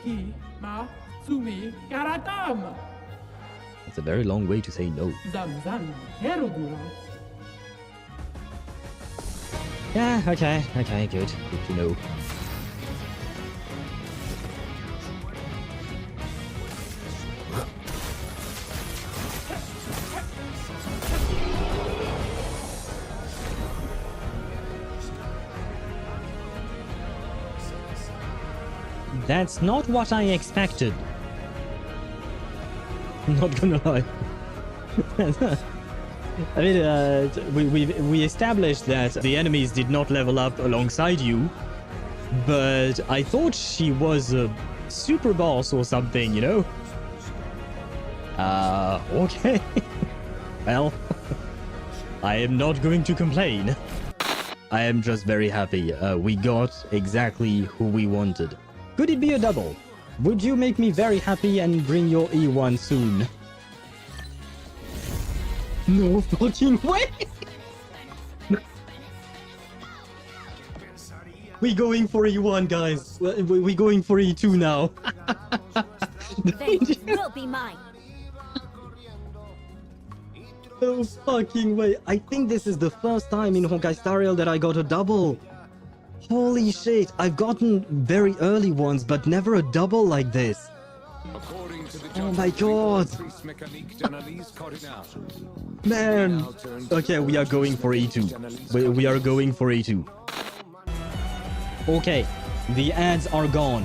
Ki, ma, sumi, karatam. It's a very long way to say no. Zamzam, heroduro. Yeah, okay, good to know. That's not what I expected. I'm not gonna lie. I mean, we established that the enemies did not level up alongside you, but I thought she was a super boss or something, you know? Okay. Well, I am not going to complain. I am just very happy. We got exactly who we wanted. Could it be a double? Would you make me very happy and bring your E1 soon? No fucking way! We going for E1, guys. We going for E2 now. They will be mine. No fucking way. I think this is the first time in Honkai Star Rail that I got a double. Holy shit. I've gotten very early ones, but never a double like this. Oh my god. Man. Okay, we are going for E2. We are going for E2. Okay, the ads are gone.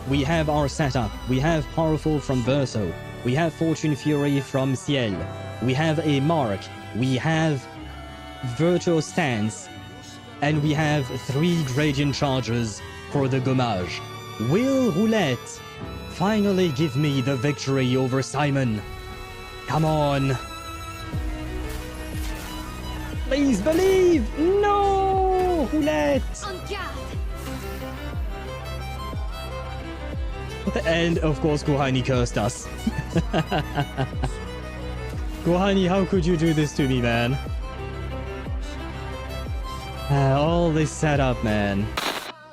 We have our setup. We have Powerful from Verso. We have Fortune Fury from Ciel. We have a Mark. We have Virtual Stance. And we have 3 Gradient Chargers for the Gommage. Will Roulette finally give me the victory over Simon? Come on. Please believe! No! Roulette! And of course, Kohani cursed us. Kohani, how could you do this to me, man? All this setup, man.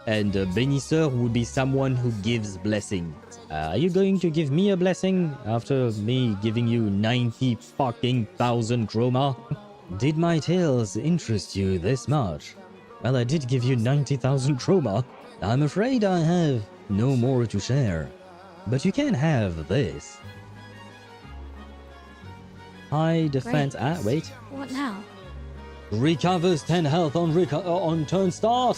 And Benisseur would be someone who gives blessings. Are you going to give me a blessing after me giving you 90 fucking thousand chroma? Did my tales interest you this much? Well, I did give you 90,000 chroma. I'm afraid I have no more to share. But you can have this. High defense. Great. Wait. What now? Recovers 10 health on turn start.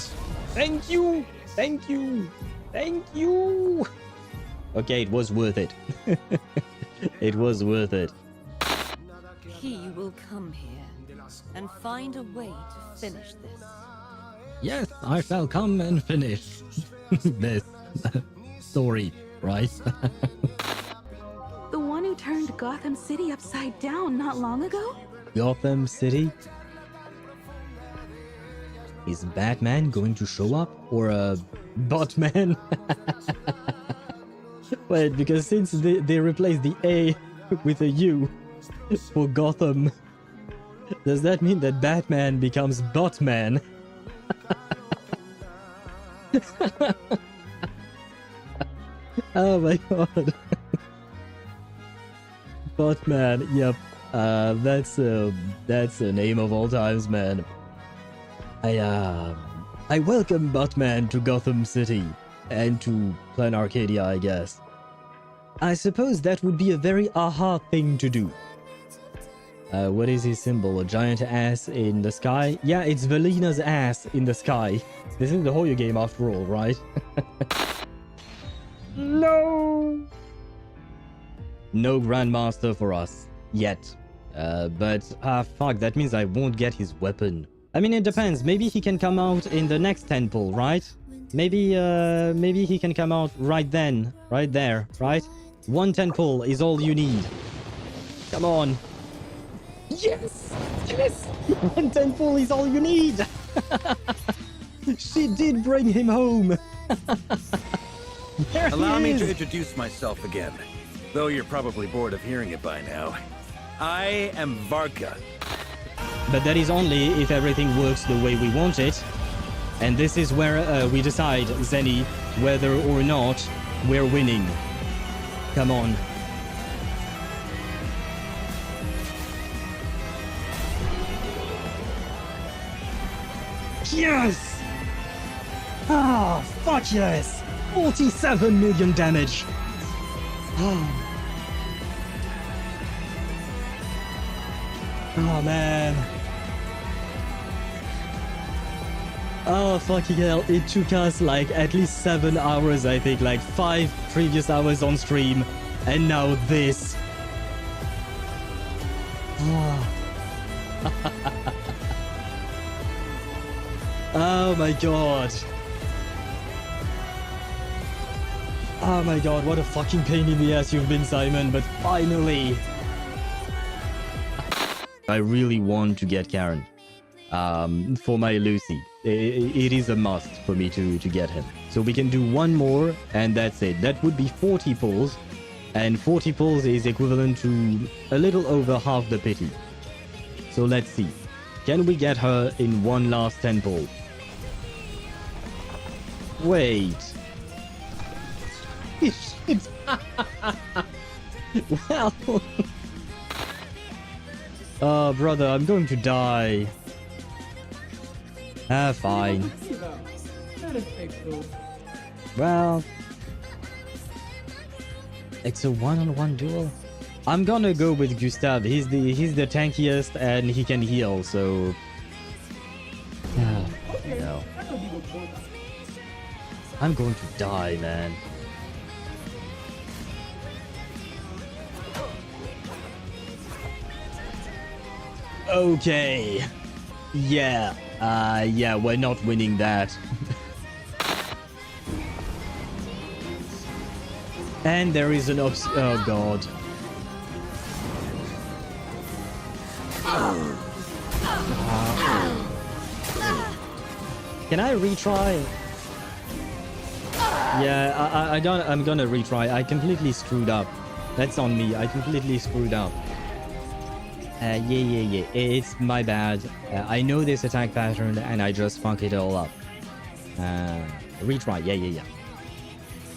Thank you. Thank you. Thank you. Okay, it was worth it. It was worth it. He will come here and find a way to finish this. Yes, I shall come and finish this story, right? The one who turned Gotham City upside down not long ago? Gotham City? Is Batman going to show up? Or Botman? Wait, because since they replaced the A with a U for Gotham, does that mean that Batman becomes Botman? Oh my god. Botman, yep. That's a name of all times, man. I welcome Botman to Gotham City and to Plan Arcadia, I guess. I suppose that would be a very aha thing to do. What is his symbol? A giant ass in the sky? Yeah, it's Velina's ass in the sky. This is the Hoyo game after all, right? No! No Grandmaster for us. Yet. But fuck, that means I won't get his weapon. I mean, it depends. Maybe he can come out in the next temple, right? Maybe he can come out right then. Right there, right? 1 temple is all you need. Come on. Yes! Yes! 1 temple is all you need! She did bring him home! Allow me to introduce myself again, though you're probably bored of hearing it by now. I am Varka. But that is only if everything works the way we want it. And this is where we decide, Zenny, whether or not We're winning. Come on. Yes! Ah, fuck yes! 47 million damage. Oh. Oh man. Oh fucking hell, it took us like at least 7 hours, I think, like 5 previous hours on stream, and now this. Oh, oh my god. Oh my god, what a fucking pain in the ass you've been, Simon, but finally. I really want to get Karen for my Lucy. It is a must for me to get him. So we can do one more and that's it. That would be 40 pulls, and 40 pulls is equivalent to a little over half the pity. So let's see. Can we get her in one last 10 pull? Wait. Well... Oh, brother, I'm going to die. Ah, fine. Well... It's a one-on-one duel. I'm gonna go with Gustav. He's the tankiest and he can heal, so... No. I'm going to die, man. Okay. Yeah. Yeah, we're not winning that. And there is an oh god. Can I retry? Yeah, I'm gonna retry. I completely screwed up. That's on me. I completely screwed up. Yeah. It's my bad. I know this attack pattern and I just fuck it all up. Retry. Yeah.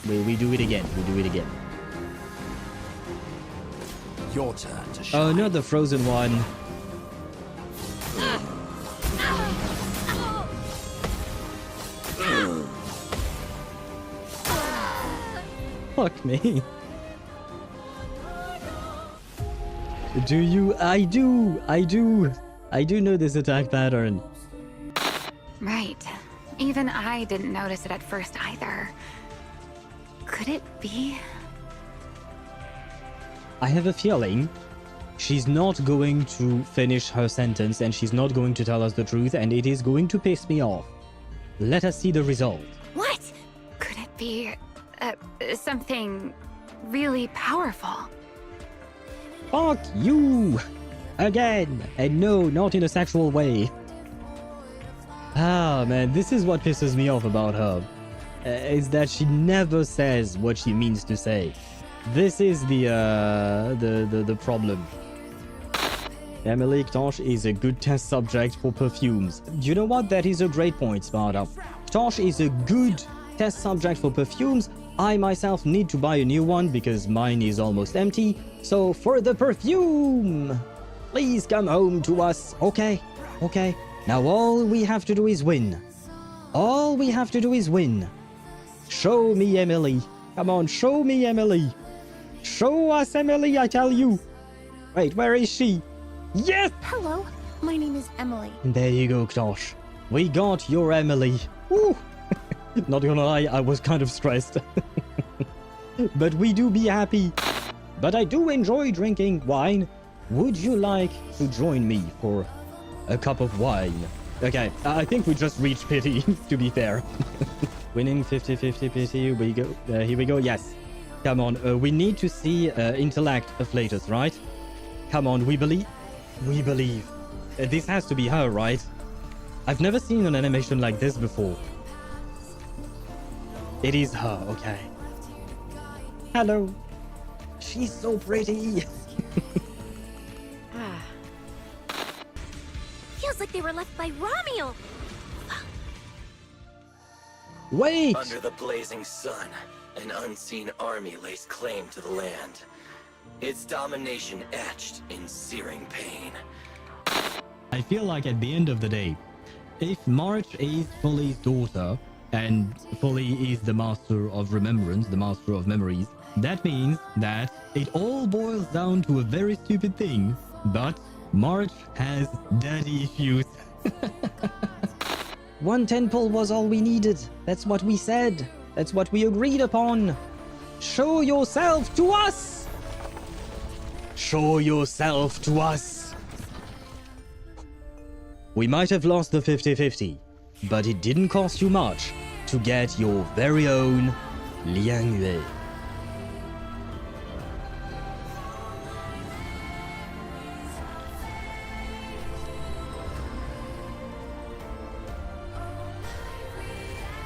We do it again. Your turn to shine. Oh, not the frozen one. Fuck me. Do you? I do know this attack pattern. Right. Even I didn't notice it at first either. Could it be? I have a feeling she's not going to finish her sentence and she's not going to tell us the truth, and it is going to piss me off. Let us see the result. What? Could it be something really powerful? Fuck you! Again! And no, not in a sexual way. Ah, man, this is what pisses me off about her. Is that she never says what she means to say. This is the problem. Emily Ktosh is a good test subject for perfumes. You know what? That is a great point, Sparta. Ktosh is a good test subject for perfumes. I myself need to buy a new one because mine is almost empty. So for the perfume, please come home to us. Okay. Now all we have to do is win. Show me Emily. Come on, show me Emily. Show us Emily, I tell you. Wait, where is she? Yes! Hello, my name is Emily. There you go, Ktosh. We got your Emily. Woo! Not gonna lie, I was kind of stressed. But we do be happy. But I do enjoy drinking wine. Would you like to join me for a cup of wine? Okay, I think we just reached pity, to be fair. Winning 50-50 pity, we go. Here we go, yes. Come on, we need to see intellect afflatus, right? Come on, we believe. This has to be her, right? I've never seen an animation like this before. It is her, okay. Hello. She's so pretty. Feels like they were left by Romeo. Wait! Under the blazing sun, An unseen army lays claim to the land. Its domination etched in searing pain. I feel like at the end of the day, if March is Foley's daughter, and Foley is the master of remembrance, the master of memories, that means that it all boils down to a very stupid thing, but March has daddy issues. 1 temple was all we needed. That's what we said. That's what we agreed upon. Show yourself to us! Show yourself to us! We might have lost the 50-50, but it didn't cost you much to get your very own Liangyue.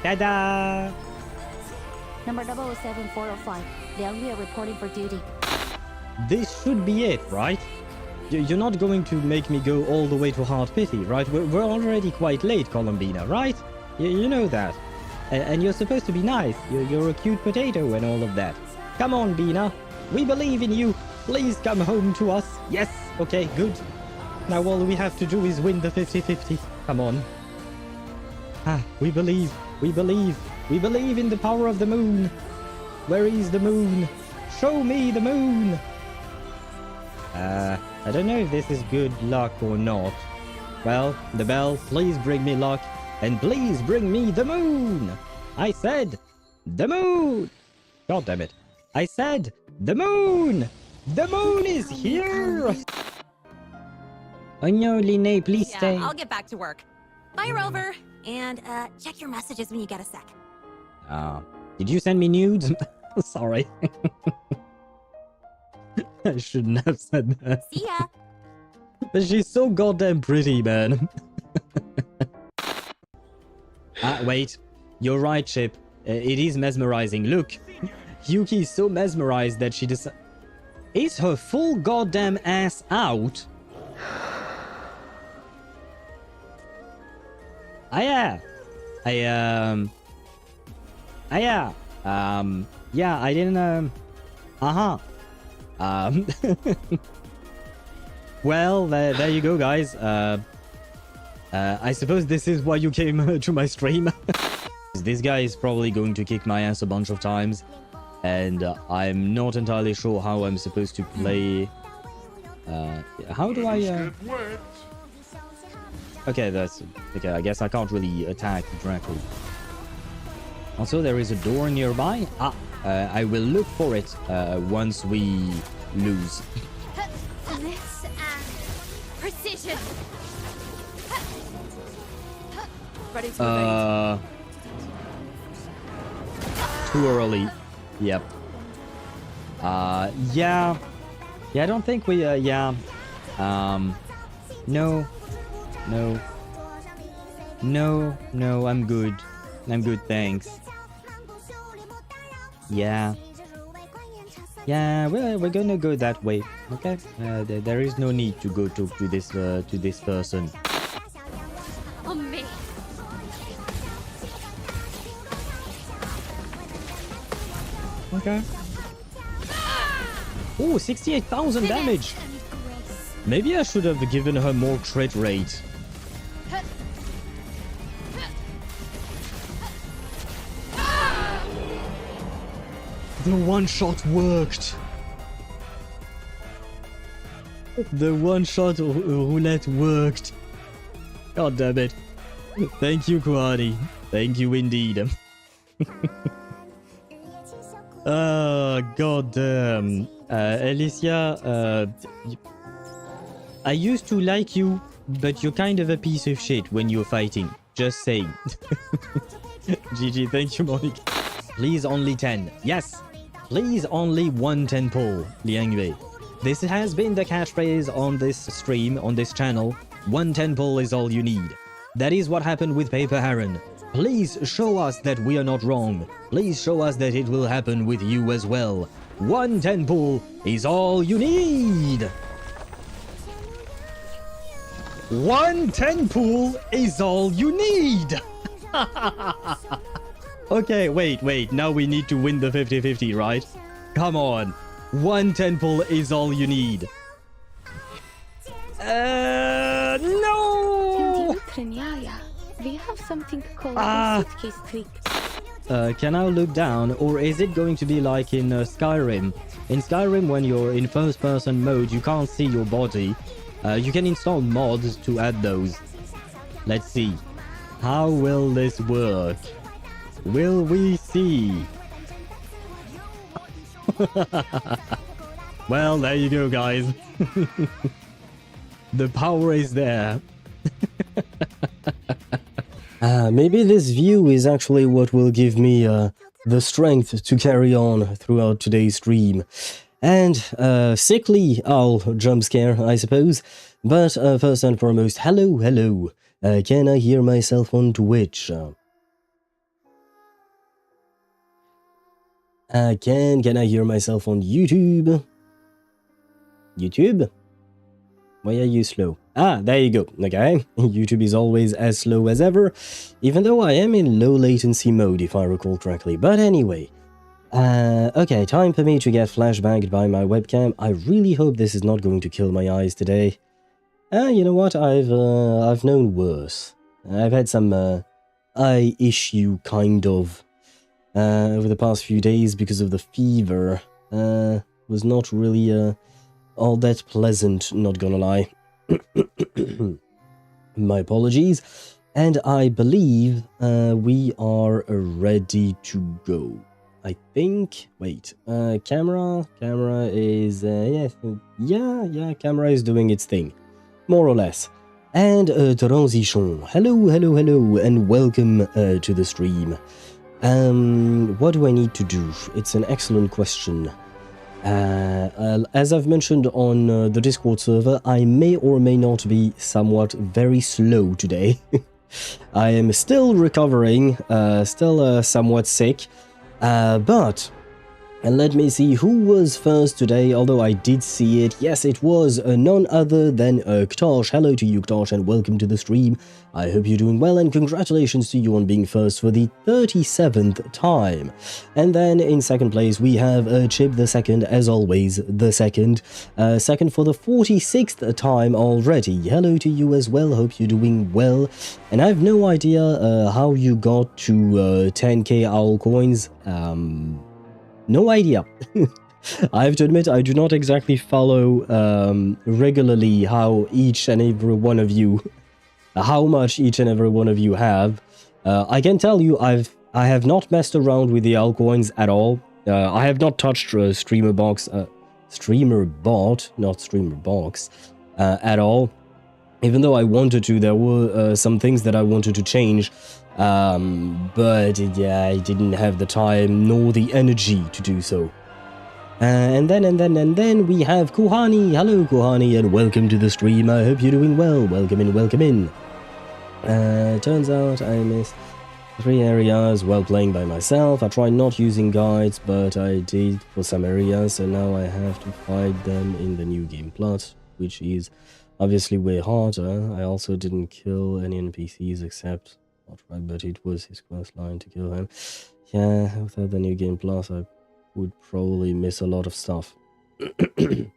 Ta-da! Number 007405. Liangyue reporting for duty. This should be it, right? You're not going to make me go all the way to Hard Pity, right? We're already quite late, Columbina, right? You know that. And you're supposed to be nice. You're a cute potato and all of that. Come on, Bina. We believe in you. Please come home to us. Yes. Okay, good. Now all we have to do is win the 50-50. Come on. Ah, we believe. We believe. We believe in the power of the moon. Where is the moon? Show me the moon. I don't know if this is good luck or not. Well, the bell, please bring me luck. And please bring me the moon! I said, the moon! God damn it. I said, the moon! The moon is here! Oh no, Linné, please stay. Yeah, I'll get back to work. Bye, Rover. And, check your messages when you get a sec. Did you send me nudes? Sorry. I shouldn't have said that. See ya! But she's so goddamn pretty, man. Wait. You're right, Chip. It is mesmerizing. Look. Yuki is so mesmerized that she decides... Is her full goddamn ass out? Yeah, I didn't, Well, there you go, guys. I suppose this is why you came to my stream. This guy is probably going to kick my ass a bunch of times, and I'm not entirely sure how I'm supposed to play. How do I? Okay, that's okay. I guess I can't really attack directly. Also, there is a door nearby. I will look for it once we lose. This precision. Ready to evade. Too early. Yep. Yeah. Yeah, I don't think we, yeah. No. No, I'm good. I'm good, thanks. Yeah. Yeah, we're gonna go that way, okay? There is no need to go talk to this person. Oh, me. Okay. Oh, 68,000 damage! Maybe I should have given her more crit rate. The one-shot worked! The one-shot roulette worked! God damn it. Thank you, Kuani. Thank you indeed. God damn. Alicia, I used to like you, but you're kind of a piece of shit when you're fighting. Just saying. GG, thank you, Monique. Please only 10. Yes! Please only 1 10 pull, Liangyue. This has been the catchphrase on this stream, on this channel. 1 10 pull is all you need. That is what happened with Paper Heron. Please show us that we are not wrong. Please show us that it will happen with you as well. 1 10 pull is all you need. 1 10 pull is all you need. Okay, wait. Now we need to win the 50-50, right? Come on. One temple is all you need. No! We have something called suitcase tweak. Can I look down, or is it going to be like in Skyrim? In Skyrim, when you're in first-person mode, you can't see your body. You can install mods to add those. Let's see. How will this work? Will we see? Well, there you go, guys. The power is there. Maybe this view is actually what will give me the strength to carry on throughout today's stream. And sickly owl jump scare, I suppose. But first and foremost, hello. Can I hear myself on Twitch? Can I hear myself on YouTube? YouTube? Why are you slow? Ah, there you go. Okay, YouTube is always as slow as ever, even though I am in low latency mode if I recall correctly. But anyway, okay, time for me to get flashbanged by my webcam. I really hope this is not going to kill my eyes today. You know what? I've known worse. I've had some eye issue kind of over the past few days because of the fever. Was not really all that pleasant, not gonna lie. My apologies. And I believe we are ready to go. I think. Wait. Camera is yeah. Camera is doing its thing, more or less. And transition. Hello, and welcome to the stream. What do I need to do? It's an excellent question. As I've mentioned on the Discord server, I may or may not be somewhat very slow today. I am still recovering, still somewhat sick, but let me see who was first today, although I did see it. Yes, it was none other than Ktosh. Hello to you, Ktosh, and welcome to the stream. I hope you're doing well, and congratulations to you on being first for the 37th time. And then in second place, we have Chip the second, as always, the second. Second for the 46th time already. Hello to you as well, hope you're doing well. And I have no idea how you got to 10k owl coins. No idea. I have to admit, I do not exactly follow regularly how each and every one of you, how much each and every one of you have. I can tell you, I have not messed around with the altcoins at all. I have not touched streamer box, streamer bot, not streamer box, at all. Even though I wanted to, there were some things that I wanted to change. But yeah, I didn't have the time nor the energy to do so. And then we have Kuhani. Hello, Kuhani, and welcome to the stream. I hope you're doing well. Welcome in. Turns out I missed 3 areas while playing by myself. I tried not using guides, but I did for some areas, so now I have to fight them in the new game plot, which is obviously way harder. I also didn't kill any NPCs except... Not right, but it was his quest line to kill him. Yeah, without the new game plus, I would probably miss a lot of stuff. And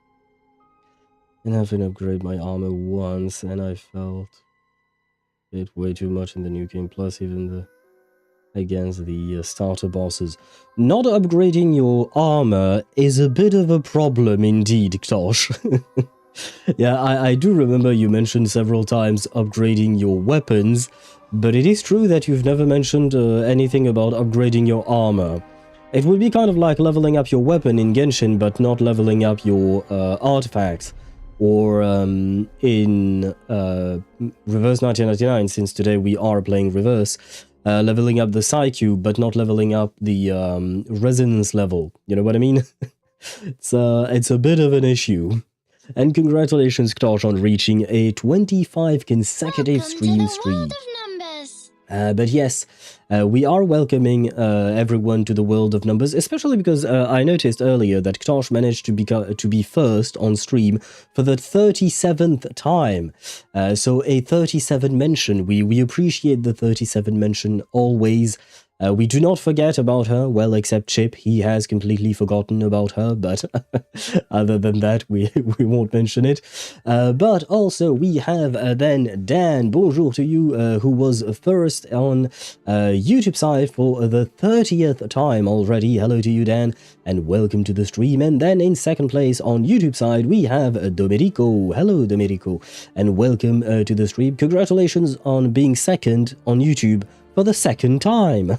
I've been upgrade my armor once, and I felt it way too much in the new game plus, even against the starter bosses. Not upgrading your armor is a bit of a problem indeed, Ktosh. Yeah, I do remember you mentioned several times upgrading your weapons, but it is true that you've never mentioned anything about upgrading your armor. It would be kind of like leveling up your weapon in Genshin, but not leveling up your artifacts. Or in Reverse 1999, since today we are playing Reverse, leveling up the Psi Cube, but not leveling up the resonance level. You know what I mean? It's a bit of an issue. And congratulations, Ktosh, on reaching a 25 consecutive stream streak. But yes, we are welcoming everyone to the world of numbers, especially because I noticed earlier that Ktosh managed to be first on stream for the 37th time. So a 37 mention. We appreciate the 37 mention always. We do not forget about her, well, except Chip. He has completely forgotten about her, but other than that, we won't mention it. But also, we have then Dan, bonjour to you, who was first on YouTube side for the 30th time already. Hello to you, Dan, and welcome to the stream. And then in second place on YouTube side, we have Domenico. Hello, Domenico, and welcome to the stream. Congratulations on being second on YouTube for the second time.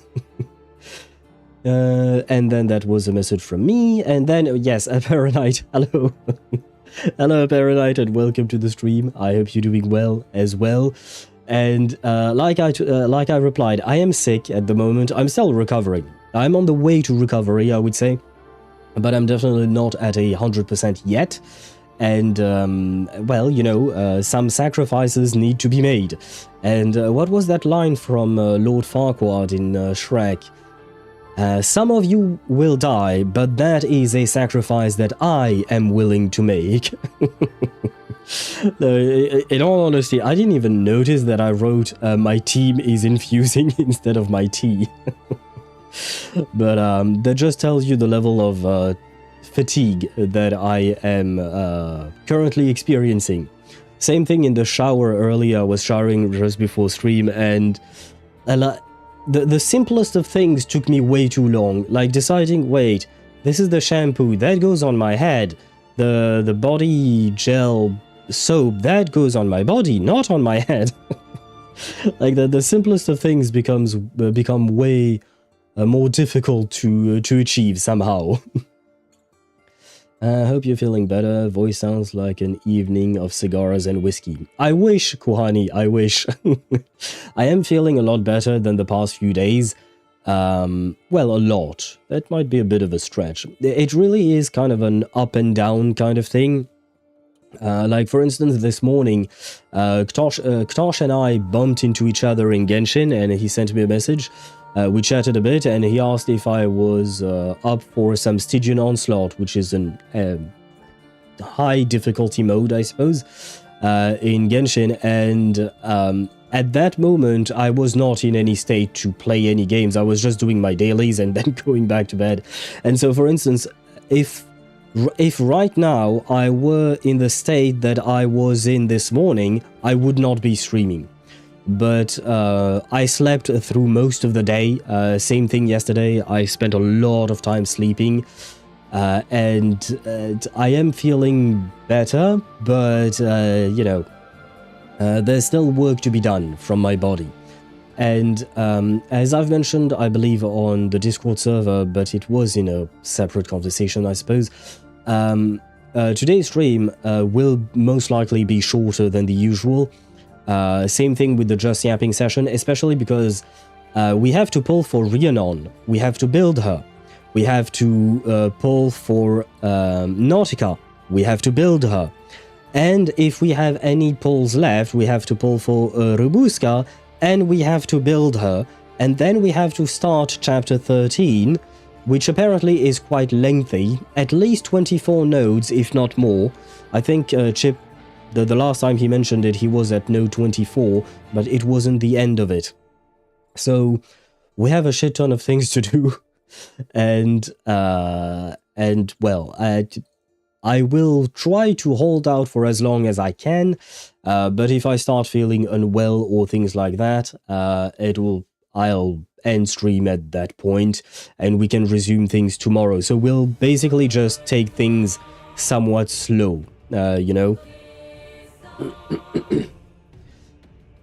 And then that was a message from me, and then yes, Paranite, hello. Hello Paranite, and welcome to the stream. I hope you're doing well as well. And like I replied, I am sick at the moment. I'm still recovering. I'm on the way to recovery, I would say, but I'm definitely not at 100% yet. And, well, you know, some sacrifices need to be made. And what was that line from Lord Farquaad in Shrek? Some of you will die, but that is a sacrifice that I am willing to make. In all honesty, I didn't even notice that I wrote my team is infusing instead of my tea. But that just tells you the level of fatigue that I am currently experiencing. Same thing in the shower earlier. I was showering just before stream, and the simplest of things took me way too long, like deciding, wait, this is the shampoo that goes on my head, the body gel soap that goes on my body, not on my head. Like the simplest of things become way more difficult to achieve somehow. I hope you're feeling better. Voice sounds like an evening of cigars and whiskey. I wish, Kuhani, I wish. I am feeling a lot better than the past few days. Well, a lot. That might be a bit of a stretch. It really is kind of an up and down kind of thing. Like, for instance, this morning, Ktosh and I bumped into each other in Genshin, and he sent me a message. We chatted a bit, and he asked if I was up for some Stygian Onslaught, which is an high difficulty mode, I suppose, in Genshin. And at that moment, I was not in any state to play any games. I was just doing my dailies and then going back to bed. And so, for instance, if right now I were in the state that I was in this morning, I would not be streaming. But I slept through most of the day. Same thing yesterday. I spent a lot of time sleeping. And I am feeling better, but, you know, there's still work to be done from my body. And as I've mentioned, I believe on the Discord server, but it was in a separate conversation, I suppose, today's stream will most likely be shorter than the usual. Same thing with the Just Yapping session, especially because we have to pull for Rhiannon. We have to build her. We have to pull for Nautika. We have to build her. And if we have any pulls left, we have to pull for Rubuska, and we have to build her. And then we have to start chapter 13, which apparently is quite lengthy, at least 24 nodes, if not more. I think Chip, the last time he mentioned it, he was at node 24, but it wasn't the end of it. So we have a shit ton of things to do, and well, I will try to hold out for as long as I can, but if I start feeling unwell or things like that, I'll end stream at that point, and we can resume things tomorrow. So we'll basically just take things somewhat slow, you know.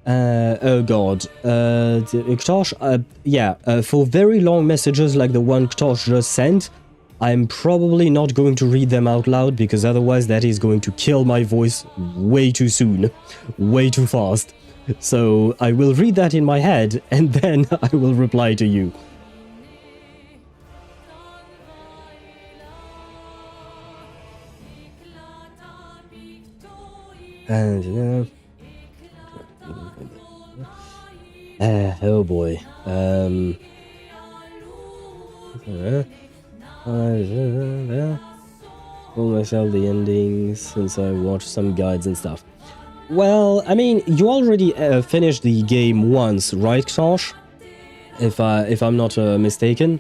Oh god, Ktosh, yeah, for very long messages like the one Ktosh just sent, I'm probably not going to read them out loud, because otherwise that is going to kill my voice way too soon, way too fast. So I will read that in my head, and then I will reply to you. And, oh boy. Told myself the endings since I watched some guides and stuff. Well, I mean, you already finished the game once, right, Ktosh? if I'm not mistaken.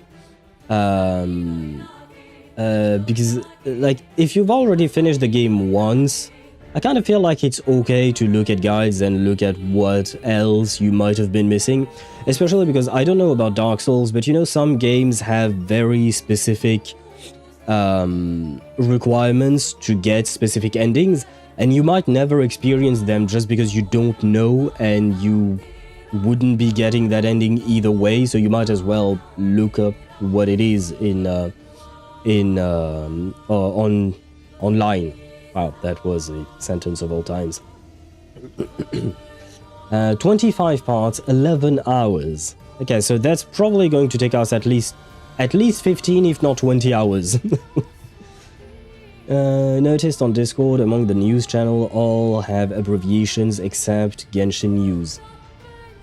Because like if you've already finished the game once, I kind of feel like it's okay to look at guides and look at what else you might have been missing, especially because I don't know about Dark Souls, but you know, some games have very specific requirements to get specific endings, and you might never experience them just because you don't know and you wouldn't be getting that ending either way, so you might as well look up what it is online. Wow, that was a sentence of all times. 25 parts, 11 hours. Okay, so that's probably going to take us at least 15, if not 20 hours. Noticed on Discord, among the news channel, all have abbreviations except Genshin News.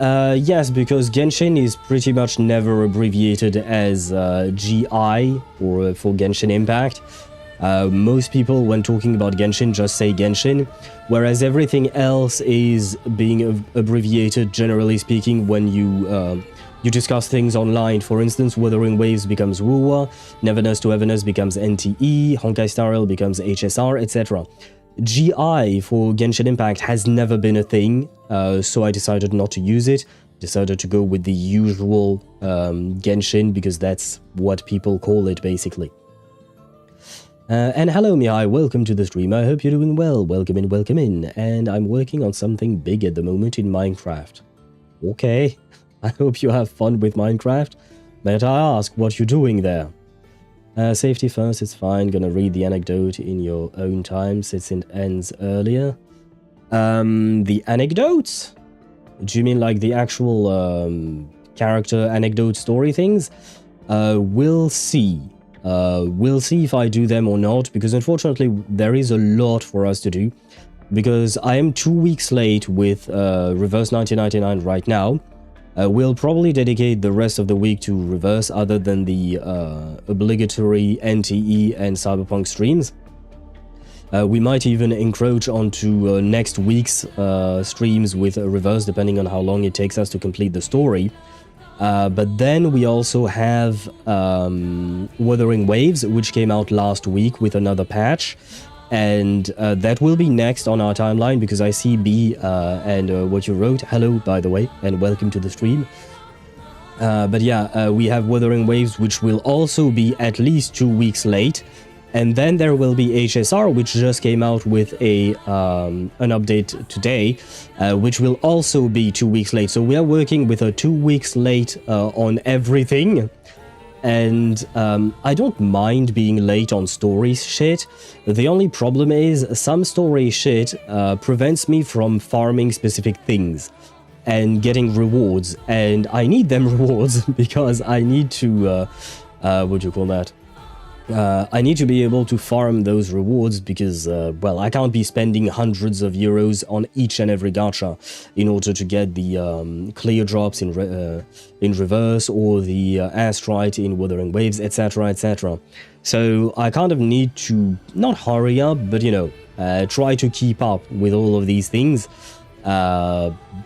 Yes, because Genshin is pretty much never abbreviated as GI or for Genshin Impact. Most people, when talking about Genshin, just say Genshin, whereas everything else is being abbreviated, generally speaking, when you discuss things online. For instance, Wuthering Waves becomes WUWA, Neverness to Everness becomes NTE, Honkai Star Rail becomes HSR, etc. GI for Genshin Impact has never been a thing, so I decided not to use it. Decided to go with the usual Genshin, because that's what people call it, basically. And hello Mihai, welcome to the stream. I hope you're doing well. Welcome in. And I'm working on something big at the moment in Minecraft. Okay, I hope you have fun with Minecraft. But I ask what you're doing there. Safety first, it's fine. Gonna read the anecdote in your own time since it ends earlier. The anecdotes? Do you mean like the actual character anecdote story things? We'll see. We'll see if I do them or not, because unfortunately there is a lot for us to do, because I am 2 weeks late with Reverse 1999 right now. We'll probably dedicate the rest of the week to Reverse, other than the obligatory NTE and Cyberpunk streams. We might even encroach onto next week's streams with Reverse, depending on how long it takes us to complete the story. But then we also have Wuthering Waves, which came out last week with another patch, and that will be next on our timeline, because I see B and what you wrote. Hello, by the way, and welcome to the stream. But yeah, we have Wuthering Waves, which will also be at least 2 weeks late. And then there will be HSR, which just came out with an update today, which will also be 2 weeks late. So we are working with a 2 weeks late on everything. And I don't mind being late on story shit. The only problem is some story shit prevents me from farming specific things and getting rewards. And I need them rewards because I need to, what do you call that? I need to be able to farm those rewards because, well, I can't be spending hundreds of euros on each and every gacha in order to get the clear drops in Reverse or the Astrite in Wuthering Waves, etc, etc. So I kind of need to, not hurry up, but, you know, try to keep up with all of these things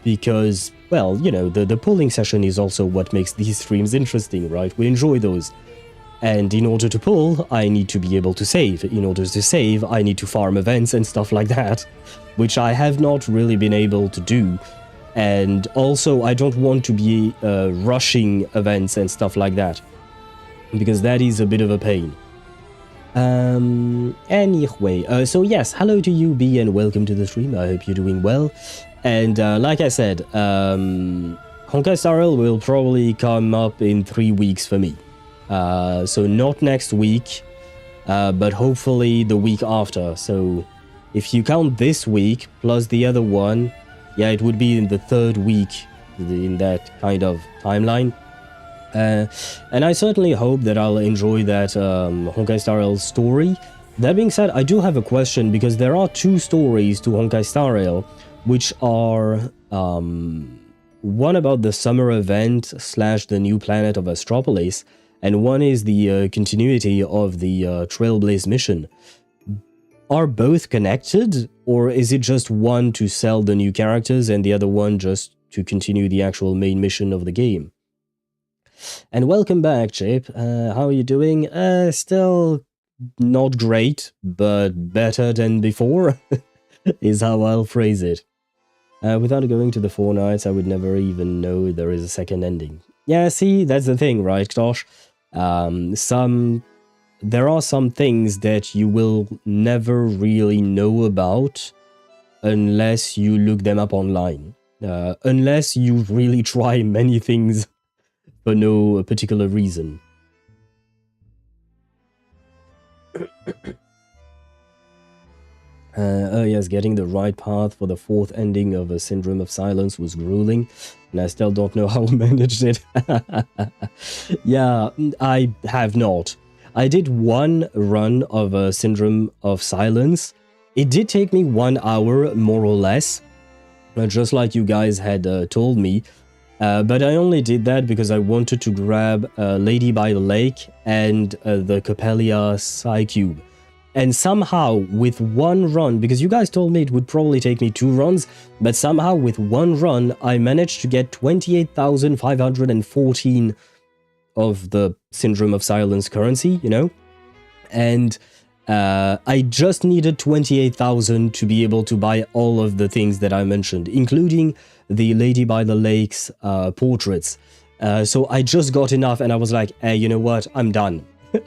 because, well, you know, the pulling session is also what makes these streams interesting, right? We enjoy those. And in order to pull, I need to be able to save. In order to save, I need to farm events and stuff like that, which I have not really been able to do. And also, I don't want to be rushing events and stuff like that, because that is a bit of a pain. Anyway, so yes, hello to you, B, and welcome to the stream. I hope you're doing well. And like I said, Honkai Star Rail will probably come up in 3 weeks for me. So not next week, but hopefully the week after. So if you count this week plus the other one, yeah, it would be in the 3rd week in that kind of timeline. And I certainly hope that I'll enjoy that Honkai Star Rail story. That being said, I do have a question, because there are 2 stories to Honkai Star Rail, which are one about the summer event / the new planet of Astropolis, and one is the continuity of the Trailblaze mission. Are both connected, or is it just one to sell the new characters and the other one just to continue the actual main mission of the game? And welcome back, Chip. How are you doing? Still not great, but better than before, is how I'll phrase it. Without going to the 4 nights, I would never even know there is a second ending. Yeah, see, that's the thing, right, Tosh? There are some things that you will never really know about unless you look them up online. Unless you really try many things for no particular reason. Oh yes, getting the right path for the 4th ending of a Syndrome of Silence was grueling, and I still don't know how I managed it. Yeah, I have not. I did one run of a Syndrome of Silence. It did take me 1 hour, more or less, just like you guys had told me. But I only did that because I wanted to grab Lady by the Lake and the Copélia Psycube. And somehow, with one run, because you guys told me it would probably take me 2 runs, but somehow with one run, I managed to get 28,514 of the Syndrome of Silence currency, you know? And I just needed 28,000 to be able to buy all of the things that I mentioned, including the Lady by the Lake's portraits. So I just got enough and I was like, hey, you know what? I'm done.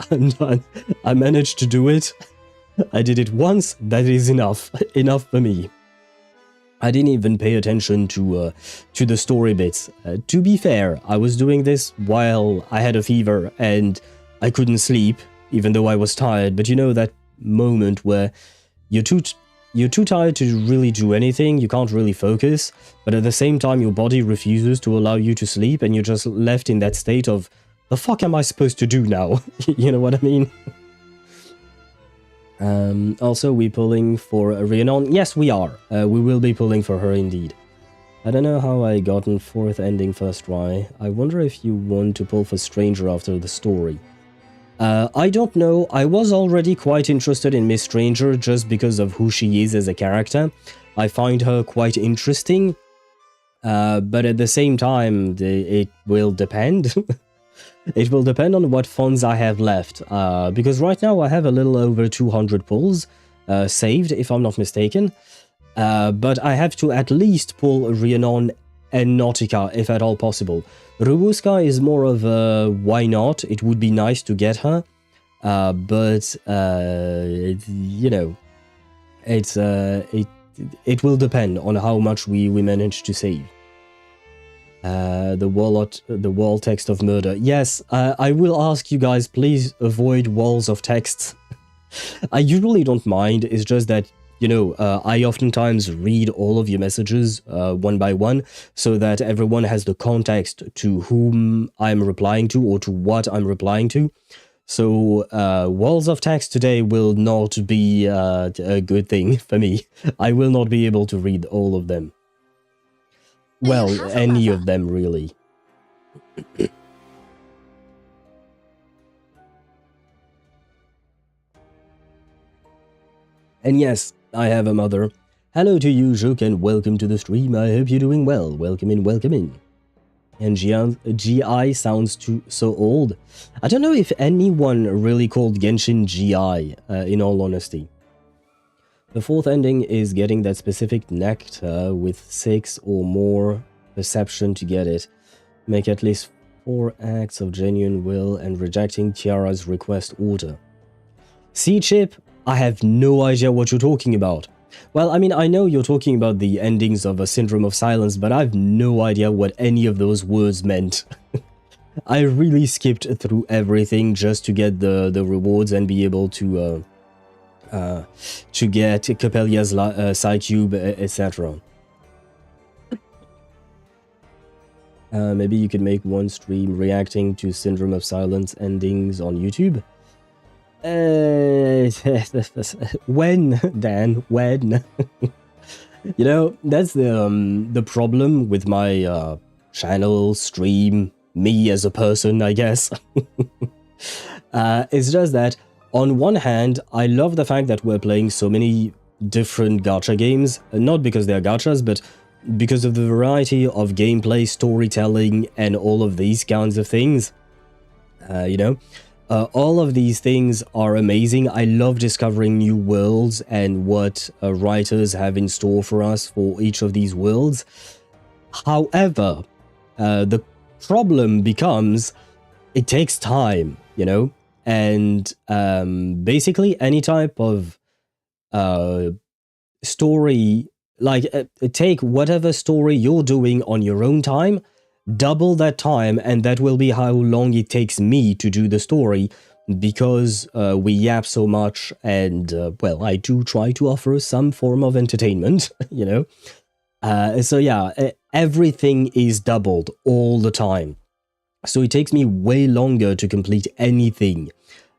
I'm done. I managed to do it. I did it once. That is enough. Enough for me. I didn't even pay attention to the story bits. To be fair, I was doing this while I had a fever and I couldn't sleep, even though I was tired. But you know that moment where you're too tired to really do anything, you can't really focus, but at the same time your body refuses to allow you to sleep and you're just left in that state of, the fuck am I supposed to do now? You know what I mean? Also, we pulling for Rhiannon? Yes, we are. We will be pulling for her indeed. I don't know how I gotten 4th ending first try. I wonder if you want to pull for Stranger after the story. I don't know. I was already quite interested in Miss Stranger just because of who she is as a character. I find her quite interesting. But at the same time, it will depend. It will depend on what funds I have left, because right now I have a little over 200 pulls saved, if I'm not mistaken, but I have to at least pull Rhiannon and Nautika, if at all possible. Rubuska is more of a why not, it would be nice to get her, but, you know, it will depend on how much we manage to save. The wall text of murder. Yes, I will ask you guys, please avoid walls of texts. I usually don't mind, it's just that, you know, I oftentimes read all of your messages one by one, so that everyone has the context to whom I'm replying to or to what I'm replying to. So, walls of text today will not be a good thing for me. I will not be able to read all of them. Well, any of them, really. And yes, I have a mother. Hello to you, Juk, and welcome to the stream. I hope you're doing well. Welcome in, welcome in. And GI sounds so old. I don't know if anyone really called Genshin GI, in all honesty. The 4th ending is getting that specific nectar with 6 or more perception to get it. Make at least 4 acts of genuine will and rejecting Tiara's request order. See, Chip, I have no idea what you're talking about. Well, I mean, I know you're talking about the endings of a Syndrome of Silence, but I have no idea what any of those words meant. I really skipped through everything just to get the rewards and be able to get Copélia's Psycube, etc. Maybe you could make one stream reacting to Syndrome of Silence endings on YouTube? When, Dan? When? You know, that's the problem with my channel, stream, me as a person, I guess. It's just that, on one hand, I love the fact that we're playing so many different gacha games, not because they're gachas, but because of the variety of gameplay, storytelling, and all of these kinds of things. You know, all of these things are amazing. I love discovering new worlds and what writers have in store for us for each of these worlds. However, the problem becomes it takes time, you know, and basically any type of story, like take whatever story you're doing on your own time, double that time, and that will be how long it takes me to do the story, because we yap so much, and well, I do try to offer some form of entertainment, you know. So yeah, everything is doubled all the time. So it takes me way longer to complete anything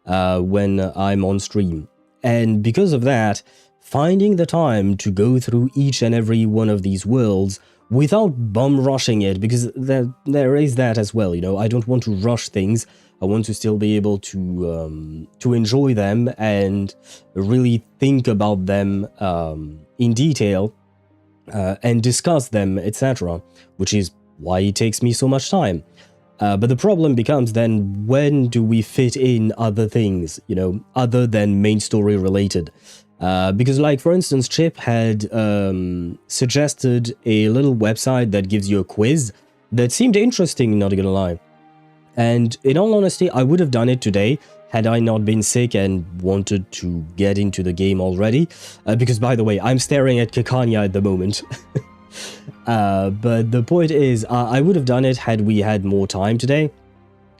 when I'm on stream. And because of that, finding the time to go through each and every one of these worlds without bum rushing it, because there is that as well, you know. I don't want to rush things. I want to still be able to enjoy them and really think about them in detail and discuss them, etc., which is why it takes me so much time. But the problem becomes then, when do we fit in other things, you know, other than main story related? Because, like, for instance, Chip had suggested a little website that gives you a quiz that seemed interesting, not gonna lie. And in all honesty, I would have done it today had I not been sick and wanted to get into the game already. Because, by the way, I'm staring at Kekania at the moment. But the point is, I would have done it had we had more time today.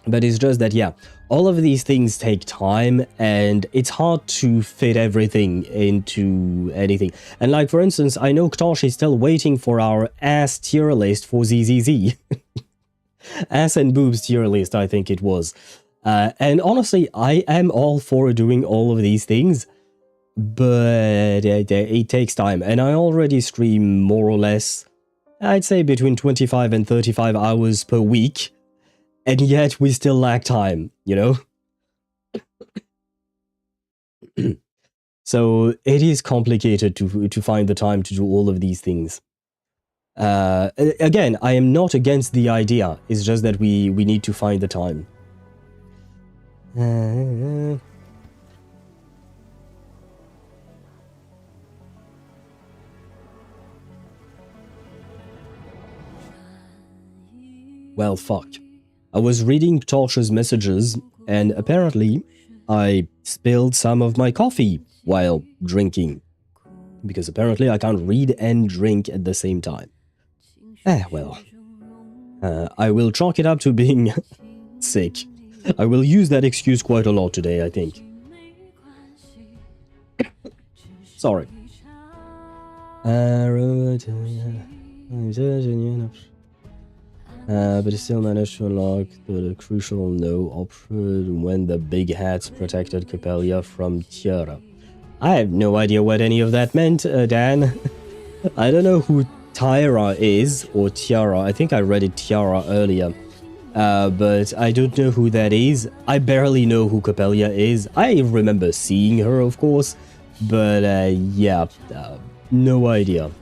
But it's just that, yeah, all of these things take time, and it's hard to fit everything into anything. And like, for instance, I know Ktosh is still waiting for our ass tier list for ZZZ. Ass and boobs tier list, I think it was. And honestly, I am all for doing all of these things, but it takes time. And I already stream more or less, I'd say between 25 and 35 hours per week. And yet we still lack time, you know? So it is complicated to find the time to do all of these things. Again, I am not against the idea. It's just that we need to find the time. Well, fuck. I was reading Torch's messages, and apparently I spilled some of my coffee while drinking. Because apparently I can't read and drink at the same time. Well. I will chalk it up to being sick. I will use that excuse quite a lot today, I think. Sorry. But he still managed to unlock the crucial no option when the big hats protected Copélia from Tiara. I have no idea what any of that meant, Dan. I don't know who Tyra is, or Tiara. I think I read it Tiara earlier. But I don't know who that is. I barely know who Copélia is. I remember seeing her, of course. But yeah, no idea.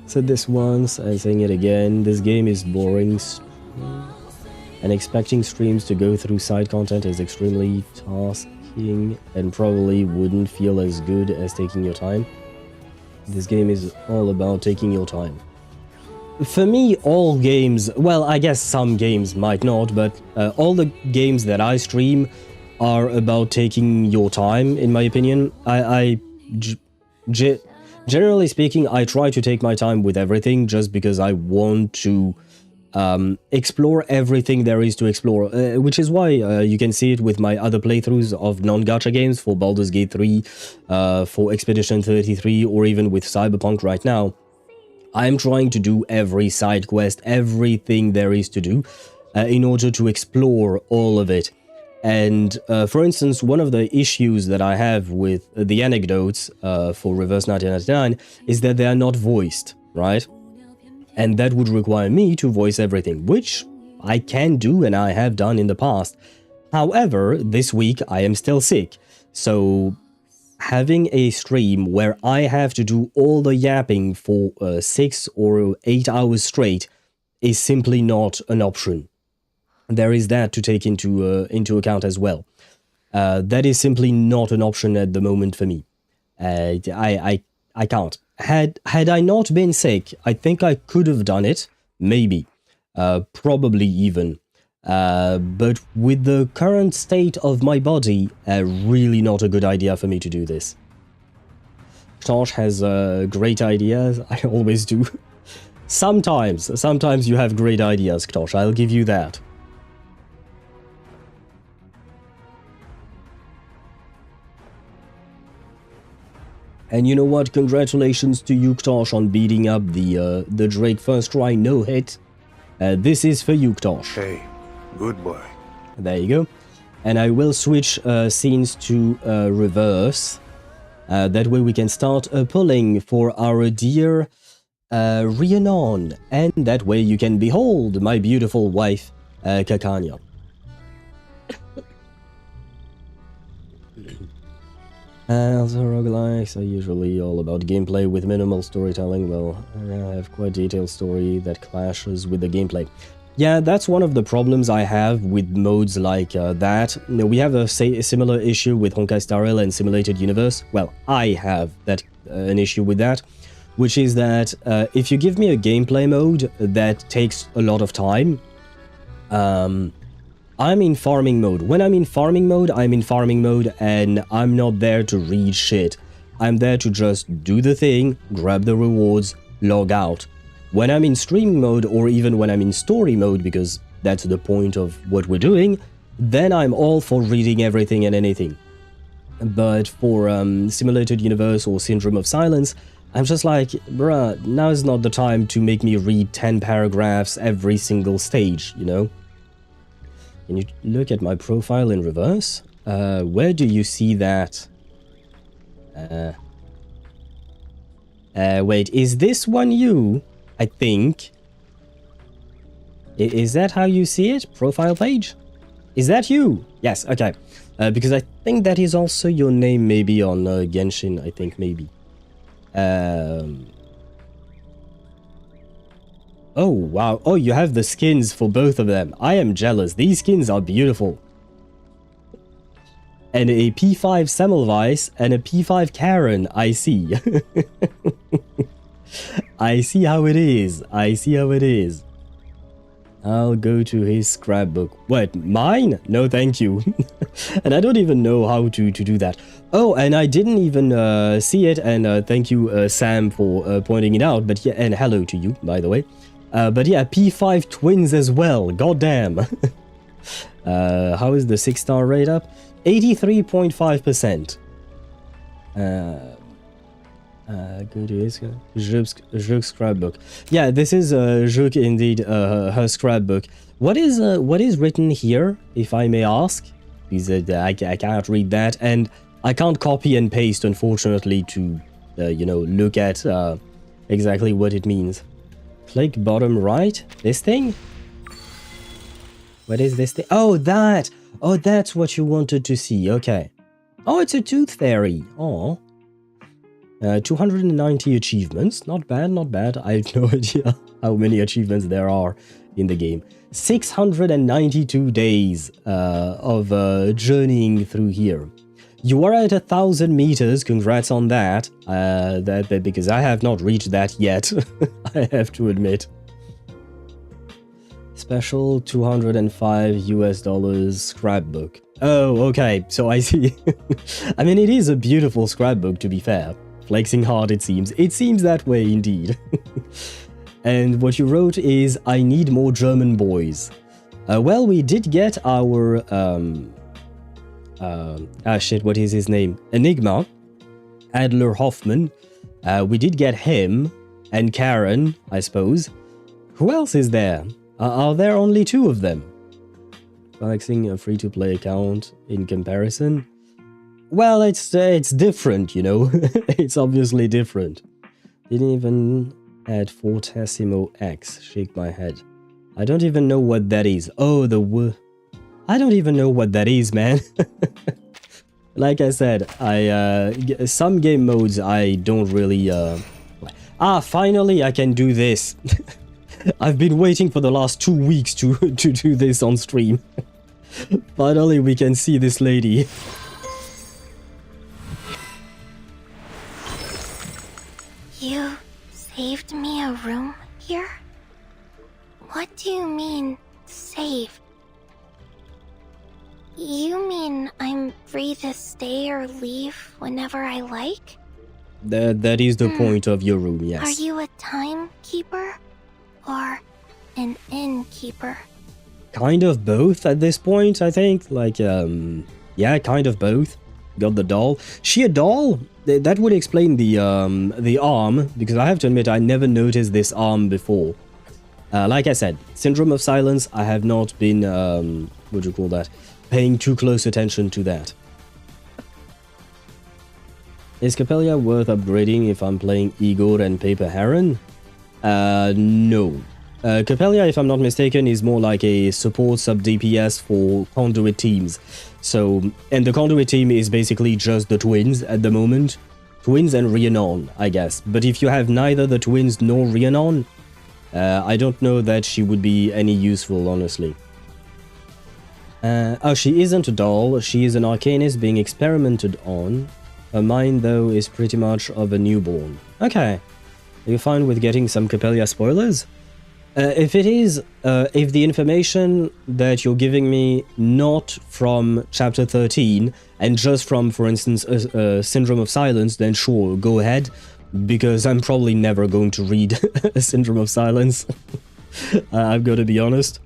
Said this once, I'm saying it again. This game is boring. And expecting streams to go through side content is extremely tasking and probably wouldn't feel as good as taking your time. This game is all about taking your time. For me, all games, well, I guess some games might not, but all the games that I stream are about taking your time, in my opinion. Generally speaking, I try to take my time with everything just because I want to explore everything there is to explore, which is why you can see it with my other playthroughs of non-gacha games for Baldur's Gate 3, for Expedition 33, or even with Cyberpunk right now. I'm trying to do every side quest, everything there is to do, in order to explore all of it. And for instance, one of the issues that I have with the anecdotes for Reverse 1999 is that they are not voiced, right? And that would require me to voice everything, which I can do and I have done in the past. However, this week I am still sick, so having a stream where I have to do all the yapping for 6 or 8 hours straight is simply not an option. There is that to take into account as well. That is simply not an option at the moment for me. I can't. Had I not been sick, I think I could have done it, maybe, probably even. But with the current state of my body, really not a good idea for me to do this. Ktosh has great ideas. I always do. Sometimes you have great ideas, Ktosh. I'll give you that. And you know what? Congratulations to you, Ktosh, on beating up the Drake first try, no hit. This is for you, Ktosh. Hey, good boy. There you go. And I will switch scenes to reverse. That way we can start pulling for our dear Rhiannon. And that way you can behold my beautiful wife, Kakanya. Also, roguelikes are usually all about gameplay with minimal storytelling. Well, I have quite a detailed story that clashes with the gameplay. Yeah, that's one of the problems I have with modes like that. We have a similar issue with Honkai Star Rail and Simulated Universe. Well, I have an issue with that, which is that if you give me a gameplay mode that takes a lot of time, I'm in farming mode. When I'm in farming mode, and I'm not there to read shit. I'm there to just do the thing, grab the rewards, log out. When I'm in streaming mode, or even when I'm in story mode, because that's the point of what we're doing, then I'm all for reading everything and anything. But for Simulated Universe or Syndrome of Silence, I'm just like, bruh, now is not the time to make me read 10 paragraphs every single stage, you know? Can you look at my profile in reverse? Where do you see that? Wait, is this one you? I think. Is that how you see it? Profile page? Is that you? Yes, okay. Because I think that is also your name maybe on Genshin, I think maybe. Oh, wow. Oh, you have the skins for both of them. I am jealous. These skins are beautiful. And a P5 Semmelweis and a P5 Karen, I see. I see how it is. I see how it is. I'll go to his scrapbook. What, mine? No, thank you. And I don't even know how to do that. Oh, and I didn't even see it. And thank you, Sam, for pointing it out. But yeah, and hello to you, by the way. But yeah, P5 twins as well. Goddamn. How is the 6-star rate up? 83.5%. Go to his Jouk's scrapbook. Yeah, this is Jouk indeed, her scrapbook. What is written here, if I may ask? Because I can't read that, and I can't copy and paste, unfortunately, to you know, look at exactly what it means. Click bottom right. This thing? What is this thing? Oh, that! Oh, that's what you wanted to see. Okay. Oh, it's a tooth fairy. Oh. 290 achievements. Not bad, not bad. I have no idea how many achievements there are in the game. 692 days of journeying through here. You are at 1,000 meters. Congrats on that. Because I have not reached that yet. I have to admit. Special $205 scrapbook. Oh, okay. So I see. I mean, it is a beautiful scrapbook, to be fair. Flexing hard, it seems. It seems that way, indeed. And what you wrote is, I need more German boys. Well, we did get our... shit, what is his name? Enigma. Adler Hoffman. We did get him. And Karen, I suppose. Who else is there? Are there only 2 of them? Flexing a free-to-play account in comparison? Well, it's different, you know. It's obviously different. Didn't even add Fortissimo X. Shake my head. I don't even know what that is. Oh, I don't even know what that is, man. Like I said, some game modes I don't really finally I can do this. I've been waiting for the last 2 weeks to do this on stream. Finally we can see this lady. You saved me a room here? What do you mean, saved? You mean I'm free to stay or leave whenever I like? That is the point of your room, yes. Are you a timekeeper? Or an innkeeper? Kind of both at this point, I think. Like, yeah, kind of both. Got the doll. She a doll? That would explain the arm, because I have to admit I never noticed this arm before. Like I said, Syndrome of Silence, I have not been, what do you call that? Paying too close attention to that. Is Copélia worth upgrading if I'm playing Igor and Paper Heron? No. Copélia, if I'm not mistaken, is more like a support sub-DPS for Conduit teams. So, and the Conduit team is basically just the twins at the moment. Twins and Rhiannon, I guess. But if you have neither the twins nor Rhiannon, I don't know that she would be any useful, honestly. Oh, she isn't a doll, she is an arcanist being experimented on. Her mind, though, is pretty much of a newborn. Okay. Are you fine with getting some Copélia spoilers? If it is, if the information that you're giving me not from Chapter 13, and just from, for instance, Syndrome of Silence, then sure, go ahead. Because I'm probably never going to read Syndrome of Silence. I've got to be honest.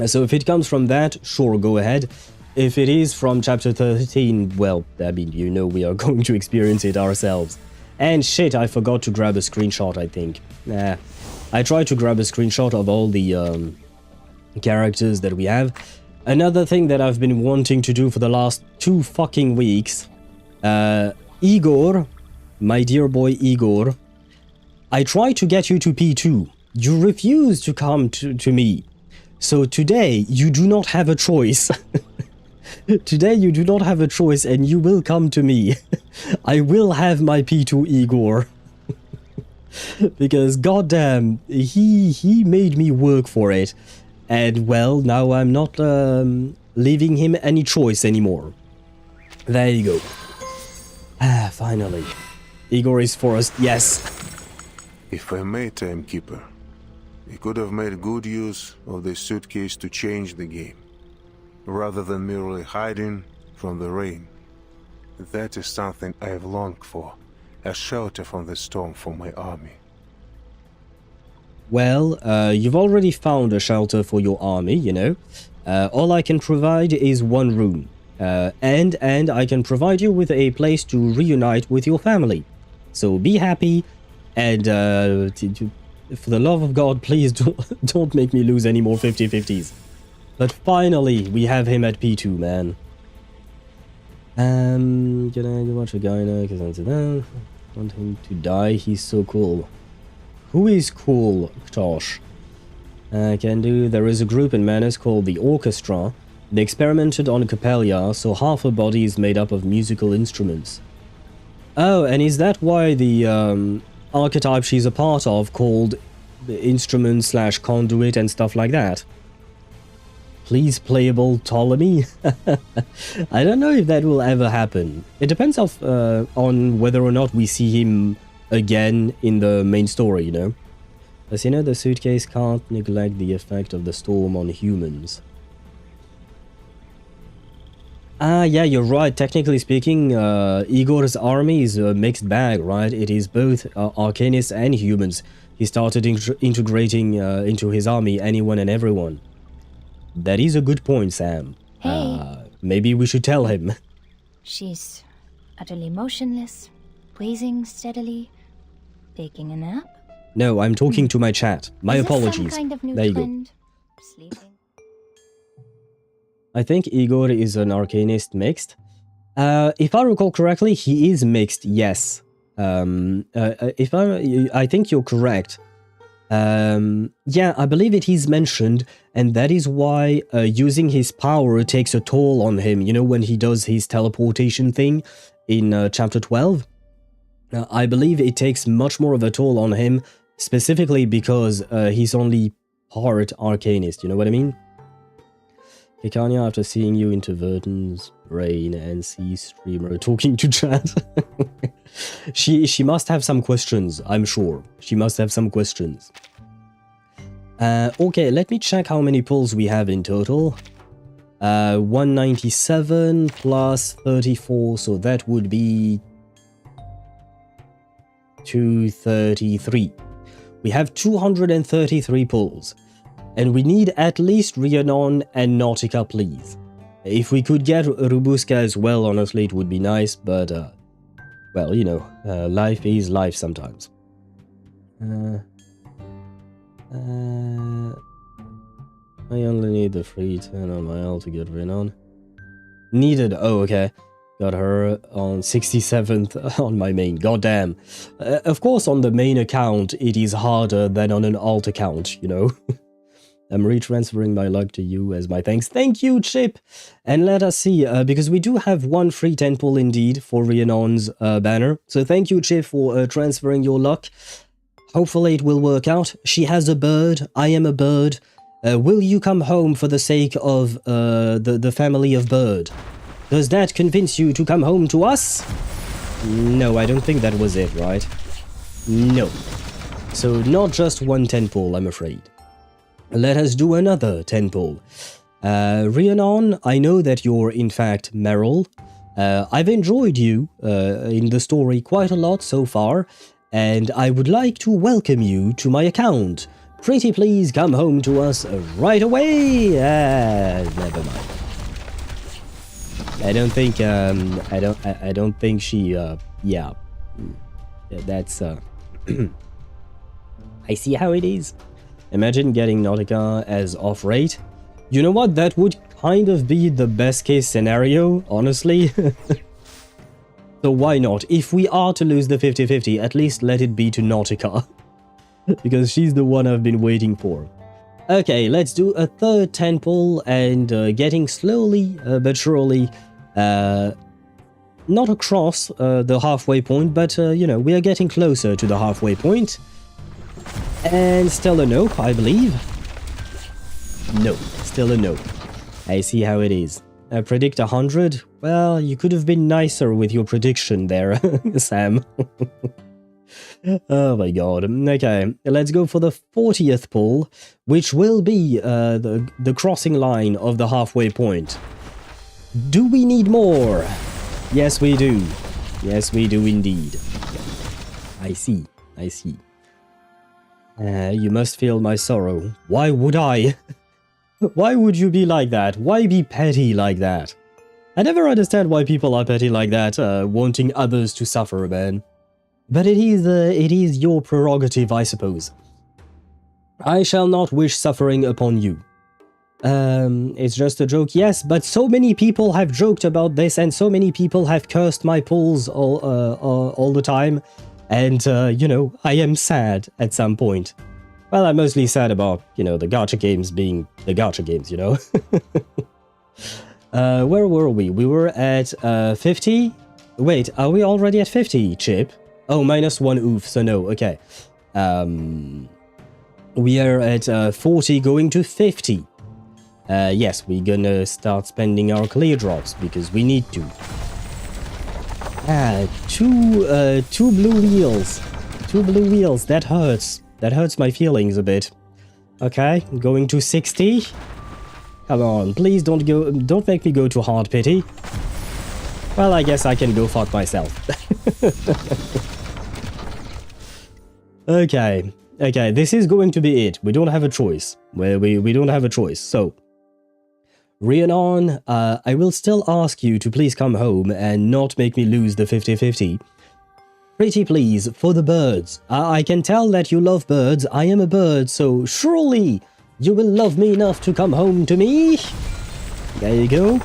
So if it comes from that, sure, go ahead. If it is from Chapter 13, well, I mean, you know we are going to experience it ourselves. And shit, I forgot to grab a screenshot, I think. Nah. I tried to grab a screenshot of all the characters that we have. Another thing that I've been wanting to do for the last 2 fucking weeks. Igor, my dear boy Igor, I tried to get you to P2. You refused to come to me. So today, you do not have a choice. Today, you do not have a choice and you will come to me. I will have my P2 Igor. Because goddamn, he made me work for it. And well, now I'm not leaving him any choice anymore. There you go. Ah, finally. Igor is for us, yes. If I may, Timekeeper, you could have made good use of this suitcase to change the game, rather than merely hiding from the rain. That is something I have longed for, a shelter from the storm for my army. Well, you've already found a shelter for your army, you know. All I can provide is one room. And I can provide you with a place to reunite with your family. So be happy, and for the love of God, please don't make me lose any more 50-50s. But finally, we have him at P2, man. Can I watch a guy now? Because I want him to die. He's so cool. Who is cool, Tosh? Can do. There is a group in Manus called the Orchestra. They experimented on Copélia, so half her body is made up of musical instruments. Oh, and is that why the archetype she's a part of called the instrument / conduit and stuff like that? Please, playable Ptolemy? I don't know if that will ever happen. It depends on whether or not we see him again in the main story, you know? As you know, the suitcase can't neglect the effect of the storm on humans. Ah, yeah, you're right. Technically speaking, Igor's army is a mixed bag, right? It is both arcanists and humans. He started integrating into his army anyone and everyone. That is a good point, Sam. Hey. Maybe we should tell him. She's utterly motionless, breathing steadily, taking a nap. No, I'm talking to my chat. My apologies. Some kind of new there you trend? go. Sleeping. I think Igor is an arcanist mixed. If I recall correctly, he is mixed, yes. I think you're correct. Yeah, I believe it is mentioned, and that is why using his power takes a toll on him. You know, when he does his teleportation thing in chapter 12? I believe it takes much more of a toll on him, specifically because he's only part arcanist, you know what I mean? Kekania, after seeing you into Vertin's brain and see streamer talking to chat. she must have some questions, I'm sure. She must have some questions. Okay, let me check how many pulls we have in total. 197 plus 34, so that would be 233. We have 233 pulls. And we need at least Rhiannon and Nautika, please. If we could get Rubuska as well, honestly, it would be nice, but, well, you know, life is life sometimes. I only need the free 10 on my L to get Rhiannon. Needed, oh, okay. Got her on 67th on my main, goddamn. Of course, on the main account, it is harder than on an alt account, you know? I'm retransferring my luck to you as my thanks. Thank you, Chip! And let us see, because we do have one free 10 pull indeed for Rhiannon's banner. So thank you, Chip, for transferring your luck. Hopefully it will work out. She has a bird. I am a bird. Will you come home for the sake of the family of bird? Does that convince you to come home to us? No, I don't think that was it, right? No. So not just one 10 pull, I'm afraid. Let us do another 10 pull. Rhiannon, I know that you're in fact Meryl. I've enjoyed you in the story quite a lot so far, and I would like to welcome you to my account. Pretty please come home to us right away. Never mind. I don't think I don't think she yeah. That's I see how it is. Imagine getting Nautika as off-rate. You know what? That would kind of be the best case scenario, honestly. So why not? If we are to lose the 50-50, at least let it be to Nautika. Because she's the one I've been waiting for. Okay, let's do a third 10 pull and getting slowly but surely not across the halfway point, but you know, we are getting closer to the halfway point. And still a nope, I believe. No, still a nope. I see how it is. Predict 100? Well, you could have been nicer with your prediction there, Sam. Oh my god. Okay, let's go for the 40th pull, which will be the crossing line of the halfway point. Do we need more? Yes, we do. Yes, we do indeed. I see. I see. You must feel my sorrow. Why would I? Why would you be like that? Why be petty like that? I never understand why people are petty like that, wanting others to suffer, man. But it is your prerogative, I suppose. I shall not wish suffering upon you. It's just a joke, yes, but so many people have joked about this, and so many people have cursed my pulls all the time. And, you know, I am sad at some point. Well, I'm mostly sad about, you know, the gacha games being the gacha games, you know? Where were we? We were at 50? Wait, are we already at 50, Chip? Oh, -1 oof, so no, okay. We are at 40 going to 50. Yes, we're gonna start spending our clear drops because we need to. Two blue wheels. Two blue wheels, that hurts. That hurts my feelings a bit. Okay, going to 60. Come on, please don't make me go to hard pity. Well, I guess I can go fuck myself. Okay, this is going to be it. We don't have a choice. We don't have a choice, so... Rhiannon, I will still ask you to please come home and not make me lose the 50-50. Pretty please, for the birds. I can tell that you love birds. I am a bird, so surely you will love me enough to come home to me. There you go.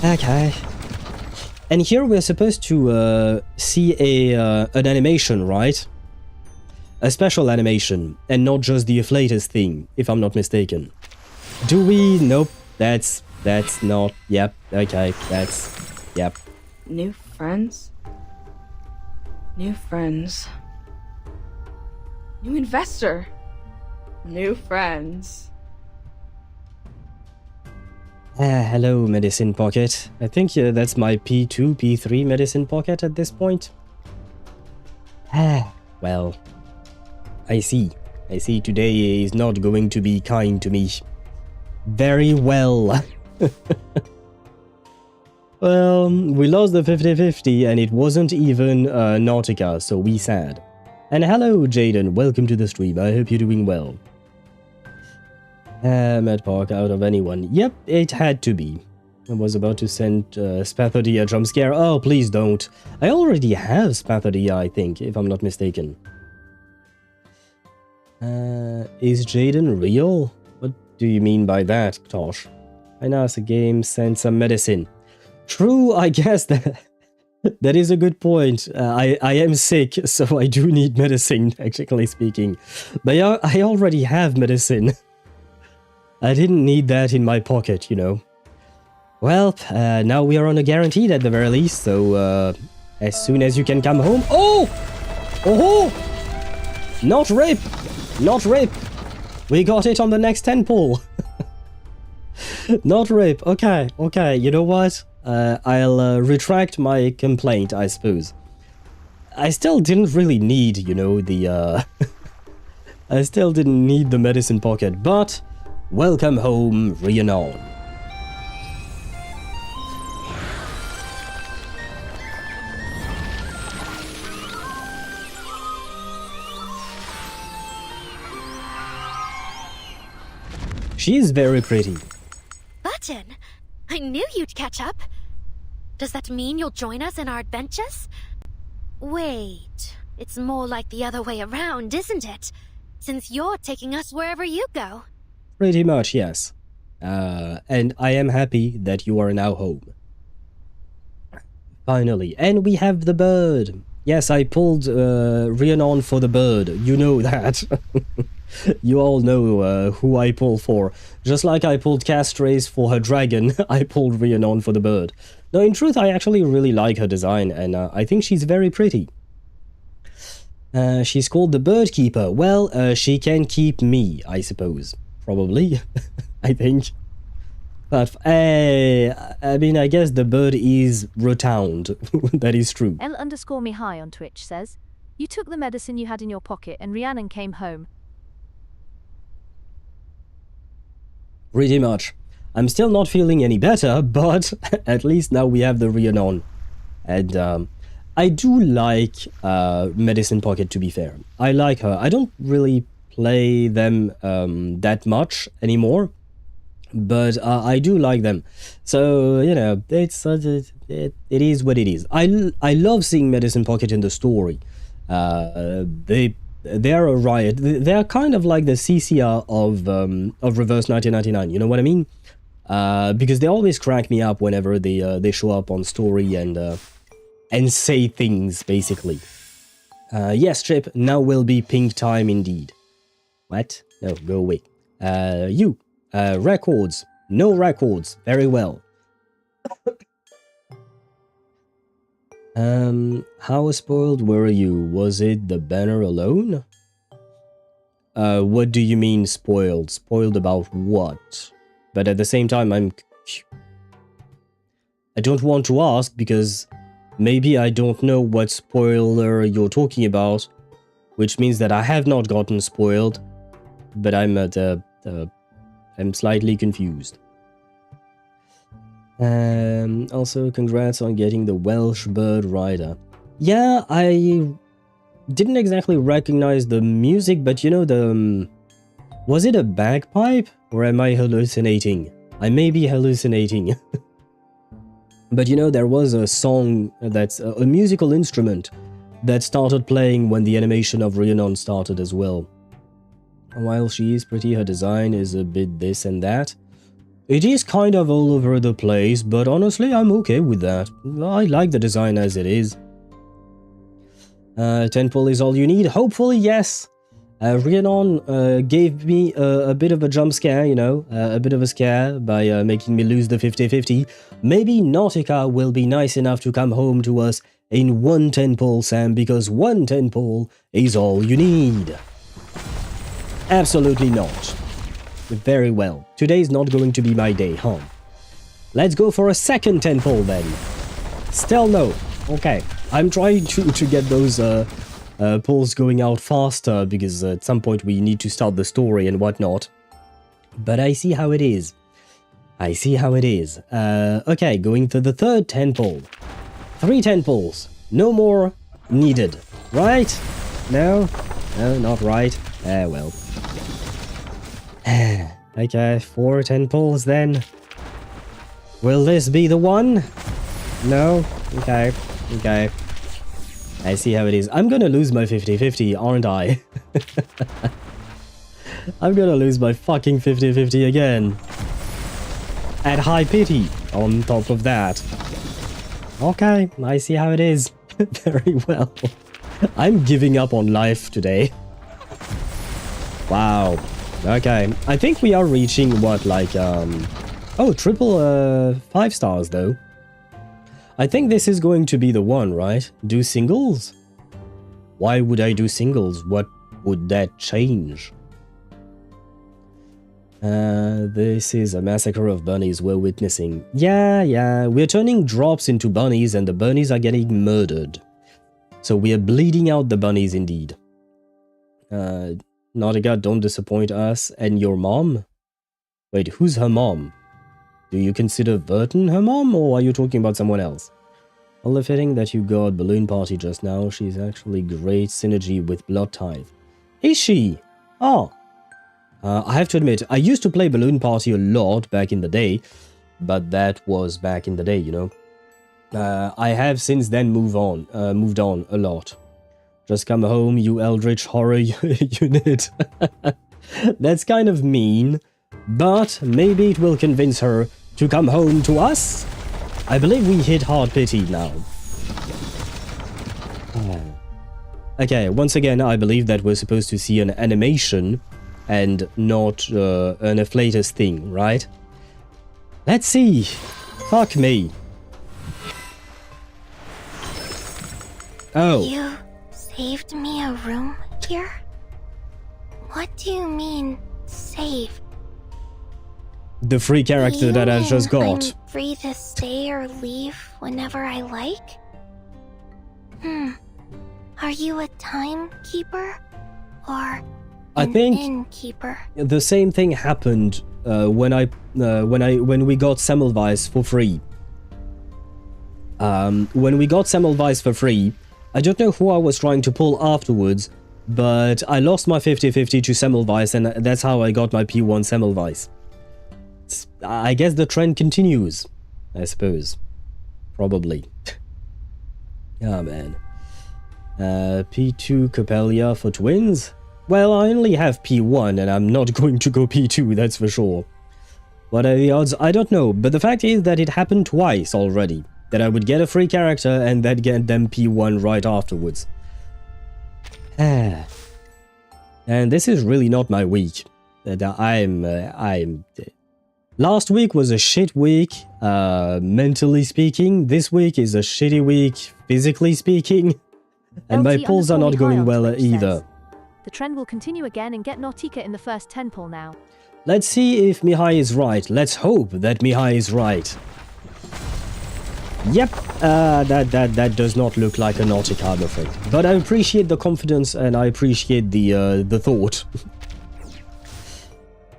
Okay. And here we're supposed to see an animation, right? a special animation, and not just the afflatus thing, if I'm not mistaken. Do we? Nope. That's not. Yep. Okay. Yep. New friends? New friends. New investor. New friends. Hello, medicine pocket. I think that's my P2, P3 medicine pocket at this point. Well, I see. Today is not going to be kind to me. Very well. Well, we lost the 50-50 and it wasn't even Nautica, so we sad. And hello, Jaden. Welcome to the stream. I hope you're doing well. Mad Park out of anyone. Yep, it had to be. I was about to send Spathody a jump scare. Oh, please don't. I already have Spathody, I think, if I'm not mistaken. Is Jaden real? What do you mean by that, Tosh? I know it's a game, send some medicine. True, I guess that is a good point. I am sick, so I do need medicine, technically speaking. But I already have medicine. I didn't need that in my pocket, you know. Well, now we are on a guaranteed at the very least, so as soon as you can come home... Oh! Oh! Not rape! Not rape! We got it on the next 10 pull. Not rape. Okay, you know what? I'll retract my complaint, I suppose. I still didn't really need, you know, the... I still didn't need the medicine pocket, but... Welcome home, Rhiannon. She's very pretty. Vertin, I knew you'd catch up. Does that mean you'll join us in our adventures? Wait, it's more like the other way around, isn't it? Since you're taking us wherever you go. Pretty much, yes. And I am happy that you are now home. Finally. And we have the bird. Yes, I pulled Rhiannon for the bird. You know that. You all know who I pull for. Just like I pulled Castrace for her dragon, I pulled Rhiannon for the bird. No, in truth, I actually really like her design, and I think she's very pretty. She's called the Bird Keeper. Well, she can keep me, I suppose. Probably, I think. But, I mean, I guess the bird is rotund. That is true. L_me_high on Twitch says, you took the medicine you had in your pocket and Rhiannon came home. Pretty much. I'm still not feeling any better, but at least now we have the Rhiannon. And I do like Medicine Pocket, to be fair. I like her. I don't really play them that much anymore, but I do like them. So, you know, it is what it is. I love seeing Medicine Pocket in the story. They're a riot. They're kind of like the CCR of Reverse 1999. You know what I mean? Because they always crack me up whenever they show up on story and say things, basically. Yes, Chip. Now will be pink time indeed. What? No, go away. Records. No records. Very well. How spoiled were you? Was it the banner alone? What do you mean spoiled? Spoiled about what? But at the same time, I don't want to ask because maybe I don't know what spoiler you're talking about, which means that I have not gotten spoiled, but I'm slightly confused. Also, congrats on getting the Welsh Bird Rider. Yeah, I didn't exactly recognize the music, but you know, was it a bagpipe? Or am I hallucinating? I may be hallucinating. But you know, there was a song that's a musical instrument that started playing when the animation of Rhiannon started as well. While she is pretty, her design is a bit this and that. It is kind of all over the place, but honestly, I'm okay with that. I like the design as it is. Temple is all you need? Hopefully, yes. Rhiannon gave me a bit of a jump scare, you know, a bit of a scare by making me lose the 50-50. Maybe Nautika will be nice enough to come home to us in 1 temple, Sam, because 1 temple is all you need. Absolutely not. Very well. Today's not going to be my day, huh? Let's go for a 2nd temple then. Still no. Okay. I'm trying to get those pulls going out faster because at some point we need to start the story and whatnot. But I see how it is. I see how it is. Okay, going to the 3rd temple. 3 temples. No more needed. Right? No? No, not right. Well. Okay, 4 temples then. Will this be the one? No? Okay. Okay. I see how it is. I'm gonna lose my 50-50, aren't I? I'm gonna lose my fucking 50-50 again. At high pity, on top of that. Okay, I see how it is. Very well. I'm giving up on life today. Wow. Okay, I think we are reaching what, like, oh, triple 5 stars though. I think this is going to be the one, right? Do singles? Why would I do singles? What would that change? This is a massacre of bunnies we're witnessing. Yeah, we're turning drops into bunnies and the bunnies are getting murdered. So we are bleeding out the bunnies indeed. Nautica, don't disappoint us and your mom? Wait, who's her mom? Do you consider Vertin her mom, or are you talking about someone else? All the fitting that you got Balloon Party just now, she's actually great synergy with Blood Tithe. Is she? Oh. I have to admit, I used to play Balloon Party a lot back in the day, but that was back in the day, you know. I have since then moved on a lot. Just come home, you eldritch horror unit. That's kind of mean, but maybe it will convince her to come home to us? I believe we hit hard pity now. Okay, once again, I believe that we're supposed to see an animation and not an afflatus thing, right? Let's see. Fuck me. Oh. You saved me a room here? What do you mean, save? The free character that I just got. I'm free to stay or leave whenever I like? Are you a timekeeper? Or I think innkeeper? The same thing happened when we got Semmelweis for free. When we got Semmelweis for free, I don't know who I was trying to pull afterwards, but I lost my 50-50 to Semmelweis, and that's how I got my P1 Semmelweis. I guess the trend continues, I suppose. Probably. Ah, man. P2 Copélia for twins? Well, I only have P1 and I'm not going to go P2, that's for sure. What are the odds? I don't know, but the fact is that it happened twice already. That I would get a free character and then get them P1 right afterwards. And this is really not my week. Last week was a shit week, mentally speaking. This week is a shitty week, physically speaking. And my pulls are not going well either. The trend will continue again and get Nautika in the first 10 pull now. Let's see if Mihai is right. Let's hope that Mihai is right. Yep, that does not look like a Nautica, I'm afraid. But I appreciate the confidence and I appreciate the thought.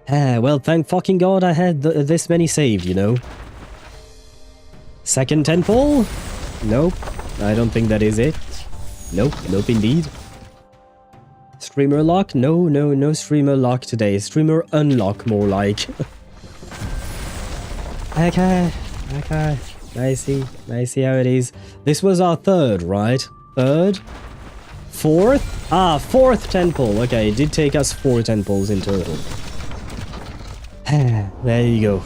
Well, thank fucking God I had this many saved, you know. Second 10 pull? Nope, I don't think that is it. Nope indeed. Streamer lock? No streamer lock today. Streamer unlock, more like. Okay. I see how it is. This was our third, right? Third? Fourth? Ah, fourth 10 pull. Okay, it did take us 4 10 pulls in total. There you go.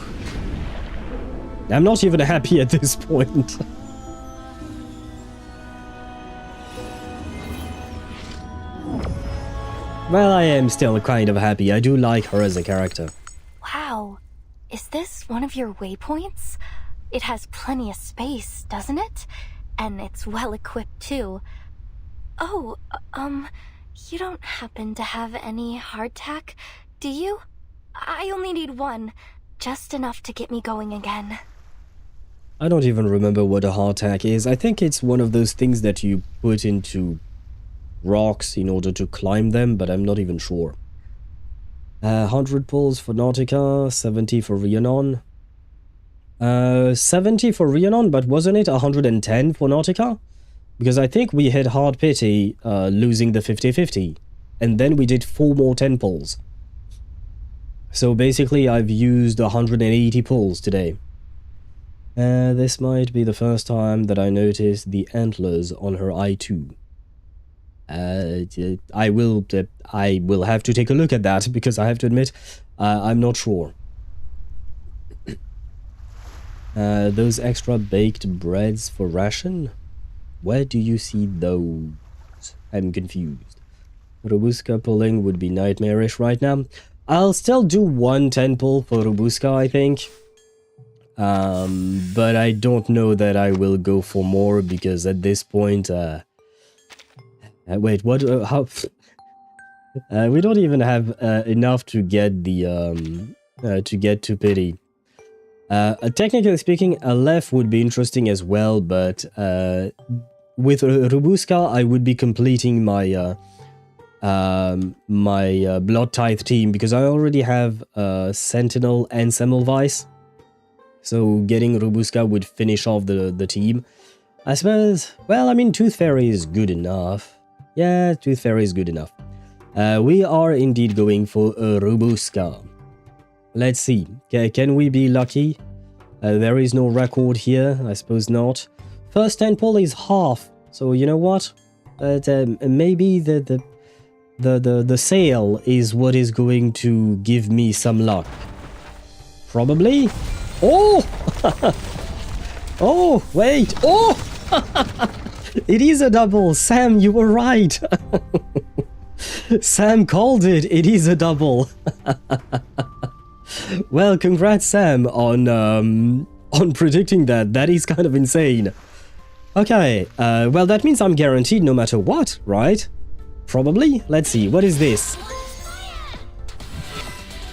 I'm not even happy at this point. well, I am still kind of happy. I do like her as a character. Wow. Is this one of your waypoints? It has plenty of space, doesn't it? And it's well equipped too. Oh, you don't happen to have any hardtack, do you? I only need one. Just enough to get me going again. I don't even remember what a hardtack is. I think it's one of those things that you put into rocks in order to climb them, but I'm not even sure. 100 pulls for Nautika, 70 for Rhiannon. 70 for Rhiannon, but wasn't it 110 for Nautika? Because I think we hit hard pity, losing the 50-50. And then we did 4 more 10 pulls. So basically I've used 180 pulls today. This might be the first time that I noticed the antlers on her eye too. I will have to take a look at that, because I have to admit, I'm not sure. Those extra baked breads for ration? Where do you see those? I'm confused. Rubuska pulling would be nightmarish right now. I'll still do 1 10 pull for Rubuska, I think. But I don't know that I will go for more, because at this point, wait, what? How? We don't even have enough to get the to get to pity. Technically speaking, a left would be interesting as well, but with Rubuska, I would be completing my my Blood Tithe team, because I already have Sentinel and Semmelweis. So getting Rubuska would finish off the team. I suppose, well, I mean, Tooth Fairy is good enough. Yeah, Tooth Fairy is good enough. We are indeed going for Rubuska. Let's see. Can we be lucky? There is no record here. I suppose not. First 10 pull is half. So you know what? Maybe the sale is what is going to give me some luck. Probably. Oh! Oh, wait. Oh! It is a double. Sam, you were right. Sam called it. It is a double. Well, congrats, Sam, on predicting that. That is kind of insane. Okay, well, that means I'm guaranteed no matter what, right? Probably. Let's see. What is this?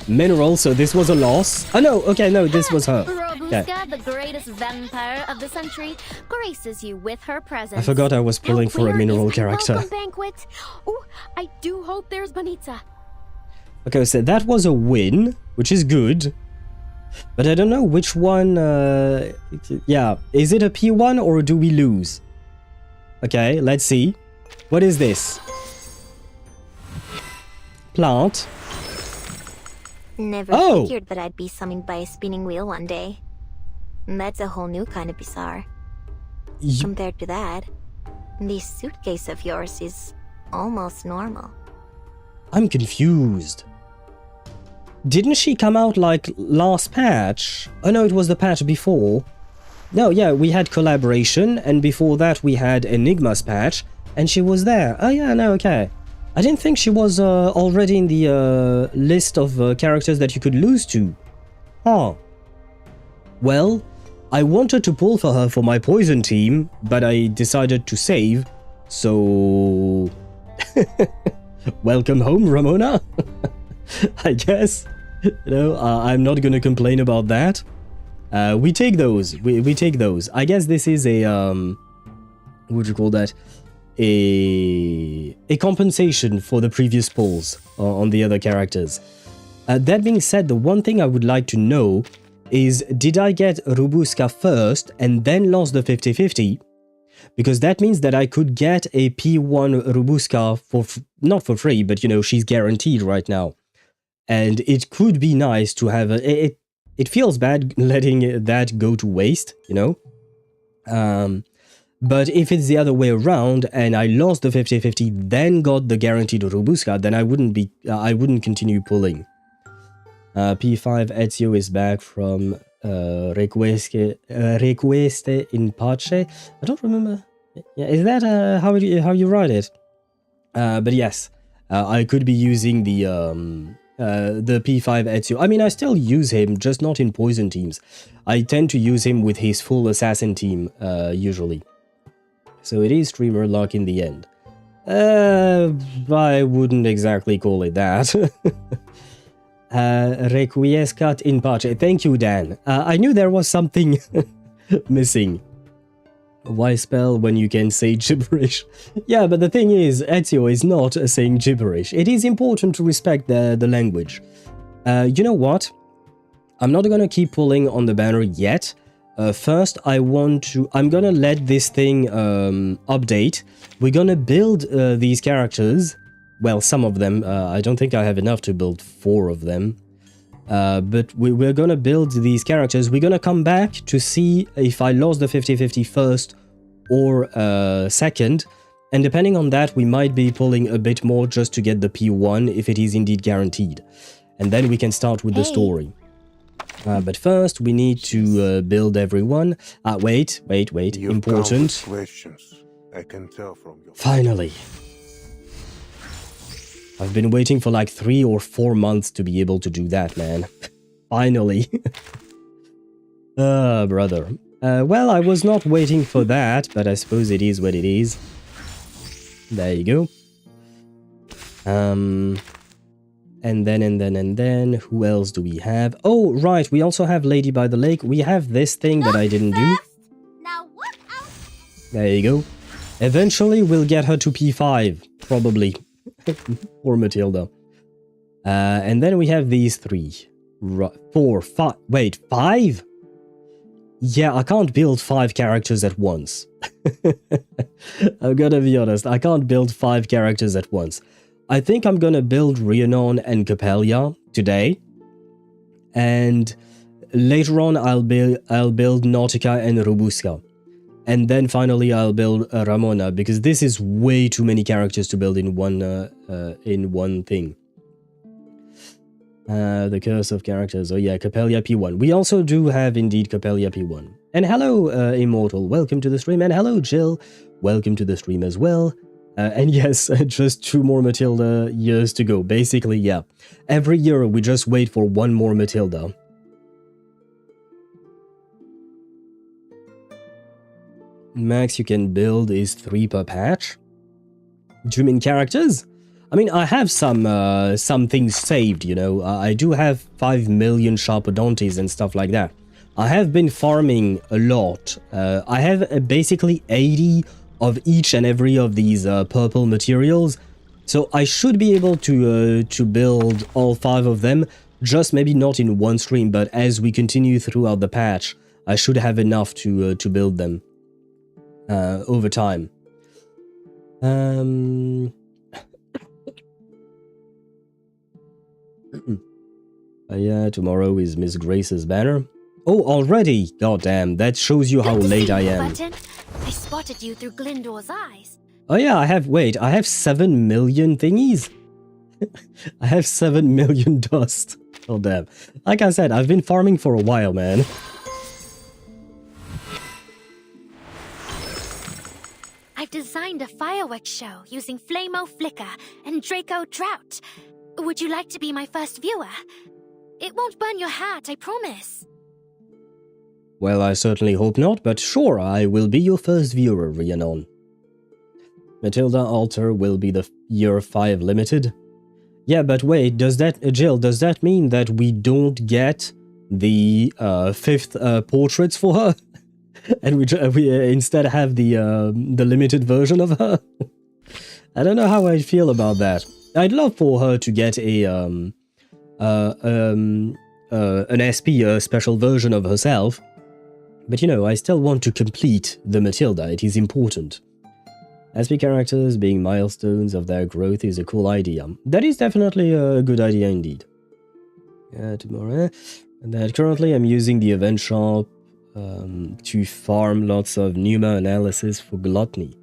Mineral, so this was a loss. Oh, no. Okay, no, this was her. Okay. Rubuska, the greatest vampire of the century, graces you with her presence. I forgot I was pulling for a mineral character. Banquet. Oh, I do hope there's Bonita. Okay, so that was a win, which is good. But I don't know which one... yeah, is it a P1 or do we lose? Okay, let's see. What is this? Plant. Never figured that I'd be summoned by a spinning wheel one day. That's a whole new kind of bizarre. Compared to that, this suitcase of yours is almost normal. I'm confused. Didn't she come out like last patch? Oh no, it was the patch before. No, yeah, we had Collaboration, and before that we had Enigma's patch, and she was there. Oh yeah, no, okay. I didn't think she was already in the list of characters that you could lose to. Huh. Well, I wanted to pull for her for my poison team, but I decided to save, so... Welcome home, Ramona. I guess. You know, I'm not gonna complain about that. We take those. We take those. I guess this is a what would you call that? A compensation for the previous pulls on the other characters. That being said, the one thing I would like to know is, did I get Rubuska first and then lost the 50-50? Because that means that I could get a P1 Rubuska for not for free, but you know, she's guaranteed right now. And it could be nice to have a... It feels bad letting that go to waste, you know? But if it's the other way around and I lost the 50-50, then got the guaranteed Rubuska, then I wouldn't continue pulling. P5 Ezio is back from Requeste in Pace. I don't remember. Yeah, is that how you write it? But yes, I could be using the P5 Ezio. I mean, I still use him, just not in poison teams. I tend to use him with his full assassin team, usually. So it is streamer luck in the end. I wouldn't exactly call it that. Requiescat in pace. Thank you, Dan. I knew there was something missing. Why spell when you can say gibberish? Yeah, but the thing is, Ezio is not saying gibberish. It is important to respect the language. You know what? I'm not gonna keep pulling on the banner yet. First, I'm gonna let this thing update. We're gonna build these characters. Well, some of them. I don't think I have enough to build 4 of them. But we're gonna build these characters. We're gonna come back to see if I lost the 50-50 first or second. And depending on that, we might be pulling a bit more just to get the P1 if it is indeed guaranteed. And then we can start with the story. But first, we need to build everyone. Wait. Important. Questions. I can tell from your... Finally. I've been waiting for like 3 or 4 months to be able to do that, man. Finally. Brother. Well, I was not waiting for that, but I suppose it is what it is. There you go. And then, who else do we have? Oh, right, we also have Lady by the Lake. We have this thing that I didn't do. Now what else? There you go. Eventually, we'll get her to P5, probably. Or Matilda. And then we have these 3. 4, 5. Wait, 5? Yeah, I can't build 5 characters at once. I'm gonna be honest, I can't build 5 characters at once. I think I'm gonna build Rhiannon and Copélia today. And later on, I'll build Nautika and Rubuska. And then finally I'll build Ramona, because this is way too many characters to build in one thing. The curse of characters. Oh yeah, Copélia P1. We also do have indeed Copélia P1. And hello, Immortal. Welcome to the stream. And hello, Jill. Welcome to the stream as well. And yes, just 2 more Matilda years to go. Basically, yeah. Every year we just wait for 1 more Matilda. Max you can build is 3 per patch. Do you mean characters? I mean, I have some things saved, you know. I do have 5 million Sharpodontes and stuff like that. I have been farming a lot. I have basically 80 of each and every of these purple materials. So I should be able to build all 5 of them. Just maybe not in one stream, but as we continue throughout the patch, I should have enough to build them. Over time. Yeah, tomorrow is Miss Grace's banner. Oh, already? Goddamn, that shows you how late I am. Vertin. I spotted you through Glyndor's eyes. Oh yeah, I have 7 million thingies? I have 7 million dust. Oh damn. Like I said, I've been farming for a while, man. I've designed a fireworks show using Flamo Flicker and Draco Trout. Would you like to be my first viewer? It won't burn your hat, I promise. Well, I certainly hope not, but sure, I will be your first viewer, Rhiannon. Matilda Alter will be the year 5 limited. Yeah, but wait, Jill, does that mean that we don't get the 5th portraits for her? And we instead have the limited version of her? I don't know how I feel about that. I'd love for her to get an SP, a special version of herself. But you know, I still want to complete the Matilda, it is important. SP characters being milestones of their growth is a cool idea. That is definitely a good idea indeed. Tomorrow. And that currently I'm using the event shop to farm lots of Numa analysis for gluttony.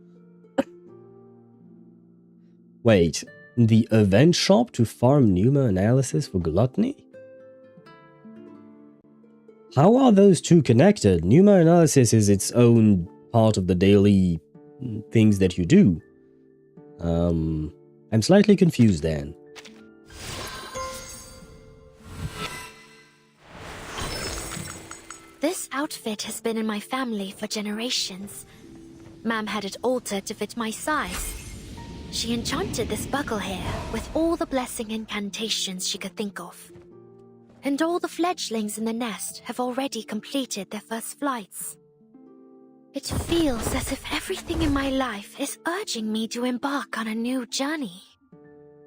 Wait, the event shop to farm Numa analysis for gluttony? How are those two connected? Numa analysis is its own part of the daily things that you do. I'm slightly confused then. This outfit has been in my family for generations. Ma'am had it altered to fit my size. She enchanted this buckle here with all the blessing incantations she could think of. And all the fledglings in the nest have already completed their first flights. It feels as if everything in my life is urging me to embark on a new journey.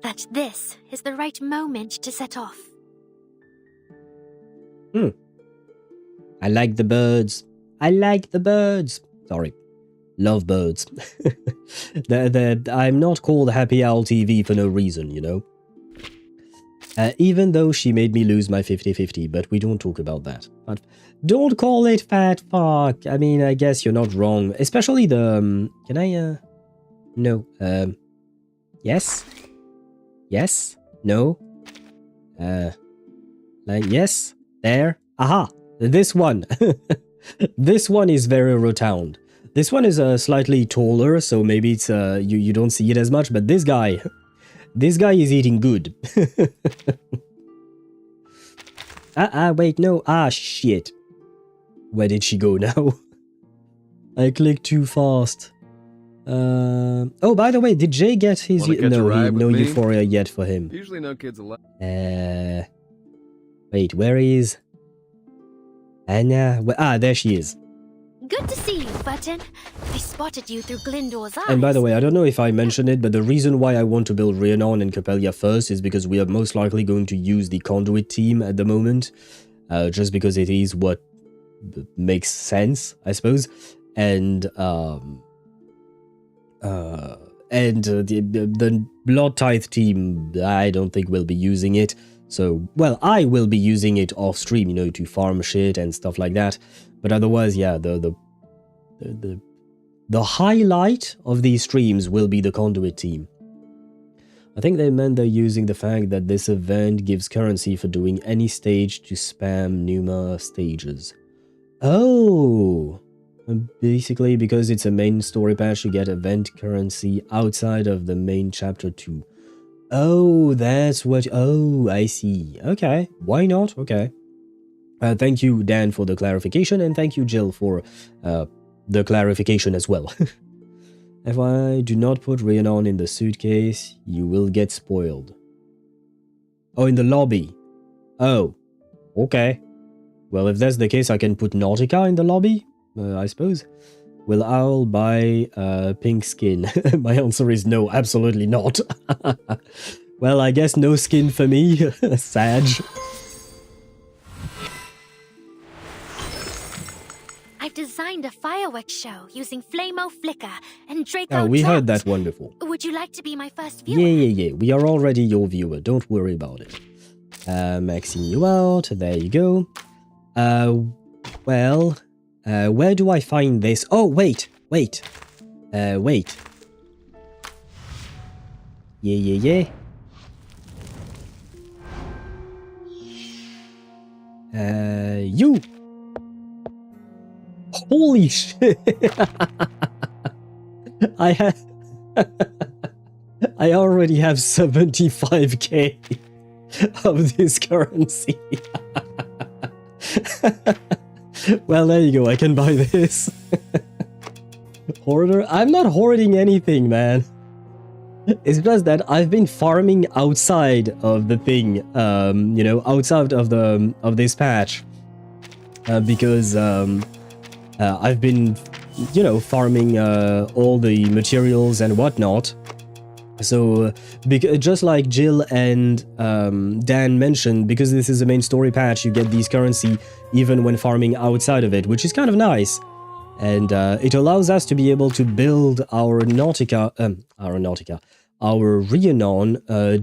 That this is the right moment to set off. I like the birds. I like the birds. Sorry. Love birds. I'm not called Happy Owl TV for no reason, you know? Even though she made me lose my 50-50, but we don't talk about that. But don't call it fat fuck. I mean, I guess you're not wrong. Especially the... can I... No. Yes? Yes? No? Like, yes? There? Aha! This one. This one is very rotund. This one is slightly taller, so maybe it's you don't see it as much, but this guy is eating good. Wait, no. Shit. Where did she go now? I clicked too fast. Oh, by the way, did Jay get his... No Euphoria yet for him. Usually no kids allowed. Wait, where is... Anna? There she is. Good to see you, Vertin. I spotted you through Glyndor's eyes. And by the way, I don't know if I mentioned it, but the reason why I want to build Rhiannon and Copélia first is because we are most likely going to use the conduit team at the moment. Just because it is what makes sense, I suppose. And the Blood Tithe team, I don't think we'll be using it. So, well, I will be using it off stream, you know, to farm shit and stuff like that. But otherwise, yeah, the highlight of these streams will be the conduit team. I think they meant they're using the fact that this event gives currency for doing any stage to spam Numa stages. Oh! Basically, because it's a main story patch, you get event currency outside of the main chapter 2. Oh, that's what... Oh, I see. Okay, why not? Okay. Thank you, Dan, for the clarification, and thank you, Jill, for the clarification as well. If I do not put Rhiannon in the suitcase, you will get spoiled. Oh, in the lobby. Oh, okay. Well, if that's the case, I can put Nautika in the lobby, I suppose. Will Owl buy pink skin? My answer is no, absolutely not. Well, I guess no skin for me. Sag. I've designed a fireworks show using Flamo Flicker and Draco. Oh, we traps. heard that one before. Would you like to be my first viewer? Yeah. We are already your viewer. Don't worry about it. Maxing you out. There you go. Well, where do I find this? Oh, wait. Yeah. You. Holy shit. I already have 75k of this currency. Well, there you go. I can buy this. Hoarder? I'm not hoarding anything, man. It's just that I've been farming outside of the thing, you know, outside of this patch, because I've been, you know, farming all the materials and whatnot. So, just like Jill and Dan mentioned, because this is a main story patch, you get these currency even when farming outside of it, which is kind of nice. And it allows us to be able to build our Rhiannon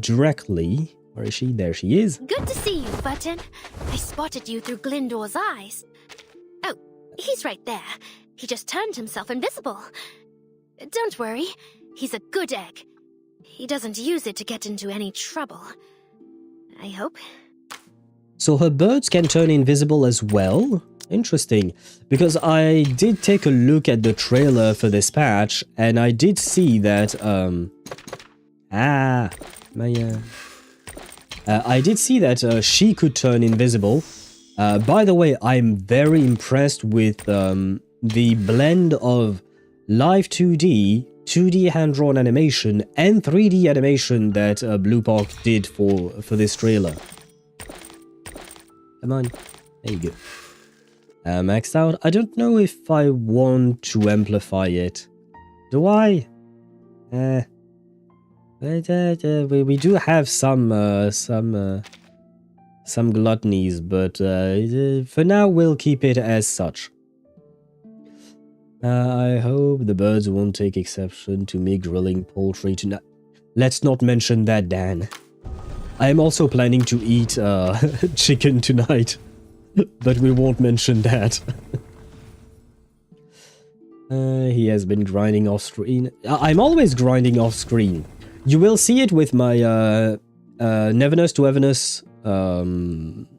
directly. Where is she? There she is. Good to see you, Vertin. I spotted you through Glyndor's eyes. Oh, he's right there. He just turned himself invisible. Don't worry, he's a good egg. He doesn't use it to get into any trouble. I hope. So her birds can turn invisible as well? Interesting. Because I did take a look at the trailer for this patch, and I did see that Ah, my I did see that she could turn invisible. By the way, I'm very impressed with the blend of live 2D, 2D hand-drawn animation, and 3D animation that Bluepoch did for this trailer. Come on, there you go. Maxed out. I don't know if I want to amplify it. Do I? We do have some gluttonies, but for now we'll keep it as such. I hope the birds won't take exception to me grilling poultry tonight. Let's not mention that, Dan. I am also planning to eat chicken tonight, but we won't mention that. He has been grinding off screen. I'm always grinding off screen. You will see it with my Neverness to Everness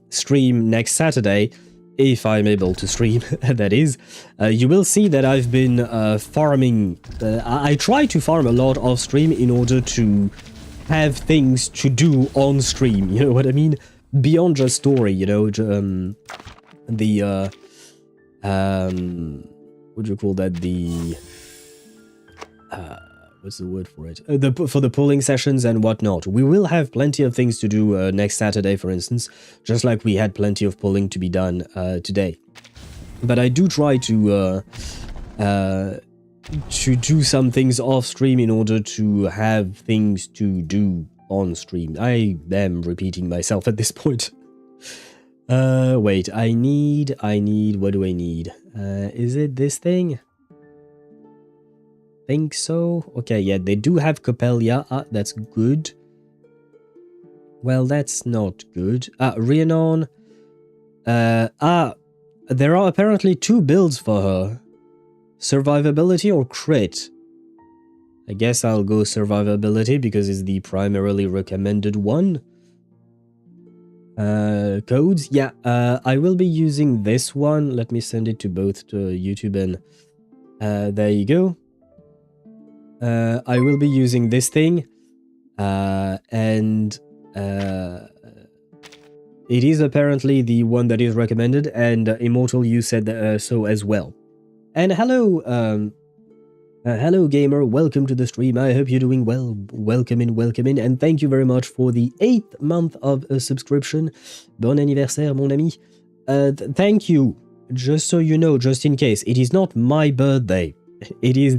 stream next Saturday, if I'm able to stream, that is. You will see that I've been farming. I try to farm a lot off stream in order to have things to do on stream, you know what I mean? Beyond just story, you know, what do you call that? What's the word for it? For the polling sessions and whatnot. We will have plenty of things to do next Saturday, for instance, just like we had plenty of polling to be done today. But I do try to do some things off stream in order to have things to do on stream. I am repeating myself at this point. Wait, I need, what do I need? Is it this thing? Think so. Okay, yeah, they do have Copélia. That's good. Well, that's not good. Rhiannon. There are apparently 2 builds for her. Survivability or crit. I guess I'll go survivability because it's the primarily recommended one. Codes. Yeah, I will be using this one. Let me send it to both to YouTube and there you go. I will be using this thing, and it is apparently the one that is recommended, and Immortal, you said so as well. And hello, hello gamer, welcome to the stream. I hope you're doing well. Welcome in, and thank you very much for the 8th month of a subscription. Bon anniversaire, mon ami. Thank you. Just so you know, just in case, it is not my birthday. It is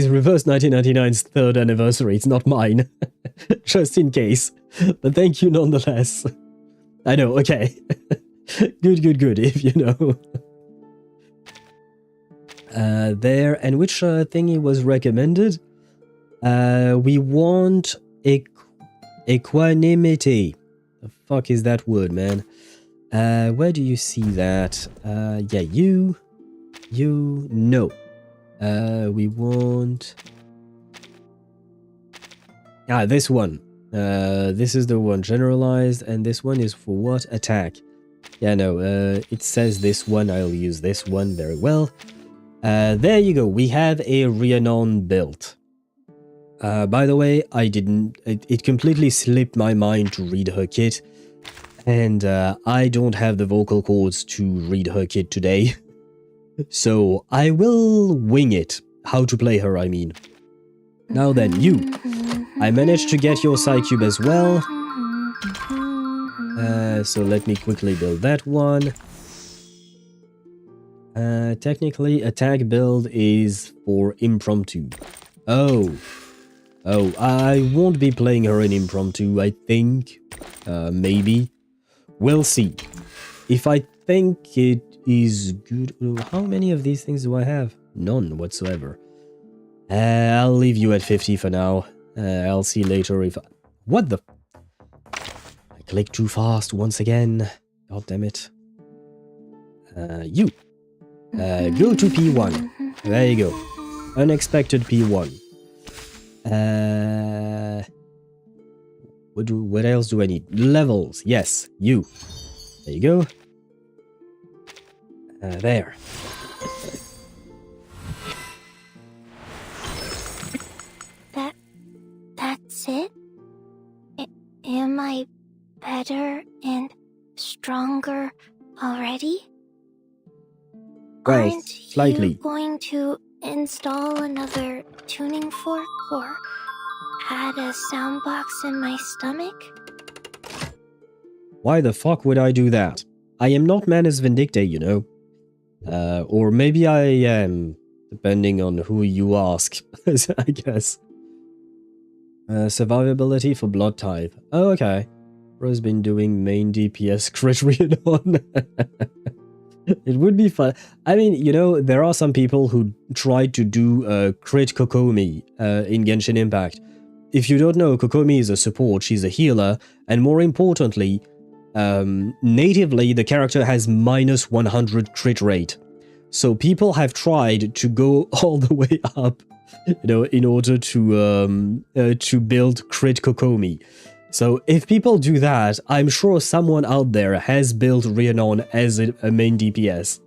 Reverse 1999's 3rd anniversary. It's not mine. Just in case. But thank you nonetheless. I know, okay. Good, if you know. There, and which thingy was recommended? We want equanimity. The fuck is that word, man? Where do you see that? Yeah, no. We want... this one. This is the one, generalized, and this one is for what? Attack. Yeah, no, it says this one, I'll use this one very well. There you go, we have a Rhiannon built. By the way, it completely slipped my mind to read her kit, and I don't have the vocal cords to read her kit today. So I will wing it. How to play her, I mean. Now then, you. I managed to get your Psycube as well. So let me quickly build that one. Technically, attack build is for impromptu. Oh, I won't be playing her in impromptu, I think. Maybe. We'll see. If I think it is good... How many of these things do I have? None whatsoever. I'll leave you at 50 for now. I'll see later if... What the... I clicked too fast once again. God damn it. You. Go to P1. There you go. Unexpected P1. What else do I need? Levels. Yes, you. There you go. There. That's That's it? Am I better and stronger already? Well, Aren't slightly. you going to install another tuning fork or add a sound box in my stomach? Why the fuck would I do that? I am not Manus Vindictae, you know. Or maybe I am, depending on who you ask, I guess. Survivability for Blood Tithe. Oh, okay. Bro's been doing main DPS crit Rhiannon. It would be fun. I mean, you know, there are some people who tried to do crit Kokomi in Genshin Impact. If you don't know, Kokomi is a support, she's a healer, and more importantly, natively the character has minus 100 crit rate. So people have tried to go all the way up, you know, in order to build crit Kokomi. So if people do that, I'm sure someone out there has built Rhiannon as a main DPS.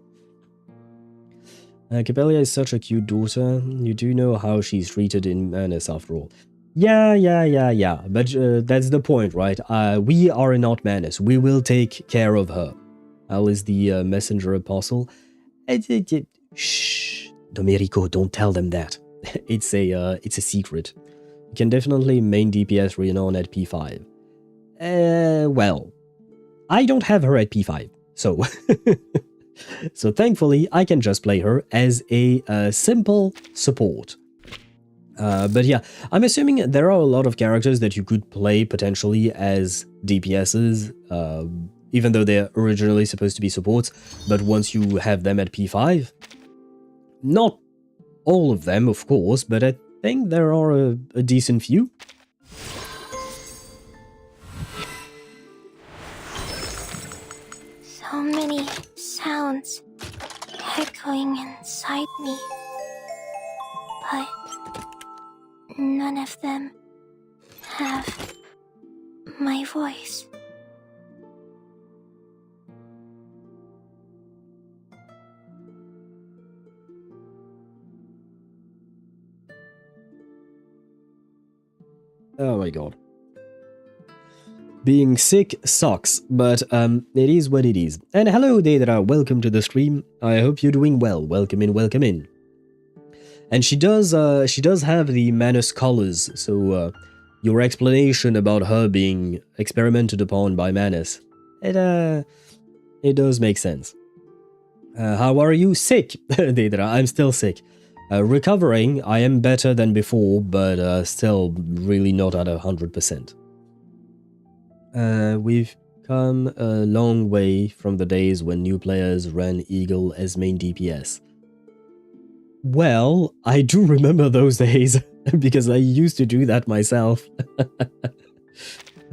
Copélia is such a cute daughter. You do know how she's treated in Manus after all. Yeah. But that's the point, right? We are not Manus. We will take care of her. Al is the messenger apostle. Shh, Domerico, don't tell them that. It's a secret. You can definitely main DPS Rhiannon at P5. Well, I don't have her at P5, so so thankfully I can just play her as a simple support. But yeah, I'm assuming there are a lot of characters that you could play potentially as DPSs, even though they're originally supposed to be supports, but once you have them at P5, not all of them, of course, but I think there are a decent few. So many sounds echoing inside me, but none of them have my voice. Oh my god. Being sick sucks, but it is what it is. And hello Daedra, welcome to the stream. I hope you're doing well. Welcome in, welcome in. And she does have the Manus colors, so your explanation about her being experimented upon by Manus, it does make sense. How are you? Sick, Daedra. I'm still sick. Recovering, I am better than before, but still really not at 100%. We've come a long way from the days when new players ran Eagle as main DPS. Well, I do remember those days, because I used to do that myself.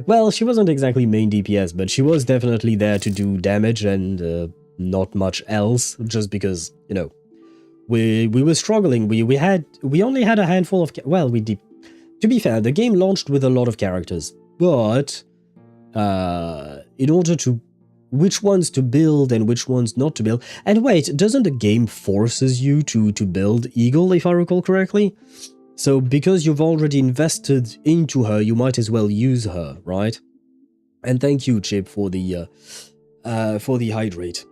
Well, she wasn't exactly main DPS, but she was definitely there to do damage and not much else, just because, you know, we were struggling. We only had a handful of... Well, we did... To be fair, the game launched with a lot of characters, but in order to... Which ones to build and which ones not to build... And wait, doesn't the game forces you to build Eagle, if I recall correctly? So because you've already invested into her, you might as well use her, right? And thank you, Chip, for the hydrate.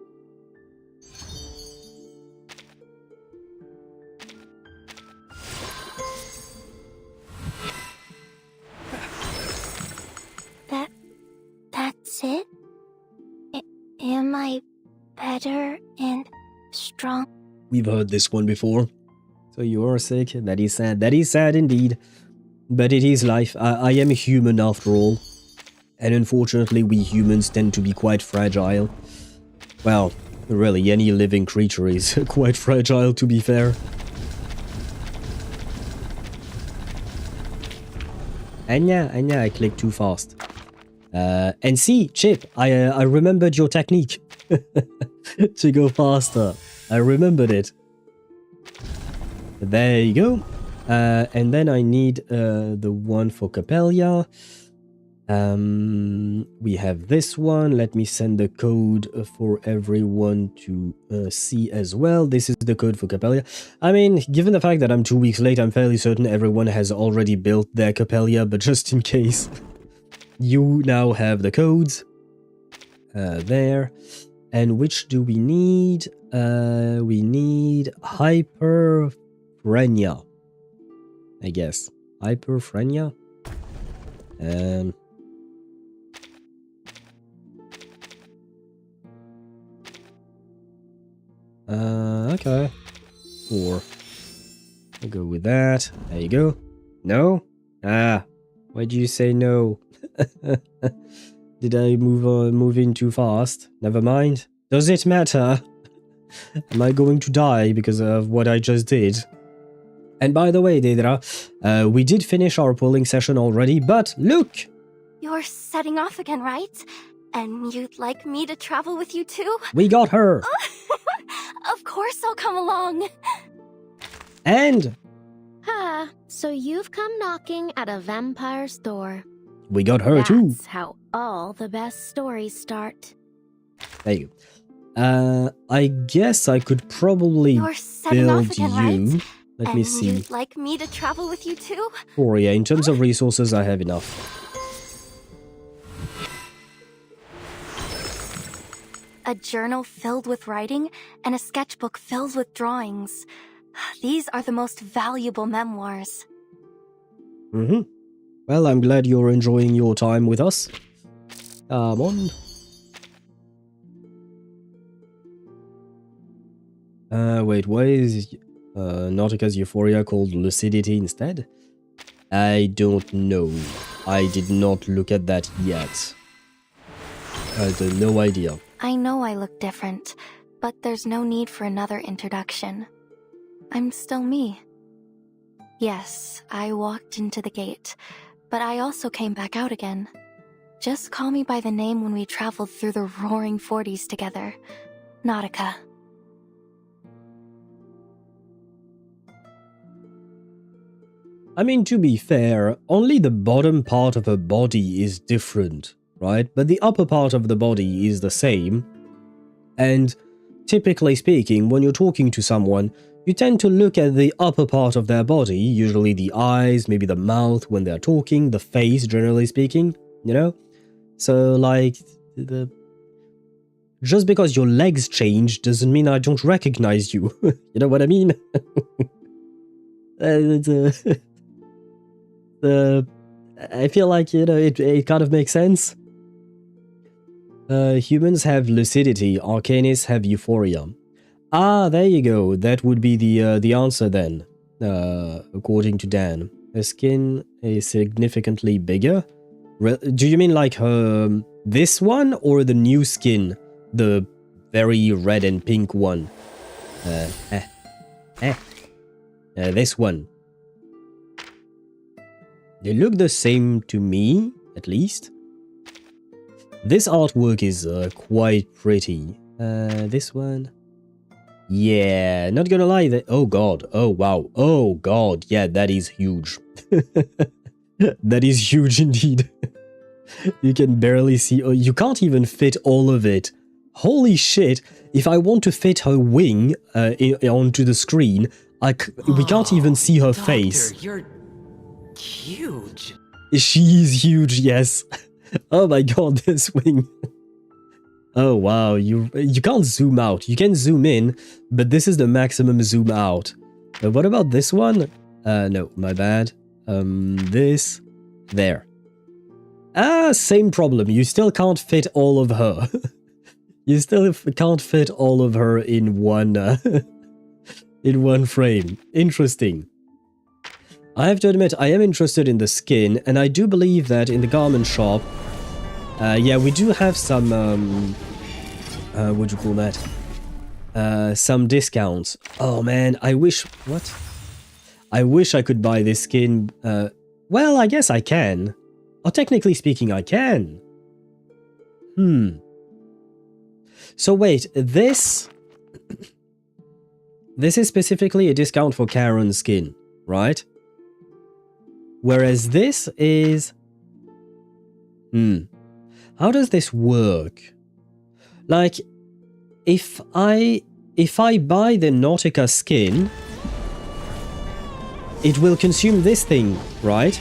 That's it? Am I better and strong? We've heard this one before. So you are sick? That is sad. That is sad indeed. But it is life. I am a human after all. And unfortunately, we humans tend to be quite fragile. Well, really, any living creature is quite fragile, to be fair. Anya, I clicked too fast. And see, Chip, I remembered your technique to go faster. I remembered it. There you go. And then I need the one for Copélia. We have this one. Let me send the code for everyone to see as well. This is the code for Copélia. I mean, given the fact that I'm 2 weeks late, I'm fairly certain everyone has already built their Copélia, but just in case, you now have the codes there. And which do we need? We need Hyperphrenia, I guess. Hyperphrenia? Okay. 4. We'll go with that. There you go. No? Ah. Why'd you say no? Did I move in too fast? Never mind. Does it matter? Am I going to die because of what I just did? And by the way, Deidra, we did finish our polling session already, but look! You're setting off again, right? And you'd like me to travel with you too? We got her! Of course I'll come along. And Ah, so you've come knocking at a vampire's door. we got her too. That's how all the best stories start. There you go. I guess I could probably You're setting off build again, you. right? Let and me see. You'd like me to travel with you too? Oh yeah, in terms of resources, I have enough. A journal filled with writing and a sketchbook filled with drawings. These are the most valuable memoirs. Mm-hmm. Well, I'm glad you're enjoying your time with us. Come on. Wait, why is Nautika's Euphoria called Lucidity instead? I don't know. I did not look at that yet. I have no idea. I know I look different, but there's no need for another introduction. I'm still me. Yes, I walked into the gate, but I also came back out again. Just call me by the name when we traveled through the roaring 40s together. Nautika. I mean, to be fair, only the bottom part of her body is different, right? But the upper part of the body is the same. And typically speaking, when you're talking to someone, you tend to look at the upper part of their body, usually the eyes, maybe the mouth when they're talking, the face, generally speaking, you know? So, like, just because your legs change doesn't mean I don't recognize you. You know what I mean? I feel like, you know, it kind of makes sense. Humans have lucidity, arcanists have euphoria. Ah, there you go. That would be the answer then, according to Dan. Her skin is significantly bigger. Do you mean like her this one or the new skin, the very red and pink one? This one. They look the same to me, at least. This artwork is quite pretty. This one. Yeah, not gonna lie. Oh god. Oh wow. Oh god. Yeah, that is huge. That is huge indeed. You can barely see. Oh, you can't even fit all of it. Holy shit. If I want to fit her wing onto the screen, we can't even see her face. You're huge. She is huge, yes. Oh my god, this wing. Oh wow, you can't zoom out. You can zoom in, but this is the maximum zoom out. What about this one? No, my bad. This. There. Ah, same problem. You still can't fit all of her. You still can't fit all of her in one in one frame. Interesting. I have to admit, I am interested in the skin, and I do believe that in the garment shop, yeah, we do have some, what do you call that? Some discounts. Oh man, I wish, what? I wish I could buy this skin, well, I guess I can. Or technically speaking, I can. So wait, this is specifically a discount for Karen's skin, right? Whereas this is How does this work? Like, if I buy the Nautica skin, it will consume this thing, right?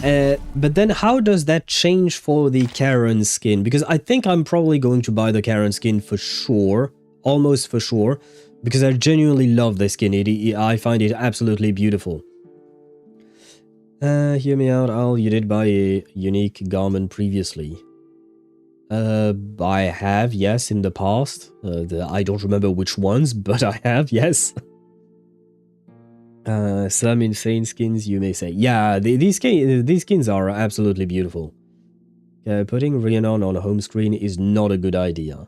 But then how does that change for the Karen skin? Because I think I'm probably going to buy the Karen skin for sure. Almost for sure. Because I genuinely love the skin. I find it absolutely beautiful. Hear me out, Al. You did buy a unique garment previously. I have, yes, in the past. I don't remember which ones, but I have, yes. Some insane skins, you may say. Yeah, these skins are absolutely beautiful. Putting Rhiannon on a home screen is not a good idea.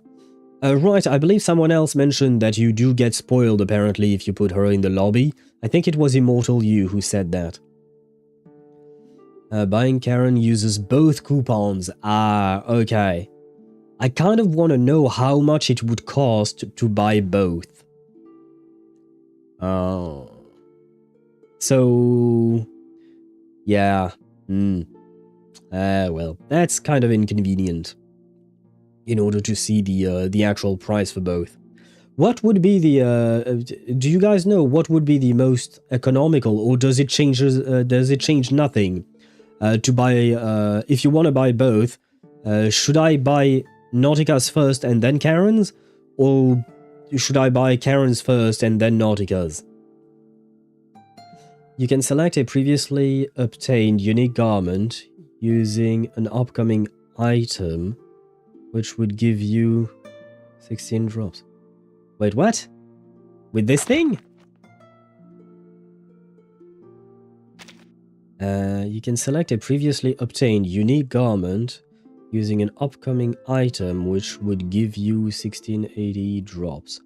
Right, I believe someone else mentioned that you do get spoiled apparently if you put her in the lobby. I think it was Immortal You who said that. Buying Karen uses both coupons. Ah, okay. I kind of want to know how much it would cost to buy both. Oh. So... yeah. Well, that's kind of inconvenient. In order to see the actual price for both. What would be the... do you guys know what would be the most economical, or does it change nothing? To buy... if you want to buy both, should I buy Nautica's first and then Karen's? Or should I buy Karen's first and then Nautica's? You can select a previously obtained unique garment using an upcoming item, which would give you 16 drops. Wait, what? With this thing? You can select a previously obtained unique garment using an upcoming item, which would give you 1680 drops.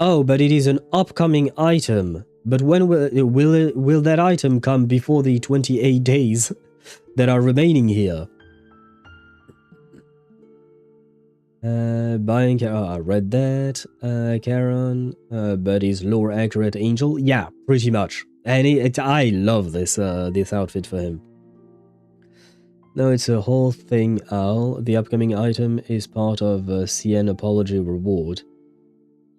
Oh, but it is an upcoming item. But when will that item come before the 28 days that are remaining here? Buying... oh, I read that. Karen, but is lore accurate angel? Yeah, pretty much. And I love this this outfit for him. No, it's a whole thing, Al. The upcoming item is part of CN Apology reward.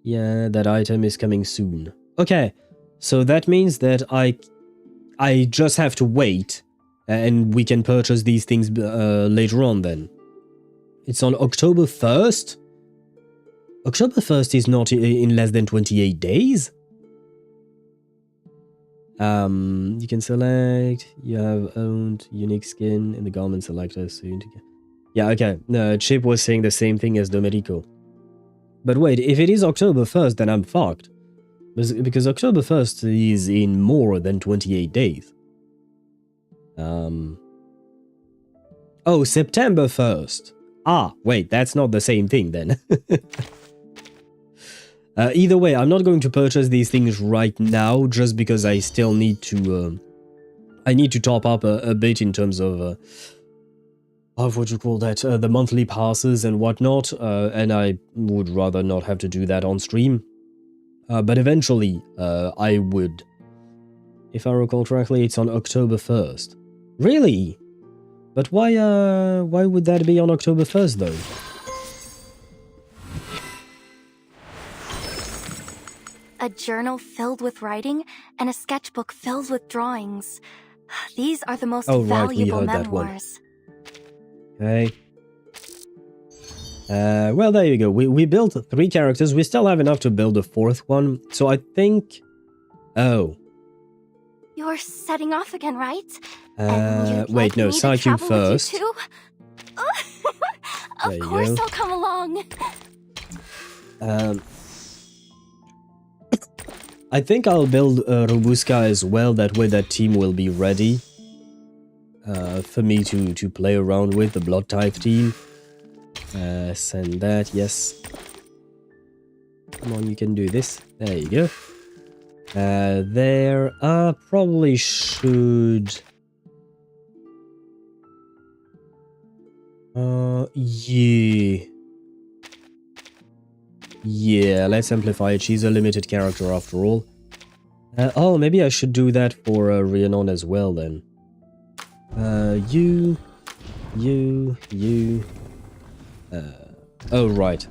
Yeah, that item is coming soon. Okay, so that means that I just have to wait, and we can purchase these things later on then. It's on October 1st? October 1st is not in less than 28 days? You can select, you have owned unique skin in the garment selector soon to get... yeah, okay. Chip was saying the same thing as Domenico. But wait, if it is October 1st, then I'm fucked. Because October 1st is in more than 28 days. Oh, September 1st. Ah, wait, that's not the same thing then. Either way, I'm not going to purchase these things right now, just because I still need to... I need to top up a bit in terms of what you call that, the monthly passes and whatnot, and I would rather not have to do that on stream. But eventually, I would. If I recall correctly, it's on October 1st. Really? But why would that be on October 1st, though? A journal filled with writing and a sketchbook filled with drawings. These are the most valuable memoirs. Okay. Well, there you go. We built 3 characters. We still have enough to build a 4th one. So I think... oh. You're setting off again, right? Wait, no, Psyche first. Of course I'll come along. I think I'll build Rubuska as well. That way that team will be ready for me to play around with, the Blood type team. Send that, yes. Come on, you can do this. There you go. There, probably should... yeah. Yeah, let's amplify it. She's a limited character after all. Oh, maybe I should do that for Rhiannon as well then. You... You. Oh, right.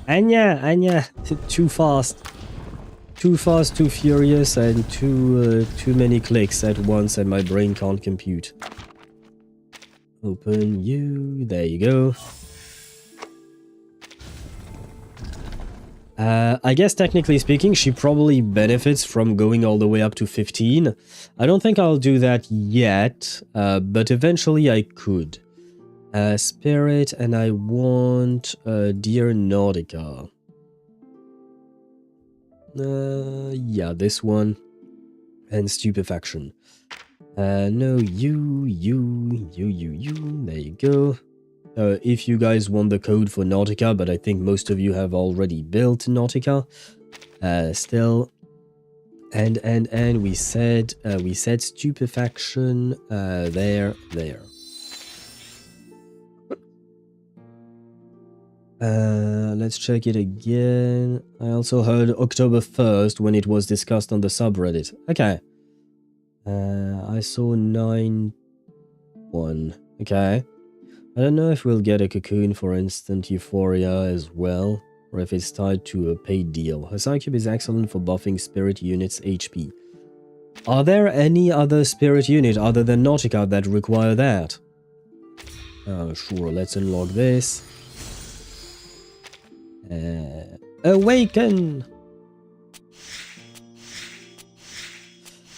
Anya, too fast. Too fast, too furious, and too many clicks at once, and my brain can't compute. Open you. There you go. I guess technically speaking, she probably benefits from going all the way up to 15. I don't think I'll do that yet, but eventually I could. Spirit, and I want Dear Nautica. Yeah, this one. And Stupefaction. No, you. There you go. If you guys want the code for Nautica, but I think most of you have already built Nautica. Still. And we said Stupefaction. There. Let's check it again. I also heard October 1st when it was discussed on the subreddit. Okay. I saw 9-1. Okay. I don't know if we'll get a cocoon for instant euphoria as well, or if it's tied to a paid deal. Her Psycube is excellent for buffing spirit units' HP. Are there any other spirit unit other than Nautica that require that? Sure, let's unlock this. Awaken!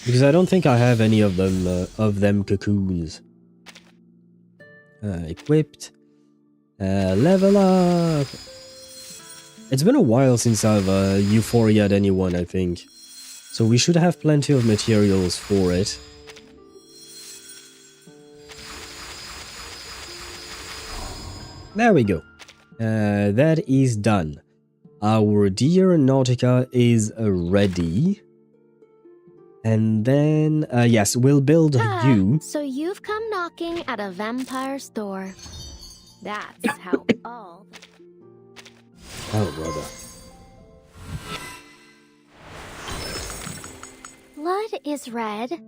Because I don't think I have any of them cocoons. Equipped. Level up! It's been a while since I've euphoria'd anyone, I think. So we should have plenty of materials for it. There we go. That is done. Our dear Nautica is ready. And then, yes, we'll build you. So you've come knocking at a vampire's door. That's how all... Oh, brother. Blood is red,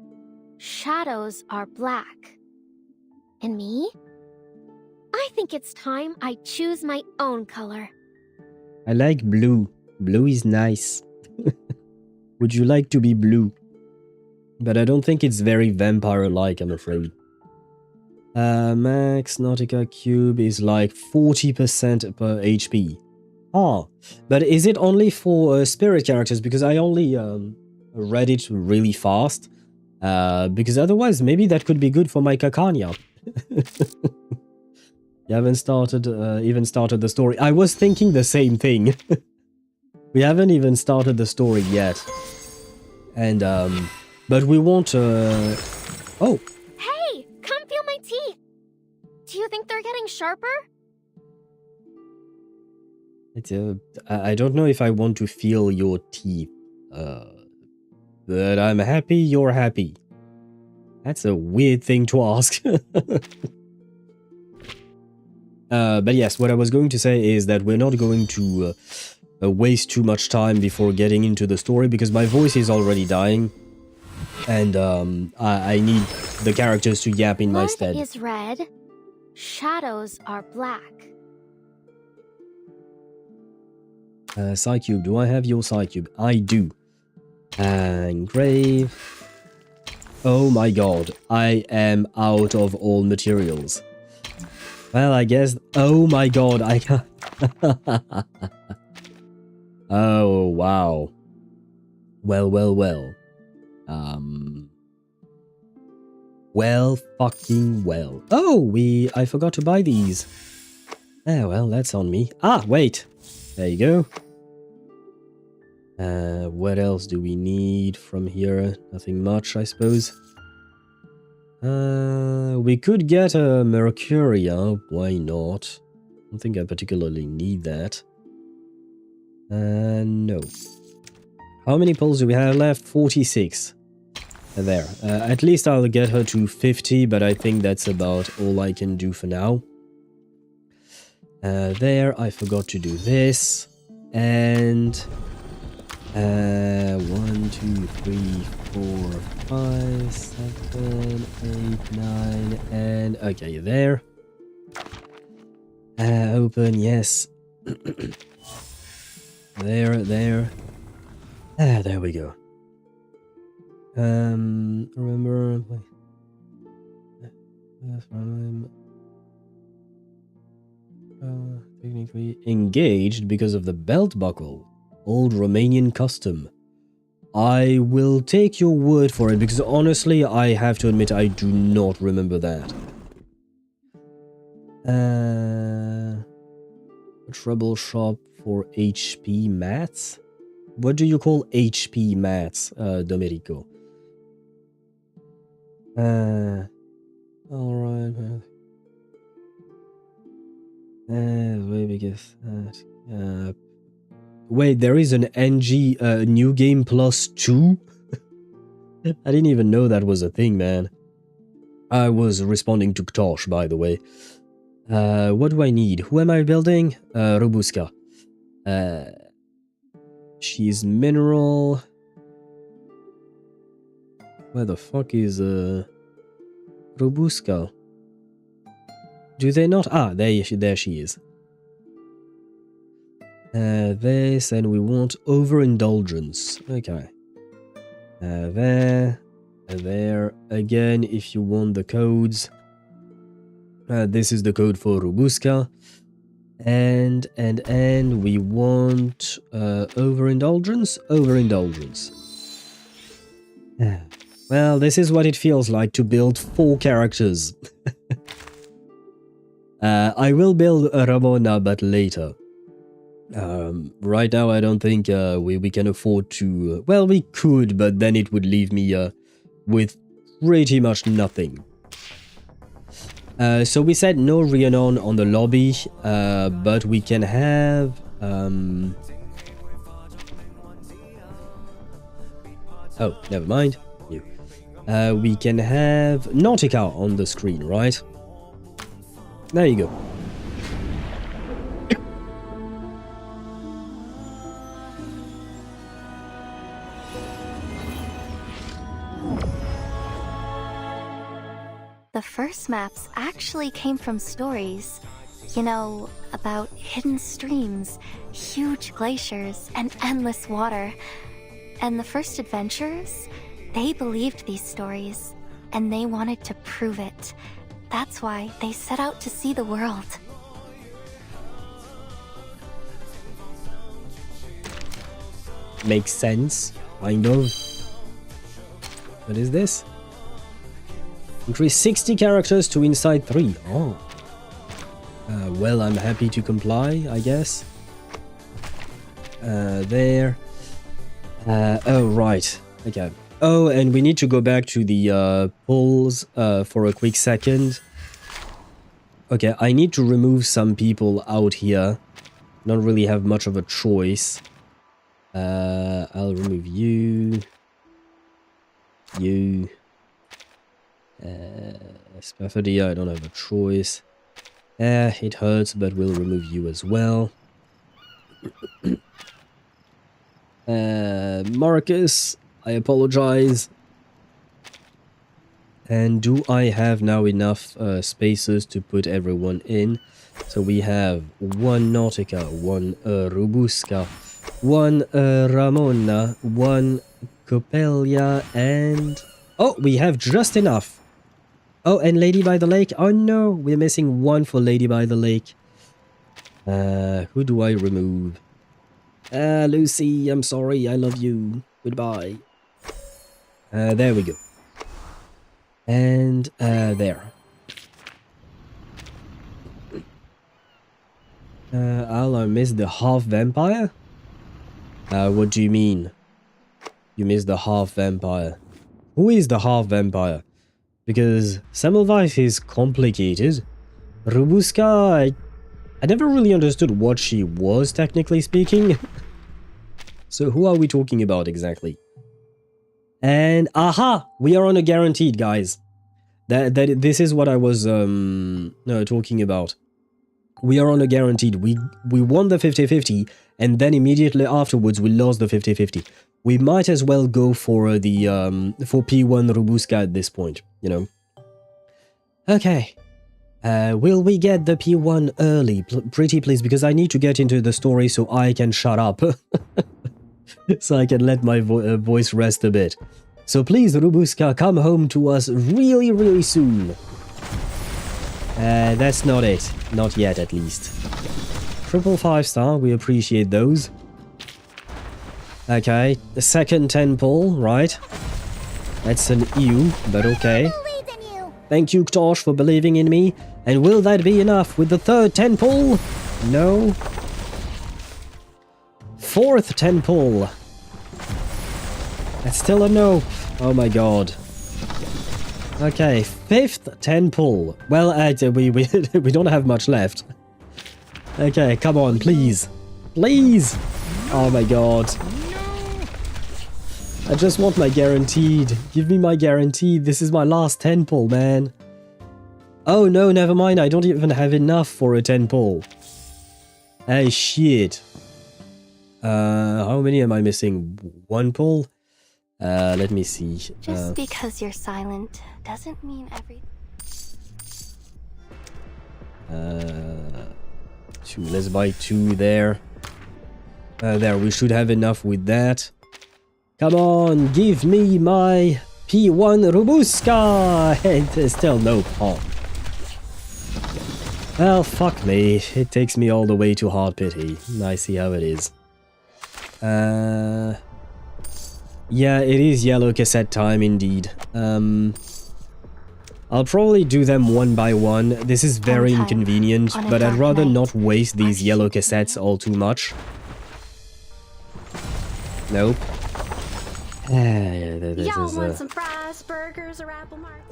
shadows are black. And me? I think it's time I choose my own color. I like blue. Blue is nice. Would you like to be blue? But I don't think it's very vampire-like, I'm afraid. Max Nautica Cube is like 40% per HP. Ah, but is it only for spirit characters? Because I only read it really fast. Because otherwise, maybe that could be good for my Cacania. You haven't started, even started the story. I was thinking the same thing. We haven't even started the story yet. And, but we won't, Oh! Hey! Come feel my teeth! Do you think they're getting sharper? I don't know if I want to feel your teeth. But I'm happy you're happy. That's a weird thing to ask. But yes, what I was going to say is that we're not going to waste too much time before getting into the story, because my voice is already dying. And I need the characters to yap in my stead. Blood is red, shadows are black. Psycube, do I have your Psycube? I do. Engrave. Oh my god, I am out of all materials. Well, I guess... Oh my god, I can't... Oh, wow. Well. Well, fucking well. Oh, I forgot to buy these. Oh, well, that's on me. Ah, wait. There you go. What else do we need from here? Nothing much, I suppose. We could get a Mercuria. Why not? I don't think I particularly need that. No. How many pulls do we have left? 46. There. At least I'll get her to 50, but I think that's about all I can do for now. There, I forgot to do this. And... 1, 2, 3, 4, 5, 7, 8, 9, and okay, there. Open, yes. there. There we go. Remember. Technically engaged because of the belt buckle. Old Romanian custom. I will take your word for it because honestly, I have to admit I do not remember that. A trouble shop for HP mats? What do you call HP mats, Domenico? Alright, man. Wait, there is an NG New Game Plus 2? I didn't even know that was a thing, man. I was responding to Ktosh, by the way. What do I need? Who am I building? Rubuska. She's mineral. Where the fuck is Rubuska? Do they not? Ah, there she is. This, and we want overindulgence. Okay. There. There. Again, if you want the codes. This is the code for Rubuska. And we want overindulgence. Well, this is what it feels like to build 4 characters. I will build a Ramona, but later. Right now, I don't think we can afford to... well, we could, but then it would leave me with pretty much nothing. So we said no Rhiannon on the lobby, but we can have... oh, never mind. We can have Nautika on the screen, right? There you go. The first maps actually came from stories. You know, about hidden streams, huge glaciers, and endless water. And the first adventurers, they believed these stories, and they wanted to prove it. That's why they set out to see the world. Makes sense, kind of. What is this? Increase 60 characters to inside 3. Oh. Well, I'm happy to comply, I guess. There. Oh, right. Okay. Oh, and we need to go back to the polls for a quick second. Okay, I need to remove some people out here. Don't really have much of a choice. I'll remove you. You. Spafferdia, I don't have a choice. It hurts, but we'll remove you as well. Marcus, I apologize. And do I have now enough spaces to put everyone in? So we have 1 Nautica, 1 Rubuska, 1 Ramona, 1 Copélia, and... oh, we have just enough. Oh, and Lady by the Lake. Oh no, we're missing 1 for Lady by the Lake. Who do I remove? Lucy, I'm sorry, I love you. Goodbye. There we go. And, there. I missed the half vampire? What do you mean? You missed the half vampire. Who is the half vampire? Because Semmelweis is complicated. Rubuska, I never really understood what she was, technically speaking. So who are we talking about exactly? And aha! We are on a guaranteed, guys. This is what I was talking about. we are on a guaranteed. We won the 50-50, and then immediately afterwards we lost the 50-50. We might as well go for the for P1 Rubuska at this point, you know. Okay. Will we get the P1 early? Pretty please, because I need to get into the story so I can shut up. So I can let my voice rest a bit. So please, Rubuska, come home to us really, really soon. That's not it. Not yet, at least. Triple 5-star, we appreciate those. Okay, the second 10 pull, right? That's an EU, but okay. Thank you, Ktosh, for believing in me. And will that be enough with the third 10 pull? No. Fourth 10 pull. That's still a no. Oh my god. Okay, fifth 10 pull. Well, we don't have much left. Okay, come on, please. Please! Oh my god. I just want my guaranteed. Give me my guaranteed. This is my last 10 pull, man. Oh no, never mind. I don't even have enough for a 10 pull. Hey, shit. How many am I missing? 1 pull? Let me see. Just because you're silent doesn't mean everything. 2. Let's buy 2 there. There, we should have enough with that. Come on, give me my P1 Rubuska! And still no pop. Well, fuck me. It takes me all the way to Hard Pity. I see how it is. Yeah, it is yellow cassette time indeed. I'll probably do them one by one. This is very inconvenient, but I'd rather not waste these yellow cassettes all too much. Nope. Y'all want some fries, burgers, or apple marts?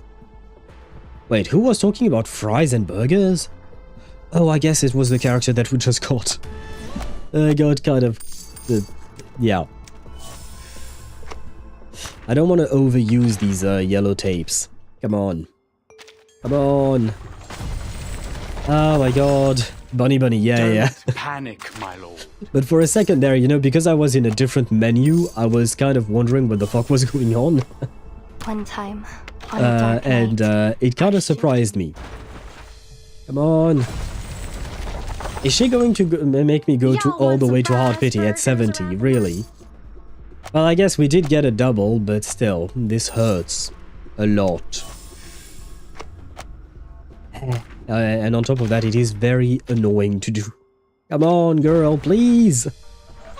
Wait, who was talking about fries and burgers? Oh, I guess it was the character that we just got. I got kind of... yeah. I don't want to overuse these yellow tapes. Come on. Come on. Oh my god. Bunny, yeah. Panic, my lord. But for a second there, you know, because I was in a different menu, I was kind of wondering what the fuck was going on. One time, on a dark and it kind of surprised me. Come on. Is she going to make me go to all the way to Hard Pity at 70, really? Well, I guess we did get a double, but still, this hurts a lot. And on top of that, it is very annoying to do. Come on, girl, please!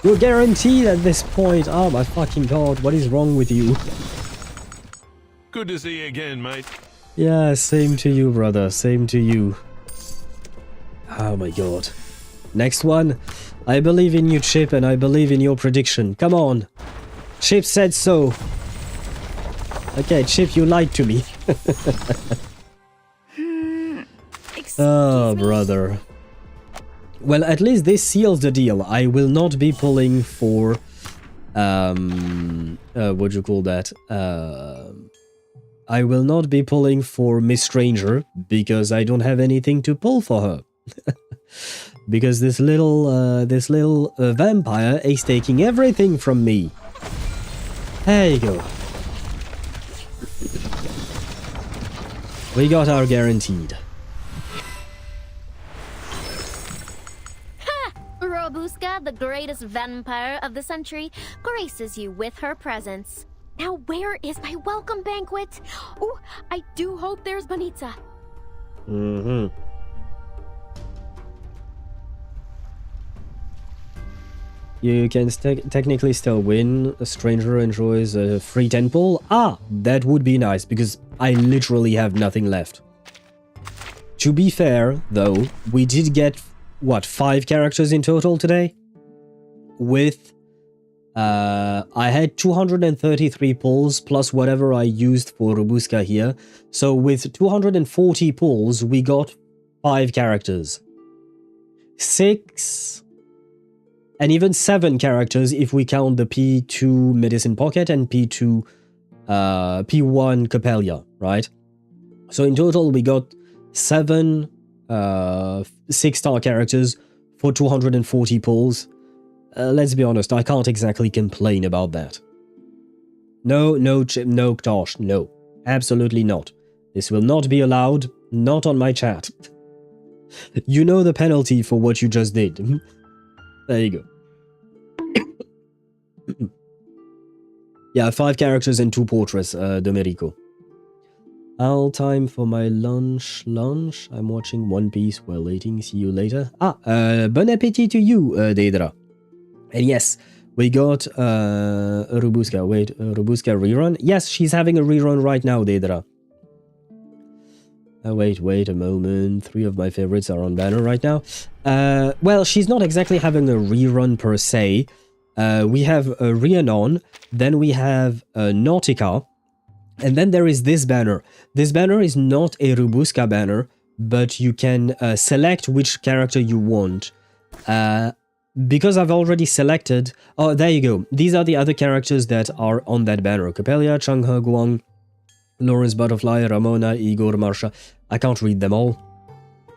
You're guaranteed at this point! Oh my fucking god, what is wrong with you? Good to see you again, mate. Yeah, same to you, brother, same to you. Oh my god. Next one. I believe in you, Chip, and I believe in your prediction. Come on! Chip said so! Okay, Chip, you lied to me. Oh, brother. Well, at least this seals the deal. I will not be pulling for... what do you call that? I will not be pulling for Miss Stranger, because I don't have anything to pull for her. Because this little vampire is taking everything from me. There you go. We got our guaranteed. Rubuska, the greatest vampire of the century, graces you with her presence. Now where is my welcome banquet? Oh, I do hope there's Bonita. Mm-hmm. You can technically still win. A stranger enjoys a free 10 pull. Ah, that would be nice, because I literally have nothing left. To be fair, though, we did get, what, 5 characters in total today? With, I had 233 pulls, plus whatever I used for Rubuska here. So with 240 pulls, we got 5 characters. 6... and even 7 characters if we count the P2 Medicine Pocket and P1 Copélia, right? So in total we got 7 6-star characters for 240 pulls. Let's be honest, I can't exactly complain about that. No, Tosh, no. Absolutely not. This will not be allowed, not on my chat. You know the penalty for what you just did. There you go. Yeah, 5 characters and 2 portraits, Domerico. All time for my lunch. I'm watching One Piece while eating. See you later. Bon appetit to you, Daedra. And yes, we got Rubuska. Wait, Rubuska rerun? Yes, she's having a rerun right now, Daedra. Wait a moment. 3 of my favorites are on banner right now. Well, she's not exactly having a rerun per se. We have Rhiannon, then we have Nautika, and then there is this banner. This banner is not a Rubuska banner, but you can select which character you want. Because I've already selected... Oh, there you go. These are the other characters that are on that banner. Copélia, Changhe, Guang, Lawrence Butterfly, Ramona, Igor, Marsha. I can't read them all.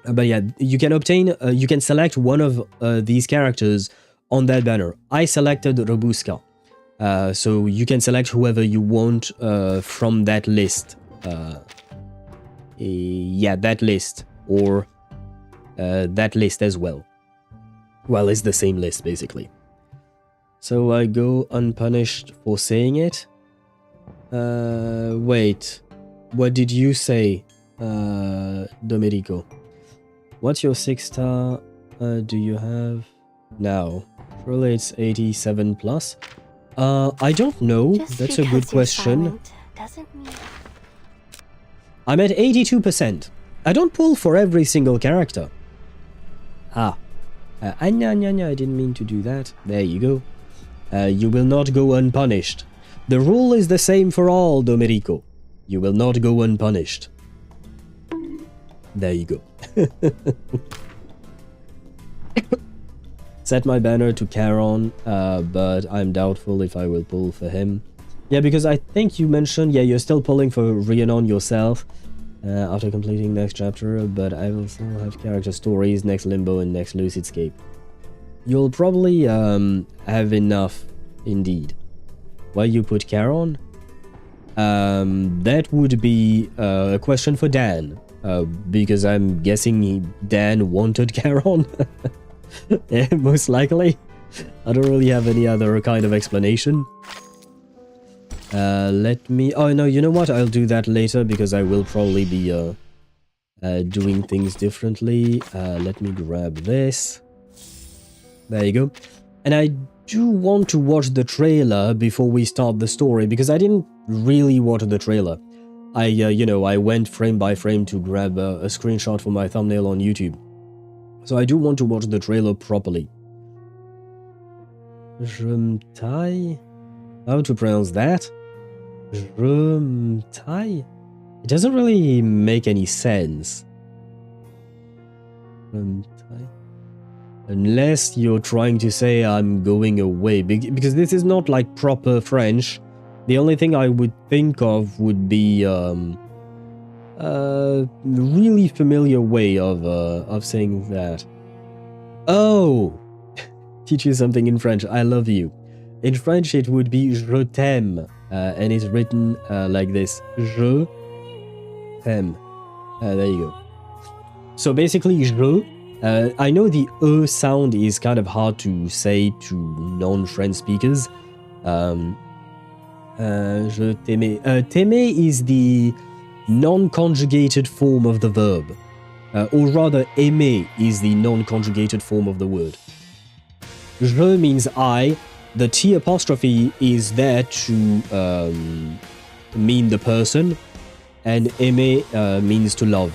But yeah, you can obtain... you can select one of these characters on that banner. I selected Rubuska. So you can select whoever you want from that list. Yeah, that list. Or that list as well. Well, it's the same list, basically. So I go unpunished for saying it. Wait. What did you say, Domenico? What's your 6-star do you have now? Surely it's 87 plus. I don't know. That's a good question. I'm at 82%. I don't pull for every single character. I didn't mean to do that. There you go. You will not go unpunished. The rule is the same for all, Domerico. You will not go unpunished. There you go. Set my banner to Charon, but I'm doubtful if I will pull for him. Yeah, because I think you mentioned, yeah, you're still pulling for Rhiannon yourself after completing next chapter, but I will still have character stories, next Limbo, and next Lucidscape. You'll probably have enough, indeed. Why you put Charon? That would be a question for Dan, because I'm guessing Dan wanted Charon. Yeah, most likely. I don't really have any other kind of explanation. Let me... Oh, no, you know what? I'll do that later because I will probably be doing things differently. Let me grab this. There you go. And I do want to watch the trailer before we start the story because I didn't really watch the trailer. I went frame by frame to grab a screenshot for my thumbnail on YouTube. So I do want to watch the trailer properly. Jumtai? How to pronounce that? Jumtai? It doesn't really make any sense. Jumtai? Unless you're trying to say I'm going away, because this is not like proper French. The only thing I would think of would be really familiar way of saying that. Oh! Teach you something in French. I love you. In French it would be je t'aime, and it's written like this. Je t'aime. There you go. So basically, je. I know the E sound is kind of hard to say to non-French speakers. Je t'aime. T'aimer is the non-conjugated form of the verb. Or rather, aimer is the non-conjugated form of the word. Je means I. The T apostrophe is there to mean the person. And aimer means to love.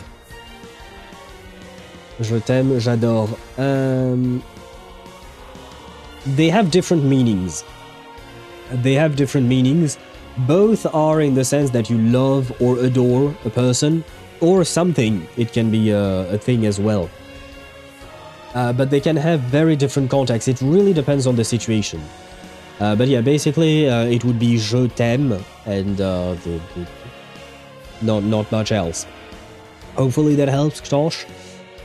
Je t'aime, j'adore. They have different meanings. Both are in the sense that you love or adore a person or something. It can be a thing as well. But they can have very different contexts. It really depends on the situation. But yeah, basically it would be je t'aime and not much else. Hopefully that helps, Ktosh.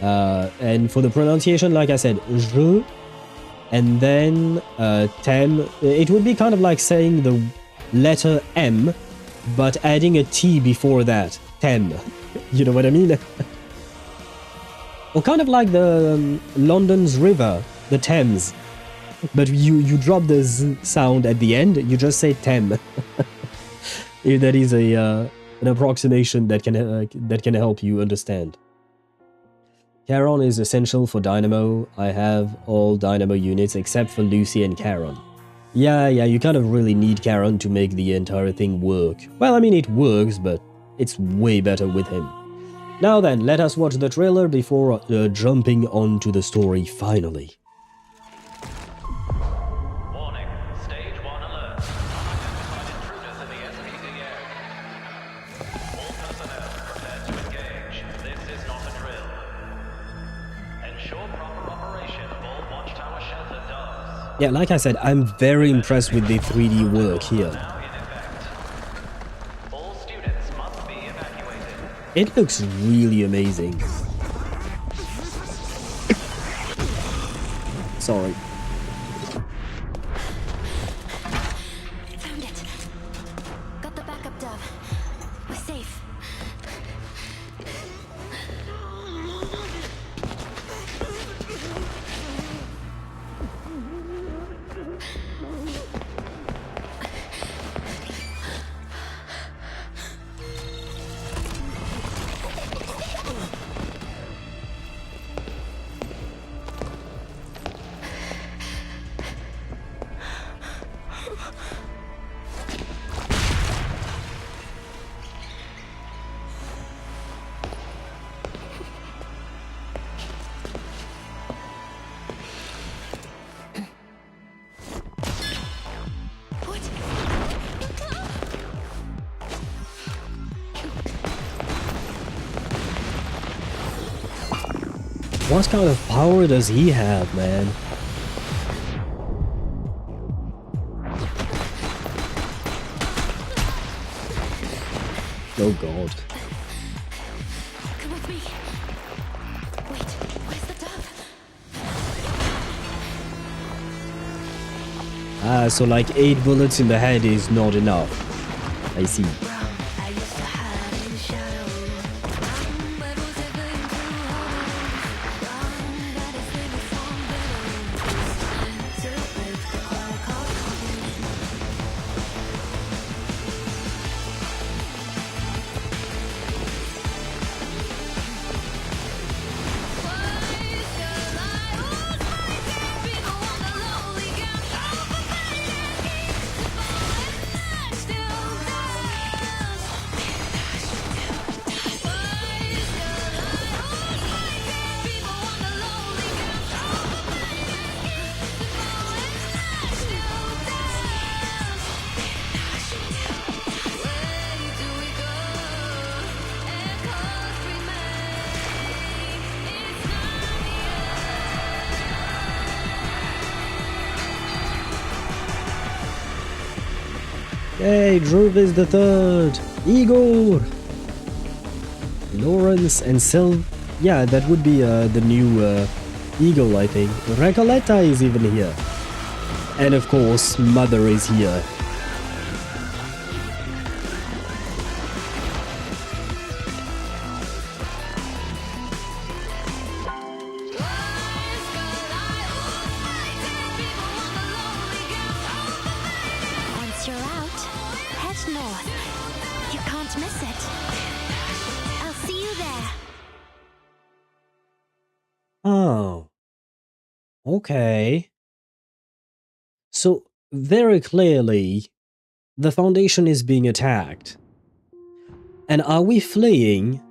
And for the pronunciation, like I said, je, and then tem. It would be kind of like saying the letter M, but adding a T before that. Tem. You know what I mean? Or kind of like the London's river, the Thames. But you drop the Z sound at the end, you just say Tem. If that is an approximation that can help you understand. Charon is essential for Dynamo. I have all Dynamo units except for Lucy and Charon. Yeah, you kind of really need Charon to make the entire thing work. Well, I mean, it works, but it's way better with him. Now then, let us watch the trailer before jumping onto the story finally. Warning, stage 1 alert. Unidentified intruders in the SPC area. All personnel prepared to engage. This is not a drill. Ensure proper operation of all watchtower shelter doors. Yeah, like I said, I'm very impressed with the 3D work here. It looks really amazing. Sorry. Found it. Got the backup dove. We're safe. What kind of power does he have, man? Oh god. Come with me. Wait, where's the dove? Ah, so like 8 bullets in the head is not enough. I see. Hey, Druvis the Third, Igor, Lawrence and yeah, that would be the new Eagle, I think. Recoleta is even here. And of course, Mother is here. Once you're out, head north. You can't miss it. I'll see you there. Oh. Okay. So, very clearly, the Foundation is being attacked. And are we fleeing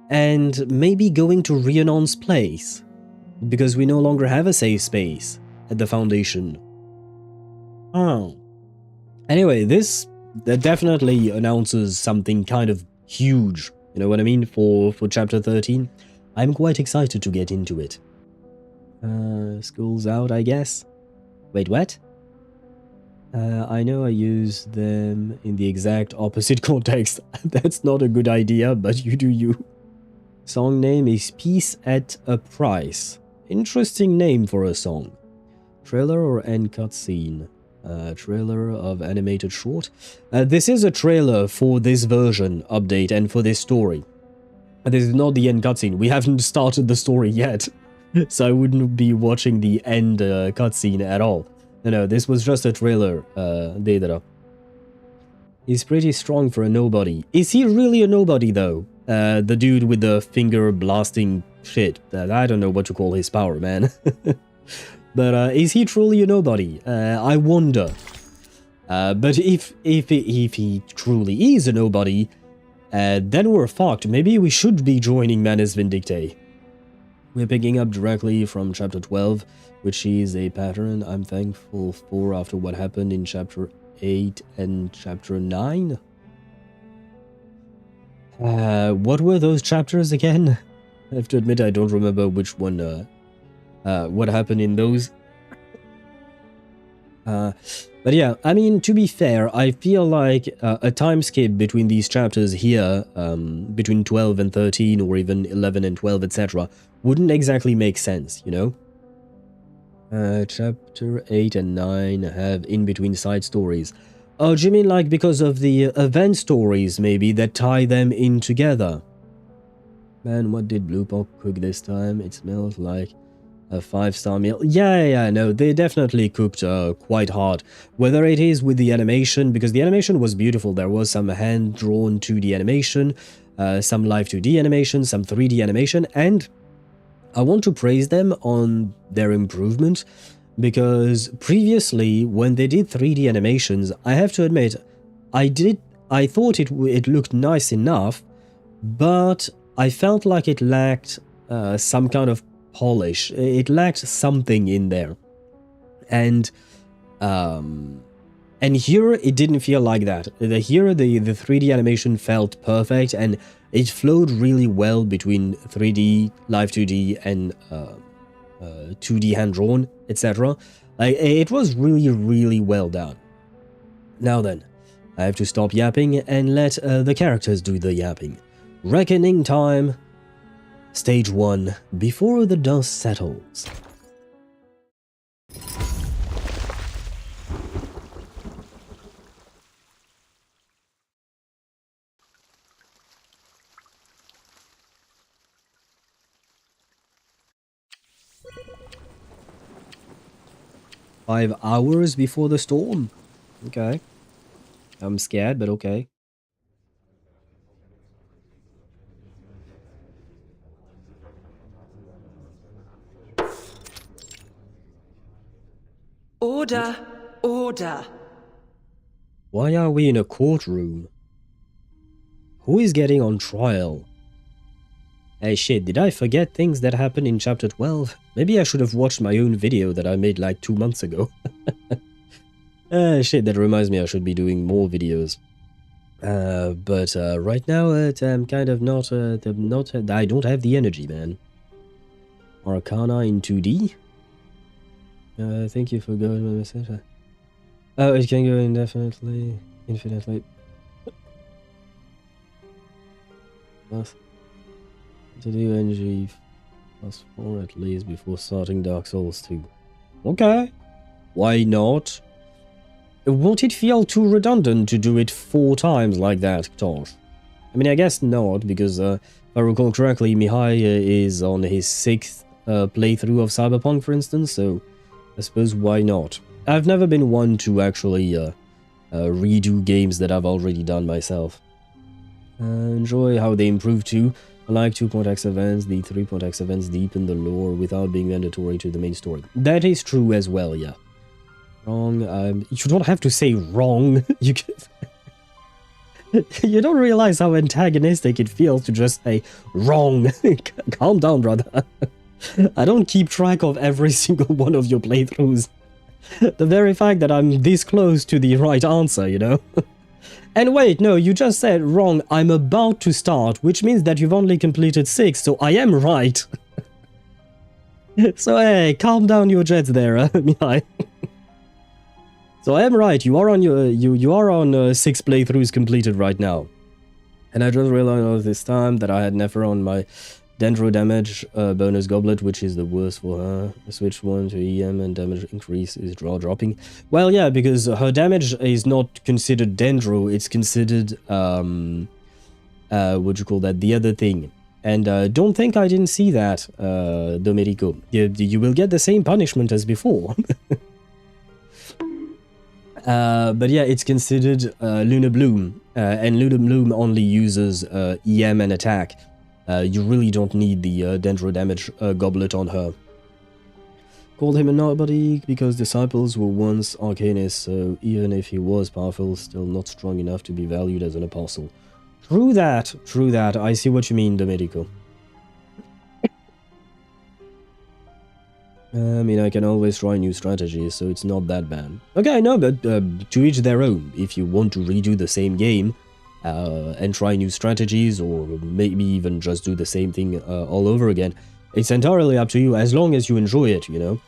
and maybe going to Rhiannon's place? Because we no longer have a safe space at the Foundation. Oh. Anyway, this definitely announces something kind of huge, you know what I mean, for Chapter 13. I'm quite excited to get into it. School's out, I guess. Wait, what? I know I use them in the exact opposite context. That's not a good idea, but you do you. Song name is Peace at a Price. Interesting name for a song. Trailer or end cutscene? Trailer of animated short. This is a trailer for this version update and for this story. This is not the end cutscene. We haven't started the story yet, so I wouldn't be watching the end cutscene at all. No, this was just a trailer. He's pretty strong for a nobody. Is he really a nobody though? The dude with the finger blasting shit. I don't know what to call his power, man. But is he truly a nobody? I wonder. But if he truly is a nobody, then we're fucked. Maybe we should be joining Manus Vindictae. We're picking up directly from chapter 12, which is a pattern I'm thankful for after what happened in chapter 8 and chapter 9. What were those chapters again? I have to admit I don't remember which one, what happened in those. But yeah, I mean, to be fair, I feel like a time skip between these chapters here, between 12 and 13, or even 11 and 12, etc., wouldn't exactly make sense, you know? Chapter 8 and 9 have in-between side stories. Oh, do you mean like because of the event stories, maybe, that tie them in together? Man, what did Bluepoch cook this time? It smells like a 5-star meal. Yeah, no, they definitely cooked quite hard. Whether it is with the animation, because the animation was beautiful. There was some hand-drawn 2D animation, some live 2D animation, some 3D animation, and I want to praise them on their improvement, because previously, when they did 3D animations, I have to admit, I thought it looked nice enough, but I felt like it lacked some kind of polish. It lacked something in there, and here it didn't feel like that. Here the 3D animation felt perfect, and it flowed really well between 3D, live 2D, and 2D hand-drawn, etc. Like, it was really, really well done. Now then, I have to stop yapping and let the characters do the yapping. Reckoning time. Stage 1, before the dust settles. Five hours before the storm? Okay. I'm scared, but okay. Order! Order! Why are we in a courtroom? Who is getting on trial? Hey shit, did I forget things that happened in chapter 12? Maybe I should have watched my own video that I made like 2 months ago. Shit, that reminds me I should be doing more videos. But right now I'm kind of not, I don't have the energy, man. Arcana in 2D? Thank you for going my message. Oh, it can go indefinitely, infinitely. Plus, to do NG +4 at least before starting Dark Souls 2. Okay, why not? Won't it feel too redundant to do it 4 times like that, Tosh? I mean, I guess not, because if I recall correctly, Mihai is on his 6th playthrough of Cyberpunk, for instance, so I suppose why not? I've never been one to actually redo games that I've already done myself. Enjoy how they improve too. I like 2.x events, the 3.x events deepen the lore without being mandatory to the main story. That is true as well, yeah. Wrong, you don't have to say wrong. You can... You don't realize how antagonistic it feels to just say wrong. Calm down, brother. I don't keep track of every single one of your playthroughs. The very fact that I'm this close to the right answer, you know? And wait, no, you just said wrong, I'm about to start, which means that you've only completed 6, so I am right. So hey, calm down your jets there, Mihai. So I am right, you are on 6 playthroughs completed right now. And I just realized all this time that I had never on my Dendro damage bonus goblet, which is the worst for her. I switched one to EM and damage increase is dropping. Well, yeah, because her damage is not considered Dendro, it's considered, what you call that, the other thing. And don't think I didn't see that, Domenico. You will get the same punishment as before. But yeah, it's considered Lunar Bloom, and Lunar Bloom only uses EM and attack. You really don't need the Dendro damage goblet on her. Called him a nobody because disciples were once arcanists, so even if he was powerful, still not strong enough to be valued as an apostle. True that, I see what you mean, Domenico. I mean, I can always try new strategies, so it's not that bad. Okay, no, but to each their own. If you want to redo the same game, and try new strategies, or maybe even just do the same thing all over again, it's entirely up to you, as long as you enjoy it, you know?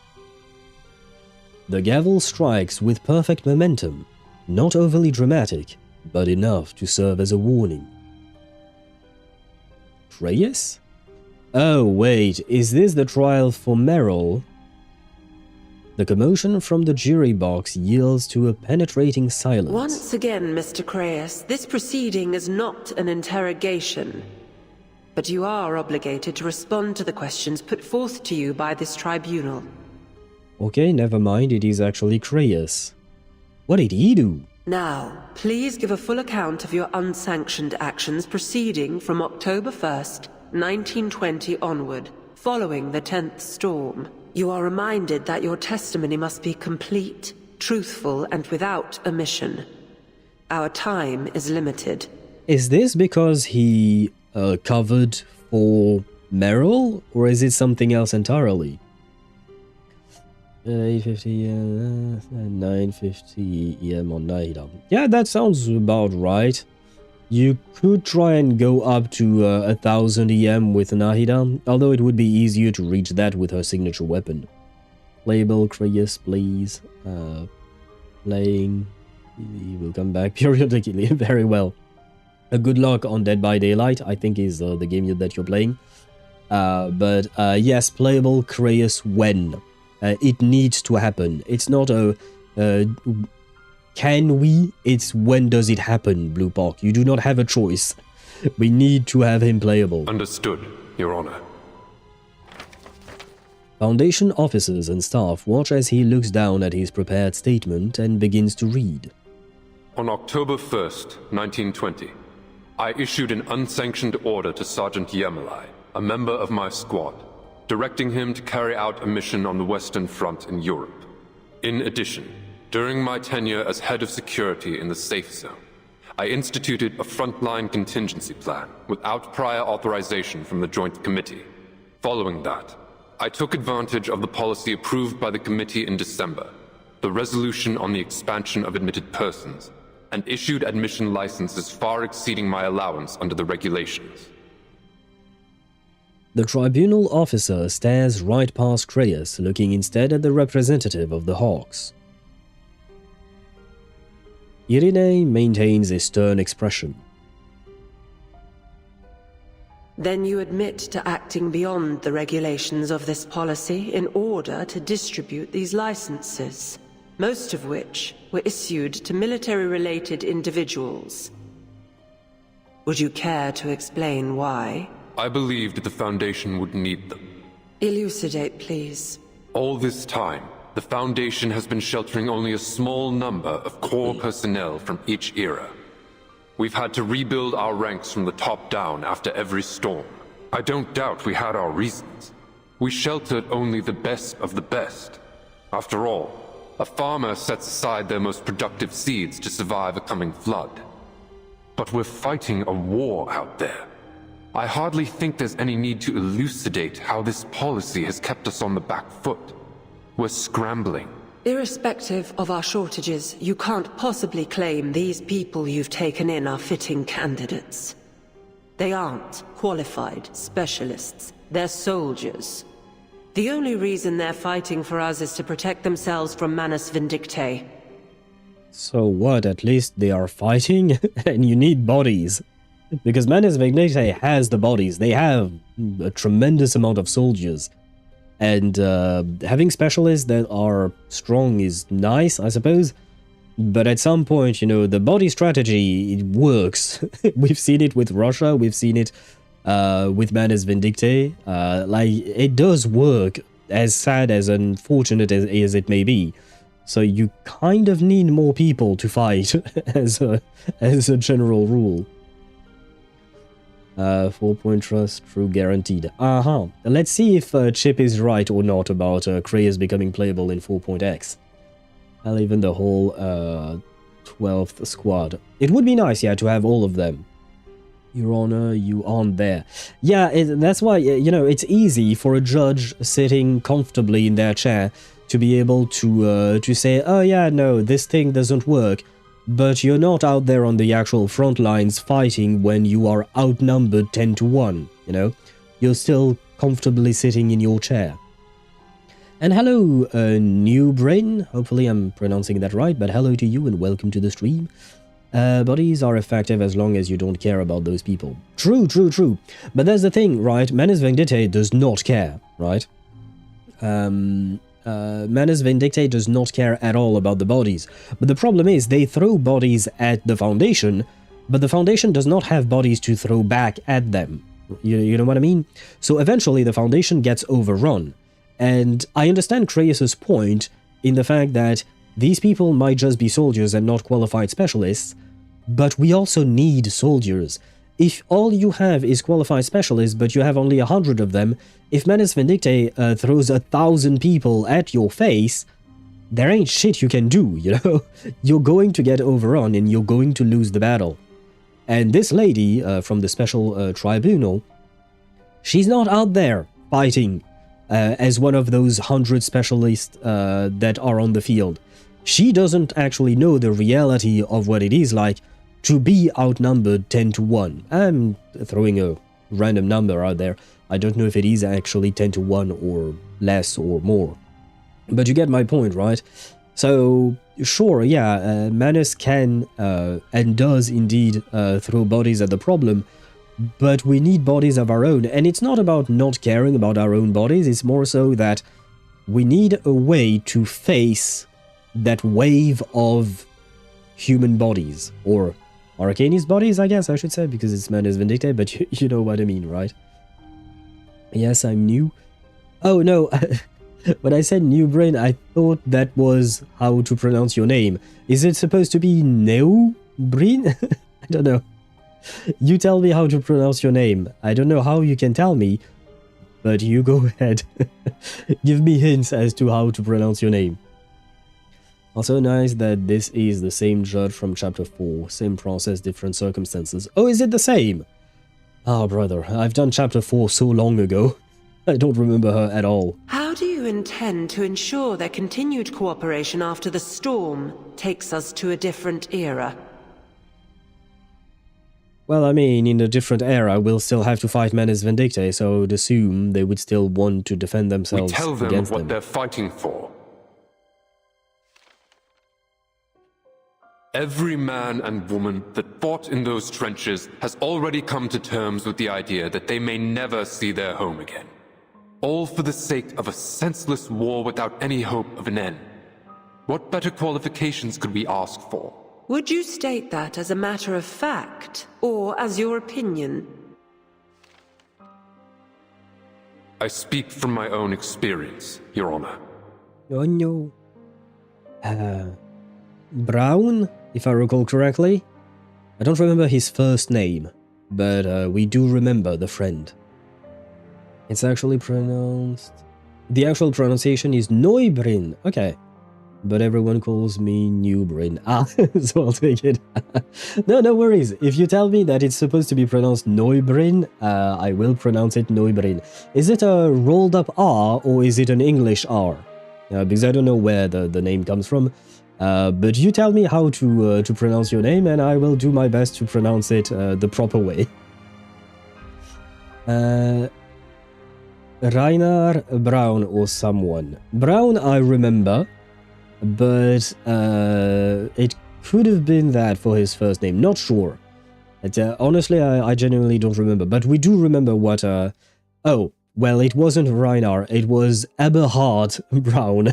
The gavel strikes with perfect momentum, not overly dramatic, but enough to serve as a warning. Reyes? Oh, wait, is this the trial for Merrill? The commotion from the jury box yields to a penetrating silence. Once again, Mr. Creyas, this proceeding is not an interrogation. But you are obligated to respond to the questions put forth to you by this tribunal. Okay, never mind, it is actually Creyas. What did he do? Now, please give a full account of your unsanctioned actions proceeding from October 1st, 1920 onward, following the 10th storm. You are reminded that your testimony must be complete, truthful, and without omission. Our time is limited. Is this because he covered for Merrill, or is it something else entirely? 850, 950 EM on Nahida. Yeah, that sounds about right. You could try and go up to 1000 EM with Nahida, although it would be easier to reach that with her signature weapon. Playable, Creyas, please. Playing. He will come back periodically. Very well. Good luck on Dead by Daylight, I think is the game that you're playing. But yes, playable, Creyas, when? It needs to happen. It's not a can we? It's when does it happen, Bluepoch. You do not have a choice. We need to have him playable. Understood, Your Honor. Foundation officers and staff watch as he looks down at his prepared statement and begins to read. On October 1st, 1920, I issued an unsanctioned order to Sergeant Yemelai, a member of my squad, directing him to carry out a mission on the Western Front in Europe. In addition, during my tenure as head of security in the Safe Zone, I instituted a frontline contingency plan without prior authorization from the Joint Committee. Following that, I took advantage of the policy approved by the committee in December, the resolution on the expansion of admitted persons, and issued admission licenses far exceeding my allowance under the regulations. The tribunal officer stares right past Creyas, looking instead at the representative of the Hawks. Irene maintains a stern expression. Then you admit to acting beyond the regulations of this policy in order to distribute these licenses, most of which were issued to military-related individuals. Would you care to explain why? I believed the Foundation would need them. Elucidate, please. All this time, the Foundation has been sheltering only a small number of core personnel from each era. We've had to rebuild our ranks from the top down after every storm. I don't doubt we had our reasons. We sheltered only the best of the best. After all, a farmer sets aside their most productive seeds to survive a coming flood. But we're fighting a war out there. I hardly think there's any need to elucidate how this policy has kept us on the back foot. We're scrambling. Irrespective of our shortages, you can't possibly claim these people you've taken in are fitting candidates. They aren't qualified specialists. They're soldiers. The only reason they're fighting for us is to protect themselves from Manus Vindictae. So what, at least they are fighting? And you need bodies. Because Manus Vindictae has the bodies. They have a tremendous amount of soldiers. And having specialists that are strong is nice, I suppose. But at some point, you know, the body strategy, it works. We've seen it with Russia. We've seen it with Manus Vindictae. Like, it does work, as sad, as unfortunate as it may be. So you kind of need more people to fight, as a general rule. 4-point trust, true guaranteed. Let's see if Chip is right or not about Krayas becoming playable in 4.x. I'll even the whole 12th squad. It would be nice, yeah, to have all of them. Your Honor, you aren't there. Yeah, that's why, you know, it's easy for a judge sitting comfortably in their chair to be able to say, oh yeah, no, this thing doesn't work. But you're not out there on the actual front lines fighting when you are outnumbered 10-1, you know? You're still comfortably sitting in your chair. And hello, New Brain. Hopefully I'm pronouncing that right, but hello to you and welcome to the stream. Bodies are effective as long as you don't care about those people. True, true, true. But that's the thing, right? Manus Vindictae does not care, right? Manus Vindictae does not care at all about the bodies. But the problem is, they throw bodies at the Foundation, but the Foundation does not have bodies to throw back at them. You know what I mean? So eventually the Foundation gets overrun. And I understand Krayas' point in the fact that these people might just be soldiers and not qualified specialists, but we also need soldiers. If all you have is qualified specialists, but you have only 100 of them, if Manus Vindictae throws 1,000 people at your face, there ain't shit you can do, you know? You're going to get overrun and you're going to lose the battle. And this lady from the special tribunal, she's not out there fighting as one of those 100 specialists that are on the field. She doesn't actually know the reality of what it is like to be outnumbered 10-1. I'm throwing a random number out there. I don't know if it is actually 10-1 or less or more. But you get my point, right? So, sure, yeah, Manus can and does indeed throw bodies at the problem, but we need bodies of our own. And it's not about not caring about our own bodies, it's more so that we need a way to face that wave of human bodies, or arcanist bodies, I guess I should say, because it's Manus Vindictae, but you know what I mean, right? Yes, I'm new. Oh, no, when I said New Brain, I thought that was how to pronounce your name. Is it supposed to be Neu Brain? I don't know. You tell me how to pronounce your name. I don't know how you can tell me, but you go ahead. Give me hints as to how to pronounce your name. Also nice that this is the same judge from chapter 4. Same process, different circumstances. Oh, is it the same? Oh, brother, I've done chapter 4 so long ago. I don't remember her at all. How do you intend to ensure their continued cooperation after the storm takes us to a different era? Well, I mean, in a different era, we'll still have to fight Manus Vindictae, so I would assume they would still want to defend themselves against them. We tell them what they're fighting for. Every man and woman that fought in those trenches has already come to terms with the idea that they may never see their home again. All for the sake of a senseless war without any hope of an end. What better qualifications could we ask for? Would you state that as a matter of fact, or as your opinion? I speak from my own experience, Your Honor. Oh no. Brown, if I recall correctly? I don't remember his first name, but we do remember the friend. It's actually pronounced... The actual pronunciation is Neubrin. Okay. But everyone calls me Newbrin. Ah, so I'll take it. No worries. If you tell me that it's supposed to be pronounced Neubrin, I will pronounce it Neubrin. Is it a rolled up R or is it an English R? Because I don't know where the name comes from. But you tell me how to pronounce your name and I will do my best to pronounce it the proper way. Reinhard Brown or someone. Brown I remember. But it could have been that for his first name. Not sure. But, honestly, I genuinely don't remember. But we do remember what... oh, well, it wasn't Reinar. It was Eberhard Brown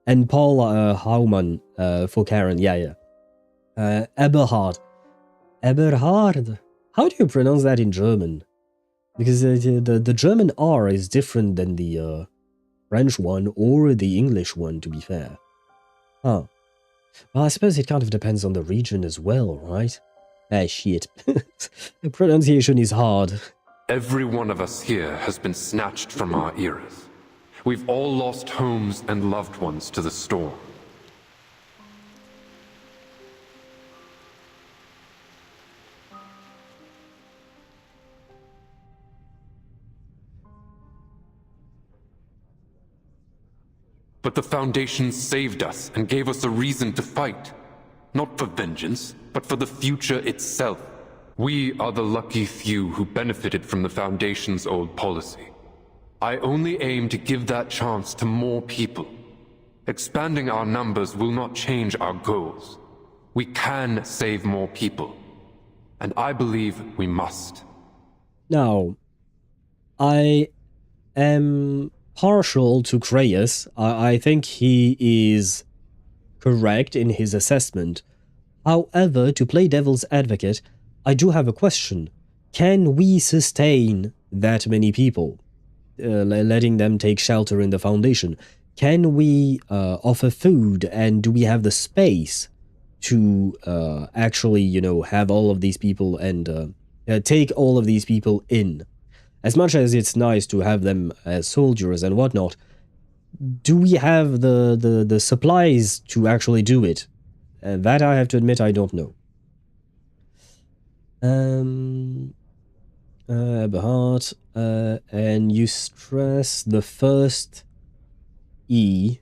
and Paul Haumann for Karen. Yeah. Eberhard. Eberhard. How do you pronounce that in German? Because the German R is different than the French one or the English one, to be fair. Huh. Well, I suppose it kind of depends on the region as well, right? Ah, shit. The pronunciation is hard. Every one of us here has been snatched from our eras. We've all lost homes and loved ones to the storm. But the Foundation saved us and gave us a reason to fight. Not for vengeance, but for the future itself. We are the lucky few who benefited from the Foundation's old policy. I only aim to give that chance to more people. Expanding our numbers will not change our goals. We can save more people. And I believe we must. Now, I am partial to Kreyas. I think he is correct in his assessment. However, to play devil's advocate, I do have a question. Can we sustain that many people? Letting them take shelter in the Foundation. Can we offer food, and do we have the space to actually, you know, have all of these people and take all of these people in? As much as it's nice to have them as soldiers and whatnot, do we have the supplies to actually do it? That I have to admit I don't know. Eberhard, and you stress the first E.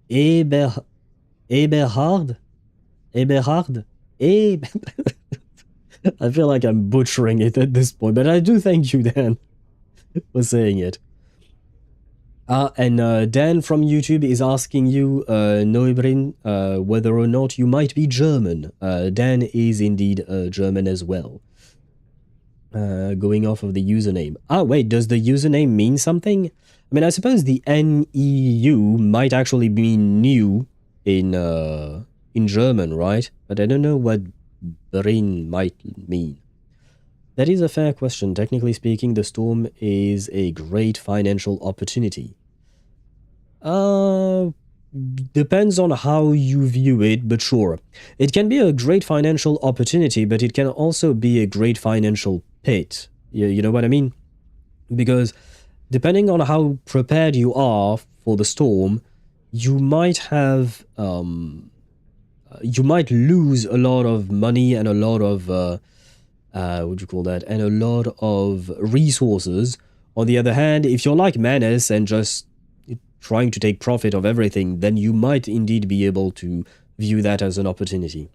Eberhard? I feel like I'm butchering it at this point, but I do thank you, Dan, for saying it. And Dan from YouTube is asking you, Neubrin, whether or not you might be German. Dan is indeed German as well. Going off of the username. Ah, wait, does the username mean something? I mean, I suppose the NEU might actually mean new in German, right? But I don't know what Brin might mean. That is a fair question. Technically speaking, the storm is a great financial opportunity. Depends on how you view it, but sure. It can be a great financial opportunity, but it can also be a great financial pit. You know what I mean? Because depending on how prepared you are for the storm, you might have... you might lose a lot of money and a lot of... what do you call that? And a lot of resources. On the other hand, if you're like Manus and just trying to take profit of everything, then you might indeed be able to view that as an opportunity.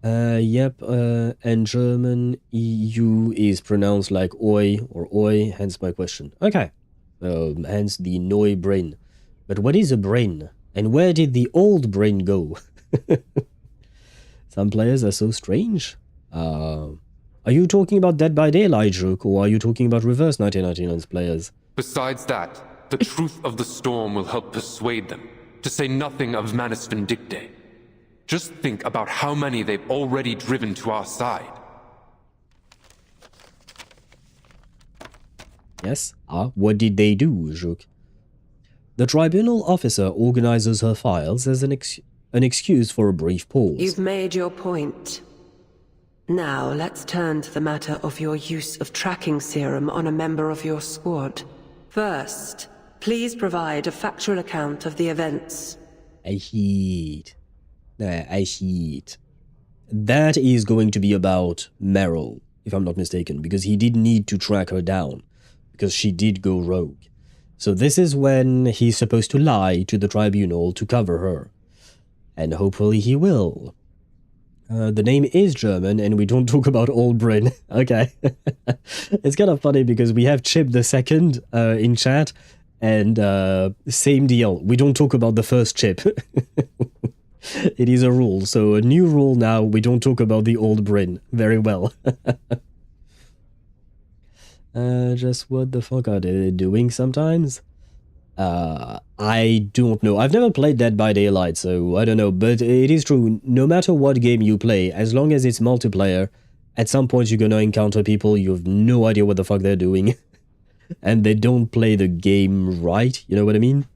Yep, and German EU is pronounced like oi or oi, hence my question. Okay, hence the Neubrin. But what is a Brin? And where did the old Brin go? Some players are so strange. Are you talking about Dead by Daylight, Juk, or are you talking about Reverse 1999's players? Besides that, the truth of the storm will help persuade them, to say nothing of Manus Vindictae. Just think about how many they've already driven to our side. Yes? What did they do, Juk? The tribunal officer organizes her files as an excuse for a brief pause. You've made your point. Now, let's turn to the matter of your use of tracking serum on a member of your squad. First, please provide a factual account of the events. I see it. I see it. That is going to be about Meryl, if I'm not mistaken, because he did need to track her down, because she did go rogue. So this is when he's supposed to lie to the tribunal to cover her. And hopefully he will. The name is German, and we don't talk about Old Brin. Okay. It's kind of funny because we have Chip II in chat, And same deal. We don't talk about the first chip. It is a rule. So a new rule now. We don't talk about the old Bryn. Very well. Just what the fuck are they doing sometimes? I don't know. I've never played Dead by Daylight, so I don't know. But it is true. No matter what game you play, as long as it's multiplayer, at some point you're gonna encounter people you have no idea what the fuck they're doing. And they don't play the game right, you know what I mean?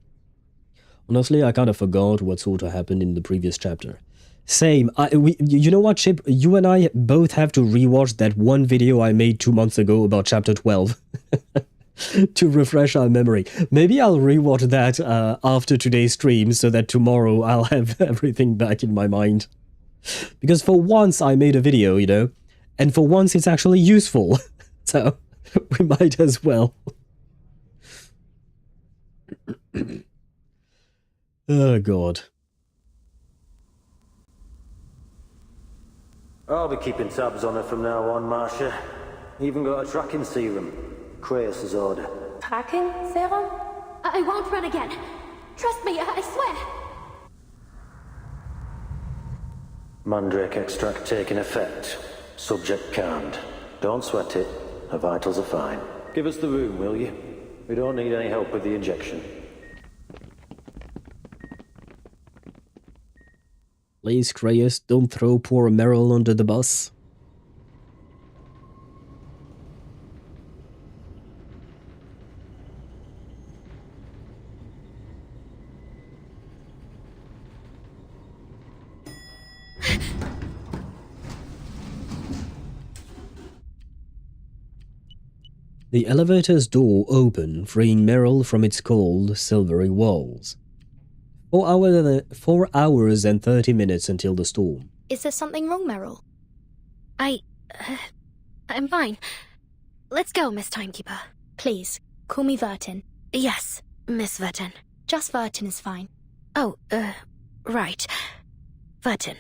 Honestly, I kind of forgot what sort of happened in the previous chapter. Same. You know what, Chip? You and I both have to rewatch that one video I made 2 months ago about chapter 12. To refresh our memory. Maybe I'll rewatch that after today's stream so that tomorrow I'll have everything back in my mind. Because for once I made a video, you know, and for once it's actually useful. So we might as well. Oh, God. I'll be keeping tabs on her from now on, Marcia. Even got a tracking serum. Kratos' order. Tracking serum? I won't run again. Trust me, I swear. Mandrake extract taking effect. Subject calmed. Don't sweat it. Her vitals are fine. Give us the room, will you? We don't need any help with the injection. Please, Kratos, don't throw poor Meryl under the bus. The elevator's door opened, freeing Meryl from its cold, silvery walls. 4 hours and 30 minutes until the storm. Is there something wrong, Meryl? I'm fine. Let's go, Miss Timekeeper. Please, call me Vertin. Yes, Miss Vertin. Just Vertin is fine. Oh, right. Vertin.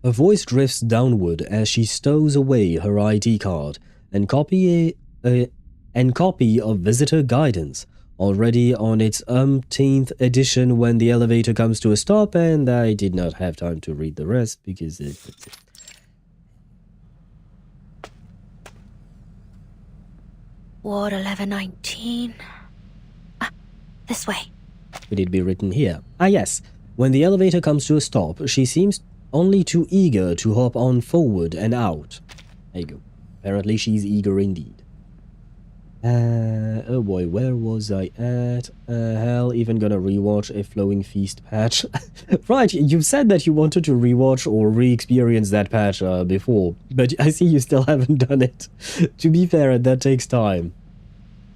Her voice drifts downward as she stows away her ID card and copy of visitor guidance, already on its umpteenth edition when the elevator comes to a stop, and I did not have time to read the rest because it... Ward 1119. This way. Would it be written here? Ah, yes. When the elevator comes to a stop, she seems only too eager to hop on forward and out. There you go. Apparently she's eager indeed. Oh boy, where was I at? Hell, even gonna rewatch a Flowing Feast patch. Right, you said that you wanted to rewatch or re-experience that patch before, but I see you still haven't done it. To be fair, that takes time.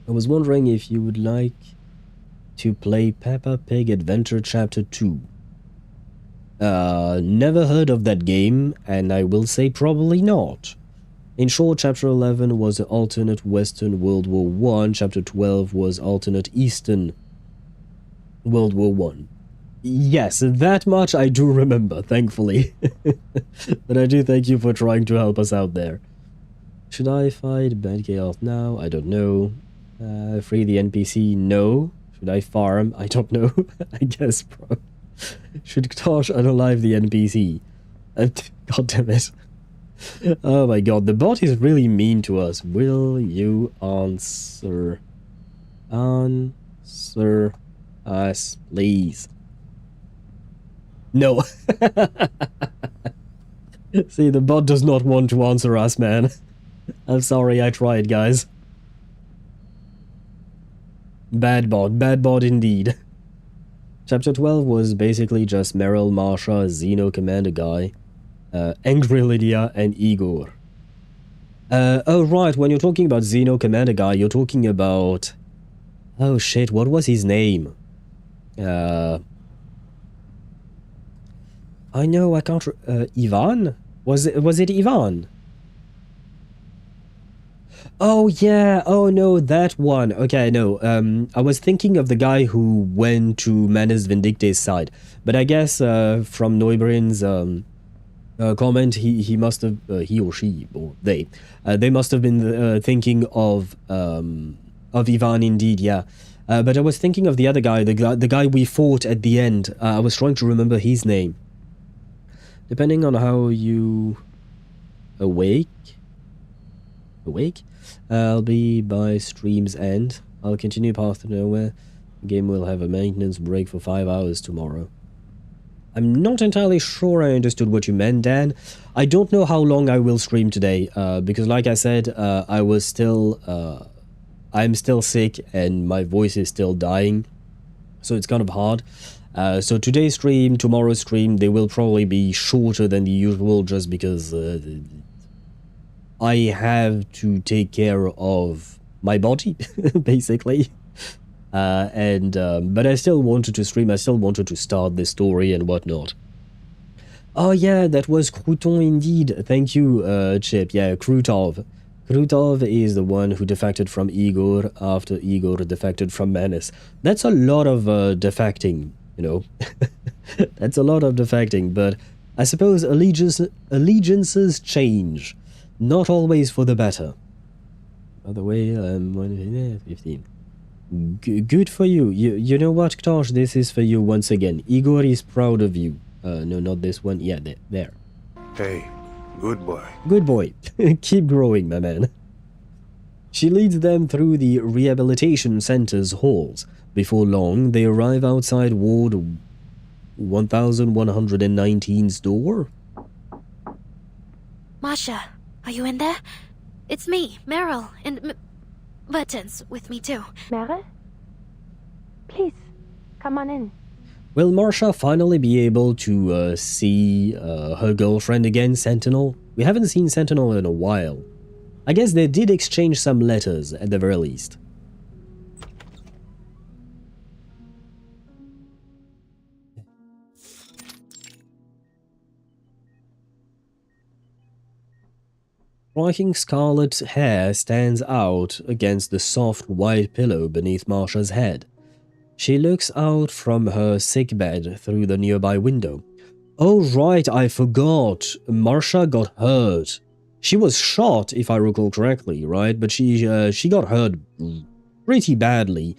I was wondering if you would like to play Peppa Pig Adventure Chapter 2. Never heard of that game, and I will say probably not. In short, Chapter 11 was an alternate Western World War I, Chapter 12 was alternate Eastern World War I. Yes, that much I do remember, thankfully. But I do thank you for trying to help us out there. Should I fight Bad Chaos now? I don't know. Free the NPC? No. Should I farm? I don't know. I guess, bro. Should Tosh unalive the NPC? God damn it. Oh my god, the bot is really mean to us. Will you answer? Answer us, please. No. See, the bot does not want to answer us, man. I'm sorry, I tried, guys. Bad bot indeed. Chapter 12 was basically just Meryl, Marsha, Xeno Commander Guy, Angry Lydia, and Igor. Oh right, when you're talking about Xeno Commander Guy, you're talking about... Oh shit, what was his name? I know, I can't... Ivan? Was it Ivan? Oh yeah, oh no, that one. Okay, no, I was thinking of the guy who went to Manus Vindictae's side. But I guess from Neubrin's comment, he must have, he or she, or they must have been thinking of Of Ivan, indeed, yeah. But I was thinking of the other guy, the guy we fought at the end. I was trying to remember his name. Depending on how you... Awake? I'll be by stream's end. I'll continue Path to Nowhere. The game will have a maintenance break for 5 hours tomorrow. I'm not entirely sure I understood what you meant, Dan. I don't know how long I will stream today, because like I said, I'm still sick and my voice is still dying, so it's kind of hard. So today's stream, tomorrow's stream, they will probably be shorter than the usual just because I have to take care of my body, basically. But I still wanted to stream, I still wanted to start this story and whatnot. Oh yeah, that was Crouton indeed. Thank you, Chip. Yeah, Krutov. Krutov is the one who defected from Igor after Igor defected from Manus. That's a lot of defecting, you know. That's a lot of defecting, but I suppose allegiances change. Not always for the better. By the way, 15. Good for you. You know what, Ktosh? This is for you once again. Igor is proud of you. No, not this one. Yeah, there. Hey, good boy. Good boy. Keep growing, my man. She leads them through the rehabilitation center's halls. Before long, they arrive outside Ward 1119's door. Masha, are you in there? It's me, Meryl, and Vertin's with me too. Meryl? Please, come on in. Will Marsha finally be able to see her girlfriend again, Sentinel? We haven't seen Sentinel in a while. I guess they did exchange some letters at the very least. Striking scarlet hair stands out against the soft white pillow beneath Marsha's head. She looks out from her sickbed through the nearby window. Oh right, I forgot. Marsha got hurt. She was shot, if I recall correctly, right? But she got hurt pretty badly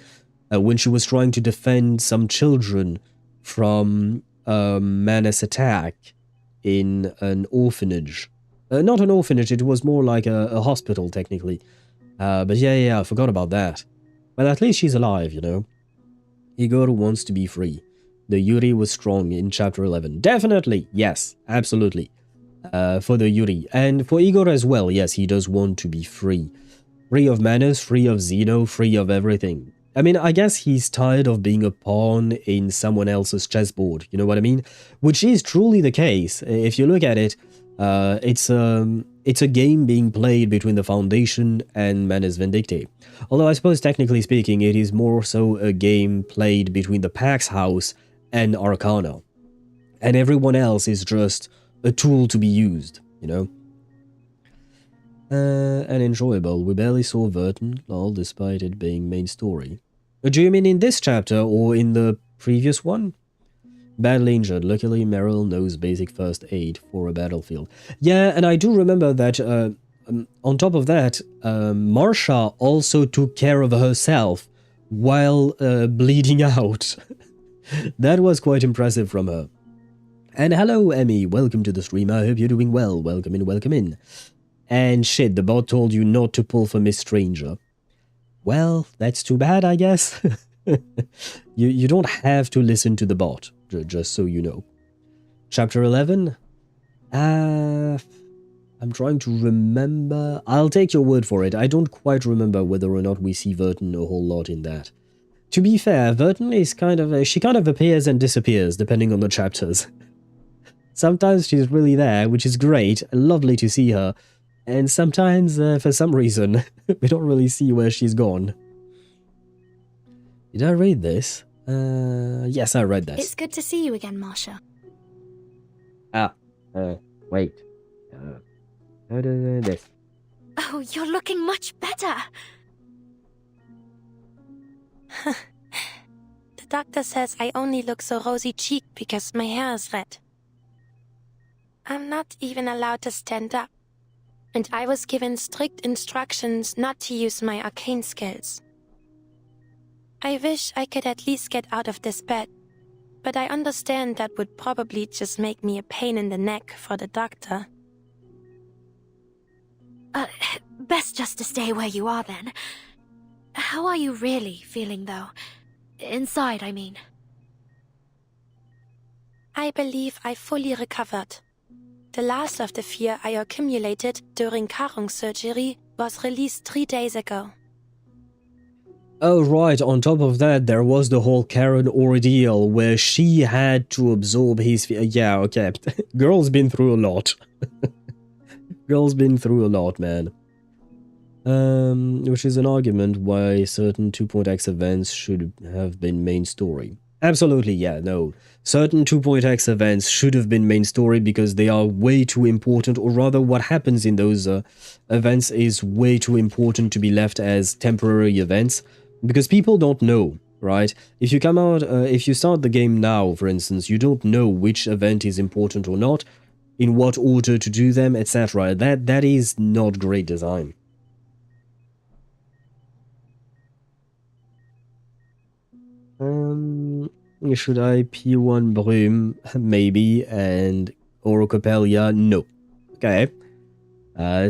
when she was trying to defend some children from a Manus attack in an orphanage. Not an orphanage, it was more like a hospital, technically. But yeah, I forgot about that. Well, at least she's alive, you know. Igor wants to be free. The Yuri was strong in Chapter 11. Definitely, yes, absolutely. For the Yuri. And for Igor as well, yes, he does want to be free. Free of Manus, free of Zeno, free of everything. I mean, I guess he's tired of being a pawn in someone else's chessboard, you know what I mean? Which is truly the case. If you look at it, it's a game being played between the Foundation and Manus Vindictae. Although I suppose technically speaking it is more so a game played between the Pax House and Arcana. And everyone else is just a tool to be used, you know? And enjoyable. We barely saw Vertin, lol, despite it being main story. Do you mean in this chapter or in the previous one? Badly injured. Luckily, Meryl knows basic first aid for a battlefield. Yeah, and I do remember that, on top of that, Marsha also took care of herself while bleeding out. That was quite impressive from her. And hello, Emmy. Welcome to the stream. I hope you're doing well. Welcome in, welcome in. And shit, the bot told you not to pull for Miss Stranger. Well, that's too bad, I guess. You don't have to listen to the bot, just so you know. Chapter 11? I'm trying to remember. I'll take your word for it. I don't quite remember whether or not we see Vertin a whole lot in that. To be fair, Vertin is she kind of appears and disappears depending on the chapters. Sometimes she's really there, which is great, lovely to see her. And sometimes, for some reason, we don't really see where she's gone. Did I read this? Yes, I read this. It's good to see you again, Marsha. Wait. How do this? Oh, you're looking much better. The doctor says I only look so rosy-cheeked because my hair is red. I'm not even allowed to stand up. And I was given strict instructions not to use my arcane skills. I wish I could at least get out of this bed, but I understand that would probably just make me a pain in the neck for the doctor. Best just to stay where you are then. How are you really feeling, though? Inside, I mean. I believe I fully recovered. The last of the fear I accumulated during Karung surgery was released 3 days ago. Oh right, on top of that, there was the whole Karen ordeal where she had to absorb his fear. Yeah, okay. Girl's been through a lot. Girl's been through a lot, man. Which is an argument why certain 2.x events should have been main story. Absolutely, yeah, no. Certain 2.x events should have been main story because they are way too important, or rather what happens in those events is way too important to be left as temporary events, because people don't know, right? If you come out, if you start the game now, for instance, you don't know which event is important or not, in what order to do them, etc. That is not great design. Should I P1 Brume? Maybe, and or Copélia? No. Okay.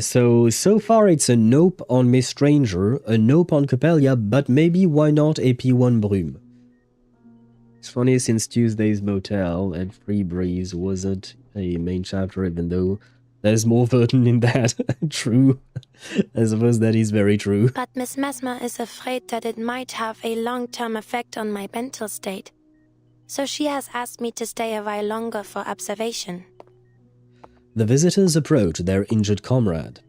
So far it's a nope on Miss Stranger, a nope on Copélia, but maybe why not a P1 Brume? It's funny, since Tuesday's Motel and Free Breeze wasn't a main chapter, even though there's more Vertin in that. True. I suppose that is very true. But Miss Mesmer is afraid that it might have a long-term effect on my mental state. So she has asked me to stay a while longer for observation. The visitors approach their injured comrade.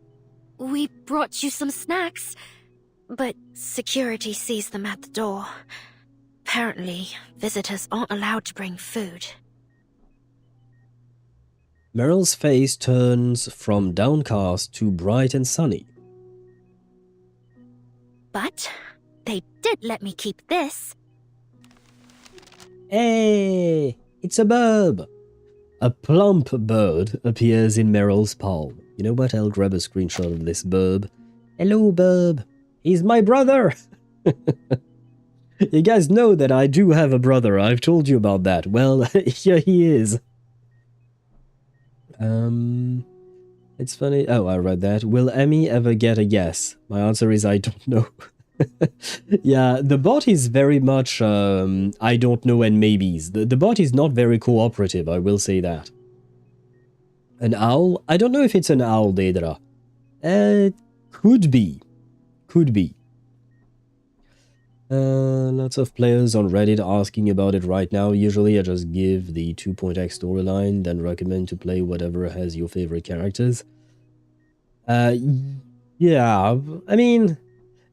We brought you some snacks, but security sees them at the door. Apparently, visitors aren't allowed to bring food. Meryl's face turns from downcast to bright and sunny. But they did let me keep this. Hey, it's a bird. A plump bird appears in Meryl's palm. You know what? I'll grab a screenshot of this burb. Hello, burb. He's my brother. You guys know that I do have a brother. I've told you about that. Well, here he is. It's funny. Oh, I read that. Will Emmy ever get a yes? My answer is I don't know. Yeah, the bot is very much I don't know and maybes. The bot is not very cooperative, I will say that. An owl? I don't know if it's an owl, Daedra. Could be. Could be. Lots of players on Reddit asking about it right now. Usually I just give the 2.x storyline, then recommend to play whatever has your favorite characters. Yeah, I mean,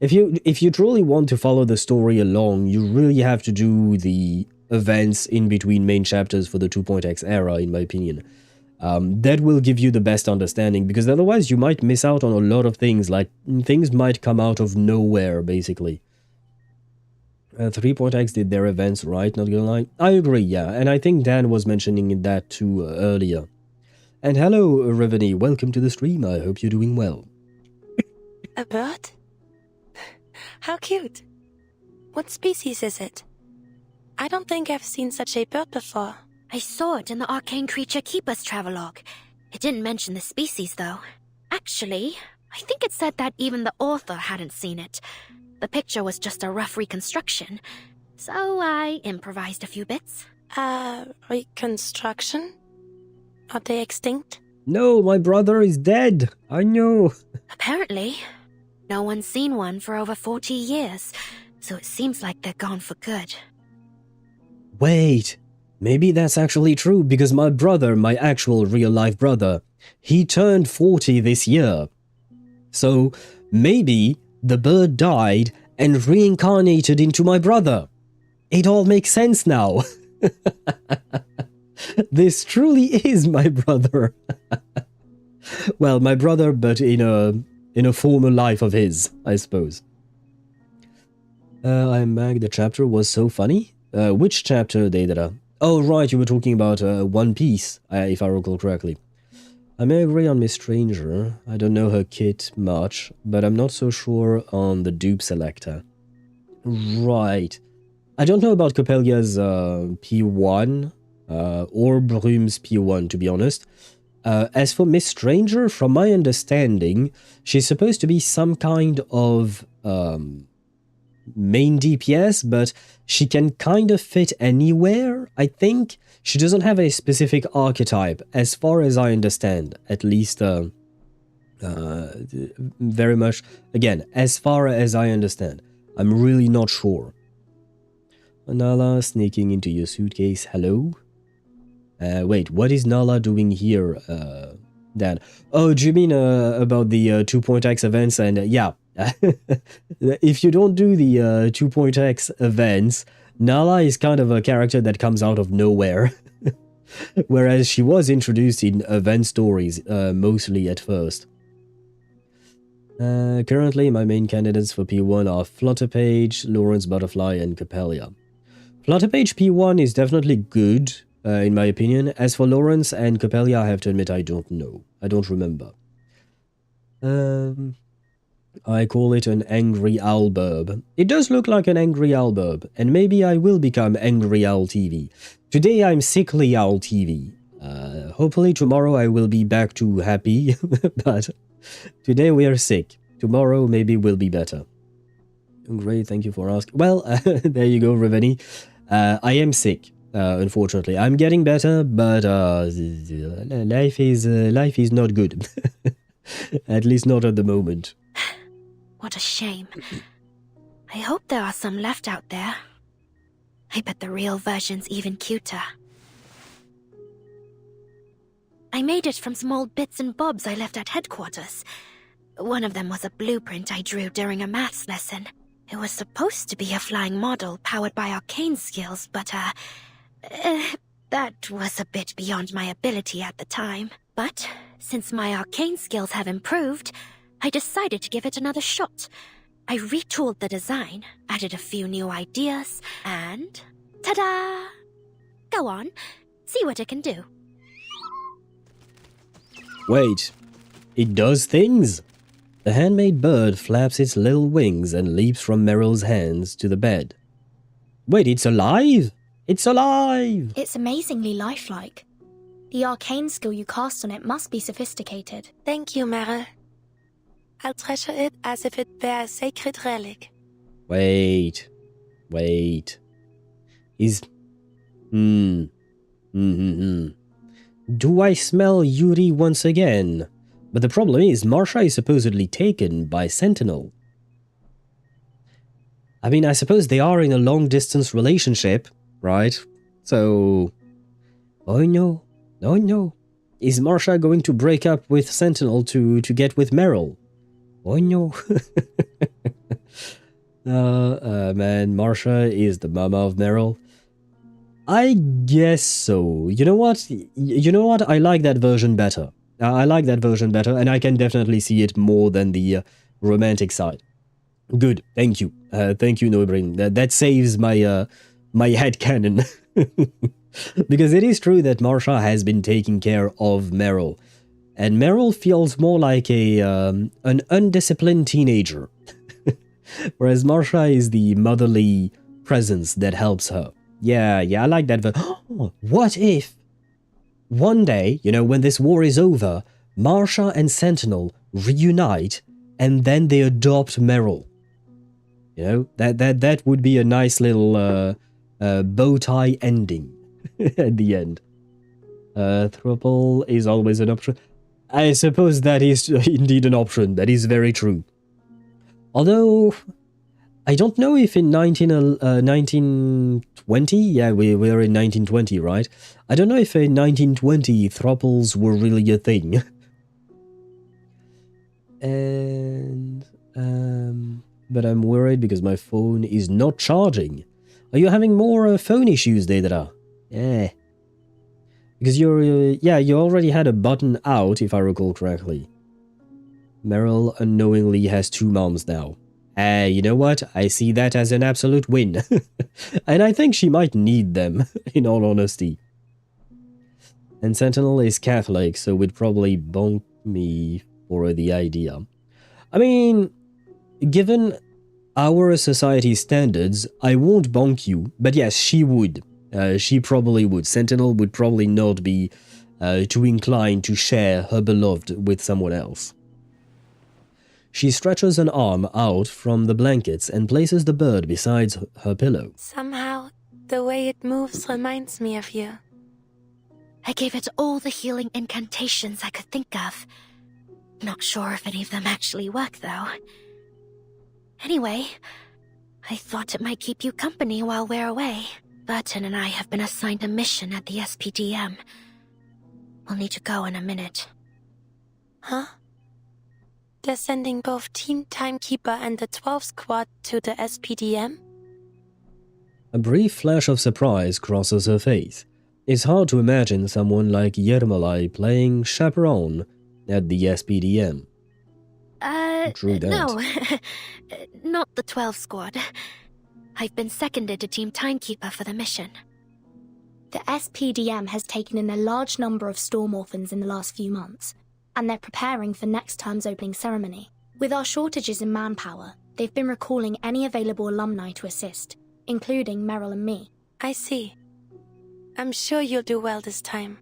if you truly want to follow the story along, you really have to do the events in between main chapters for the 2.x era, in my opinion. That will give you the best understanding, because otherwise you might miss out on a lot of things, like things might come out of nowhere, basically. 3.x did their events right, not gonna lie. I agree, yeah, and I think Dan was mentioning that too earlier. And hello, Riveny, welcome to the stream, I hope you're doing well. A bird? How cute. What species is it? I don't think I've seen such a bird before. I saw it in the Arcane Creature Keeper's travelogue. It didn't mention the species, though. Actually, I think it said that even the author hadn't seen it. The picture was just a rough reconstruction, so I improvised a few bits. Reconstruction? Are they extinct? No, my brother is dead. I know. Apparently. No one's seen one for over 40 years, so it seems like they're gone for good. Wait, maybe that's actually true, because my brother, my actual real-life brother, he turned 40 this year. So, maybe the bird died and reincarnated into my brother. It all makes sense now. This truly is my brother. Well, my brother, but in a former life of his, I suppose. I'm back. The chapter was so funny. Which chapter, Daedra? Oh, right, you were talking about One Piece, if I recall correctly. I may agree on Miss Stranger. I don't know her kit much, but I'm not so sure on the dupe selector. Right. I don't know about Copélia's P1 or Brume's P1, to be honest. As for Miss Stranger, from my understanding, she's supposed to be some kind of main DPS, but she can kind of fit anywhere, I think. She doesn't have a specific archetype, as far as I understand, at least very much. Again, as far as I understand. I'm really not sure. Nala sneaking into your suitcase. Hello? Wait, what is Nala doing here, Dan? Oh, do you mean about the 2.x events? And yeah, if you don't do the 2.x events, Nala is kind of a character that comes out of nowhere. Whereas she was introduced in event stories, mostly at first. Currently, my main candidates for P1 are Flutterpage, Lawrence Butterfly, and Copélia. Flutterpage P1 is definitely good, in my opinion. As for Lawrence and Copélia, I have to admit I don't know. I don't remember. I call it an angry owlburb. It does look like an angry owlburb, and maybe I will become angry owl TV. Today I'm sickly owl TV. Hopefully tomorrow I will be back to happy, but today we are sick. Tomorrow maybe we'll be better. Great, thank you for asking. Well, there you go, Riveni. I am sick, unfortunately. I'm getting better, but life is not good. At least not at the moment. What a shame. I hope there are some left out there. I bet the real version's even cuter. I made it from some old bits and bobs I left at headquarters. One of them was a blueprint I drew during a maths lesson. It was supposed to be a flying model powered by arcane skills, but that was a bit beyond my ability at the time. But since my arcane skills have improved, I decided to give it another shot. I retooled the design, added a few new ideas, and ta-da! Go on, see what it can do. Wait, it does things? The handmade bird flaps its little wings and leaps from Meryl's hands to the bed. Wait, it's alive? It's alive! It's amazingly lifelike. The arcane skill you cast on it must be sophisticated. Thank you, Meryl. I'll treasure it as if it were a sacred relic. Wait. Is... Do I smell Yuri once again? But the problem is, Marsha is supposedly taken by Sentinel. I mean, I suppose they are in a long-distance relationship, right? So... Oh no. Is Marsha going to break up with Sentinel to get with Meryl? Oh no. Man, Marsha is the mama of Meryl. I guess so. You know what? I like that version better. And I can definitely see it more than the romantic side. Good, thank you. Thank you, Nobrain. That saves my my headcanon. Because it is true that Marsha has been taking care of Meryl. And Meryl feels more like an undisciplined teenager. Whereas Marsha is the motherly presence that helps her. Yeah, I like that. What if one day, when this war is over, Marsha and Sentinel reunite and then they adopt Meryl? That would be a nice little bow tie ending at the end. Thruple is always an option. I suppose that is indeed an option. That is very true. Although, I don't know if in 1920, yeah, we were in 1920, right? I don't know if in 1920 thruples were really a thing. And, but I'm worried because my phone is not charging. Are you having more phone issues, Deidara? Yeah. Because you already had a button out, if I recall correctly. Meryl unknowingly has 2 moms now. You know what? I see that as an absolute win. And I think she might need them, in all honesty. And Sentinel is Catholic, so would probably bonk me for the idea. I mean, given our society standards, I won't bonk you, but yes, she would. She probably would. Sentinel would probably not be too inclined to share her beloved with someone else. She stretches an arm out from the blankets and places the bird beside her pillow. Somehow, the way it moves reminds me of you. I gave it all the healing incantations I could think of. Not sure if any of them actually work, though. Anyway, I thought it might keep you company while we're away. Vertin and I have been assigned a mission at the SPDM. We'll need to go in a minute. Huh? They're sending both Team Timekeeper and the 12 Squad to the SPDM? A brief flash of surprise crosses her face. It's hard to imagine someone like Yermalai playing chaperone at the SPDM. True that. No. Not the 12 Squad. I've been seconded to Team Timekeeper for the mission. The SPDM has taken in a large number of Storm Orphans in the last few months, and they're preparing for next term's opening ceremony. With our shortages in manpower, they've been recalling any available alumni to assist, including Meryl and me. I see. I'm sure you'll do well this time.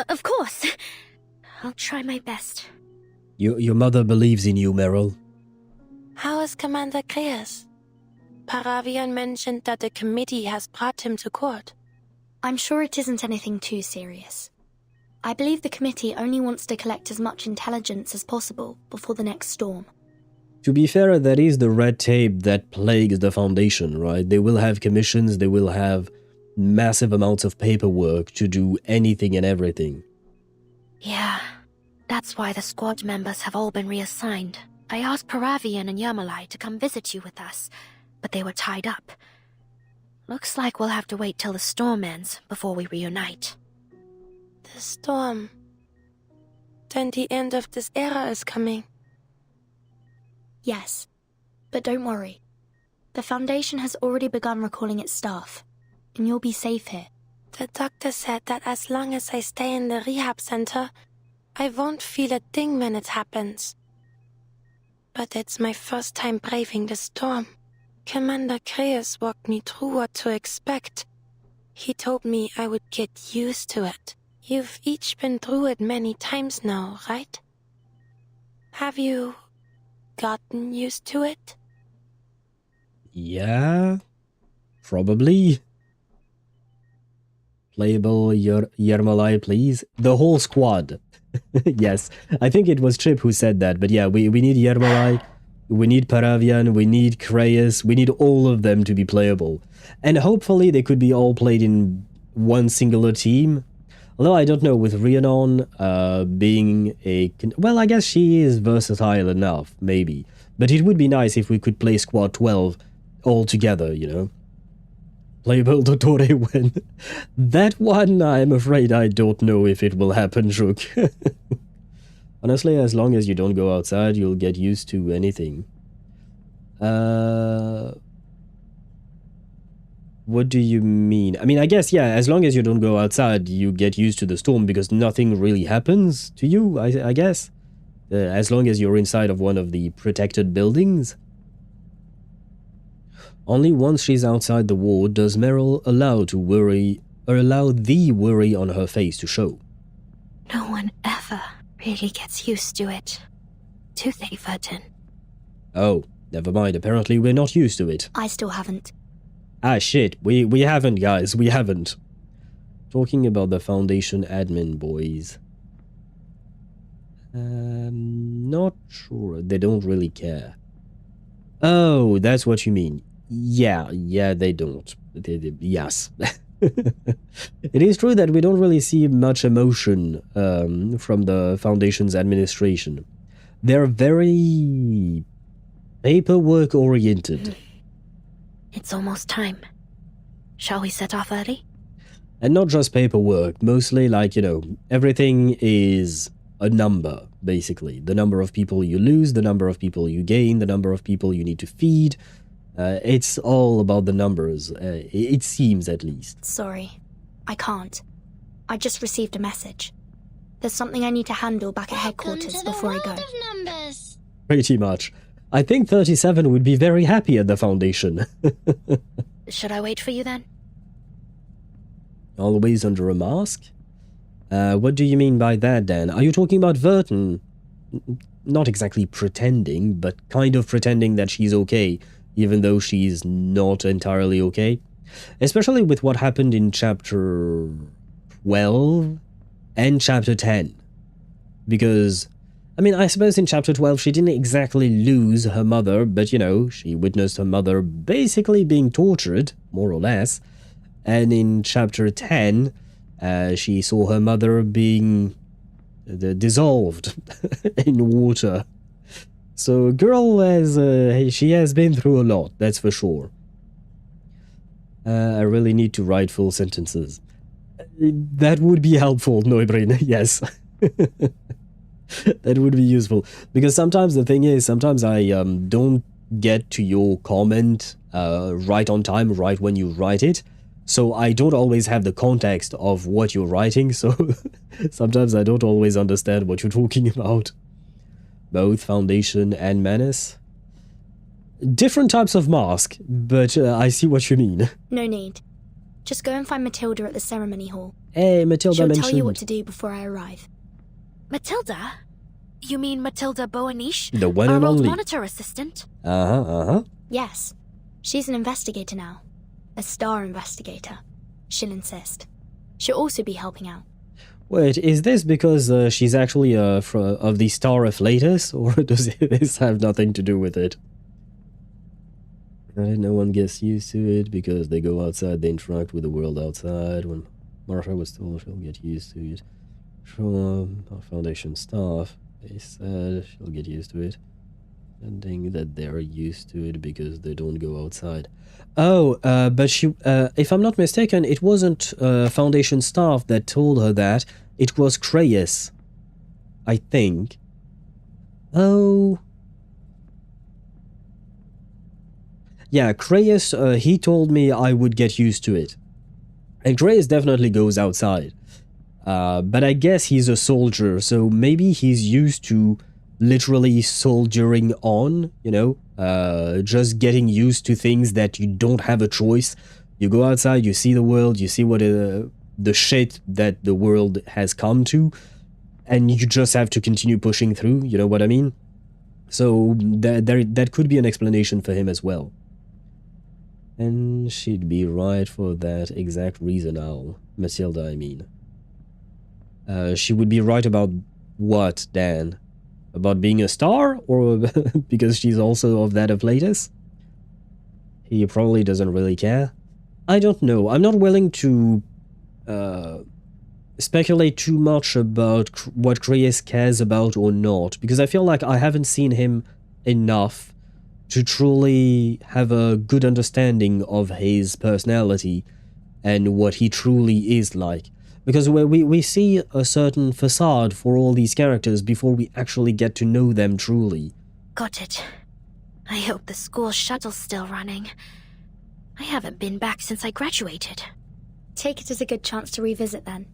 Of course. I'll try my best. Your mother believes in you, Meryl. How is Commander Kreas? Paravian mentioned that the committee has brought him to court. I'm sure it isn't anything too serious. I believe the committee only wants to collect as much intelligence as possible before the next storm. To be fair, that is the red tape that plagues the Foundation, right? They will have commissions, they will have massive amounts of paperwork to do anything and everything. Yeah, that's why the squad members have all been reassigned. I asked Paravian and Yermalai to come visit you with us, but they were tied up. Looks like we'll have to wait till the storm ends before we reunite. The storm. Then the end of this era is coming. Yes, but don't worry. The Foundation has already begun recalling its staff, and you'll be safe here. The doctor said that as long as I stay in the rehab center, I won't feel a thing when it happens. But it's my first time braving the storm. Commander Kreas walked me through what to expect. He told me I would get used to it. You've each been through it many times now, right? Have you gotten used to it? Yeah, probably. Playable Yermalai, please. The whole squad. Yes, I think it was Chip who said that, but yeah, we need Yermalai, we need Paravian, we need Kreas, we need all of them to be playable. And hopefully they could be all played in one singular team. Although I don't know, with Rhiannon being a... Well, I guess she is versatile enough, maybe. But it would be nice if we could play Squad 12 all together, you know? Playable Dottore when... That one, I'm afraid I don't know if it will happen, Shook. Honestly, as long as you don't go outside, you'll get used to anything. What do you mean? I mean, I guess, yeah, as long as you don't go outside, you get used to the storm because nothing really happens to you, I guess. As long as you're inside of one of the protected buildings. Only once she's outside the ward does Meryl allow the worry on her face to show. No one ever really gets used to it, do they, Vertin? Oh, never mind. Apparently we're not used to it. I still haven't. Ah, shit. We haven't, guys. We haven't. Talking about the Foundation admin boys. Not sure. They don't really care. Oh, that's what you mean. Yeah, they don't. Yes. It is true that we don't really see much emotion from the Foundation's administration. They're very paperwork-oriented. It's almost time. Shall we set off early? And not just paperwork, mostly like, you know, everything is a number, basically. The number of people you lose, the number of people you gain, the number of people you need to feed. It's all about the numbers, it seems at least. Sorry, I can't. I just received a message. There's something I need to handle back at headquarters before I go. Pretty much. I think 37 would be very happy at the Foundation. Should I wait for you then? Always under a mask? What do you mean by that, Dan? Are you talking about Vertin? Not exactly pretending, but kind of pretending that she's okay, even though she's not entirely okay. Especially with what happened in Chapter 12 and Chapter 10. Because, I mean, I suppose in Chapter 12 she didn't exactly lose her mother, but, you know, she witnessed her mother basically being tortured, more or less. And in Chapter 10, she saw her mother being dissolved in water. So girl she has been through a lot, that's for sure. I really need to write full sentences. That would be helpful, Neubrin, yes. That would be useful. Because sometimes the thing is, sometimes I don't get to your comment right on time, right when you write it. So I don't always have the context of what you're writing, so sometimes I don't always understand what you're talking about. Both Foundation and Manus. Different types of mask, but I see what you mean. No need. Just go and find Matilda at the ceremony hall. Hey, Matilda She'll mentioned... tell you what to do before I arrive. Matilda? You mean Matilda Boanish? The one and our old only. monitor assistant? Yes. She's an investigator now. A star investigator. She'll insist. She'll also be helping out. Wait, is this because she's actually of the Star Afflatus, or does this have nothing to do with it? No one gets used to it because they go outside, they interact with the world outside. When Martha was told she'll get used to it. From our Foundation staff, they said she'll get used to it. Pretending that they're used to it because they don't go outside. Oh, but she, if I'm not mistaken, it wasn't Foundation staff that told her that. It was Creyus, I think. Oh. Yeah, Creyus, he told me I would get used to it. And Creyus definitely goes outside. But I guess he's a soldier, so maybe he's used to literally soldiering on, you know, just getting used to things that you don't have a choice. You go outside, you see the world, you see what the shit that the world has come to, and you just have to continue pushing through, you know what I mean? So that could be an explanation for him as well. And she'd be right for that exact reason now. Matilda, I mean. She would be right about what, Dan? About being a star? Or because she's also of that Afflatus? He probably doesn't really care. I don't know. I'm not willing to speculate too much about what Creyus cares about or not, because I feel like I haven't seen him enough to truly have a good understanding of his personality and what he truly is like. Because we see a certain facade for all these characters before we actually get to know them truly. Got it. I hope the school shuttle's still running. I haven't been back since I graduated. Take it as a good chance to revisit then.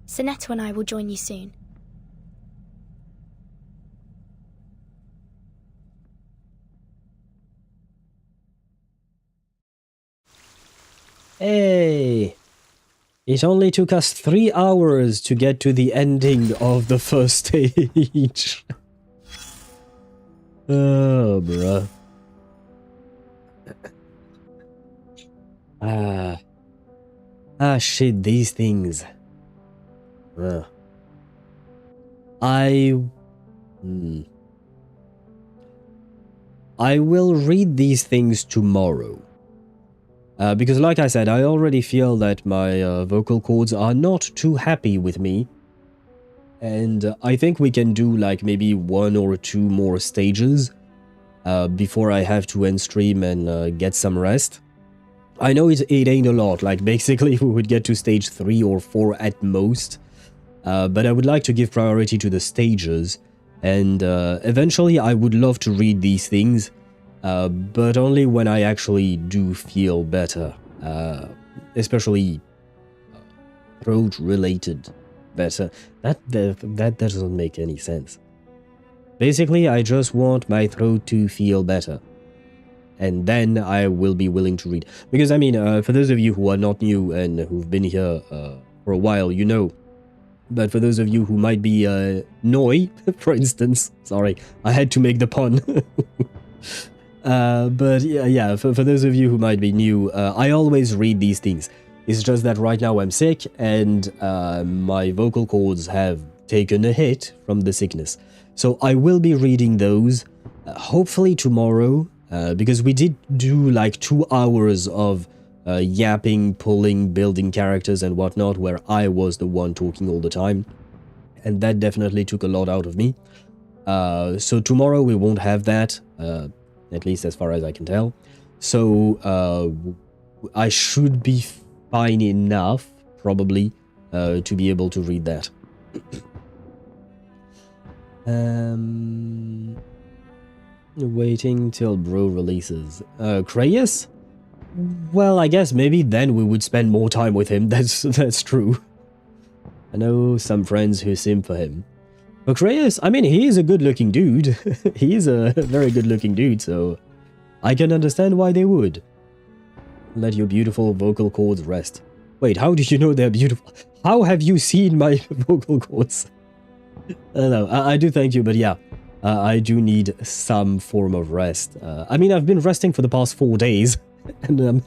Sonetta and I will join you soon. Hey! It only took us 3 hours to get to the ending of the first stage. Oh, bruh. Shit, these things. I will read these things tomorrow. Because like I said, I already feel that my vocal cords are not too happy with me. And I think we can do like maybe 1 or 2 more stages before I have to end stream and get some rest. I know it ain't a lot, like basically we would get to stage 3 or 4 at most. But I would like to give priority to the stages. And eventually I would love to read these things. But only when I actually do feel better, especially throat-related better. That doesn't make any sense. Basically, I just want my throat to feel better. And then I will be willing to read. Because, I mean, for those of you who are not new and who've been here for a while, you know. But for those of you who might be Noi, for instance, sorry, I had to make the pun. But yeah, for those of you who might be new, I always read these things. It's just that right now I'm sick and my vocal cords have taken a hit from the sickness. So I will be reading those, hopefully tomorrow, because we did do like 2 hours of yapping, pulling, building characters and whatnot, where I was the one talking all the time. And that definitely took a lot out of me. So tomorrow we won't have that, at least as far as I can tell. So I should be fine enough, probably, to be able to read that. Waiting till bro releases. Creyus? Well, I guess maybe then we would spend more time with him. That's true. I know some friends who sim for him. But Creyus, I mean, he is a good-looking dude. He is a very good-looking dude, so I can understand why they would. Let your beautiful vocal cords rest. Wait, how do you know they're beautiful? How have you seen my vocal cords? No, I do thank you, but yeah, I do need some form of rest. I mean, I've been resting for the past 4 days, and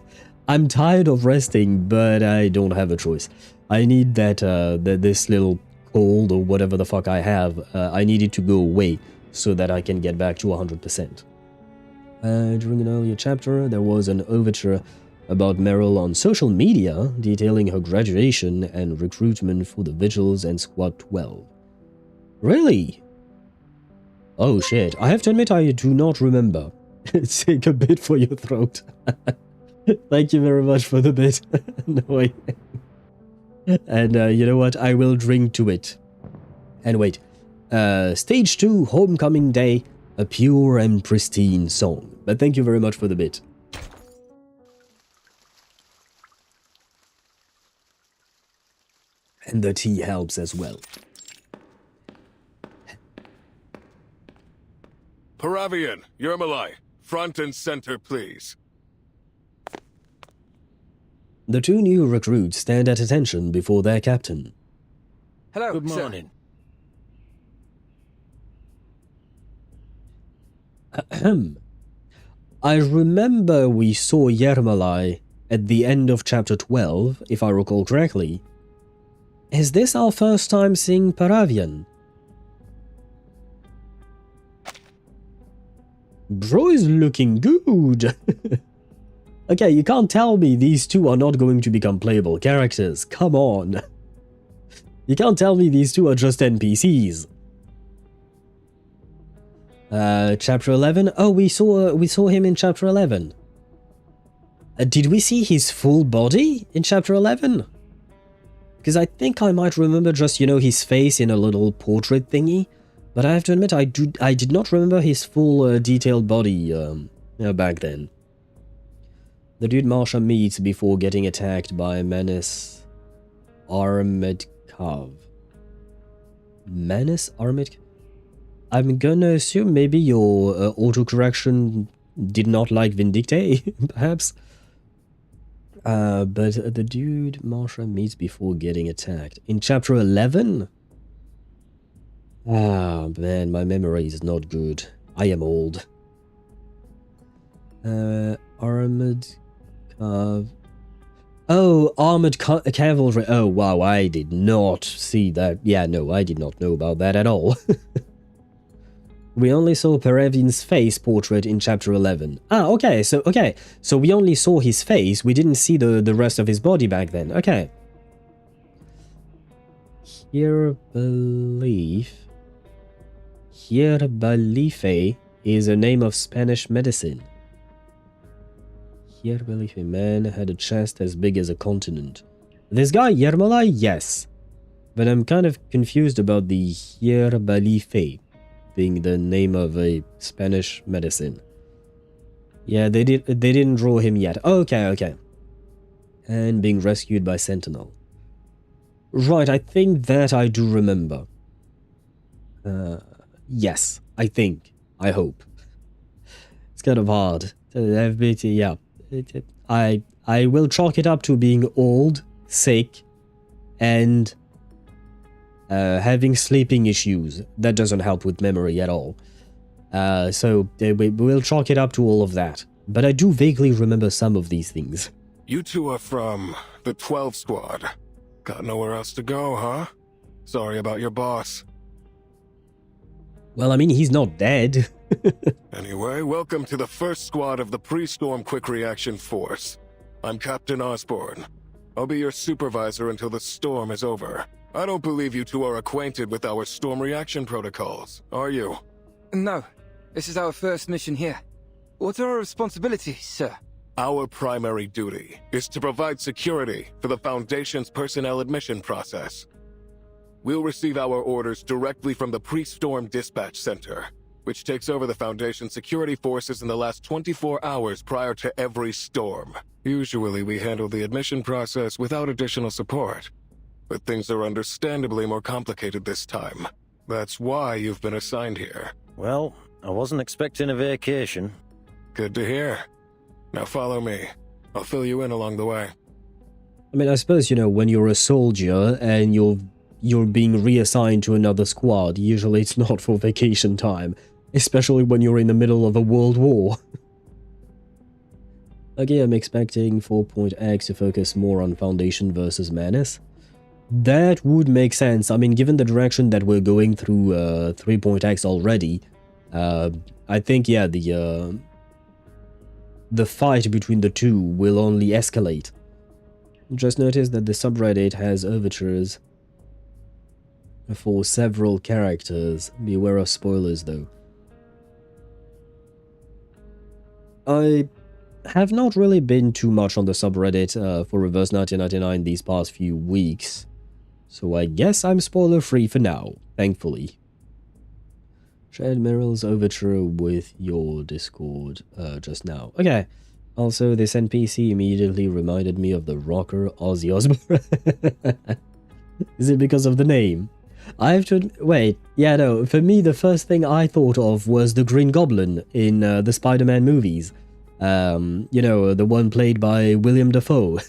I'm tired of resting, but I don't have a choice. I need that this little cold or whatever the fuck I have, I need it to go away so that I can get back to 100%. During an earlier chapter, there was an overture about Meryl on social media detailing her graduation and recruitment for the Vigils and Squad 12. Really? Oh shit, I have to admit I do not remember. Take a bit for your throat. Thank you very much for the bit. No, and you know what, I will drink to it. And wait, Stage 2, Homecoming Day, a pure and pristine song. But thank you very much for the bit. And the tea helps as well. Paravian, Yermalai, front and center, please. The 2 new recruits stand at attention before their captain. Hello, good morning. Ahem. I remember we saw Yermalai at the end of chapter 12, if I recall correctly. Is this our first time seeing Paravian? Bro is looking good. Okay, you can't tell me these 2 are not going to become playable characters. Come on. You can't tell me these 2 are just NPCs. Chapter 11? Oh, we saw him in chapter 11. Did we see his full body in chapter 11? Because I think I might remember just, you know, his face in a little portrait thingy. But I have to admit, I did not remember his full detailed body back then. The dude Marsha meets before getting attacked by Manus Vindictae. Manus Vindictae? I'm gonna assume maybe your autocorrection did not like Vindictae, perhaps? But the dude Marsha meets before getting attacked. In chapter 11? Ah, man, my memory is not good. I am old. Armored... Oh, armored cavalry. Oh, wow, I did not see that. Yeah, no, I did not know about that at all. We only saw Paravian's face portrait in chapter 11. Ah, okay, so we only saw his face, we didn't see the rest of his body back then. Okay. Here belief is a name of Spanish medicine. Here belief a man had a chest as big as a continent. This guy, Yermalai, yes. But I'm kind of confused about the Hierbalife being the name of a Spanish medicine. Yeah, they didn't draw him yet. Okay. And being rescued by Sentinel. Right, I think that I do remember. Yes. I think. I hope. It's kind of hard. FBT, yeah. I will chalk it up to being old, sick, and having sleeping issues. That doesn't help with memory at all. So we'll chalk it up to all of that. But I do vaguely remember some of these things. You two are from the 12 Squad. Got nowhere else to go, huh? Sorry about your boss. Well, I mean, he's not dead. Anyway, welcome to the first squad of the Pre-Storm Quick Reaction Force. I'm Captain Osborne. I'll be your supervisor until the storm is over. I don't believe you two are acquainted with our storm reaction protocols, are you? No. This is our first mission here. What are our responsibilities, sir? Our primary duty is to provide security for the Foundation's personnel admission process. We'll receive our orders directly from the Pre-Storm Dispatch Center, which takes over the Foundation security forces in the last 24 hours prior to every storm. Usually we handle the admission process without additional support, but things are understandably more complicated this time. That's why you've been assigned here. Well, I wasn't expecting a vacation. Good to hear. Now follow me. I'll fill you in along the way. I mean, I suppose, you know, when you're a soldier and you're being reassigned to another squad, usually it's not for vacation time, especially when you're in the middle of a world war. Okay, I'm expecting 4.x to focus more on Foundation versus Manus. That would make sense. I mean, given the direction that we're going through 3.x already, I think, yeah, the fight between the two will only escalate. Just notice that the subreddit has overtures for several characters. Beware of spoilers, though. I have not really been too much on the subreddit for Reverse 1999 these past few weeks, so I guess I'm spoiler-free for now, thankfully. Shared Meryl's overture with your Discord just now. Okay. Also, this NPC immediately reminded me of the rocker Ozzy Osbourne. Is it because of the name? I have to wait, yeah, no, for me the first thing I thought of was the Green Goblin in the Spider-Man movies. You know, the one played by William Dafoe.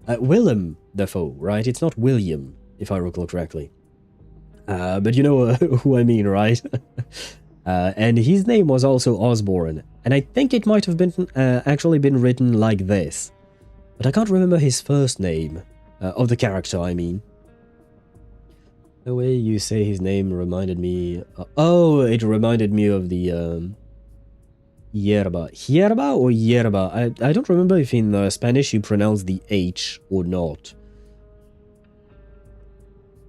Willem Dafoe, right? It's not William, if I recall correctly. But you know who I mean, right? And his name was also Osborne, and I think it might have been actually been written like this. But I can't remember his first name, of the character, I mean. The way you say his name reminded me... oh, it reminded me of the... Yerba. Yerba or Yerba? I don't remember if in Spanish you pronounce the H or not.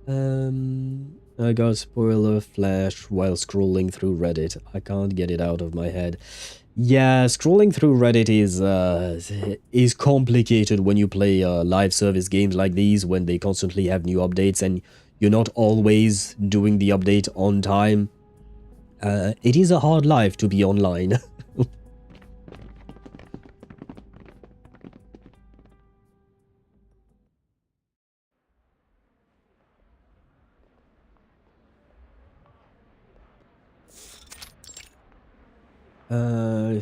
I got spoiler flash while scrolling through Reddit. I can't get it out of my head. Yeah, scrolling through Reddit is complicated when you play live service games like these, when they constantly have new updates and you're not always doing the update on time. It is a hard life to be online.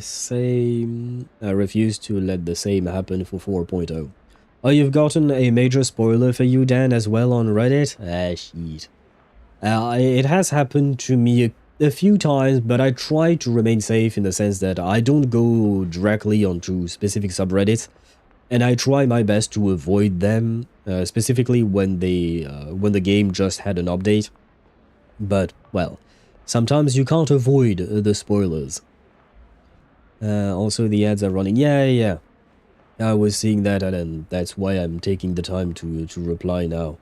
Same. I refuse to let the same happen for 4.0. Oh, you've gotten a major spoiler for you, Dan, as well on Reddit? Ah, shit. It has happened to me a few times, but I try to remain safe in the sense that I don't go directly onto specific subreddits, and I try my best to avoid them, specifically when the game just had an update. But, well, sometimes you can't avoid the spoilers. Also, the ads are running. Yeah. I was seeing that, and that's why I'm taking the time to reply now.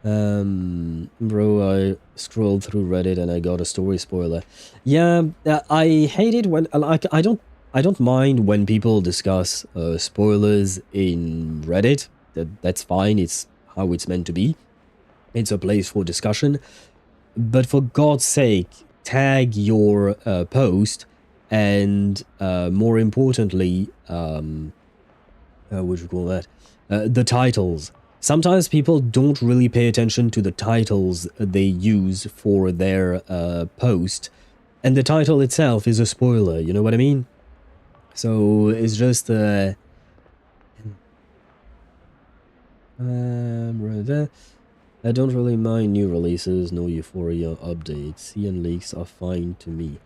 Bro, I scrolled through Reddit and I got a story spoiler. Yeah, I hate it when I don't mind when people discuss spoilers in Reddit. That's fine. It's how it's meant to be. It's a place for discussion. But for God's sake, tag your post. And more importantly, what would you call that? The titles. sometimes people don't really pay attention to the titles they use for their post, and the title itself is a spoiler, you know what I mean? So it's just I don't really mind new releases, no Euphoria updates. CN leaks are fine to me.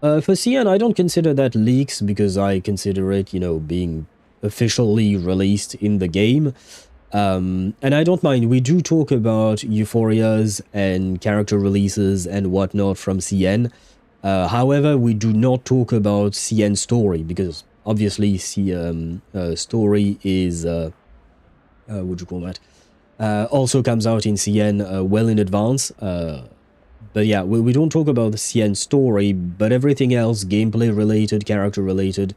For CN, I don't consider that leaks because I consider it, you know, being officially released in the game. And I don't mind. We do talk about Euphorias and character releases and whatnot from CN. However, we do not talk about CN story because obviously story is what do you call that? Also comes out in CN well in advance. But yeah, we don't talk about the CN story, but everything else, gameplay related, character related,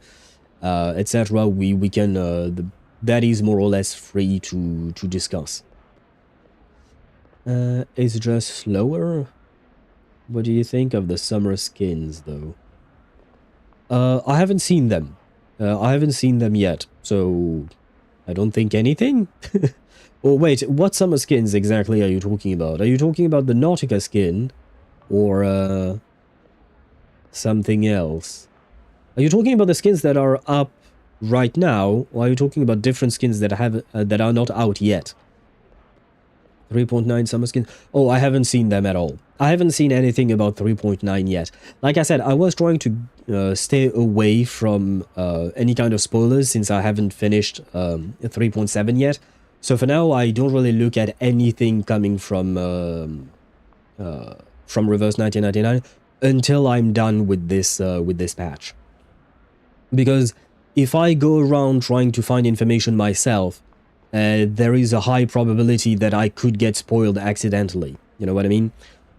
etc. We can that is more or less free to discuss. It's just slower. What do you think of the summer skins, though? I haven't seen them. I haven't seen them yet, so I don't think anything. Oh wait, what summer skins exactly are you talking about? Are you talking about the Nautica skin, or something else? Are you talking about the skins that are up right now, or are you talking about different skins that that are not out yet? 3.9 summer skins. Oh, I haven't seen them at all. I haven't seen anything about 3.9 yet. Like I said, I was trying to stay away from any kind of spoilers since I haven't finished 3.7 yet. So for now, I don't really look at anything coming from Reverse 1999 until I'm done with this patch. Because if I go around trying to find information myself, there is a high probability that I could get spoiled accidentally. You know what I mean?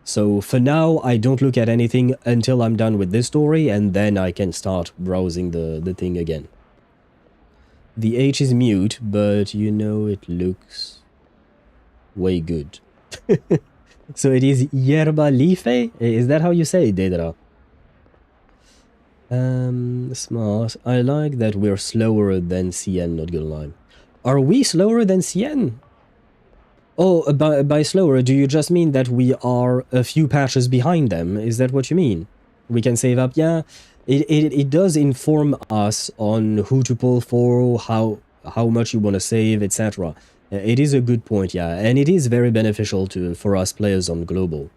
So for now, I don't look at anything until I'm done with this story, and then I can start browsing the thing again. The H is mute, but you know it looks way good. So it is Yerba Life? Is that how you say it, Dedra? Smart. I like that we're slower than CN, not gonna lie. Are we slower than CN? Oh, by slower, do you just mean that we are a few patches behind them? Is that what you mean? We can save up? Yeah, it does inform us on who to pull for, how much you want to save, etc. It is a good point, yeah, and it is very beneficial for us players on Global.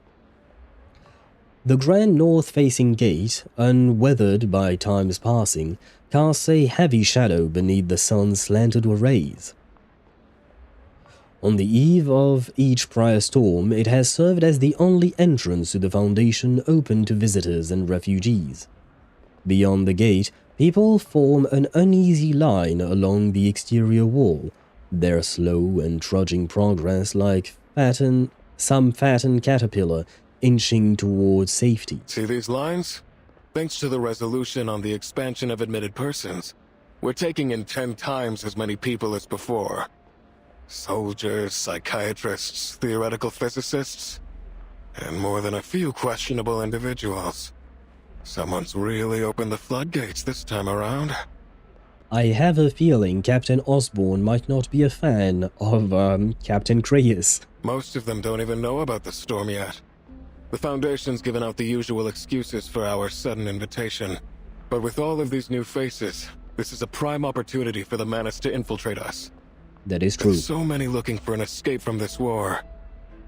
The grand north-facing gate, unweathered by time's passing, casts a heavy shadow beneath the sun's slanted rays. On the eve of each prior storm, it has served as the only entrance to the Foundation open to visitors and refugees. Beyond the gate, people form an uneasy line along the exterior wall, their slow and trudging progress like some fattened caterpillar inching towards safety. See these lines? Thanks to the resolution on the expansion of admitted persons, we're taking in 10 times as many people as before. Soldiers, psychiatrists, theoretical physicists, and more than a few questionable individuals. Someone's really opened the floodgates this time around. I have a feeling Captain Osborne might not be a fan of Captain Creyus. Most of them don't even know about the storm yet. The Foundation's given out the usual excuses for our sudden invitation. But with all of these new faces, this is a prime opportunity for the Manus to infiltrate us. That is true. With so many looking for an escape from this war,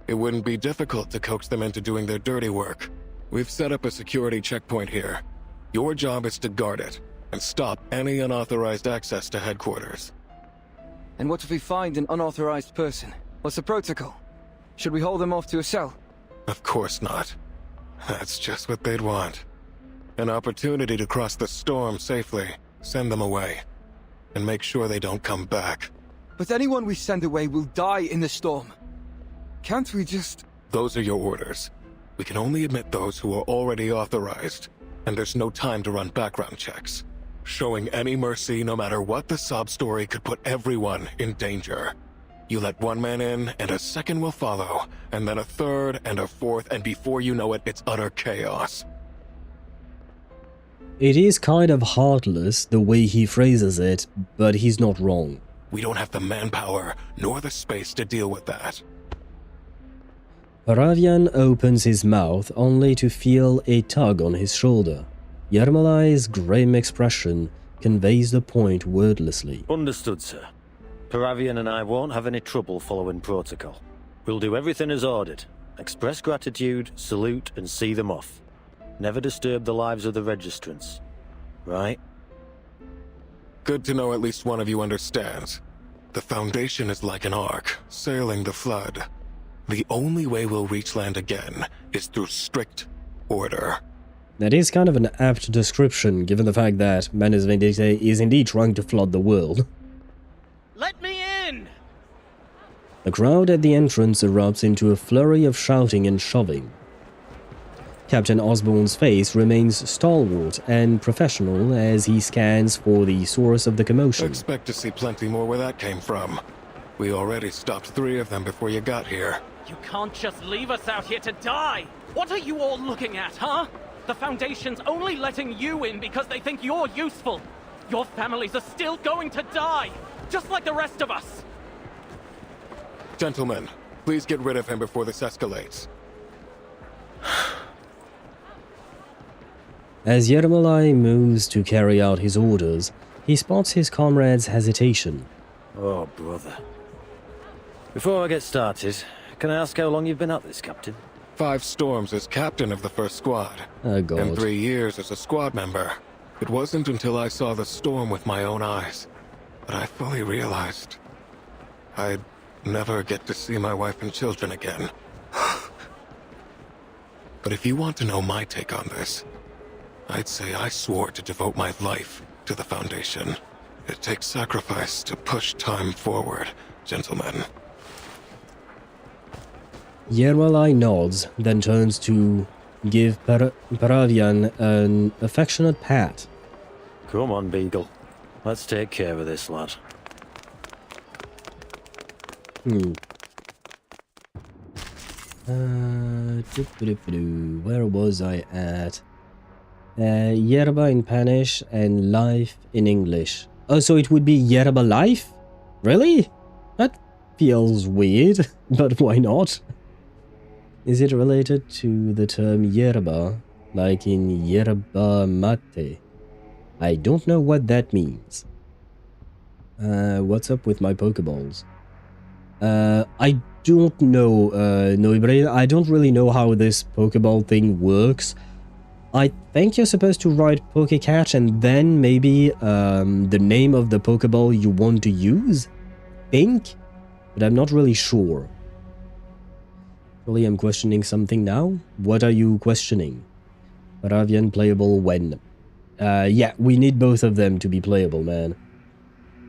it wouldn't be difficult to coax them into doing their dirty work. We've set up a security checkpoint here. Your job is to guard it, and stop any unauthorized access to headquarters. And what if we find an unauthorized person? What's the protocol? Should we hold them off to a cell? Of course not. That's just what they'd want. An opportunity to cross the storm safely, send them away, and make sure they don't come back. But anyone we send away will die in the storm. Can't we just... Those are your orders. We can only admit those who are already authorized, and there's no time to run background checks. Showing any mercy, no matter what the sob story, could put everyone in danger. You let one man in, and a second will follow, and then a third, and a fourth, and before you know it, it's utter chaos. It is kind of heartless the way he phrases it, but he's not wrong. We don't have the manpower, nor the space to deal with that. Paravian opens his mouth only to feel a tug on his shoulder. Yermalai's grim expression conveys the point wordlessly. Understood, sir. Paravian and I won't have any trouble following protocol. We'll do everything as ordered. Express gratitude, salute, and see them off. Never disturb the lives of the registrants. Right? Good to know at least one of you understands. The Foundation is like an ark, sailing the flood. The only way we'll reach land again is through strict order. That is kind of an apt description, given the fact that Manus Vindictae is indeed trying to flood the world. Let me in! The crowd at the entrance erupts into a flurry of shouting and shoving. Captain Osborne's face remains stalwart and professional as he scans for the source of the commotion. Expect to see plenty more where that came from. We already stopped 3 of them before you got here. You can't just leave us out here to die! What are you all looking at, huh? The Foundation's only letting you in because they think you're useful. Your families are still going to die, just like the rest of us. Gentlemen, please get rid of him before this escalates. As Yermalai moves to carry out his orders, he spots his comrade's hesitation. Oh, brother. Before I get started, can I ask how long you've been at this, Captain? 5 storms as captain of the first squad. Oh, God. And 3 years as a squad member. It wasn't until I saw the storm with my own eyes that I fully realized I'd never get to see my wife and children again. But if you want to know my take on this, I'd say I swore to devote my life to the Foundation. It takes sacrifice to push time forward, gentlemen. Yermalai nods, then turns to give Paravian an affectionate pat. Come on, Beagle. Let's take care of this, lad. Where was I at? Yerba in Spanish and life in English. Oh, so it would be Yerba life? Really? That feels weird, but why not? Is it related to the term yerba, like in yerba mate? I don't know what that means. What's up with my Pokeballs? I don't know, Noibre. I don't really know how this Pokeball thing works. I think you're supposed to write Pokecatch and then maybe the name of the Pokeball you want to use? Think? But I'm not really sure. Really, I'm questioning something now? What are you questioning? Paravian playable when? Yeah, we need both of them to be playable, man.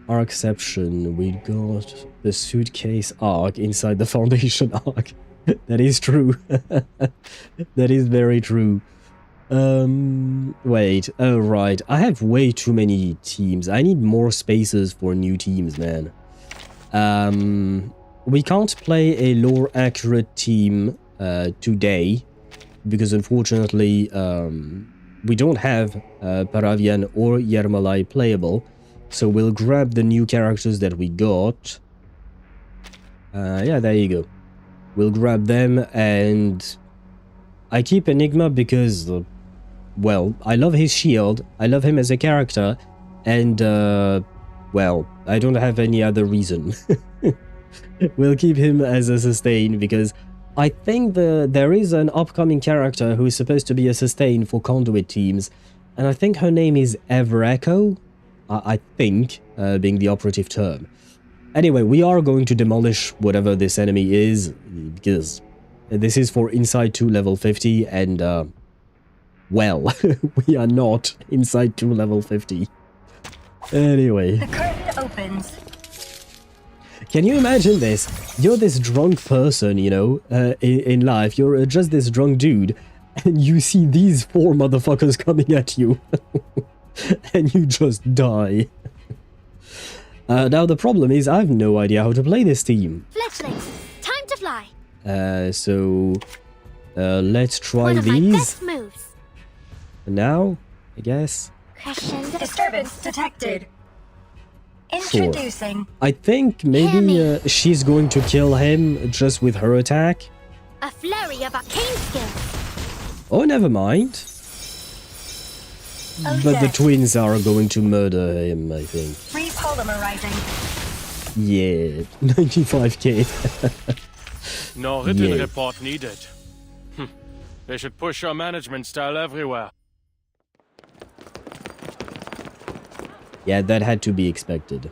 Arcception, we got the suitcase arc inside the Foundation arc. That is true. That is very true. Wait, oh right, I have way too many teams. I need more spaces for new teams, man. We can't play a lore accurate team today because unfortunately we don't have Paravian or Yermalai playable, so we'll grab the new characters that we got. Yeah, there you go. We'll grab them, and I keep Enigma because well, I love his shield, I love him as a character, and well, I don't have any other reason. We'll keep him as a sustain because I think there is an upcoming character who is supposed to be a sustain for conduit teams, and I think her name is Everecho, I think, being the operative term. Anyway, we are going to demolish whatever this enemy is, because this is for Inside 2 level 50, and well, we are not Inside 2 level 50. Anyway. The curtain opens. Can you imagine this? You're this drunk person, you know, in life. You're just this drunk dude, and you see these 4 motherfuckers coming at you, and you just die. Now the problem is I have no idea how to play this team. Fletchlings, time to fly. So let's try One of my these. best moves. Now, I guess. Disturbance detected. Introducing. I think maybe she's going to kill him just with her attack. A flurry of arcane skills. Oh, never mind. But the twins are going to murder him, I think. Repolymerizing. Yeah, 95k. No written Yeah. report needed. They should push your management style everywhere. Yeah, that had to be expected.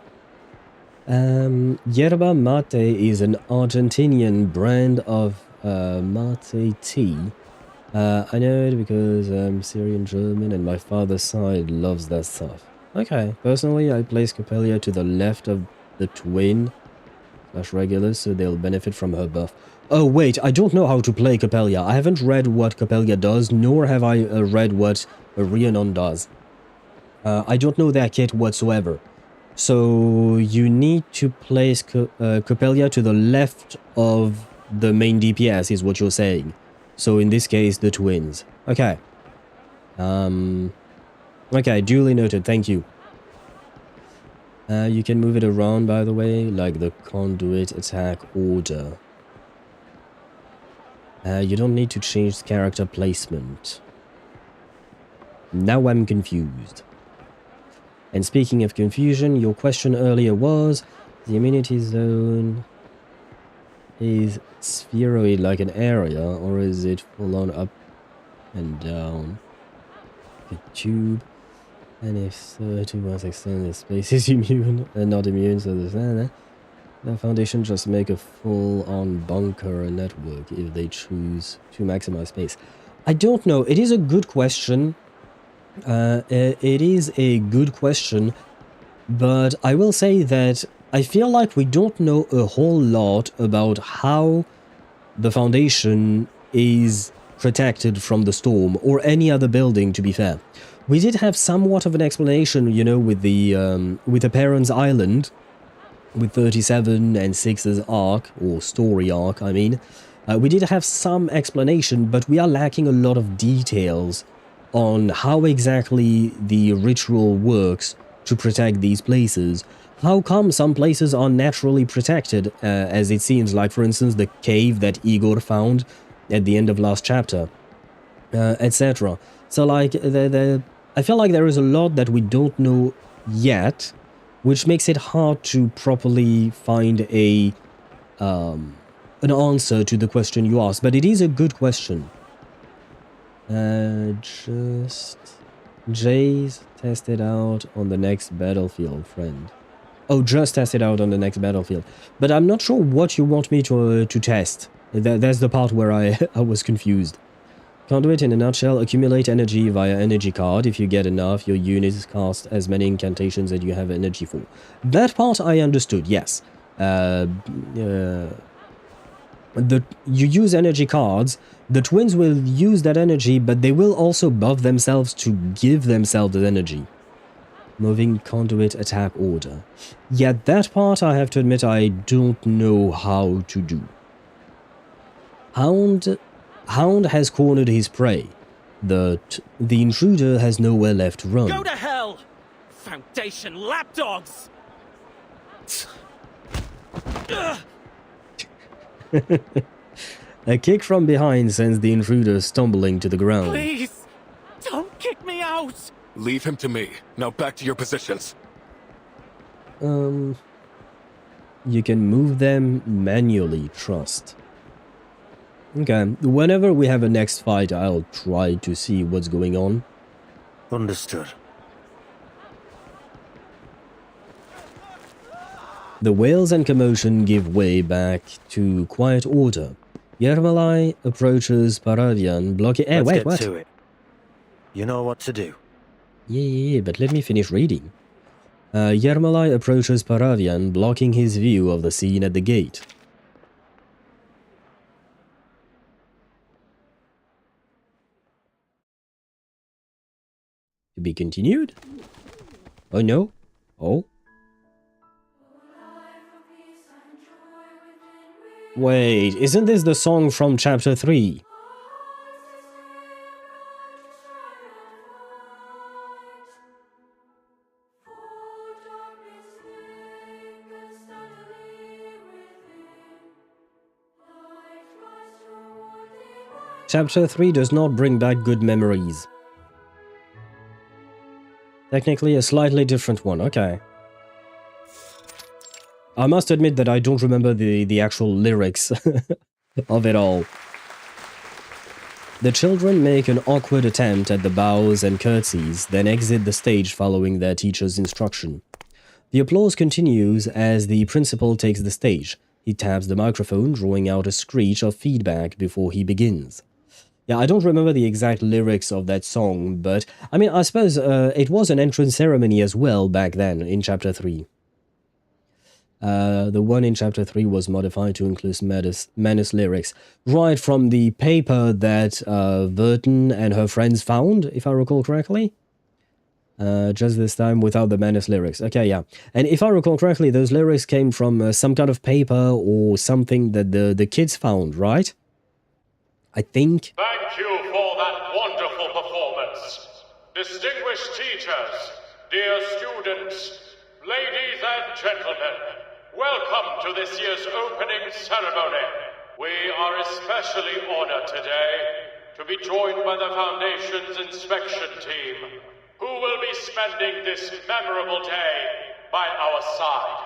Yerba mate is an Argentinian brand of mate tea. I know it because I'm Syrian German and my father's side loves that stuff. Okay, personally I place Copélia to the left of the twin / regular, so they'll benefit from her buff. Oh wait, I don't know how to play Copélia. I haven't read what Copélia does, nor have I read what Rhiannon does. I don't know their kit whatsoever. So you need to place Copélia to the left of the main DPS is what you're saying. So in this case, the twins. Okay. Okay, duly noted, thank you. You can move it around, by the way, like the conduit attack order. You don't need to change character placement. Now I'm confused. And speaking of confusion, your question earlier was, the immunity zone is spheroid like an area, or is it full on up and down? The tube. And if so, to what extent the space is immune and not immune, so the Foundation just make a full-on bunker network if they choose to maximize space. I don't know. It is a good question. It is a good question, but I will say that I feel like we don't know a whole lot about how the Foundation is protected from the storm, or any other building, to be fair. We did have somewhat of an explanation, you know, with the Parents' Island, with 37 and 6's arc, or story arc, I mean. We did have some explanation, but we are lacking a lot of details on how exactly the ritual works to protect these places. How come some places are naturally protected, as it seems like, for instance, the cave that Igor found at the end of last chapter, etc. So, like, I feel like there is a lot that we don't know yet, which makes it hard to properly find an answer to the question you asked. But it is a good question. Just Jace test it out on the next battlefield, friend. Oh, just test it out on the next battlefield. But I'm not sure what you want me to test. That's the part where I was confused. Conduit, in a nutshell, accumulate energy via energy card. If you get enough, your units cast as many incantations that you have energy for. That part I understood, yes. You use energy cards, the twins will use that energy, but they will also buff themselves to give themselves the energy. Moving conduit attack order. Yeah, that part I have to admit I don't know how to do. Hound has cornered his prey. The intruder has nowhere left to run. Go to hell! Foundation lapdogs! A kick from behind sends the intruder stumbling to the ground. Please! Don't kick me out! Leave him to me. Now back to your positions. You can move them manually, trust. Okay, whenever we have a next fight, I'll try to see what's going on. Understood. The wails and commotion give way back to quiet order. Yermalai approaches Paravian, blocking... Let's wait, get what? to it. You know what to do. Yeah, but let me finish reading. Yermalai approaches Paravian, blocking his view of the scene at the gate. To be continued? Oh no? Oh? Wait, isn't this the song from chapter 3? Chapter 3 does not bring back good memories. Technically a slightly different one, okay. I must admit that I don't remember the actual lyrics of it all. The children make an awkward attempt at the bows and curtsies, then exit the stage following their teacher's instruction. The applause continues as the principal takes the stage. He taps the microphone, drawing out a screech of feedback before he begins. Yeah, I don't remember the exact lyrics of that song, but I mean, I suppose it was an entrance ceremony as well back then in Chapter 3. The one in Chapter 3 was modified to include Manus lyrics, right from the paper that Vertin and her friends found, if I recall correctly. Just this time without the Manus lyrics. Okay, yeah. And if I recall correctly, those lyrics came from some kind of paper or something that the kids found, right? I think. Thank you for that wonderful performance. Distinguished teachers, dear students, ladies and gentlemen, welcome to this year's opening ceremony. We are especially honored today to be joined by the Foundation's inspection team, who will be spending this memorable day by our side.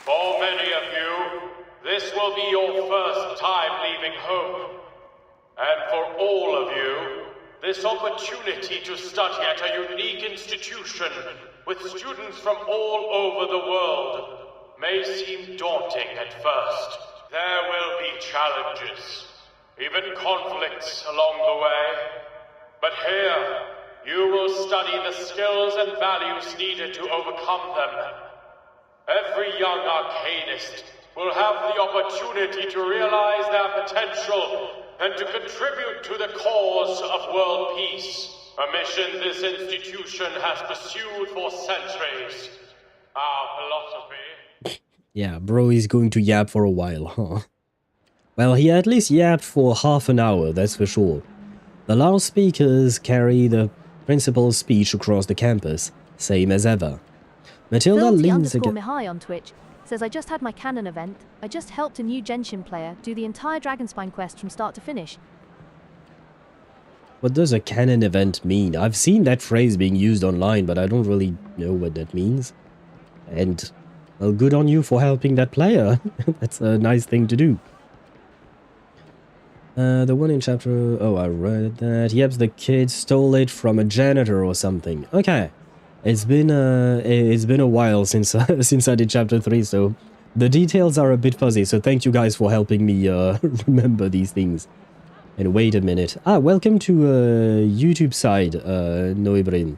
For many of you, this will be your first time leaving home. And for all of you, this opportunity to study at a unique institution with students from all over the world may seem daunting at first. There will be challenges, even conflicts along the way. But here, you will study the skills and values needed to overcome them. Every young arcanist will have the opportunity to realize their potential and to contribute to the cause of world peace, a mission this institution has pursued for centuries. Our philosophy... Yeah, bro is going to yap for a while, huh? Well, he at least yapped for half an hour, that's for sure. The loudspeakers carry the principal's speech across the campus, same as ever. Matilda leans against... Mihai on Twitch says, I just had my canon event. I just helped a new Genshin player do the entire Dragonspine quest from start to finish. What does a canon event mean? I've seen that phrase being used online, but I don't really know what that means. And, well, good on you for helping that player. That's a nice thing to do. The one in chapter... Oh, I read that. Yep, the kid stole it from a janitor or something. Okay. It's been a while since since I did chapter 3, so the details are a bit fuzzy, so thank you guys for helping me remember these things. And wait a minute. Ah, welcome to YouTube side, Noibrin.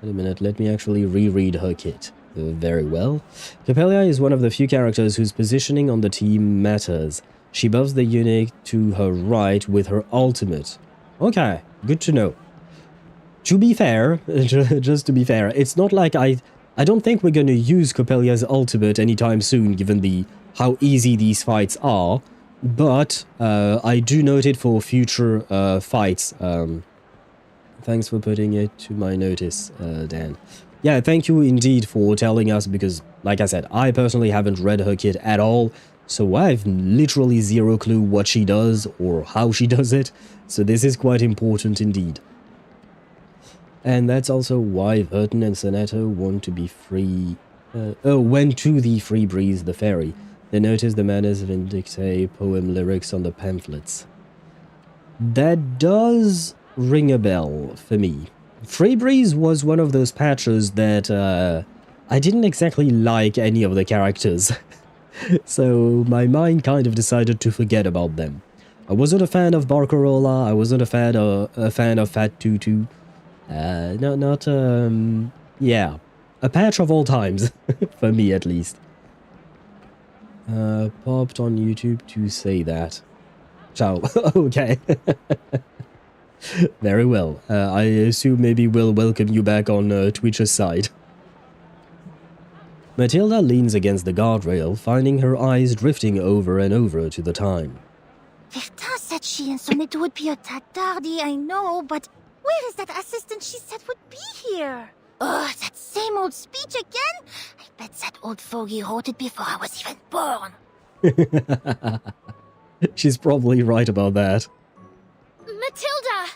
Wait a minute, let me actually reread her kit. Very well. Copélia is one of the few characters whose positioning on the team matters. She buffs the eunuch to her right with her ultimate. Okay, good to know. To be fair, just to be fair, it's not like I don't think we're gonna use Copélia's ultimate anytime soon, given how easy these fights are. But I do note it for future fights. Thanks for putting it to my notice, Dan. Yeah, thank you indeed for telling us, because, like I said, I personally haven't read her kit at all, so I've literally zero clue what she does or how she does it. So this is quite important indeed. And that's also why Vertin and Soneto want to be free... went to the Free Breeze the ferry. They noticed the Manus Vindictae poem lyrics on the pamphlets. That does ring a bell for me. Free Breeze was one of those patches that I didn't exactly like any of the characters. So my mind kind of decided to forget about them. I wasn't a fan of Barcarola, I wasn't a fan of Fat Tutu. Yeah, a patch of all times, for me at least. Popped on YouTube to say that. Ciao. Okay. Very well. I assume maybe we'll welcome you back on Twitch's side. Matilda leans against the guardrail, finding her eyes drifting over and over to the time. Vertin said she and Soneto would be a tad tardy, I know, but where is that assistant she said would be here? Ugh, that same old speech again? I bet that old fogey wrote it before I was even born. She's probably right about that. Matilda!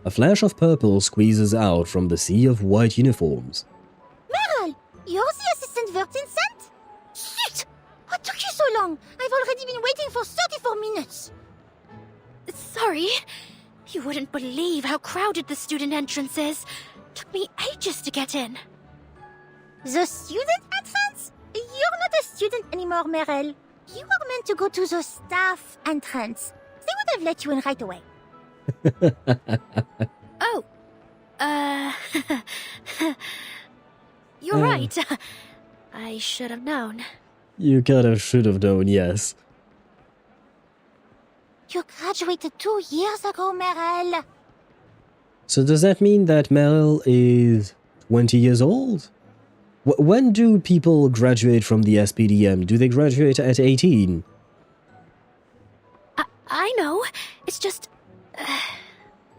A flash of purple squeezes out from the sea of white uniforms. Meryl, you're the assistant Vertin sent? Shit! What took you so long? I've already been waiting for 34 minutes. Sorry. You wouldn't believe how crowded the student entrance is. Took me ages to get in. The student entrance? You're not a student anymore, Meryl. You were meant to go to the staff entrance. They would have let you in right away. Oh. You're right. I should have known. You kinda should have known, yes. You graduated 2 years ago, Meryl. So does that mean that Meryl is 20 years old? When do people graduate from the SPDM? Do they graduate at 18? I know. It's just...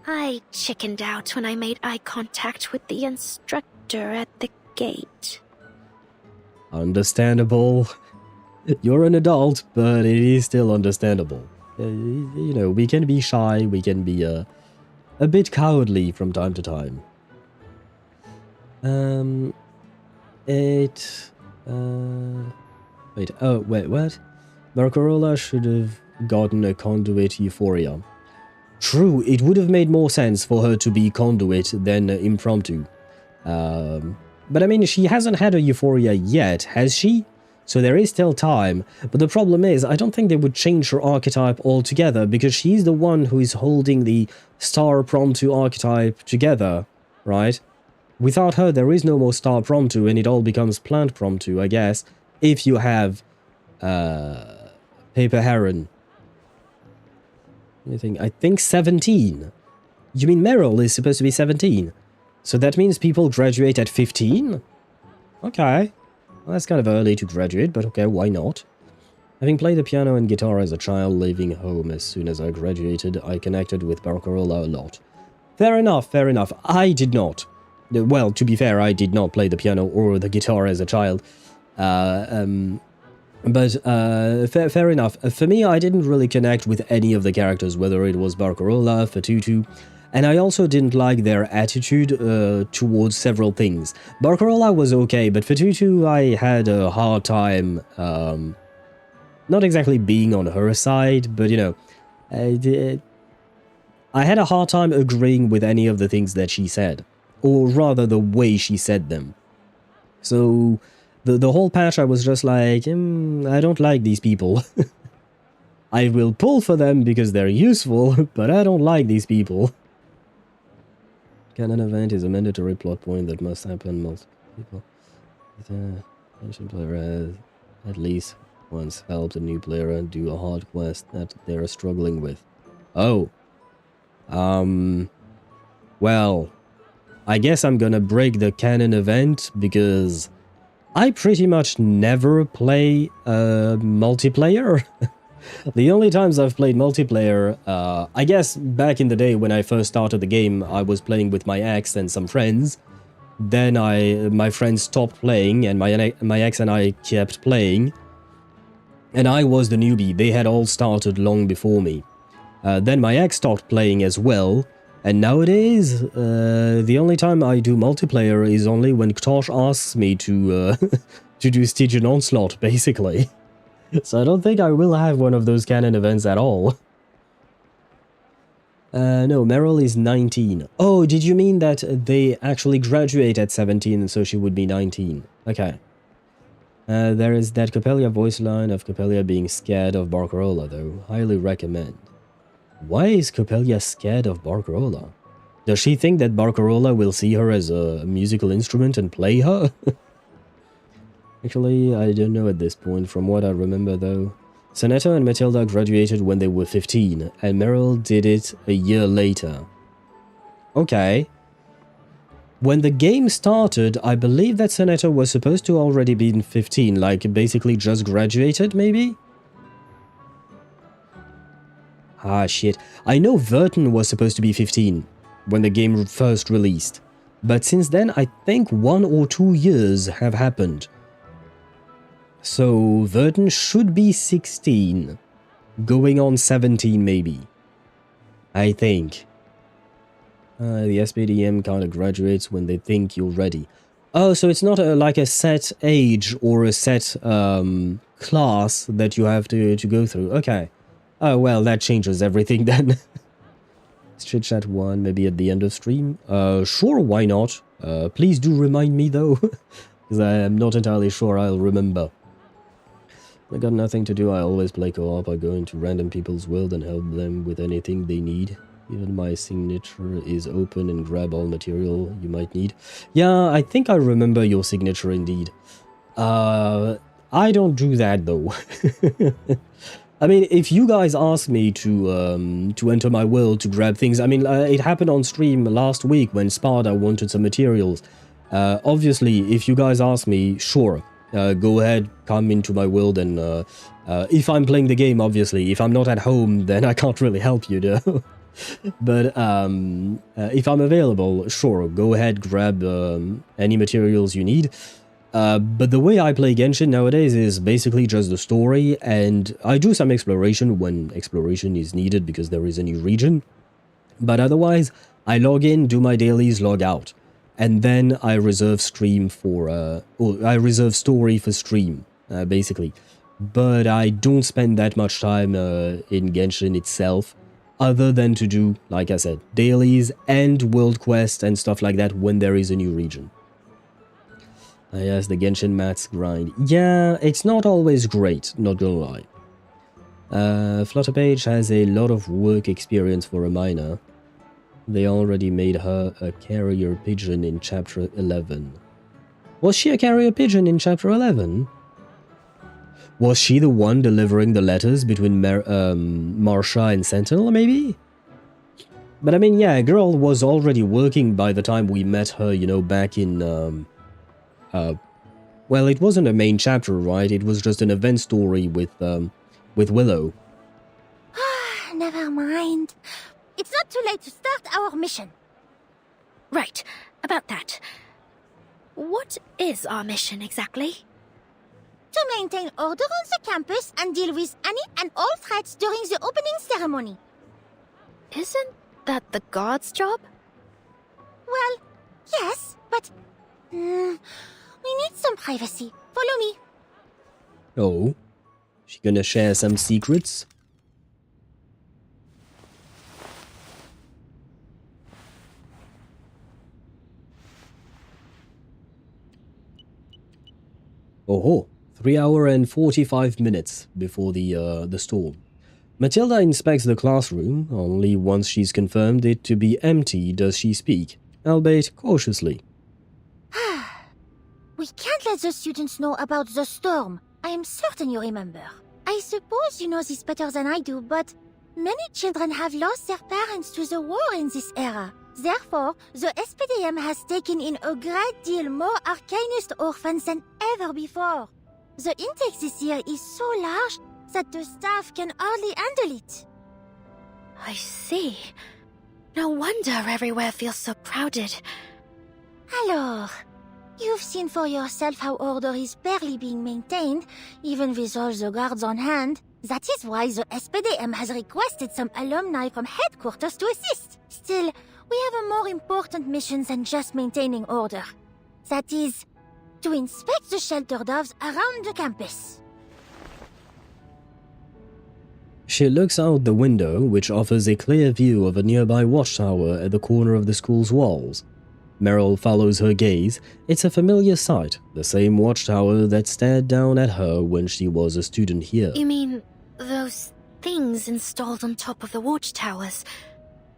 I chickened out when I made eye contact with the instructor at the gate. Understandable. You're an adult, but it is still understandable. You know, we can be shy, we can be a bit cowardly from time to time. Wait, what? Barcarola should have gotten a conduit euphoria. True, it would have made more sense for her to be conduit than impromptu. But I mean, she hasn't had a euphoria yet, has she? So there is still time. But the problem is, I don't think they would change her archetype altogether, because she's the one who is holding the star promptu archetype together, right? Without her, there is no more star promptu, and it all becomes plant promptu, I guess, if you have Paper Heron. I think 17. You mean Meryl is supposed to be 17? So that means people graduate at 15? Okay. Well, that's kind of early to graduate, but okay, why not? Having played the piano and guitar as a child, leaving home as soon as I graduated, I connected with Barcarola a lot. Fair enough, fair enough. I did not. Well, to be fair, I did not play the piano or the guitar as a child. Fair enough. For me, I didn't really connect with any of the characters, whether it was Barcarola, Fatutu, and I also didn't like their attitude towards several things. Barcarola was okay, but Fatutu, I had a hard time, not exactly being on her side, but you know, I had a hard time agreeing with any of the things that she said, or rather the way she said them. So the whole patch, I was just like, I don't like these people. I will pull for them because they're useful, but I don't like these people. Canon event is a mandatory plot point that must happen multiple people. The ancient player has at least once helped a new player do a hard quest that they're struggling with. Oh. Well, I guess I'm gonna break the canon event because I pretty much never play multiplayer. The only times I've played multiplayer, I guess back in the day when I first started the game, I was playing with my ex and some friends. Then my friends stopped playing and my ex and I kept playing. And I was the newbie. They had all started long before me. Then my ex stopped playing as well. And nowadays, the only time I do multiplayer is only when Ktosh asks me to to do Stygian Onslaught, basically. So I don't think I will have one of those canon events at all. No, Meryl is 19. Oh, did you mean that they actually graduate at 17 so she would be 19? Okay. There is that Copélia voice line of Copélia being scared of Barcarola, though. Highly recommend. Why is Copélia scared of Barcarola? Does she think that Barcarola will see her as a musical instrument and play her? Actually, I don't know at this point. From what I remember, though, Sonetta and Matilda graduated when they were 15, and Meryl did it a year later. Okay. When the game started, I believe that Sonetta was supposed to already be 15, like basically just graduated, maybe? Ah, shit. I know Vertin was supposed to be 15 when the game first released, but since then I think 1 or 2 years have happened. So Vertin should be 16. Going on 17 maybe. I think. The SPDM kind of graduates when they think you're ready. Oh, so it's not like a set age or a set class that you have to go through. Okay. Oh, well, that changes everything then. Chit chat 1, maybe at the end of stream. Sure, why not? Please do remind me though, because I am not entirely sure I'll remember. I got nothing to do, I always play co-op. I go into random people's world and help them with anything they need. Even my signature is open and grab all material you might need. Yeah, I think I remember your signature indeed. I don't do that though. I mean, if you guys ask me to enter my world to grab things, I mean, it happened on stream last week when Sparta wanted some materials. Obviously, if you guys ask me, sure, go ahead, come into my world, and if I'm playing the game, obviously. If I'm not at home, then I can't really help you, though. But if I'm available, sure, go ahead, grab any materials you need. But the way I play Genshin nowadays is basically just the story, and I do some exploration when exploration is needed because there is a new region. But otherwise, I log in, do my dailies, log out. And then I reserve stream for, I reserve story for stream, basically. But I don't spend that much time in Genshin itself, other than to do, like I said, dailies and world quests and stuff like that when there is a new region. Yes, the Genshin mats grind. Yeah, it's not always great, not gonna lie. Flutterpage has a lot of work experience for a minor. They already made her a carrier pigeon in Chapter 11. Was she a carrier pigeon in Chapter 11? Was she the one delivering the letters between Marsha and Sentinel, maybe? But I mean, yeah, girl was already working by the time we met her, you know, back in... well, it wasn't a main chapter, right? It was just an event story with Willow. Never mind. It's not too late to start our mission. Right, about that. What is our mission exactly? To maintain order on the campus and deal with any and all threats during the opening ceremony. Isn't that the guard's job? Well, yes, but... we need some privacy. Follow me. Oh? She gonna share some secrets? Oh, 3 hours and 45 minutes before the storm. Matilda inspects the classroom. Only once she's confirmed it to be empty does she speak, albeit cautiously. We can't let the students know about the storm. I am certain you remember. I suppose you know this better than I do, but many children have lost their parents to the war in this era. Therefore, the SPDM has taken in a great deal more arcanist orphans than ever before. The intake this year is so large that the staff can hardly handle it. I see. No wonder everywhere feels so crowded. Alors, you've seen for yourself how order is barely being maintained, even with all the guards on hand. That is why the SPDM has requested some alumni from headquarters to assist. Still, we have a more important mission than just maintaining order. That is, to inspect the shelter doves around the campus. She looks out the window, which offers a clear view of a nearby watchtower at the corner of the school's walls. Meryl follows her gaze. It's a familiar sight, the same watchtower that stared down at her when she was a student here. You mean those things installed on top of the watchtowers?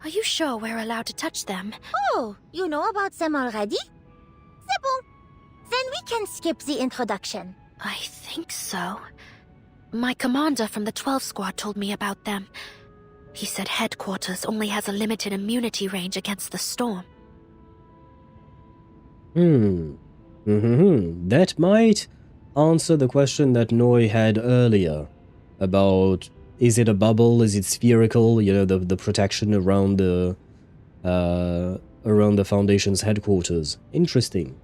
Are you sure we're allowed to touch them? Oh, you know about them already? C'est bon. Then we can skip the introduction. I think so. My commander from the 12 Squad told me about them. He said headquarters only has a limited immunity range against the storm. That might answer the question that Noi had earlier about, is it a bubble, is it spherical, you know, the protection around the Foundation's headquarters. Interesting.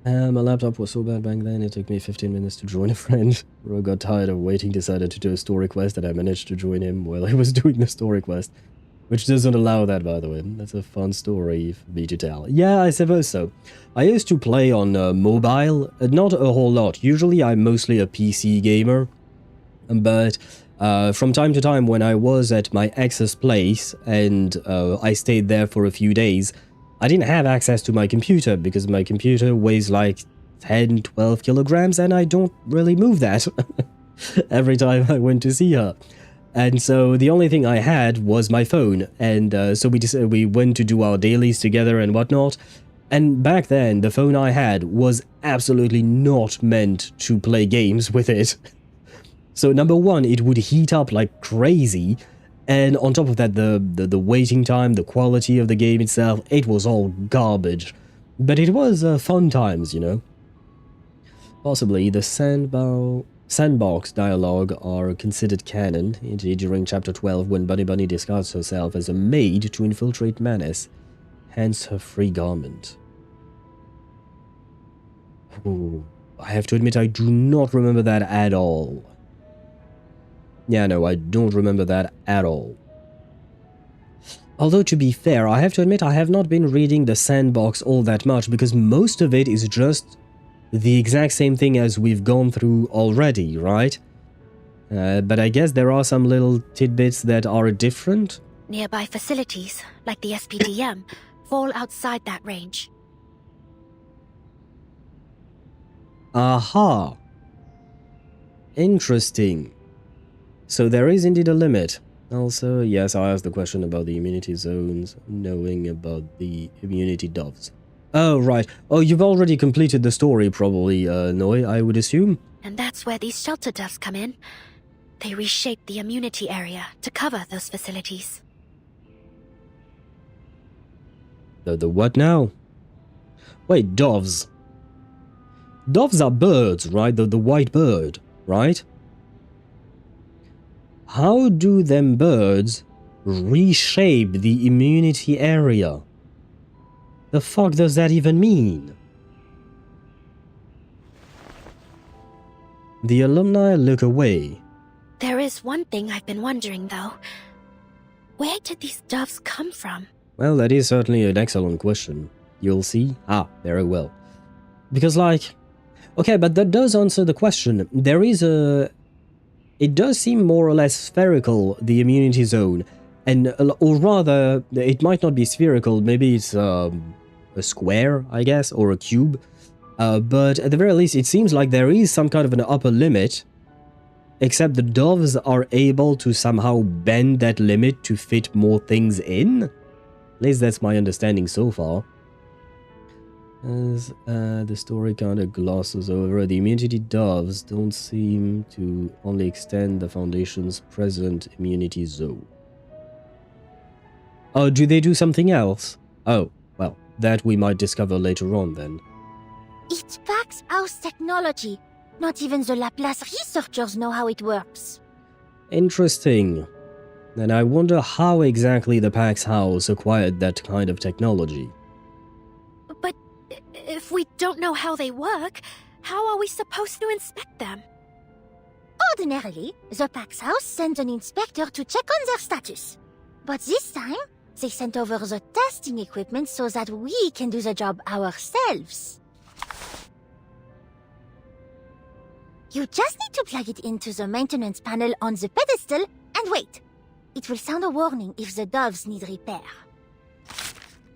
My laptop was so bad back then, it took me 15 minutes to join a friend. Ro got tired of waiting, decided to do a story quest, and I managed to join him while I was doing the story quest. Which doesn't allow that, by the way. That's a fun story for me to tell. Yeah, I suppose so. I used to play on mobile, not a whole lot. Usually I'm mostly a PC gamer. But from time to time when I was at my ex's place and I stayed there for a few days, I didn't have access to my computer because my computer weighs like 10, 12 kilograms and I don't really move that every time I went to see her. And so the only thing I had was my phone, and so we went to do our dailies together and whatnot. And back then, the phone I had was absolutely not meant to play games with it. So number one, it would heat up like crazy, and on top of that, the waiting time, the quality of the game itself, it was all garbage. But it was fun times, you know. Possibly the Sandbox dialogue are considered canon, indeed during chapter 12 when Bunny Bunny discards herself as a maid to infiltrate Manus, hence her free garment. Ooh, I have to admit I do not remember that at all. Yeah, no, I don't remember that at all. Although to be fair, I have to admit I have not been reading the Sandbox all that much because most of it is just the exact same thing as we've gone through already, right? But I guess there are some little tidbits that are different. Nearby facilities, like the SPDM, fall outside that range. Aha! Interesting. So there is indeed a limit. Also, yes, I asked the question about the immunity zones, knowing about the immunity doves. Oh, right. Oh, you've already completed the story, probably, Noi, I would assume? And that's where these shelter doves come in. They reshape the immunity area to cover those facilities. The what now? Wait, doves. Doves are birds, right? The white bird, right? How do them birds reshape the immunity area? The fuck does that even mean? The alumni look away. There is one thing I've been wondering, though. Where did these doves come from? Well, that is certainly an excellent question. You'll see. Ah, very well. Because, like... Okay, but that does answer the question. There is a... It does seem more or less spherical, the immunity zone. And, or rather, it might not be spherical, maybe it's a square, I guess, or a cube. But at the very least, it seems like there is some kind of an upper limit. Except the doves are able to somehow bend that limit to fit more things in? At least that's my understanding so far. As the story kind of glosses over, the immunity doves don't seem to only extend the Foundation's present immunity zone. Oh, do they do something else? Oh, well, that we might discover later on then. It backs house technology. Not even the Laplace researchers know how it works. Interesting. Then I wonder how exactly the Pax House acquired that kind of technology. But if we don't know how they work, how are we supposed to inspect them? Ordinarily, the Pax House sends an inspector to check on their status. But this time, they sent over the testing equipment so that we can do the job ourselves. You just need to plug it into the maintenance panel on the pedestal and wait. It will sound a warning if the doves need repair.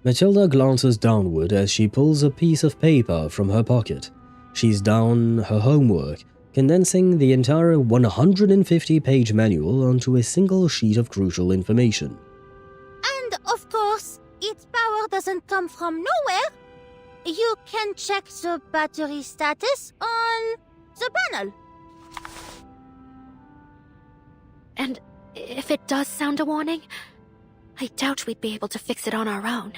Matilda glances downward as she pulls a piece of paper from her pocket. She's done her homework, condensing the entire 150-page manual onto a single sheet of crucial information. And, of course, its power doesn't come from nowhere. You can check the battery status on the panel. And if it does sound a warning, I doubt we'd be able to fix it on our own.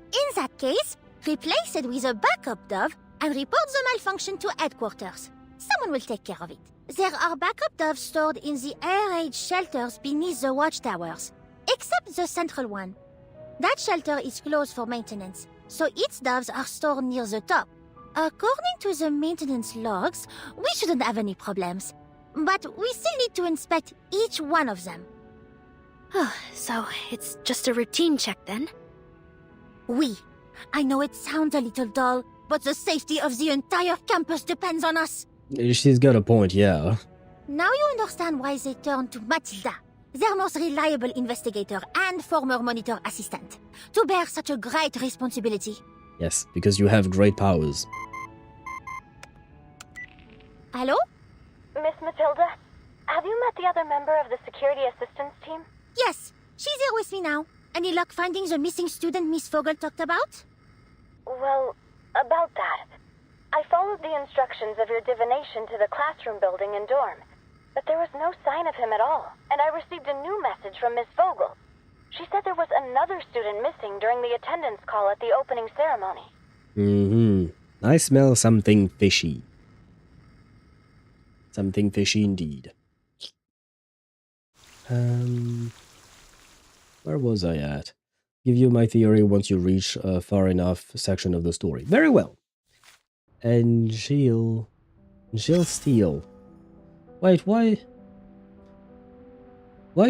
In that case, replace it with a backup dove and report the malfunction to headquarters. Someone will take care of it. There are backup doves stored in the air raid shelters beneath the watchtowers, except the central one. That shelter is closed for maintenance, so its doves are stored near the top. According to the maintenance logs, we shouldn't have any problems. But we still need to inspect each one of them. Oh, so it's just a routine check then? Oui. I know it sounds a little dull, but the safety of the entire campus depends on us. She's got a point, yeah. Now you understand why they turned to Matilda, their most reliable investigator and former monitor assistant, to bear such a great responsibility. Yes, because you have great powers. Hello? Miss Matilda, have you met the other member of the security assistance team? Yes, she's here with me now. Any luck finding the missing student Miss Vogel talked about? Well, about that. I followed the instructions of your divination to the classroom building and dorm, but there was no sign of him at all, and I received a new message from Miss Vogel. She said there was another student missing during the attendance call at the opening ceremony. I smell something fishy. Something fishy indeed. Where was I at? Give you my theory once you reach a far enough section of the story. Very well. And she'll steal. Wait, why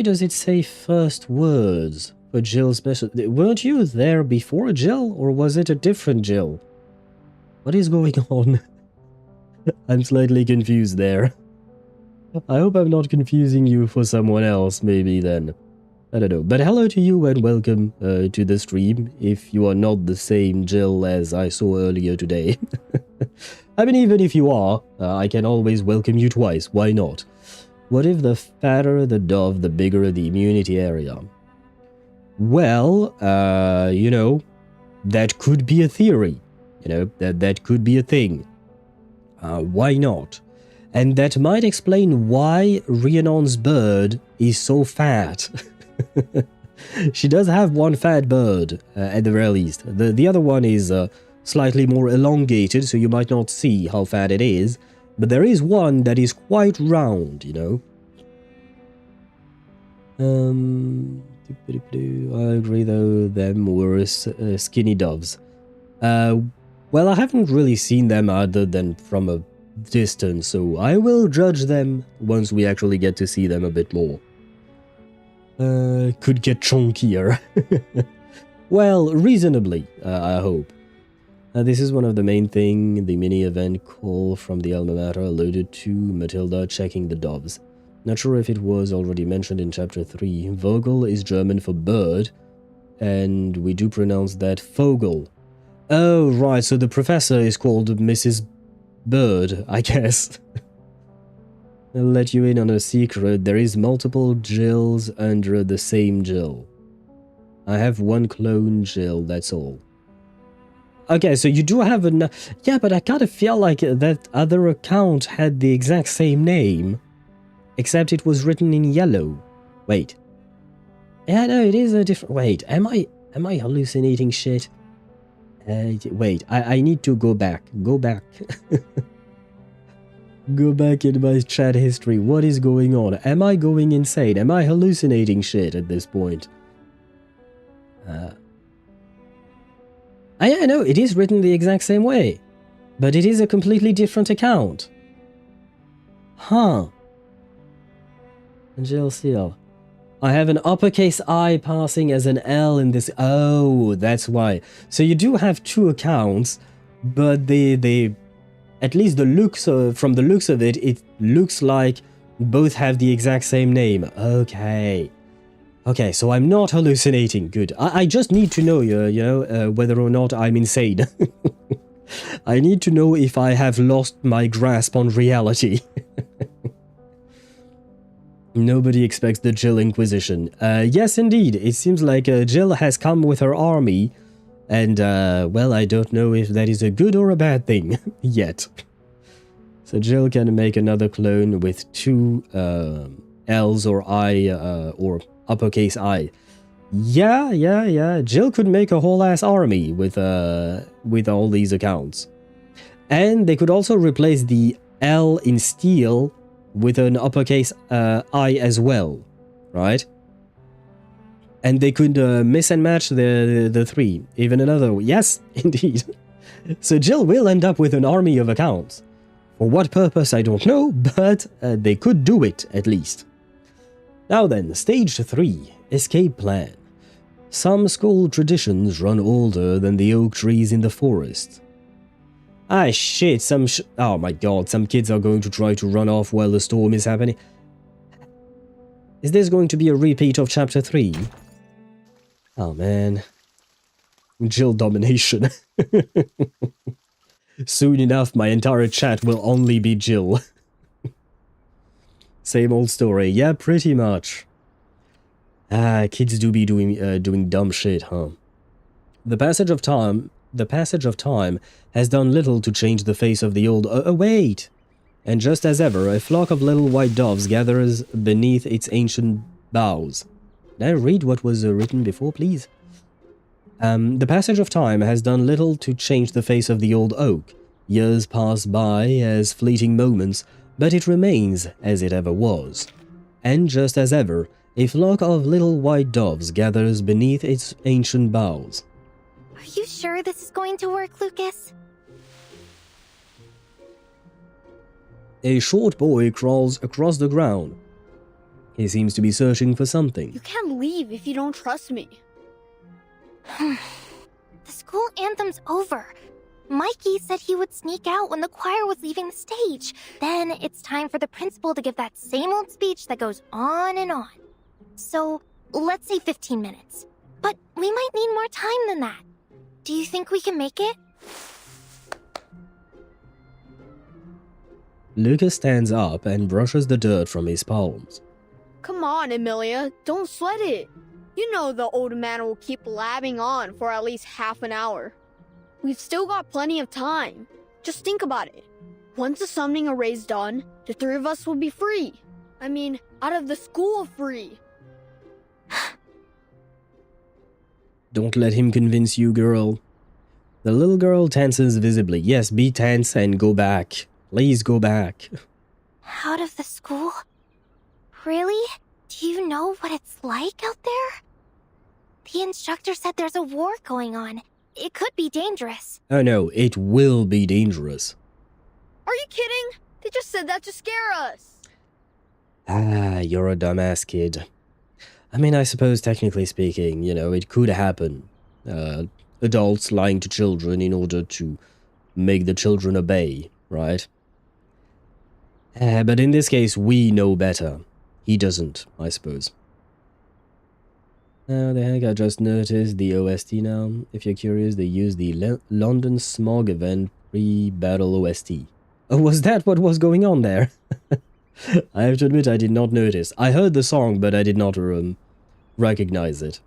does it say first words for Jill's special? Weren't you there before Jill, or was it a different Jill? What is going on? I'm slightly confused there. I hope I'm not confusing you for someone else, maybe then. I don't know. But hello to you and welcome to the stream, if you are not the same Jill as I saw earlier today. I mean, even if you are, I can always welcome you twice. Why not? What if the fatter the dove, the bigger the immunity area? Well, you know, that could be a theory. You know, that could be a thing. Why not? And that might explain why Rhiannon's bird is so fat. She does have one fat bird, at the very least. The other one is slightly more elongated, so you might not see how fat it is. But there is one that is quite round, you know. I agree, though, them were skinny doves. Well, I haven't really seen them other than from a distance, so I will judge them once we actually get to see them a bit more. Could get chunkier. Well, reasonably, I hope. This is one of the main things the mini-event call from the alma mater alluded to Matilda checking the doves. Not sure if it was already mentioned in chapter 3. Vogel is German for bird, and we do pronounce that Vogel. Oh, right, so the professor is called Mrs. Bird, I guess. I'll let you in on a secret. There is multiple Jills under the same Jill. I have one clone Jill, that's all. Okay, so you do have a... Yeah, but I kinda feel like that other account had the exact same name, except it was written in yellow. Wait. Yeah, no, it is a different... Wait, am I hallucinating shit? Wait, I need to go back. Go back. Go back in my chat history. What is going on? Am I going insane? Am I hallucinating shit at this point? Yeah, no, it is written the exact same way. But it is a completely different account. Huh. Jill Seal. I have an uppercase I passing as an L in this... Oh, that's why. So you do have two accounts, but they at least the looks from the looks of it, it looks like both have the exact same name. Okay. Okay, so I'm not hallucinating. Good. I just need to know, you know, whether or not I'm insane. I need to know if I have lost my grasp on reality. Nobody expects the Jill Inquisition. Yes, indeed. It seems like Jill has come with her army. And, well, I don't know if that is a good or a bad thing yet. So Jill can make another clone with two L's or I, or uppercase I. Yeah. Jill could make a whole ass army with all these accounts. And they could also replace the L in steel with an uppercase I as well, right? And they could miss and match the three. Even another. Yes, indeed. So Jill will end up with an army of accounts. For what purpose, I don't know, but they could do it, at least. Now then, Stage 3, Escape Plan. Some school traditions run older than the oak trees in the forest. Ah shit, oh my god, some kids are going to try to run off while the storm is happening. Is this going to be a repeat of Chapter 3? Oh man. Jill domination. Soon enough, my entire chat will only be Jill. Same old story. Yeah, pretty much. Ah, kids do be doing dumb shit, huh? The passage of time has done little to change the face of the old... wait! And just as ever, a flock of little white doves gathers beneath its ancient boughs. Did I read what was written before, please? The passage of time has done little to change the face of the old oak. Years pass by as fleeting moments, but it remains as it ever was. And just as ever, a flock of little white doves gathers beneath its ancient boughs. Are you sure this is going to work, Lucas? A short boy crawls across the ground. He seems to be searching for something. You can't leave if you don't trust me. The school anthem's over. Mikey said he would sneak out when the choir was leaving the stage. Then it's time for the principal to give that same old speech that goes on and on. So, let's say 15 minutes. But we might need more time than that. Do you think we can make it? Lucas stands up and brushes the dirt from his palms. Come on, Emilia, don't sweat it. You know the old man will keep blabbing on for at least half an hour. We've still got plenty of time. Just think about it. Once the summoning array's done, the three of us will be free. I mean, out of the school free. Don't let him convince you, girl. The little girl tenses visibly. Yes, be tense and go back. Please go back. Out of the school? Really? Do you know what it's like out there? The instructor said there's a war going on. It could be dangerous. Oh no, it will be dangerous. Are you kidding? They just said that to scare us. Ah, you're a dumbass kid. I mean, I suppose technically speaking, you know, it could happen. Adults lying to children in order to make the children obey, right? But in this case, we know better. He doesn't, I suppose. Oh, the heck, I just noticed the OST now. If you're curious, they use the London Smog event pre-battle OST. Oh, was that what was going on there? I have to admit I did not notice. I heard the song, but I did not recognize it.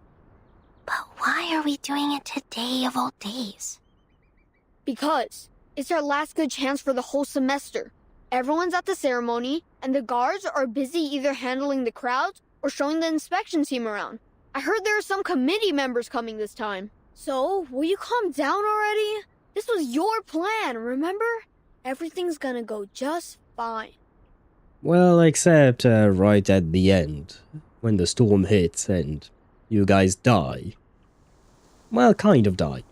But why are we doing it today of all days? Because it's our last good chance for the whole semester. Everyone's at the ceremony, and the guards are busy either handling the crowds or showing the inspection team around. I heard there are some committee members coming this time. So, will you calm down already? This was your plan, remember? Everything's gonna go just fine. Well, except right at the end, when the storm hits and you guys die. Well, kind of die.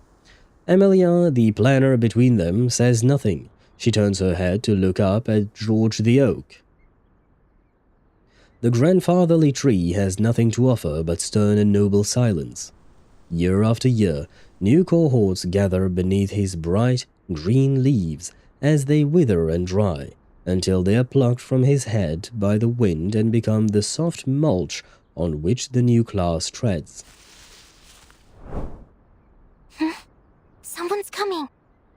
Emilia, the planner between them, says nothing. She turns her head to look up at George the Oak. The grandfatherly tree has nothing to offer but stern and noble silence. Year after year, new cohorts gather beneath his bright, green leaves as they wither and dry, until they are plucked from his head by the wind and become the soft mulch on which the new class treads. Someone's coming.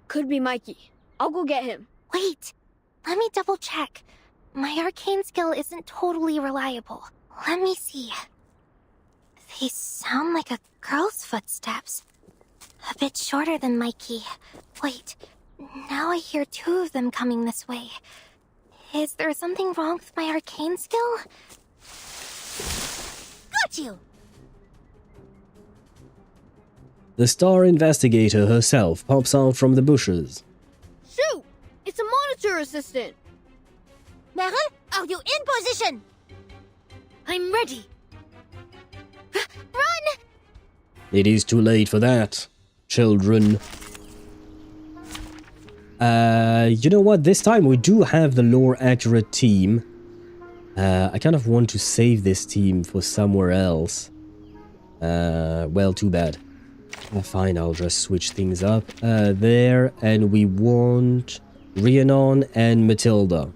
Could be Mikey. I'll go get him. Wait, let me double check. My arcane skill isn't totally reliable. Let me see. They sound like a girl's footsteps. A bit shorter than Mikey. Wait, now I hear two of them coming this way. Is there something wrong with my arcane skill? Got you! The star investigator herself pops out from the bushes. Shoot! It's a monitor assistant! Marin, are you in position? I'm ready. Run! It is too late for that, children. You know what? This time we do have the lore-accurate team. I kind of want to save this team for somewhere else. Well, too bad. Fine, I'll just switch things up. There, and we want Rhiannon and Matilda.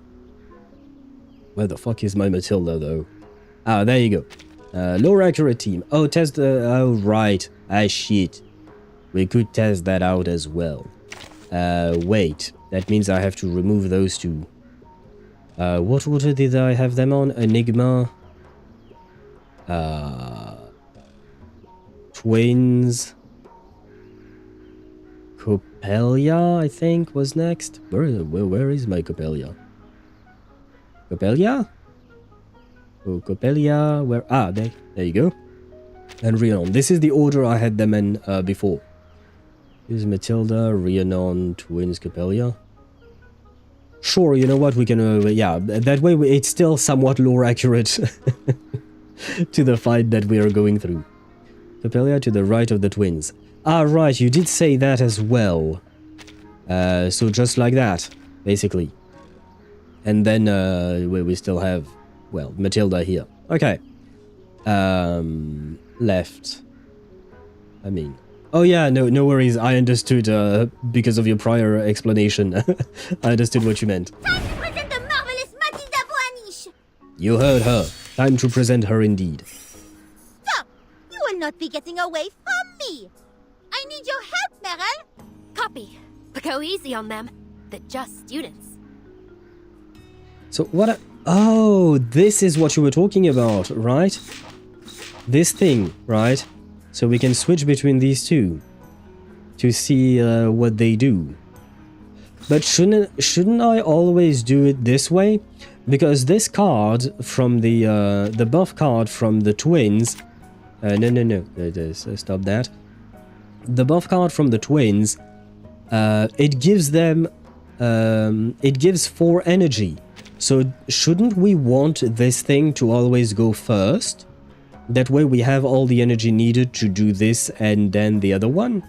Where the fuck is my Matilda, though? Ah, there you go. Lore-accurate team. Oh, test the... Oh, right. Ah, shit. We could test that out as well. Wait. That means I have to remove those two. What order did I have them on? Enigma. Twins. Copélia, I think, was next. Where is my Copélia? Copélia? Oh, Copélia, where? Ah, there you go. And Rhiannon. This is the order I had them in before. Here's Matilda, Rhiannon, Twins, Copélia. Sure, you know what, we can, yeah, that way it's still somewhat lore accurate to the fight that we are going through. Copélia to the right of the twins. Ah, right, you did say that as well. So just like that, basically. And then we still have, well, Matilda here. Okay. Left. I mean... Oh yeah, no worries, I understood because of your prior explanation. I understood what you meant. Time to present the marvelous Matilda Boanish! You heard her. Time to present her indeed. Stop! You will not be getting away from me! I need your help, Meryl! Copy. But go easy on them. They're just students. So what oh, this is what you were talking about, right? This thing, right? So we can switch between these two to see what they do. But shouldn't I always do it this way? Because this card from the buff card from the twins... no, stop that. The buff card from the twins, it gives them... it gives 4 energy. So shouldn't we want this thing to always go first? That way we have all the energy needed to do this and then the other one.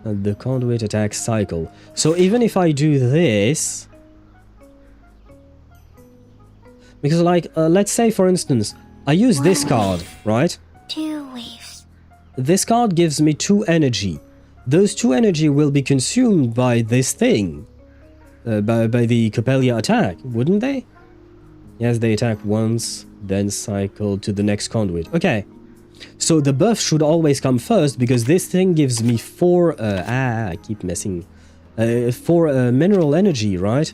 The conduit attack cycle. So even if I do this... Because like, let's say for instance, I use this card, right? 2 waves. This card gives me 2 energy. Those 2 energy will be consumed by this thing. By the Copélia attack, wouldn't they? Yes, they attack once, then cycle to the next conduit. Okay. So the buff should always come first, because this thing gives me 4... I keep messing. 4 mineral energy, right?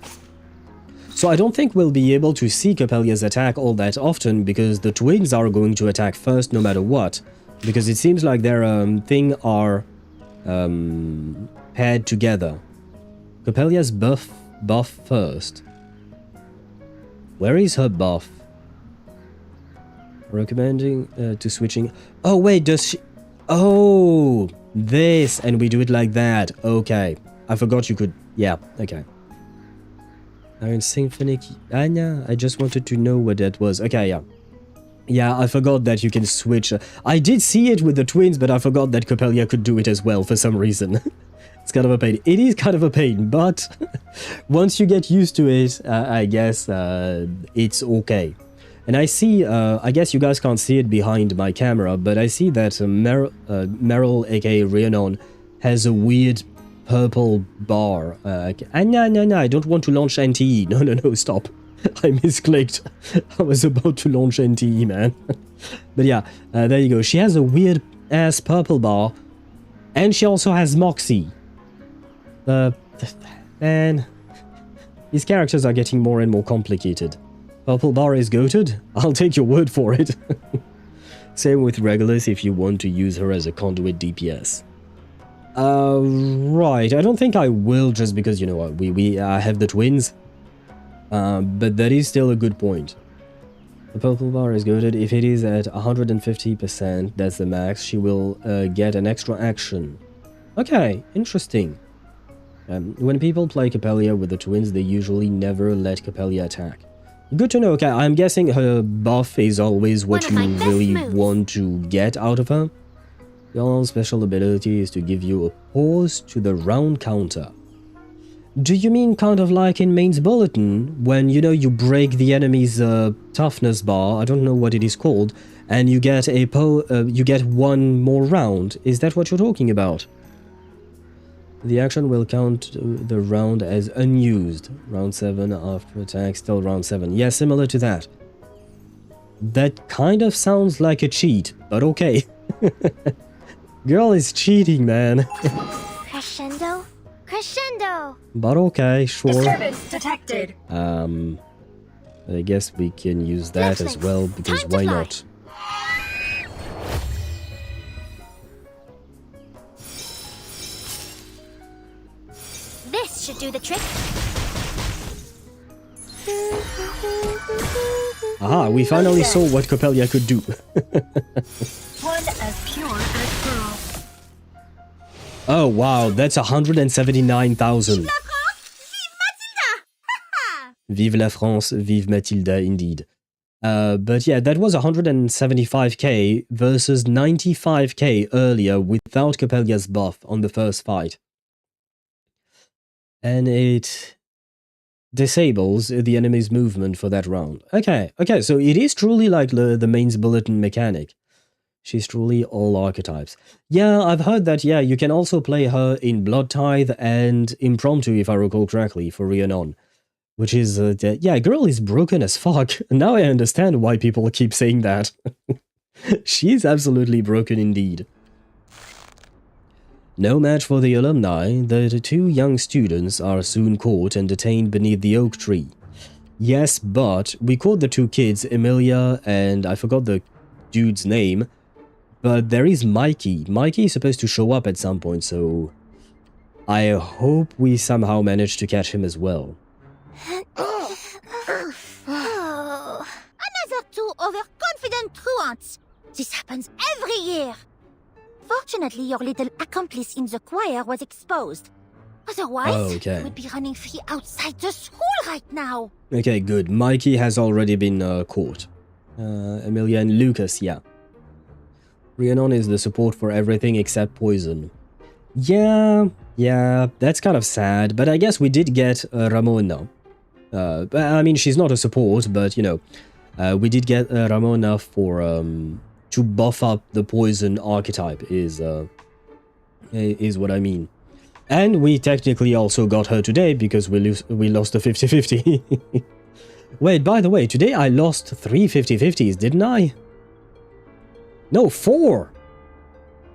So I don't think we'll be able to see Copélia's attack all that often, because the twins are going to attack first no matter what. Because it seems like their thing are paired together. Copélia's buff first. Where is her buff? Recommending to switching... Oh wait, does she... Oh, this, and we do it like that. Okay, I forgot you could... Yeah, okay. Iron Symphonic... Anya, I just wanted to know what that was. Okay, yeah. Yeah, I forgot that you can switch... I did see it with the twins, but I forgot that Copélia could do it as well for some reason. It's kind of a pain. It is kind of a pain, but once you get used to it, I guess it's okay. And I see, I guess you guys can't see it behind my camera, but I see that Meryl, aka Rhiannon, has a weird purple bar. No, I don't want to launch NTE. No, stop. I misclicked. I was about to launch NTE, man. But yeah, there you go. She has a weird ass purple bar, and she also has Moxie. Man, these characters are getting more and more complicated. Purple bar is goated? I'll take your word for it. Same with Regulus if you want to use her as a conduit DPS. Right, I don't think I will just because, you know what, we have the twins. But that is still a good point. The purple bar is goated. If it is at 150%, that's the max, she will get an extra action. Okay, interesting. When people play Copélia with the twins, they usually never let Copélia attack. Good to know. Okay, I'm guessing her buff is always what you really want to get out of her. Your special ability is to give you a pause to the round counter. Do you mean kind of like in Main's Bulletin, when, you know, you break the enemy's toughness bar, I don't know what it is called, and you get you get one more round? Is that what you're talking about? The action will count the round as unused. Round 7 after attack, still round 7. Yeah, similar to that. That kind of sounds like a cheat, but okay. Girl is cheating, man. Crescendo? Crescendo! But okay, sure. Disturbance detected. I guess we can use that as well, because why not? This should do the trick. Aha, we finally saw what Copélia could do. One as pure as pearl. Oh wow, that's 179,000. Vive la France, vive Matilda, indeed. But yeah, that was 175k versus 95k earlier without Copélia's buff on the first fight. And it disables the enemy's movement for that round. Okay, so it is truly like the Main's Bulletin mechanic. She's truly all archetypes. Yeah, I've heard that, yeah, you can also play her in Blood Tithe and Impromptu, if I recall correctly, for Rhiannon. Which is, yeah, girl is broken as fuck. Now I understand why people keep saying that. She's absolutely broken indeed. No match for the alumni. The two young students are soon caught and detained beneath the oak tree. Yes, but we caught the two kids, Emilia and I forgot the dude's name. But there is Mikey. Mikey is supposed to show up at some point, so I hope we somehow manage to catch him as well. Oh, another two overconfident truants. This happens every year. Fortunately, your little accomplice in the choir was exposed. Otherwise, he would be running free outside the school right now. Okay, good. Mikey has already been caught. Emilia and Lucas, yeah. Rhiannon is the support for everything except poison. Yeah, that's kind of sad, but I guess we did get Ramona. I mean, she's not a support, but, you know, we did get Ramona for, to buff up the poison archetype, is what I mean. And we technically also got her today, because we lost a 50-50. Wait, by the way, today I lost 3 50-50s, didn't I? No, 4!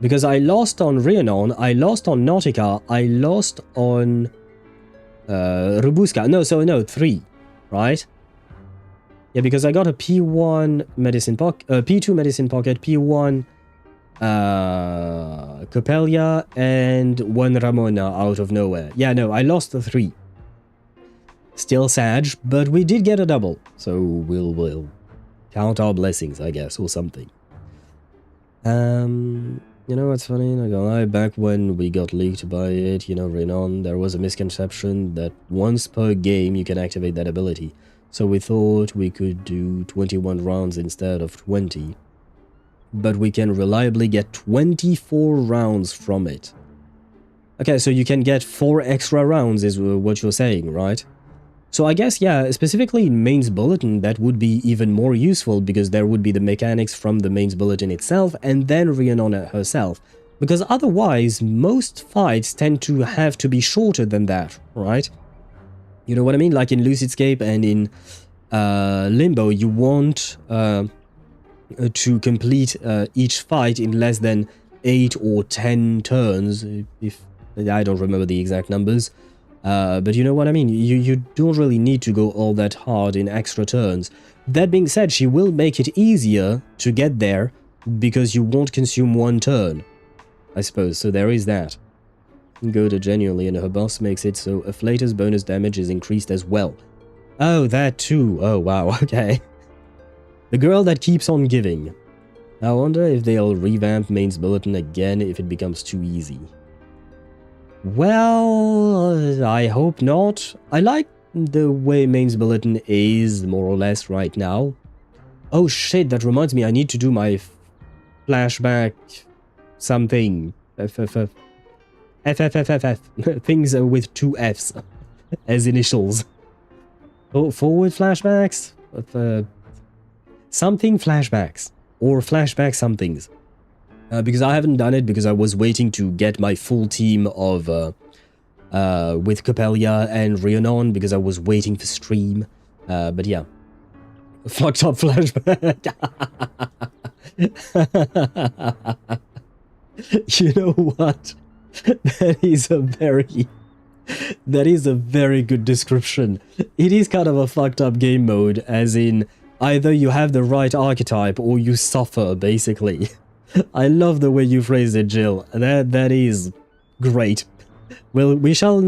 Because I lost on Rhiannon, I lost on Nautika, I lost on Rubuska. No, 3, right? Yeah, because I got a P1 medicine pocket, P2 medicine pocket, P1 Copélia, and 1 Ramona out of nowhere. Yeah, no, I lost the 3. Still sad, but we did get a double, so we'll count our blessings, I guess, or something. You know what's funny? Not gonna lie, back when we got leaked by it, you know, Rhiannon, there was a misconception that once per game you can activate that ability. So we thought we could do 21 rounds instead of 20. But we can reliably get 24 rounds from it. Okay, so you can get 4 extra rounds is what you're saying, right? So I guess, yeah, specifically in Main's Bulletin, that would be even more useful because there would be the mechanics from the Main's Bulletin itself and then Rhiannon herself. Because otherwise, most fights tend to have to be shorter than that, right? You know what I mean? Like in Lucidscape and in Limbo, you want to complete each fight in less than 8 or 10 turns, if I don't remember the exact numbers. But you know what I mean? You don't really need to go all that hard in extra turns. That being said, she will make it easier to get there because you won't consume 1 turn, I suppose, so there is that. Go to genuinely, and her boss makes it so a Flater's bonus damage is increased as well. Oh, that too. Oh, wow, okay. The girl that keeps on giving. I wonder if they'll revamp Main's Bulletin again if it becomes too easy. Well, I hope not. I like the way Main's Bulletin is, more or less, right now. Oh shit, that reminds me, I need to do my flashback something. FFFFF. Things with 2 Fs as initials. Oh, forward flashbacks? Something flashbacks. Or flashback somethings. Because I haven't done it because I was waiting to get my full team of with Copélia and Rhiannon because I was waiting for stream. But yeah. Fucked up flashback. You know what? That is a very good description. It is kind of a fucked up game mode, as in either you have the right archetype or you suffer, basically. I love the way you phrased it, Jill. That is great. Well, we shall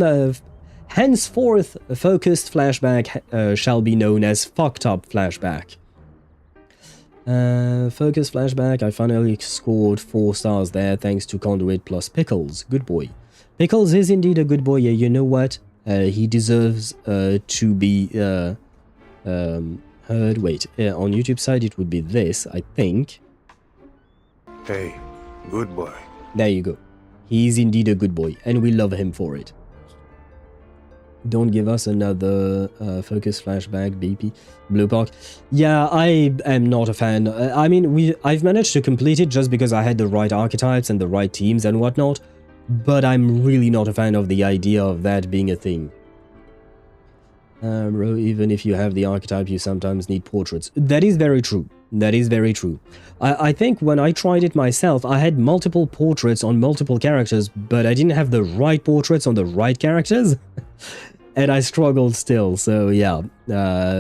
henceforth focused flashback shall be known as fucked up flashback. Focus flashback, I finally scored 4 stars there thanks to Conduit plus Pickles. Good boy. Pickles is indeed a good boy. Yeah, you know what? He deserves to be heard. Wait, on YouTube side it would be this, I think. Hey, good boy. There you go. He is indeed a good boy, and we love him for it. Don't give us another focus flashback, BP. Bluepoch. Yeah, I am not a fan. I mean, I've managed to complete it just because I had the right archetypes and the right teams and whatnot, but I'm really not a fan of the idea of that being a thing. Even if you have the archetype, you sometimes need portraits. That is very true. That is very true. I think when I tried it myself, I had multiple portraits on multiple characters, but I didn't have the right portraits on the right characters. And I struggled still, so yeah.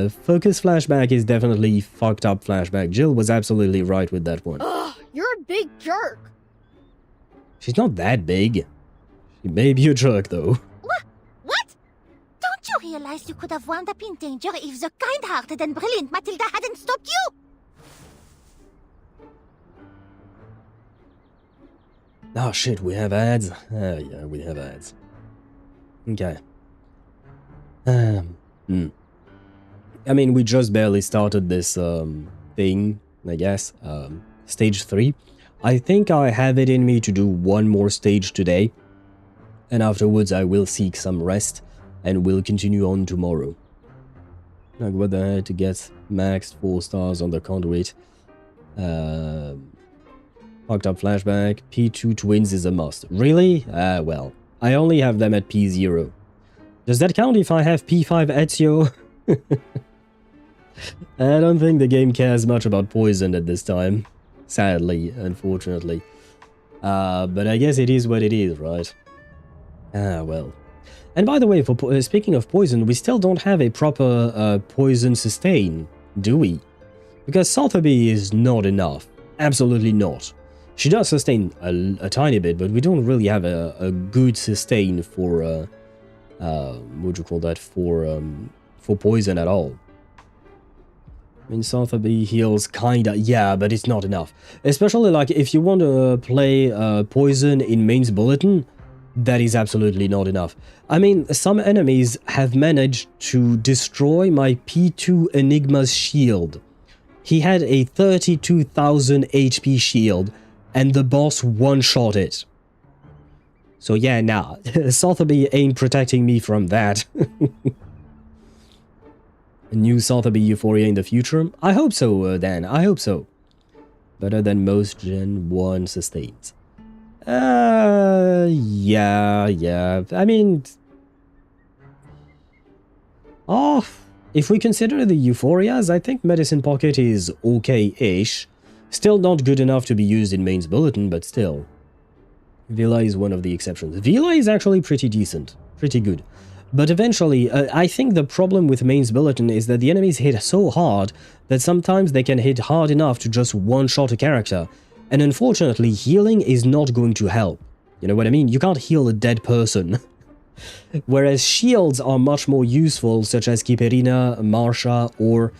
Focus flashback is definitely fucked up flashback. Jill was absolutely right with that one. Ugh, you're a big jerk. She's not that big. She may be a jerk, though. What? Don't you realize you could have wound up in danger if the kind-hearted and brilliant Matilda hadn't stopped you? Oh shit, we have ads? Oh yeah, we have ads. Okay. I mean, we just barely started this thing, I guess. Stage 3. I think I have it in me to do one more stage today. And afterwards I will seek some rest and we'll continue on tomorrow. Like what the heck to get maxed 4 stars on the Conduit. Fucked up flashback. P2 twins is a must. Really? Well, I only have them at P0. Does that count if I have P5 Ezio? I don't think the game cares much about poison at this time. Sadly, unfortunately. But I guess it is what it is, right? Ah, well. And by the way, for speaking of poison, we still don't have a proper poison sustain, do we? Because Sotheby is not enough. Absolutely not. She does sustain a tiny bit, but we don't really have a good sustain for... what would you call that? For poison at all. I mean, Sotheby heals kinda, yeah, but it's not enough. Especially like if you want to play poison in Main's Bulletin, that is absolutely not enough. I mean, some enemies have managed to destroy my P2 Enigma's shield. He had a 32,000 HP shield, and the boss one-shot it. So yeah, nah, Sotheby ain't protecting me from that. A new Sotheby Euphoria in the future? I hope so, Dan, I hope so. Better than most Gen 1 sustains. Yeah. I mean... Oh, if we consider the Euphorias, I think Medicine Pocket is okay-ish. Still not good enough to be used in Main's Bulletin, but still. Villa is one of the exceptions. Villa is actually pretty decent. Pretty good. But eventually, I think the problem with Main's Bulletin is that the enemies hit so hard that sometimes they can hit hard enough to just one-shot a character. And unfortunately, healing is not going to help. You know what I mean? You can't heal a dead person. Whereas shields are much more useful, such as Kiperina, Marsha, or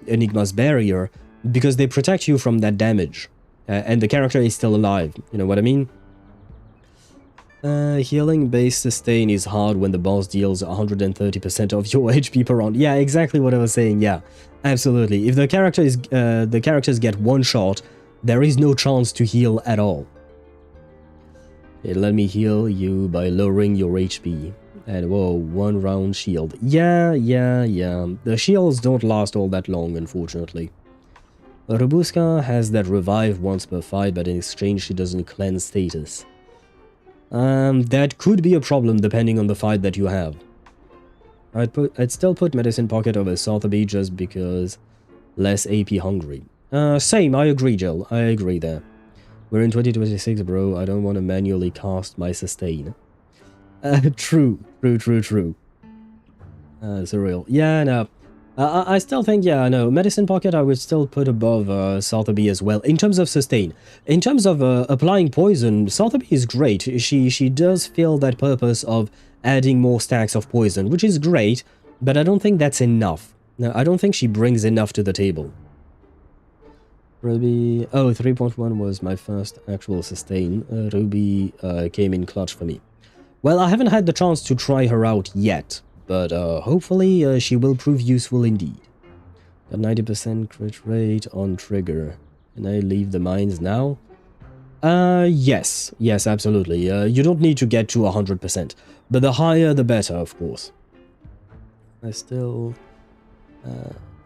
Enigma's Barrier, because they protect you from that damage. And the character is still alive. You know what I mean? Healing-based sustain is hard when the boss deals 130% of your HP per round. Yeah, exactly what I was saying, yeah. Absolutely. If the characters get one shot, there is no chance to heal at all. Okay, let me heal you by lowering your HP. And whoa, 1 round shield. Yeah. The shields don't last all that long, unfortunately. Rubuska has that revive once per fight, but in exchange she doesn't cleanse status. That could be a problem depending on the fight that you have. I'd still put Medicine Pocket over Sotheby just because less AP hungry. Same, I agree, Jill. I agree there. We're in 2026, bro. I don't want to manually cast my sustain. True. Surreal. Yeah, no. I still think, yeah, no. Medicine Pocket I would still put above Sotheby as well, in terms of sustain. In terms of applying poison, Sotheby is great. She does fill that purpose of adding more stacks of poison, which is great, but I don't think that's enough. No, I don't think she brings enough to the table. Ruby... Oh, 3.1 was my first actual sustain. Ruby came in clutch for me. Well, I haven't had the chance to try her out yet, but hopefully she will prove useful indeed. Got 90% crit rate on trigger. Can I leave the mines now? Yes, absolutely. You don't need to get to 100%, but the higher the better, of course. I still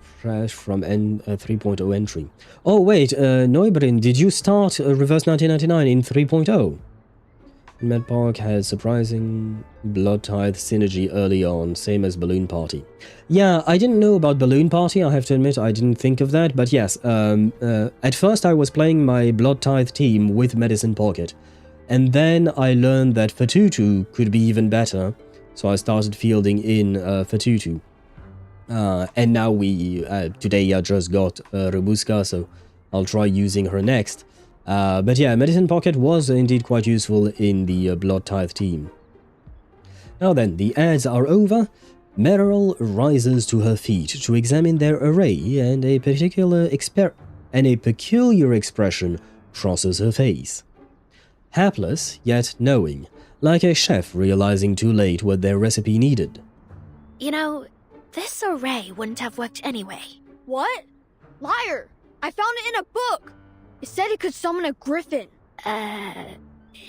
fresh from 3.0 entry. Oh wait, Neubrin, did you start Reverse 1999 in 3.0? Medpark had surprising Blood Tithe synergy early on, same as Balloon Party. Yeah, I didn't know about Balloon Party, I have to admit, I didn't think of that, but yes, at first I was playing my Blood Tithe team with Medicine Pocket, and then I learned that Fatutu could be even better, so I started fielding in Fatutu. And now today I just got Rubuska, so I'll try using her next. But yeah, Medicine Pocket was indeed quite useful in the Blood Tithe team. Now then, the ads are over. Meryl rises to her feet to examine their array, and a peculiar expression crosses her face. Hapless, yet knowing, like a chef realizing too late what their recipe needed. You know, this array wouldn't have worked anyway. What? Liar! I found it in a book! It said it could summon a griffin.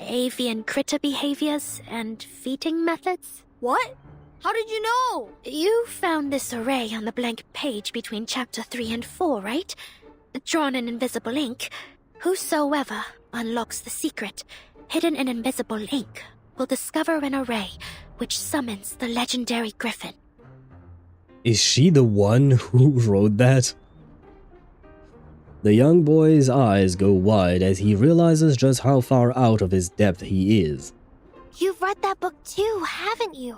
Avian critter behaviors and feeding methods? What? How did you know? You found this array on the blank page between chapter 3 and 4, right? Drawn in invisible ink. Whosoever unlocks the secret hidden in invisible ink will discover an array which summons the legendary griffin. Is she the one who wrote that? The young boy's eyes go wide as he realizes just how far out of his depth he is. You've read that book too, haven't you?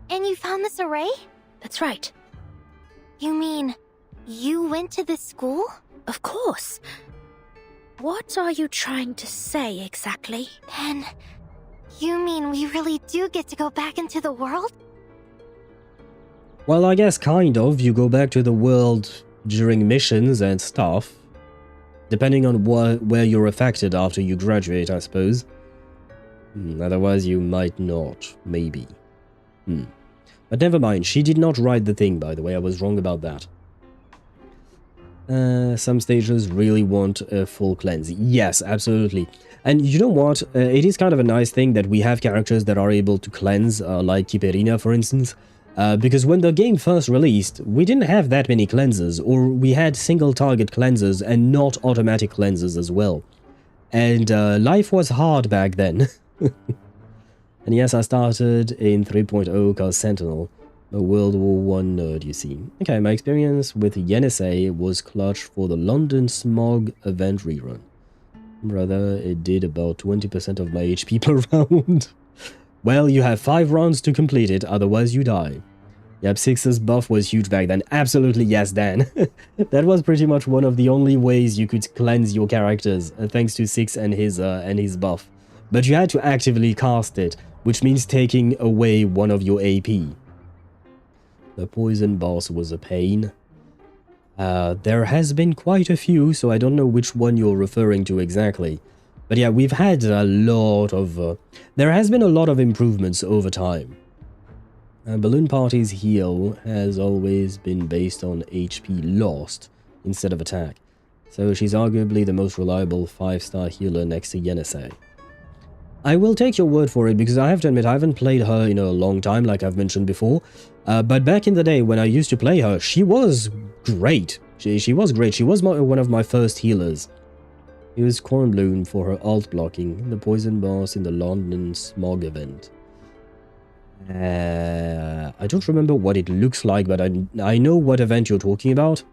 And you found this array? That's right. You mean, you went to this school? Of course. What are you trying to say exactly? Then, you mean we really do get to go back into the world? Well, I guess kind of. You go back to the world during missions and stuff. Depending on where you're affected after you graduate, I suppose. Otherwise, you might not. Maybe. But never mind. She did not write the thing, by the way. I was wrong about that. Some stages really want a full cleanse. Yes, absolutely. And you know what? It is kind of a nice thing that we have characters that are able to cleanse, like Copélia, for instance. Because when the game first released, we didn't have that many cleanses, or we had single target cleanses and not automatic cleanses as well. And life was hard back then. And yes, I started in 3.0 called Sentinel, a World War I nerd, you see. Okay, my experience with Yenisei was clutch for the London Smog event rerun. Brother, it did about 20% of my HP per round. Well, you have 5 rounds to complete it, otherwise you die. Yep, 6's buff was huge back then. Absolutely yes, Dan. That was pretty much one of the only ways you could cleanse your characters, thanks to 6 and his buff. But you had to actively cast it, which means taking away one of your AP. The poison boss was a pain. There has been quite a few, so I don't know which one you're referring to exactly. But yeah, we've had a lot of... there has been a lot of improvements over time. Balloon Party's heal has always been based on HP lost instead of attack. So she's arguably the most reliable 5-star healer next to Yenisei. I will take your word for it, because I have to admit I haven't played her in a long time, like I've mentioned before. But back in the day when I used to play her, she was great. She was great. She was one of my first healers. Use Cornbloom for her alt blocking, the poison boss in the London smog event. I don't remember what it looks like, but I know what event you're talking about.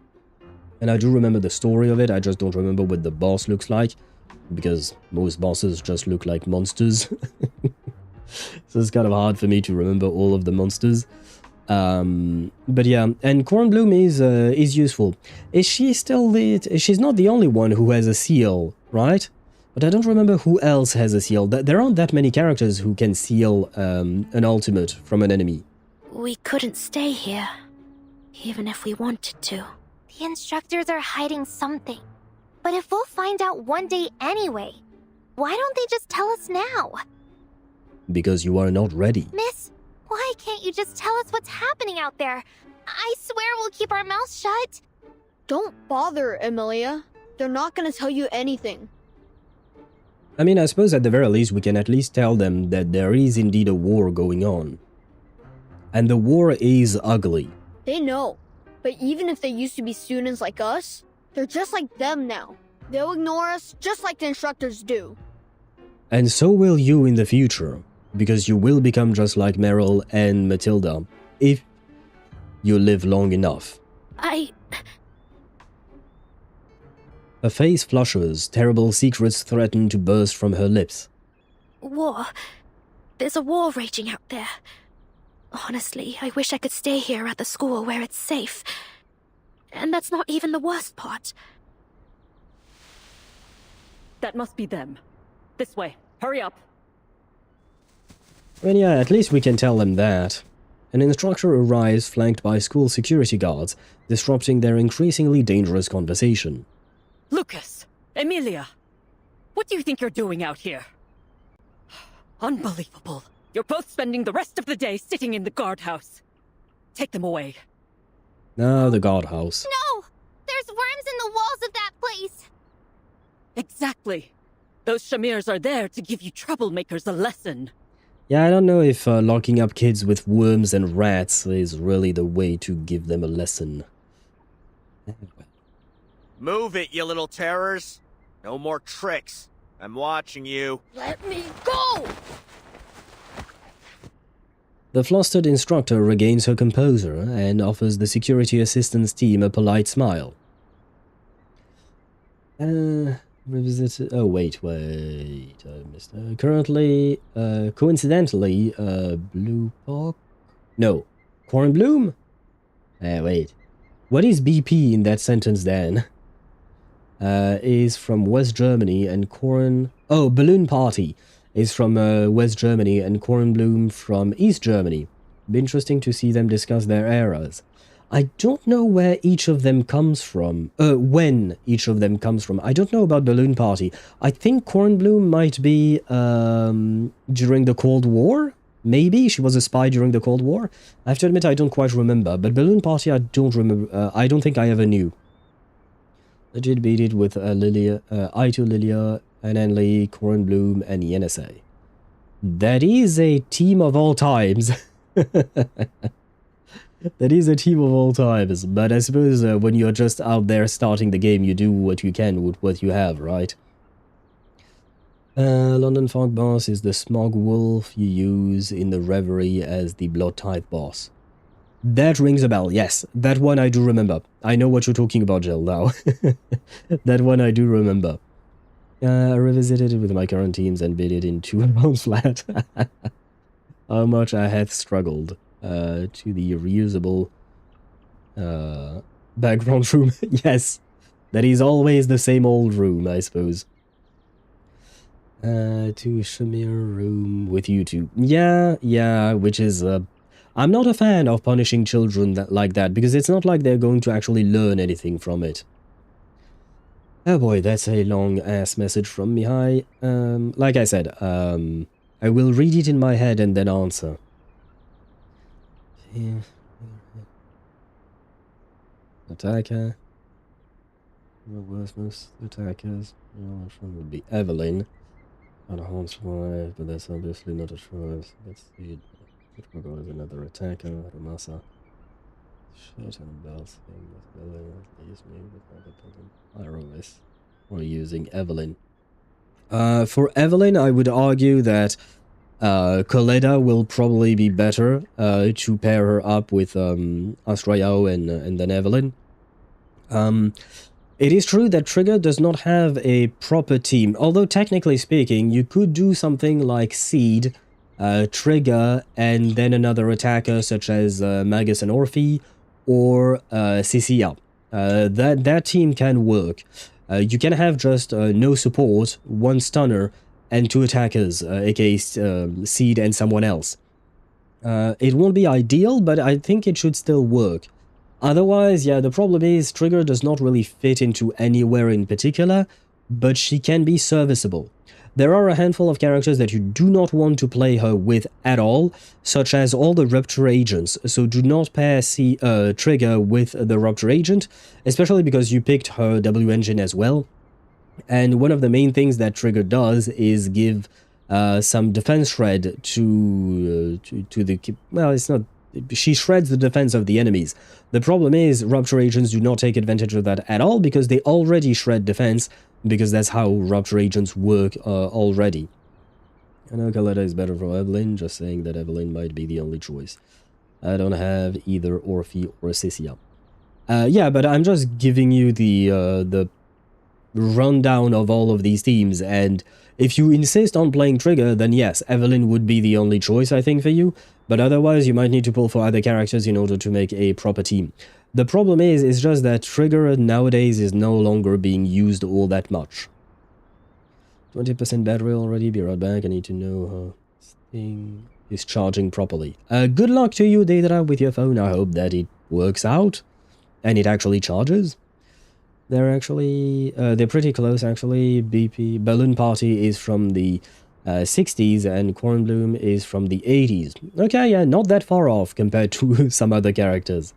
And I do remember the story of it, I just don't remember what the boss looks like. Because most bosses just look like monsters. So it's kind of hard for me to remember all of the monsters. But yeah, and Cornbloom is useful. Is she still she's not the only one who has a seal, right? But I don't remember who else has a seal. There aren't that many characters who can seal an ultimate from an enemy. We couldn't stay here, even if we wanted to. The instructors are hiding something. But if we'll find out one day anyway, why don't they just tell us now? Because you are not ready. Miss, why can't you just tell us what's happening out there? I swear we'll keep our mouths shut. Don't bother, Emilia. They're not gonna tell you anything. I mean, I suppose at the very least we can at least tell them that there is indeed a war going on. And the war is ugly. They know. But even if they used to be students like us, they're just like them now. They'll ignore us just like the instructors do. And so will you in the future, because you will become just like Meryl and Matilda, if you live long enough. Her face flushes, terrible secrets threaten to burst from her lips. War. There's a war raging out there. Honestly, I wish I could stay here at the school where it's safe. And that's not even the worst part. That must be them. This way. Hurry up. Well, yeah, at least we can tell them that. An instructor arrives flanked by school security guards, disrupting their increasingly dangerous conversation. Lucas! Emilia! What do you think you're doing out here? Unbelievable. You're both spending the rest of the day sitting in the guardhouse. Take them away. Ah, the guardhouse. No! There's worms in the walls of that place! Exactly. Those Shamirs are there to give you troublemakers a lesson. Yeah, I don't know if locking up kids with worms and rats is really the way to give them a lesson. Move it, you little terrors. No more tricks. I'm watching you. Let me go! The flustered instructor regains her composure and offers the security assistance team a polite smile. Revisit. Oh, wait. I missed. Currently, coincidentally, Bluepoch? No. Cornbloom? Wait. What is BP in that sentence then? Is from West Germany and Balloon Party is from West Germany and Cornbloom from East Germany. Be interesting to see them discuss their eras. I don't know where each of them comes from. When each of them comes from. I don't know about Balloon Party. I think Cornbloom might be during the Cold War? Maybe she was a spy during the Cold War? I have to admit I don't quite remember. But Balloon Party I don't remember. I don't think I ever knew. Legit beat it with Lilia, Ito Lilia, Ananli, Cornbloom, and Yenese. That is a team of all times. That is a team of all times, but I suppose when you're just out there starting the game, you do what you can with what you have, right? London Fog Boss is the Smog Wolf you use in the Reverie as the Blood Tithe boss. That rings a bell, yes. That one I do remember. I know what you're talking about, Jill, now. That one I do remember. I revisited it with my current teams and beat it in 2 rounds flat. How much I have struggled. To the reusable background room. Yes, that is always the same old room, I suppose. To Shamir room with you two. Yeah, which is I'm not a fan of punishing children like that, because it's not like they're going to actually learn anything from it. Oh boy, that's a long-ass message from Mihai. Like I said, I will read it in my head and then answer. Yeah. Attacker. The worst most attackers. One would be Evelyn. Harm's wife, but that's obviously not a choice. Let's see. Trigger is another attacker. Rumasa. Shot and bells. Leaves me with another building. Irovis. We're using Evelyn. For Evelyn, I would argue that Coletta will probably be better to pair her up with Astrayao and then Evelyn. It is true that Trigger does not have a proper team, although technically speaking, you could do something like Seed, Trigger, and then another attacker such as Magus and Orphe, or Cecilia. That team can work. You can have just no support, one stunner, and two attackers, aka Seed and someone else. It won't be ideal, but I think it should still work. Otherwise, yeah, the problem is Trigger does not really fit into anywhere in particular, but she can be serviceable. There are a handful of characters that you do not want to play her with at all, such as all the Rupture agents, so do not pair Trigger with the Rupture agent, especially because you picked her W engine as well. And one of the main things that Trigger does is give some defense shred to the... well, it's not... she shreds the defense of the enemies. The problem is, Rupture agents do not take advantage of that at all, because they already shred defense, because that's how Rupture agents work already. I know Coletta is better for Evelyn, just saying that Evelyn might be the only choice. I don't have either Orphe or Cecilia. Yeah, but I'm just giving you the rundown of all of these teams, and if you insist on playing Trigger, then yes, Evelyn would be the only choice, I think, for you, but otherwise you might need to pull for other characters in order to make a proper team. The problem is just that Trigger nowadays is no longer being used all that much. 20% battery already, be right back, I need to know how this thing is charging properly. Good luck to you, Deidre, with your phone, I hope that it works out, and it actually charges. They're actually, they're pretty close actually. Balloon Party is from the 60s and Cornbloom is from the 80s. Okay, yeah, not that far off compared to some other characters.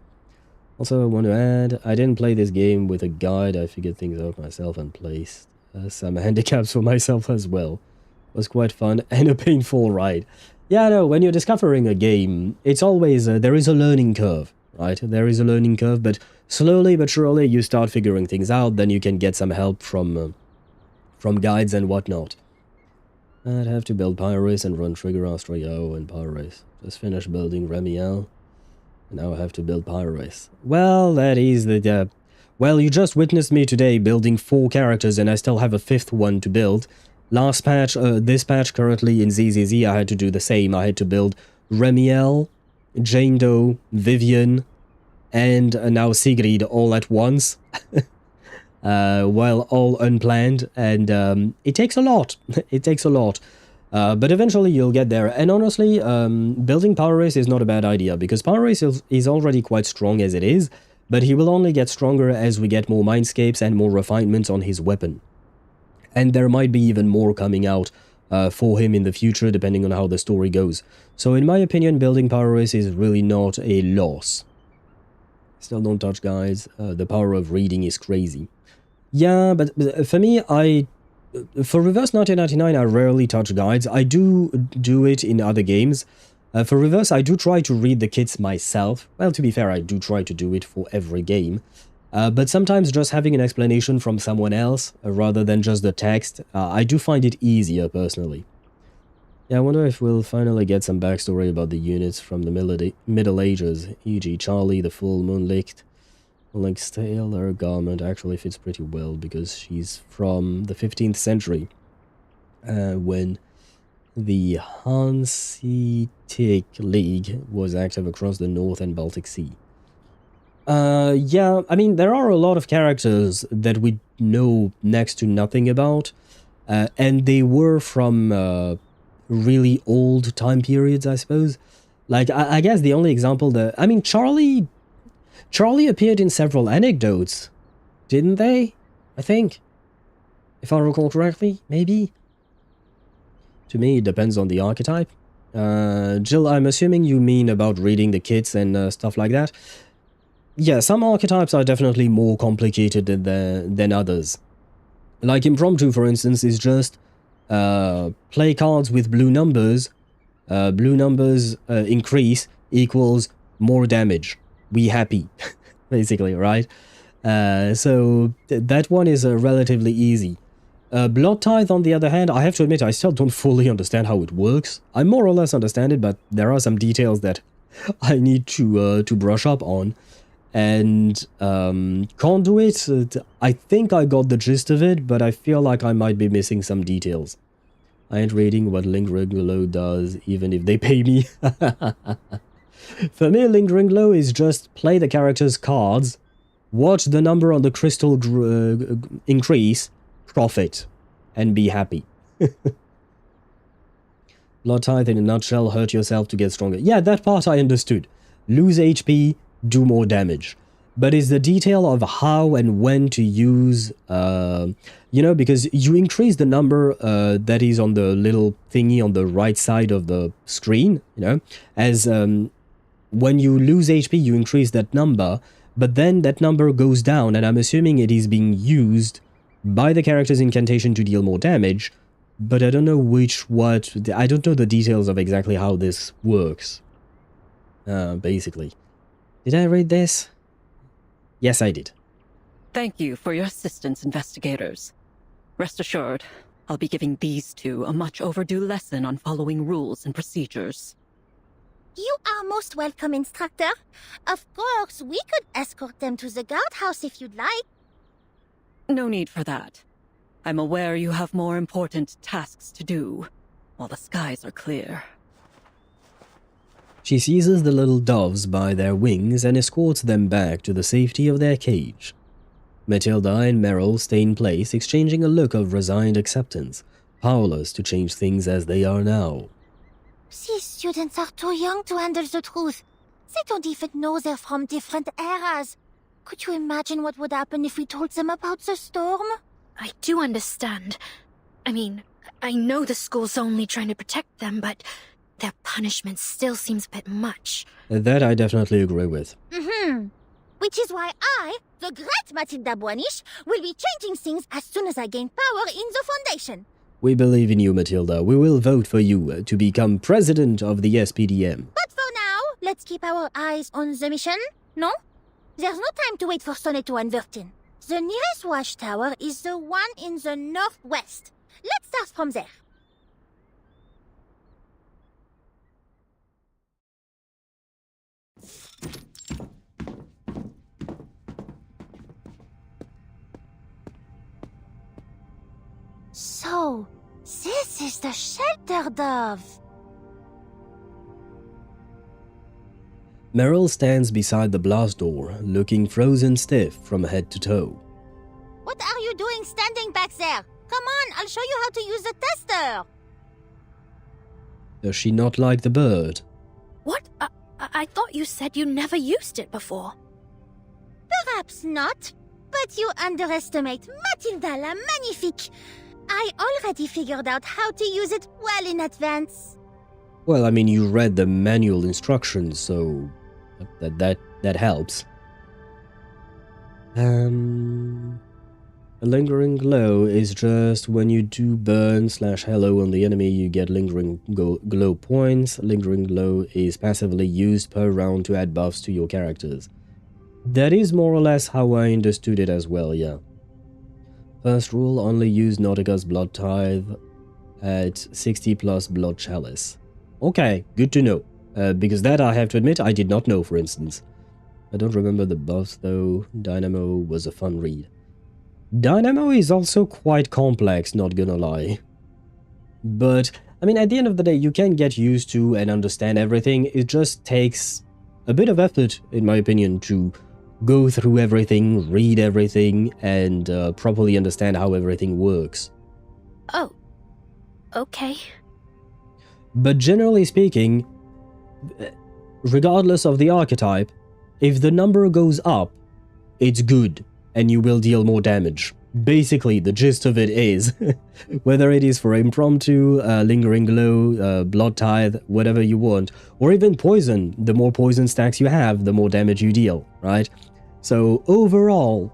Also, I want to add, I didn't play this game with a guide. I figured things out myself and placed some handicaps for myself as well. It was quite fun and a painful ride. Yeah, no, when you're discovering a game, it's always, there is a learning curve, right? There is a learning curve, but slowly but surely you start figuring things out, then you can get some help from guides and whatnot. I'd have to build Pyrus and run Trigger, Astrayao, and Pyrus. Just finished building Remiel, and now I have to build Pyrus. Well, that is the... well, you just witnessed me today building 4 characters, and I still have a 5th one to build. Last patch, this patch currently in ZZZ, I had to do the same. I had to build Remiel, Jane Doe, Vivian, and now Sigrid all at once, while all unplanned, and it takes a lot. It takes a lot, but eventually you'll get there. And honestly, building Power Race is not a bad idea, because Power Race is already quite strong as it is, but he will only get stronger as we get more mindscapes and more refinements on his weapon. And there might be even more coming out for him in the future, depending on how the story goes. So in my opinion, building Power Race is really not a loss. Still don't touch guides. The power of reading is crazy. Yeah, but for me, for Reverse 1999, I rarely touch guides. I do it in other games. For Reverse, I do try to read the kits myself. Well, to be fair, I do try to do it for every game. But sometimes just having an explanation from someone else, rather than just the text, I do find it easier, personally. Yeah, I wonder if we'll finally get some backstory about the units from the Middle Ages, e.g. Charlie, the Full Moon Licht. Link's tail, her garment actually fits pretty well because she's from the 15th century, when the Hanseatic League was active across the North and Baltic Sea. Yeah, I mean, there are a lot of characters that we know next to nothing about, and they were from really old time periods, I suppose. Like, I guess the only example that... I mean, Charlie appeared in several anecdotes, didn't they? I think. If I recall correctly, maybe? To me, it depends on the archetype. Jill, I'm assuming you mean about reading the kits and stuff like that. Yeah, some archetypes are definitely more complicated than others. Like Impromptu, for instance, is just play cards with blue numbers increase equals more damage. We happy, basically, right? So that one is relatively easy. Blood Tithe, on the other hand, I have to admit, I still don't fully understand how it works. I more or less understand it, but there are some details that I need to brush up on. And Conduit, I think I got the gist of it, but I feel like I might be missing some details. I ain't reading what Lingering Glow does, even if they pay me. For me, Lingering Glow is just play the character's cards, watch the number on the crystal increase, profit, and be happy. Blood Tithe in a nutshell, hurt yourself to get stronger. Yeah, that part I understood. Lose HP, do more damage. But it's the detail of how and when to use, you know, because you increase the number that is on the little thingy on the right side of the screen, you know, as when you lose HP, you increase that number, but then that number goes down, and I'm assuming it is being used by the character's incantation to deal more damage, but I don't know I don't know the details of exactly how this works, basically. Did I read this? Yes, I did. Thank you for your assistance, investigators. Rest assured, I'll be giving these two a much overdue lesson on following rules and procedures. You are most welcome, Instructor. Of course, we could escort them to the guardhouse if you'd like. No need for that. I'm aware you have more important tasks to do, while the skies are clear. She seizes the little doves by their wings and escorts them back to the safety of their cage. Matilda and Meryl stay in place, exchanging a look of resigned acceptance, powerless to change things as they are now. These students are too young to handle the truth. They don't even know they're from different eras. Could you imagine what would happen if we told them about the storm? I do understand. I mean, I know the school's only trying to protect them, but their punishment still seems a bit much. That I definitely agree with. Which is why I, the great Matilda Boanish, will be changing things as soon as I gain power in the Foundation. We believe in you, Matilda. We will vote for you to become president of the SPDM. But for now, let's keep our eyes on the mission, no? There's no time to wait for Soneto and Vertin. The nearest watchtower is the one in the northwest. Let's start from there. So, this is the shelter dove. Meryl stands beside the blast door, looking frozen stiff from head to toe. What are you doing standing back there? Come on, I'll show you how to use the tester. Does she not like the bird? What? I thought you said you never used it before. Perhaps not, but you underestimate Matilda la Magnifique. I already figured out how to use it well in advance. Well, I mean, you read the manual instructions, so that helps. A lingering glow is just when you do burn/hello on the enemy, you get lingering glow points. Lingering glow is passively used per round to add buffs to your characters. That is more or less how I understood it as well, yeah. First rule, only use Nautica's Blood Tithe at 60 plus Blood Chalice. Okay, good to know. Because that, I have to admit, I did not know, for instance. I don't remember the buffs, though. Dynamo was a fun read. Dynamo is also quite complex, not gonna lie. But, I mean, at the end of the day, you can get used to and understand everything. It just takes a bit of effort, in my opinion, to go through everything, read everything, and properly understand how everything works. Oh, okay. But generally speaking, regardless of the archetype, if the number goes up, it's good, and you will deal more damage. Basically, the gist of it is, whether it is for impromptu, lingering glow, blood tithe, whatever you want, or even poison, the more poison stacks you have, the more damage you deal, right? So overall,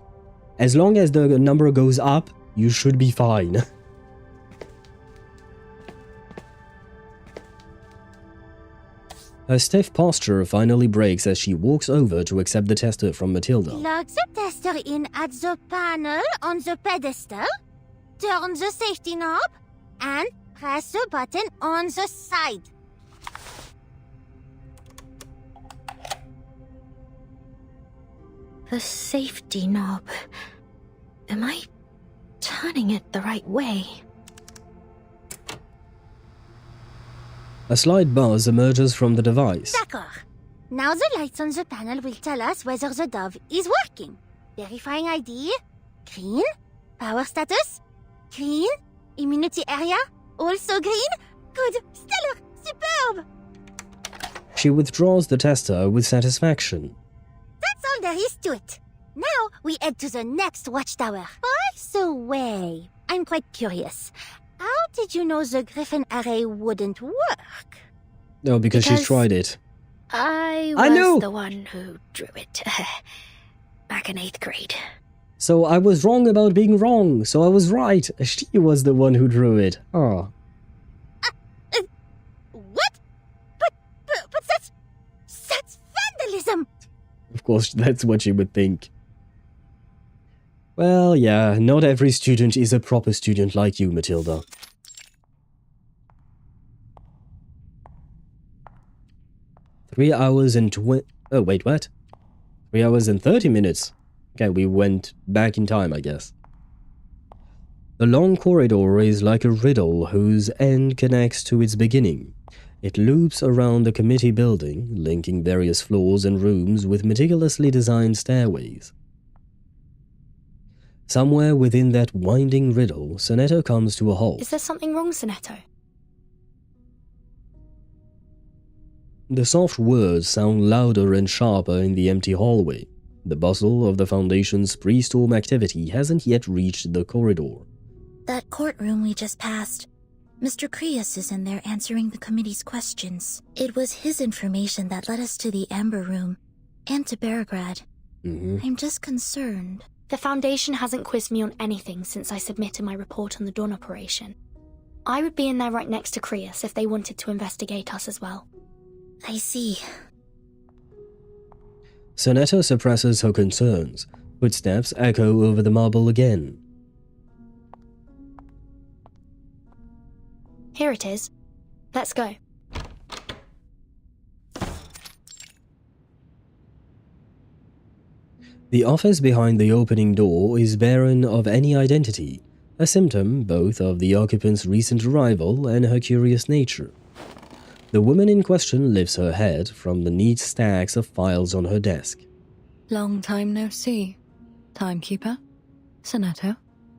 as long as the number goes up, you should be fine. Her stiff posture finally breaks as she walks over to accept the tester from Matilda. Plug the tester in at the panel on the pedestal, turn the safety knob, and press the button on the side. The safety knob. Am I turning it the right way? A slight buzz emerges from the device. D'accord. Now the lights on the panel will tell us whether the dove is working. Verifying ID. Green. Power status. Green. Immunity area. Also green. Good. Stellar. Superb. She withdraws the tester with satisfaction. That's all there is to it. Now we head to the next watchtower. By the way, I'm quite curious. How did you know the Griffin array wouldn't work? Oh, because she tried it. I I know! was the one who drew it. Back in 8th grade. So I was wrong about being wrong. So I was right. She was the one who drew it. Oh. What? But that's vandalism! Of course, that's what she would think. Well, yeah, not every student is a proper student like you, Matilda. Three hours and oh, wait, what? 3 hours and 30 minutes. Okay, we went back in time, I guess. The long corridor is like a riddle whose end connects to its beginning. It loops around the committee building, linking various floors and rooms with meticulously designed stairways. Somewhere within that winding riddle, Sonetto comes to a halt. Is there something wrong, Sonetto? The soft words sound louder and sharper in the empty hallway. The bustle of the Foundation's pre-storm activity hasn't yet reached the corridor. That courtroom we just passed. Mr. Krios is in there answering the committee's questions. It was his information that led us to the Amber Room and to Beograd. I'm just concerned. The Foundation hasn't quizzed me on anything since I submitted my report on the Dawn operation. I would be in there right next to Krios if they wanted to investigate us as well. I see. Sonetto suppresses her concerns. Footsteps echo over the marble again. Here it is. Let's go. The office behind the opening door is barren of any identity, a symptom both of the occupant's recent arrival and her curious nature. The woman in question lifts her head from the neat stacks of files on her desk. Long time no see. Timekeeper? Sonetto?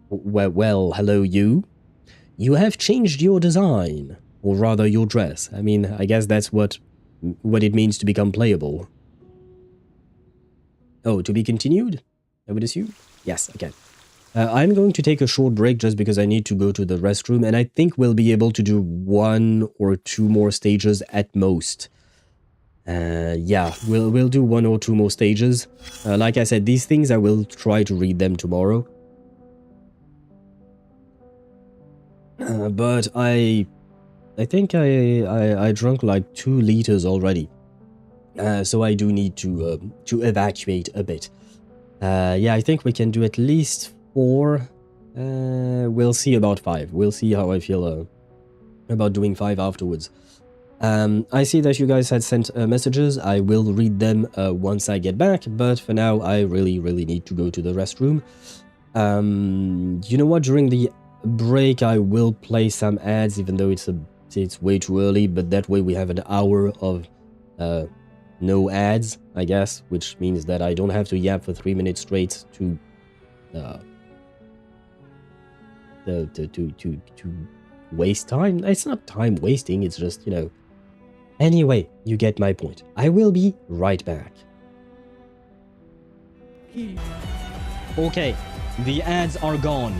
Well, hello you. You have changed your design, or rather your dress. I mean, I guess that's what it means to become playable. Oh, to be continued? I would assume? Yes, okay. I'm going to take a short break just because I need to go to the restroom, and I think we'll be able to do 1 or 2 more stages at most. Yeah, we'll do 1 or 2 more stages. Like I said, these things I will try to read them tomorrow. But I think I drank like 2 liters already. So I do need to evacuate a bit. Yeah, I think we can do at least 4. We'll see about 5. We'll see how I feel about doing 5 afterwards. I see that you guys had sent messages. I will read them once I get back, but for now I really need to go to the restroom. You know what, during the break I will play some ads, even though it's way too early, but that way we have an hour of no ads, I guess, which means that I don't have to yap for 3 minutes straight to waste time. It's not time wasting, it's just, you know. Anyway, you get my point. I will be right back. Okay, the ads are gone.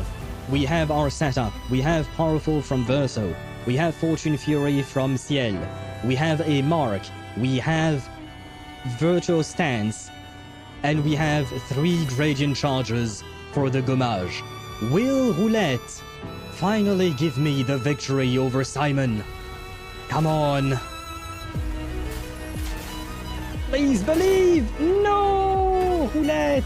We have our setup. We have Powerful from Verso. We have Fortune Fury from Ciel. We have a Mark. We have Virtual Stance. And we have 3 Gradient Chargers for the Gommage. Will Roulette finally give me the victory over Simon? Come on. Please believe! No! Roulette!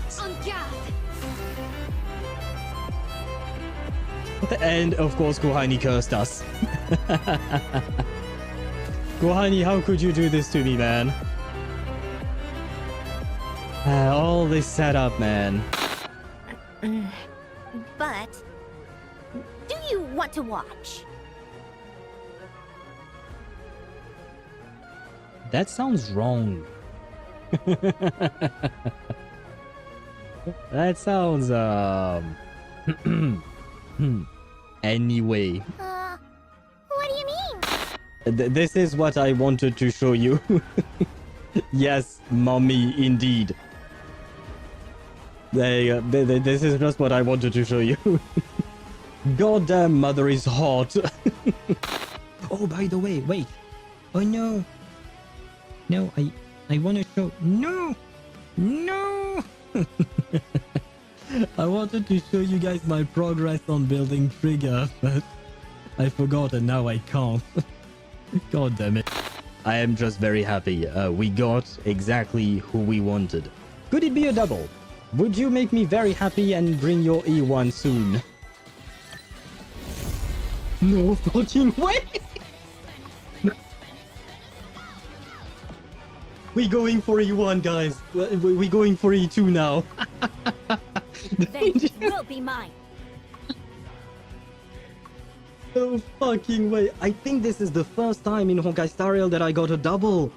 And of course, Kohani cursed us. Kohani, how could you do this to me, man? All this setup, man. But do you want to watch? That sounds wrong. That sounds Anyway. What do you mean? This is what I wanted to show you. Yes, mommy, indeed. This is just what I wanted to show you. Goddamn mother is hot. Oh, by the way, wait. Oh no. No, I want to show. No. No. I wanted to show you guys my progress on building Trigger, but I forgot and now I can't. God damn it. I am just very happy. We got exactly who we wanted. Could it be a double? Would you make me very happy and bring your E1 soon? No fucking way! We're going for E1, guys. We're going for E2 now. Vengeance will be mine. No fucking way. I think this is the first time in Honkai Star Rail that I got a double.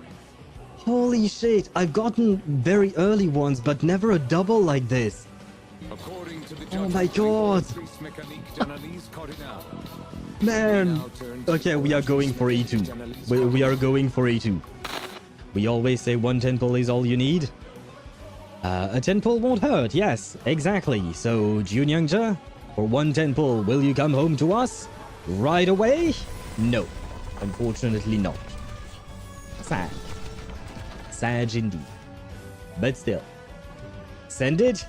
Holy shit. I've gotten very early ones, but never a double like this. Oh my god. Man. Okay, we are going for E2. We are going for E2. We always say one 10 pull is all you need. A 10 pull won't hurt, yes, exactly. So, Junyangja, for one 10 pull, will you come home to us? Right away? No, unfortunately not. Sad. Sad indeed. But still. Send it?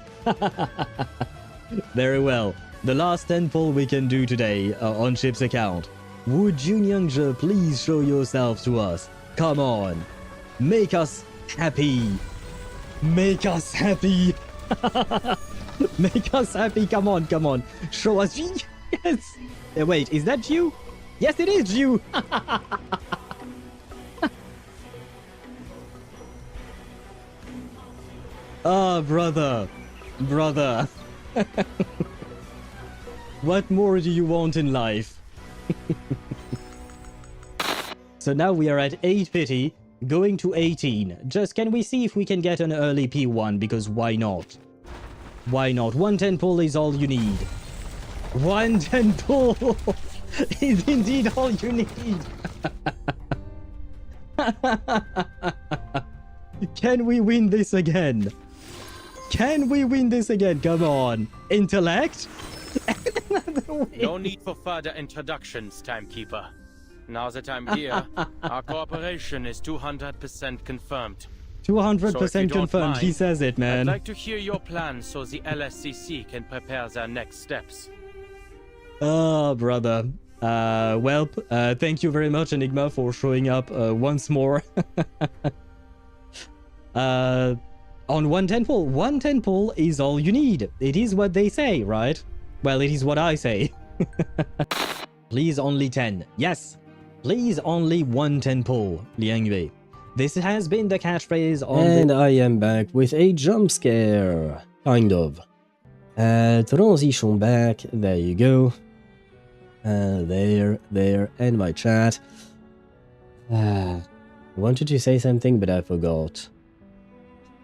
Very well. The last 10 pull we can do today on Ship's account. Would Junyangja please show yourself to us? Come on. Make us happy. Make us happy. Make us happy. Come on, come on. Show us. Yes. Wait, is that you? Yes, it is you. Ah, brother. Brother. What more do you want in life? So now we are at 850. Going to 18. Just can we see if we can get an early P1? Because why not? Why not? 110 pull is all you need. 110 pull is indeed all you need. Can we win this again? Can we win this again? Come on. Intellect? No need for further introductions, Timekeeper. Now that I'm here, our cooperation is 200% confirmed. 200% confirmed, he says it, man. I'd like to hear your plans so the LSCC can prepare their next steps. Oh, brother. Thank you very much, Enigma, for showing up once more. On 110 pull. 110 pull is all you need. It is what they say, right? Well, it is what I say. Please only 10. Yes. Please only 110 pull, Liangwei. This has been the catchphrase on And I am back with a jump scare. Kind of. Transition back. There you go. There, and my chat. I wanted to say something, but I forgot.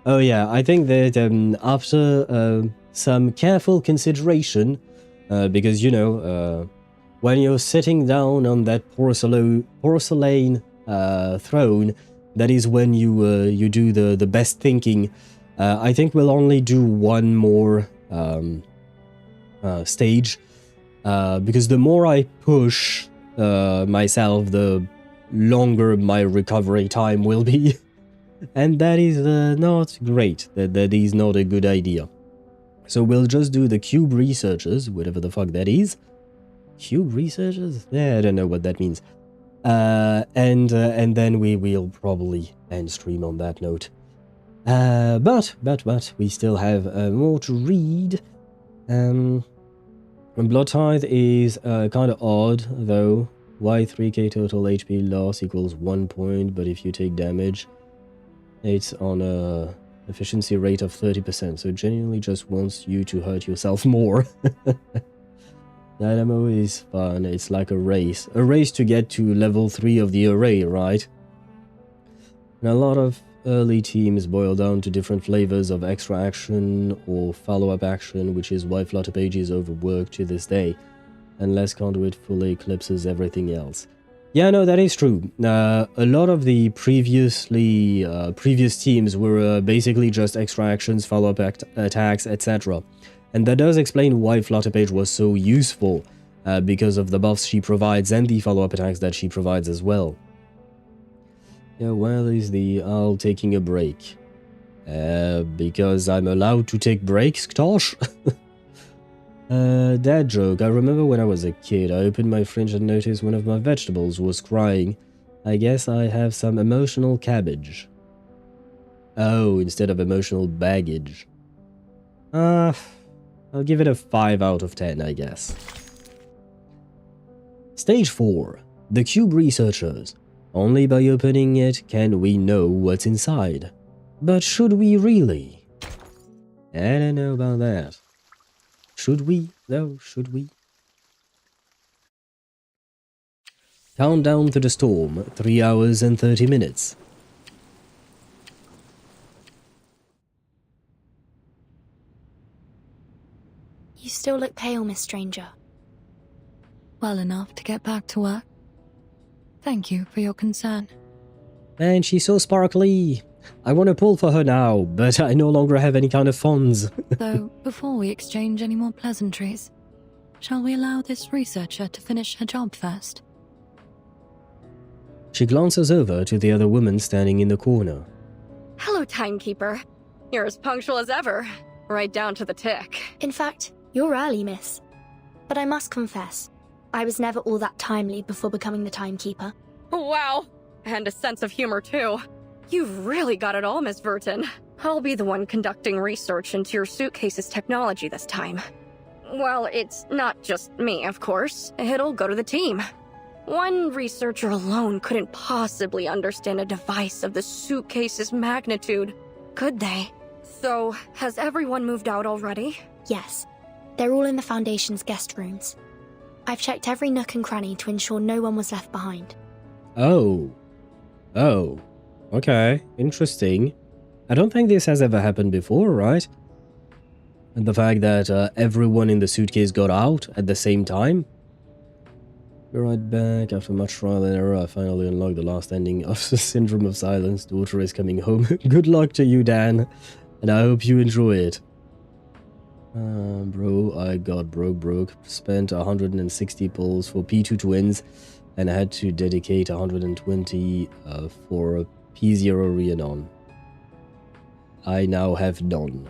Oh yeah, I think that after some careful consideration, because, you know, when you're sitting down on that porcelain throne, that is when you do the best thinking. I think we'll only do one more stage, because the more I push myself, the longer my recovery time will be. And that is not great. That is not a good idea. So we'll just do the cube researches, whatever the fuck that is. Cube researches? Yeah, I don't know what that means. And then we will probably end stream on that note. But we still have more to read. Blood Tithe is kind of odd, though. Why 3k total HP loss equals 1 point, but if you take damage, it's on a efficiency rate of 30%, so it genuinely just wants you to hurt yourself more. Dynamo is fun, it's like a race to get to level 3 of the array, right? And a lot of early teams boil down to different flavors of extra action or follow-up action, which is why Flutter Page is overworked to this day, unless Conduit fully eclipses everything else. Yeah, no, that is true. A lot of the previous teams were basically just extra actions, follow-up attacks, etc. And that does explain why Flutter Page was so useful, because of the buffs she provides and the follow-up attacks that she provides as well. Yeah, where is the owl taking a break? Because I'm allowed to take breaks, Tosh? Dad joke. I remember when I was a kid, I opened my fridge and noticed one of my vegetables was crying. I guess I have some emotional cabbage. Oh, instead of emotional baggage. I'll give it a 5 out of 10, I guess. Stage 4. The Cube Researchers. Only by opening it can we know what's inside. But should we really? I don't know about that. Should we, though? Should we? Countdown to the storm, 3 hours and 30 minutes. You still look pale, Miss Stranger. Well enough to get back to work. Thank you for your concern. And she's so sparkly. I want to pull for her now, but I no longer have any kind of funds. Though, before we exchange any more pleasantries, shall we allow this researcher to finish her job first? She glances over to the other woman standing in the corner. Hello, timekeeper. You're as punctual as ever, right down to the tick. In fact, you're early, miss. But I must confess, I was never all that timely before becoming the timekeeper. Wow, and a sense of humor, too. You've really got it all, Miss Vertin. I'll be the one conducting research into your suitcase's technology this time. Well, it's not just me, of course. It'll go to the team. One researcher alone couldn't possibly understand a device of the suitcase's magnitude, could they? So, has everyone moved out already? Yes. They're all in the Foundation's guest rooms. I've checked every nook and cranny to ensure no one was left behind. Oh. Okay, interesting. I don't think this has ever happened before, right? And the fact that everyone in the suitcase got out at the same time? Be right back. After much trial and error, I finally unlocked the last ending of the Syndrome of Silence. Daughter is coming home. Good luck to you, Dan. And I hope you enjoy it. Bro, I got broke. Spent 160 pulls for P2 twins, and I had to dedicate 120 for P0 Rhiannon. I now have none.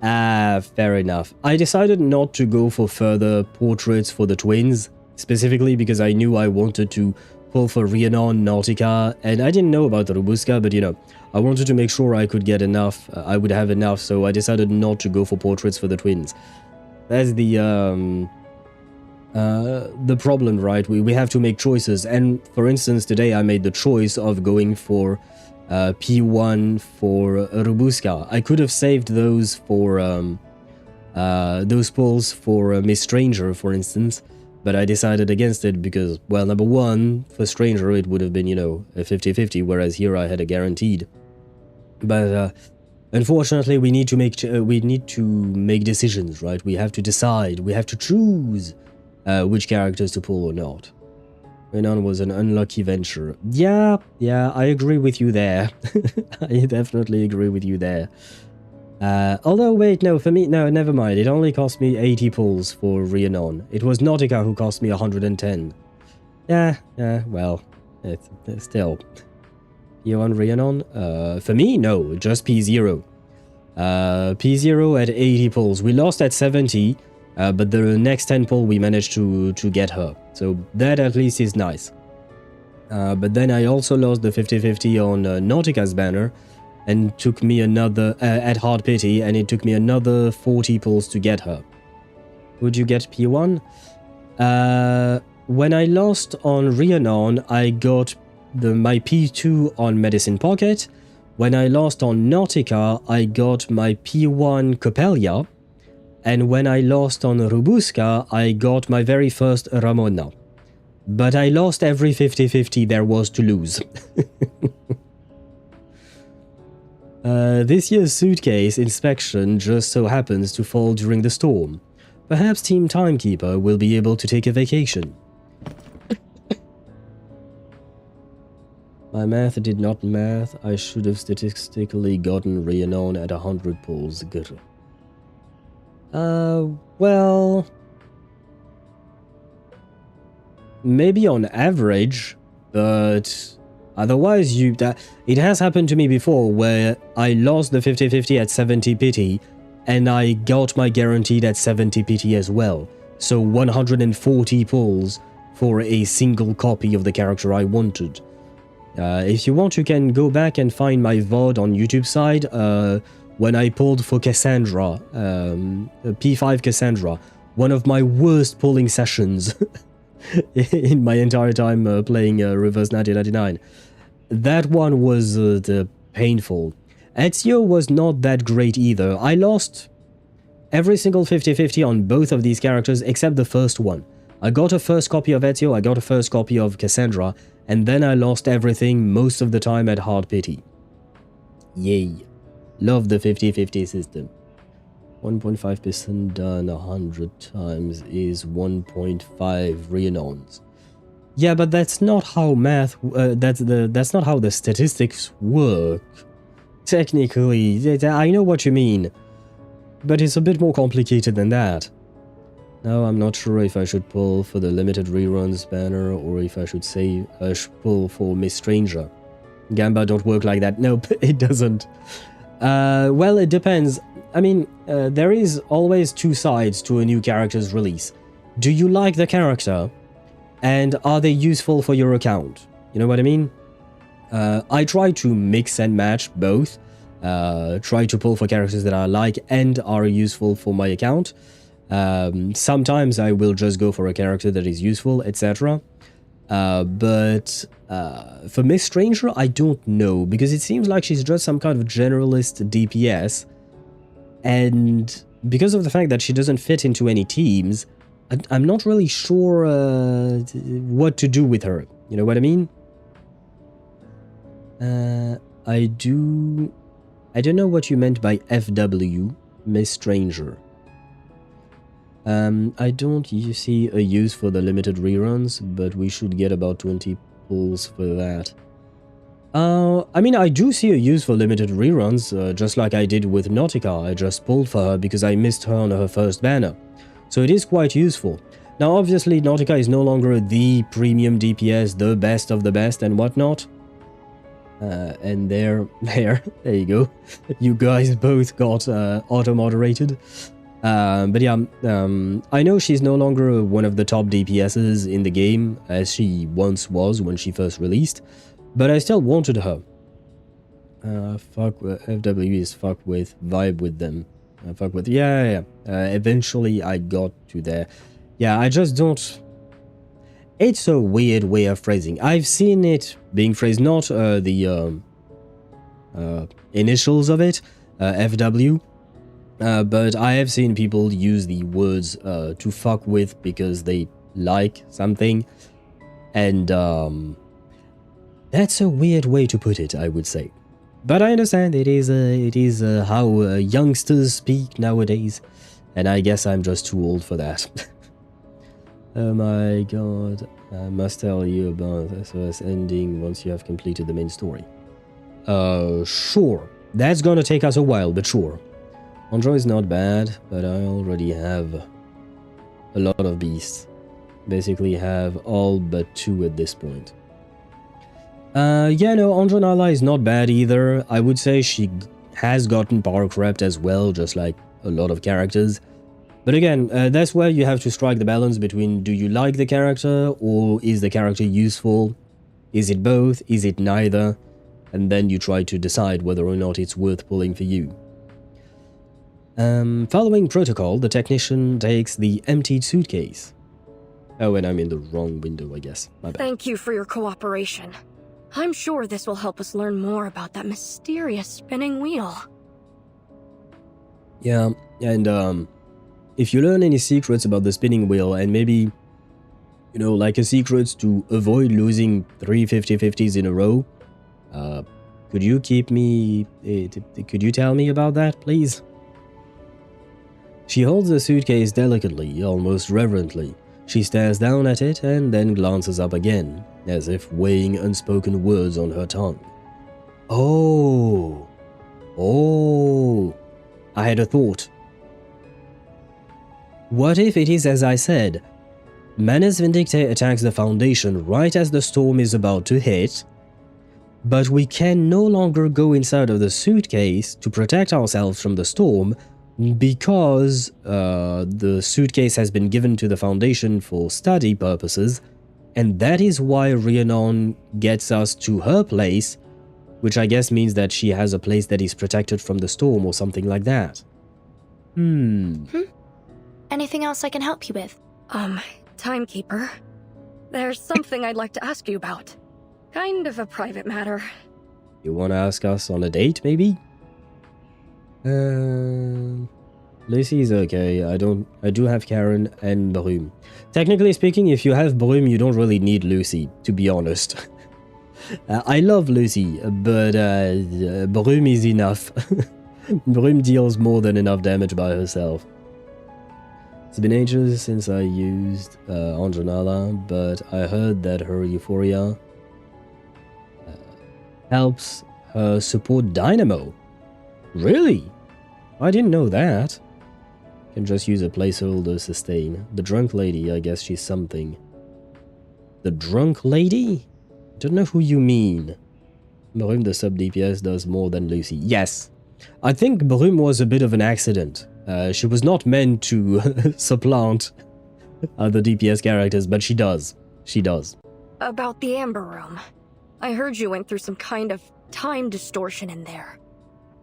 Fair enough. I decided not to go for further portraits for the twins, specifically because I knew I wanted to pull for Rhiannon, Nautika, and I didn't know about the Rubuska, but you know, I wanted to make sure I could get enough, I would have enough, so I decided not to go for portraits for the twins. That's the problem, right? We have to make choices, and for instance, today I made the choice of going for P1 for Rubuska. I could have saved those for those pulls for Miss Stranger, for instance, but I decided against it because, well, number one, for Stranger it would have been, you know, a 50-50, whereas here I had a guaranteed. But unfortunately, we need to make decisions, right? We have to decide. We have to choose which characters to pull or not. Rhiannon was an unlucky venture. Yeah, I agree with you there. I definitely agree with you there. Although, wait, no, for me, no, never mind. It only cost me 80 pulls for Rhiannon. It was Nautika who cost me 110. Yeah, well, it's still. P1 Rhiannon? For me, no, just P0. P0 at 80 pulls. We lost at 70, but the next 10 pull we managed to get her. So that at least is nice. But then I also lost the 50-50 on Nautika's banner, and took me another at Hard Pity, and it took me another 40 pulls to get her. Would you get P1? When I lost on Rhiannon, I got my P2 on Medicine Pocket. When I lost on Nautika, I got my P1 Copélia. And when I lost on Rubuska, I got my very first Ramona. But I lost every 50-50 there was to lose. This year's suitcase inspection just so happens to fall during the storm. Perhaps Team Timekeeper will be able to take a vacation. My math did not math. I should have statistically gotten Rhiannon at 100 pulls. Good. Well... maybe on average, but... otherwise, it has happened to me before where I lost the 50-50 at 70 pity and I got my guaranteed at 70 pity as well. So 140 pulls for a single copy of the character I wanted. If you want, you can go back and find my VOD on YouTube side when I pulled for Cassandra, P5 Cassandra, one of my worst pulling sessions in my entire time playing Reverse 1999. That one was painful. Ezio was not that great either. I lost every single 50-50 on both of these characters except the first one. I got a first copy of Ezio, I got a first copy of Cassandra, and then I lost everything most of the time at Hard Pity. Yay. Love the 50-50 system. 1.5% done 100 times is 1.5 Rhiannons. Yeah, but that's not how math. That's not how the statistics work. Technically, I know what you mean, but it's a bit more complicated than that. Now I'm not sure if I should pull for the limited reruns banner or if I should say I should pull for Miss Stranger. Gamba don't work like that. Nope, it doesn't. Well, it depends. I mean, there is always two sides to a new character's release. Do you like the character? And are they useful for your account? You know what I mean? I try to mix and match both. Try to pull for characters that I like and are useful for my account. Sometimes I will just go for a character that is useful, etc. But for Miss Stranger, I don't know, because it seems like she's just some kind of generalist DPS. And because of the fact that she doesn't fit into any teams, I'm not really sure what to do with her. You know what I mean? I don't know what you meant by FW, Miss Stranger. I don't see a use for the limited reruns, but we should get about 20 pulls for that. I mean, I do see a use for limited reruns, just like I did with Nautica. I just pulled for her because I missed her on her first banner. So it is quite useful. Now, obviously, Nautica is no longer the premium DPS, the best of the best and whatnot. And there you go. You guys both got auto-moderated. But yeah, I know she's no longer one of the top DPSs in the game, as she once was when she first released, but I still wanted her. Fuck FW is fuck with, vibe with them. Fuck with, yeah. Eventually I got to there. Yeah, I just don't... It's a weird way of phrasing. I've seen it being phrased, not the initials of it, FW, but I have seen people use the words to fuck with because they like something, and that's a weird way to put it, I would say. But I understand it is how youngsters speak nowadays, and I guess I'm just too old for that. Oh my god, I must tell you about SOS ending once you have completed the main story. Sure. That's gonna take us a while, but sure. Andro is not bad, but I already have a lot of beasts. Basically have all but 2 at this point. Yeah, no, Andro Nala is not bad either. I would say she has gotten power crept as well, just like a lot of characters. But again, that's where you have to strike the balance between do you like the character or is the character useful? Is it both? Is it neither? and then you try to decide whether or not it's worth pulling for you. Following protocol, the technician takes the emptied suitcase. Oh, and I'm in the wrong window, I guess. My bad. Thank you for your cooperation. I'm sure this will help us learn more about that mysterious spinning wheel. Yeah, and if you learn any secrets about the spinning wheel, and maybe, you know, like a secret to avoid losing 3 50-50s in a row, could you keep me... could you tell me about that, please? She holds the suitcase delicately, almost reverently. She stares down at it and then glances up again, as if weighing unspoken words on her tongue. Oh, I had a thought. What if it is as I said? Manus Vindictae attacks the Foundation right as the storm is about to hit, but we can no longer go inside of the suitcase to protect ourselves from the storm because the suitcase has been given to the Foundation for study purposes, and that is why Rhiannon gets us to her place, which I guess means that she has a place that is protected from the storm or something like that. Anything else I can help you with? Timekeeper. There's something I'd like to ask you about. Kind of a private matter. You want to ask us on a date, maybe? Lucy's okay. I do have Karen and Broom. Technically speaking, if you have Broom, you don't really need Lucy, to be honest. I love Lucy, but Broom is enough. Broom deals more than enough damage by herself. It's been ages since I used Andronala, but I heard that her Euphoria helps her support Dynamo. Really? I didn't know that. Can just use a placeholder sustain. The drunk lady, I guess she's something. The drunk lady? Don't know who you mean. Broom, the sub DPS, does more than Lucy. Yes. I think Broom was a bit of an accident. She was not meant to supplant other DPS characters, but she does. She does. About the Amber Room. I heard you went through some kind of time distortion in there.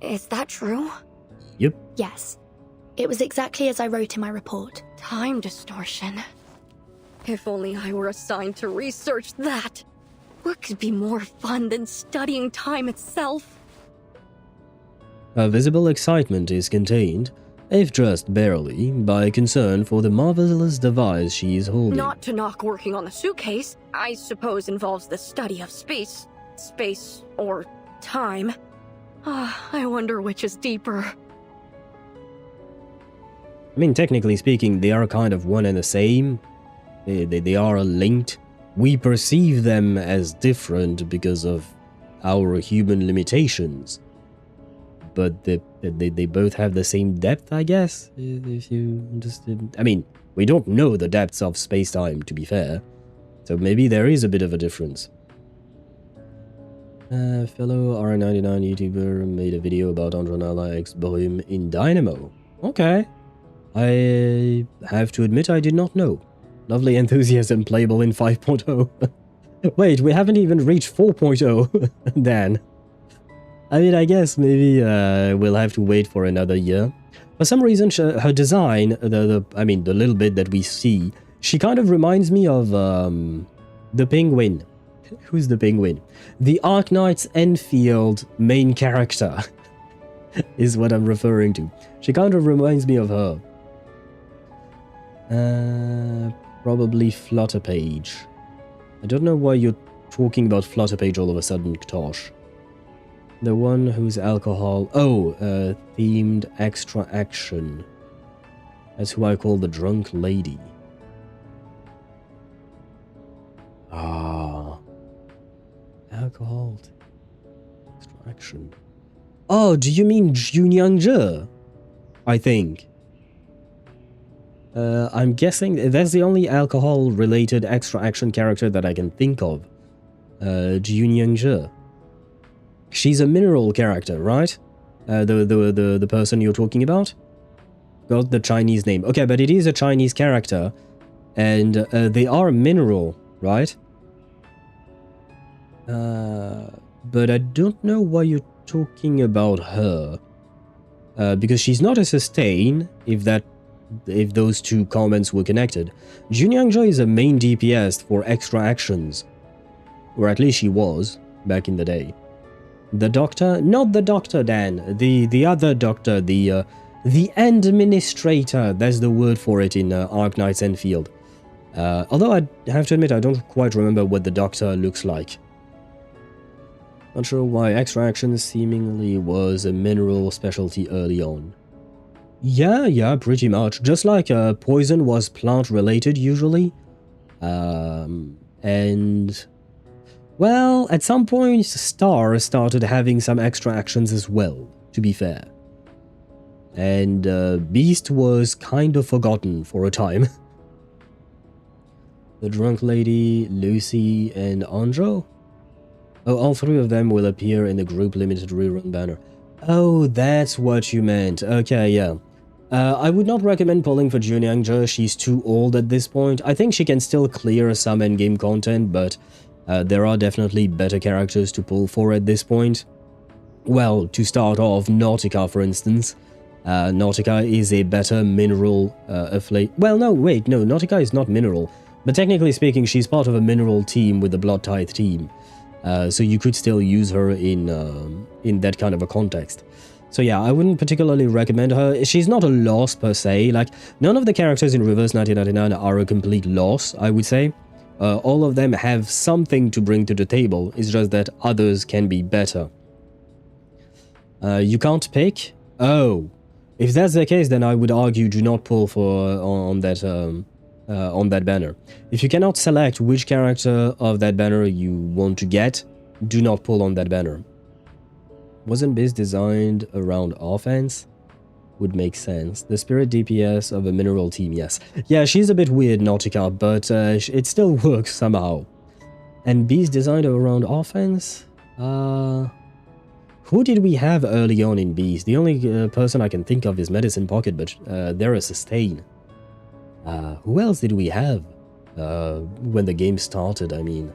Is that true? Yep. Yes. It was exactly as I wrote in my report. Time distortion. If only I were assigned to research that. What could be more fun than studying time itself? Her visible excitement is contained, if just barely, by concern for the marvelous device she is holding. Not to knock working on the suitcase, I suppose involves the study of space. Space or time. I wonder which is deeper. I mean, technically speaking, they are kind of one and the same. They are linked. We perceive them as different because of our human limitations. But they both have the same depth, I guess, if you just... I mean, we don't know the depths of space-time, to be fair. So maybe there is a bit of a difference. Fellow R99 YouTuber made a video about Andronala X Broom in Dynamo. Okay. I have to admit I did not know. Lovely enthusiasm playable in 5.0. Wait, we haven't even reached 4.0, Dan. I mean, I guess maybe we'll have to wait for another year. For some reason, her design, I mean, the little bit that we see, she kind of reminds me of the Penguin. Who's the Penguin? The Arknight's Enfield main character is what I'm referring to. She kind of reminds me of her. Probably Flutterpage. I don't know why you're talking about Flutterpage all of a sudden, Tosh. The one whose alcohol... Oh, themed extra action. That's who I call the drunk lady. Ah. Alcohol. Extra action. Oh, do you mean Junyangzhe? I think. I'm guessing that's the only alcohol-related extra action character that I can think of. Junyangzhe. She's a mineral character, right? The person you're talking about? Got the Chinese name. Okay, but it is a Chinese character, and they are mineral, right? but I don't know why you're talking about her. Because she's not a sustain, if those two comments were connected. Junyangjo is a main DPS for extra actions. Or at least she was, back in the day. The doctor? Not the doctor, Dan. The other doctor, the administrator, that's the word for it in Arknight's Enfield. Although I have to admit I don't quite remember what the doctor looks like. Not sure why extra action seemingly was a mineral specialty early on. Yeah, pretty much. Just like poison was plant related usually. And... well, at some point Star started having some extra actions as well, to be fair. And Beast was kind of forgotten for a time. The drunk lady, Lucy, and Andro? Oh, all three of them will appear in the group limited rerun banner. Oh, that's what you meant. Okay, yeah. I would not recommend pulling for Junyangjo. She's too old at this point. I think she can still clear some endgame content, but there are definitely better characters to pull for at this point. Well, to start off, Nautika, for instance. Nautika is a better mineral affiliate. Well, no, wait, no, Nautika is not mineral. But technically speaking, she's part of a mineral team with the Blood Tithe team. So you could still use her in that kind of a context. So yeah, I wouldn't particularly recommend her. She's not a loss per se. Like, none of the characters in Reverse 1999 are a complete loss, I would say. All of them have something to bring to the table. It's just that others can be better. You can't pick? Oh. If that's the case, then I would argue do not pull for on that banner. If you cannot select which character of that banner you want to get, do not pull on that banner. Wasn't Biz designed around offense? Would make sense. The spirit DPS of a mineral team, yes. Yeah, she's a bit weird, Nautica, but it still works somehow. And Biz designed around offense? Who did we have early on in Beast? The only person I can think of is Medicine Pocket, but they're a sustain. Who else did we have when the game started, I mean?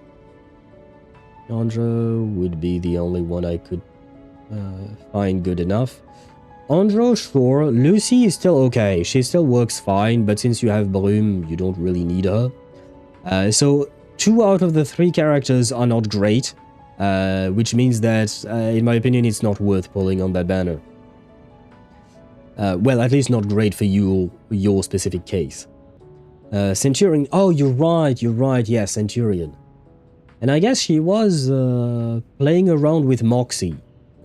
Andro would be the only one I could find good enough. Andro, sure. Lucy is still okay. She still works fine, but since you have Bloom, you don't really need her. So 2 out of the 3 characters are not great, which means that, in my opinion, it's not worth pulling on that banner. Well, at least not great for your specific case. Centurion. Oh, you're right, yeah, Centurion. And I guess she was playing around with Moxie,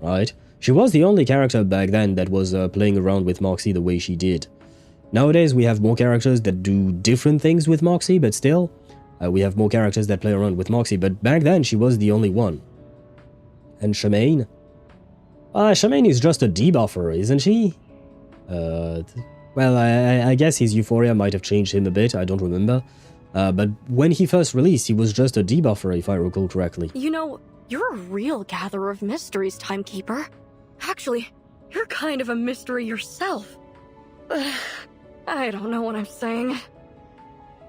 right? She was the only character back then that was playing around with Moxie the way she did. Nowadays, we have more characters that do different things with Moxie, but still, we have more characters that play around with Moxie, but back then, she was the only one. And Shemaine? Shemaine is just a debuffer, isn't she? Well, I guess his Euphoria might have changed him a bit, I don't remember. But when he first released, he was just a debuffer, if I recall correctly. You know, you're a real gatherer of mysteries, Timekeeper. Actually, you're kind of a mystery yourself. I don't know what I'm saying.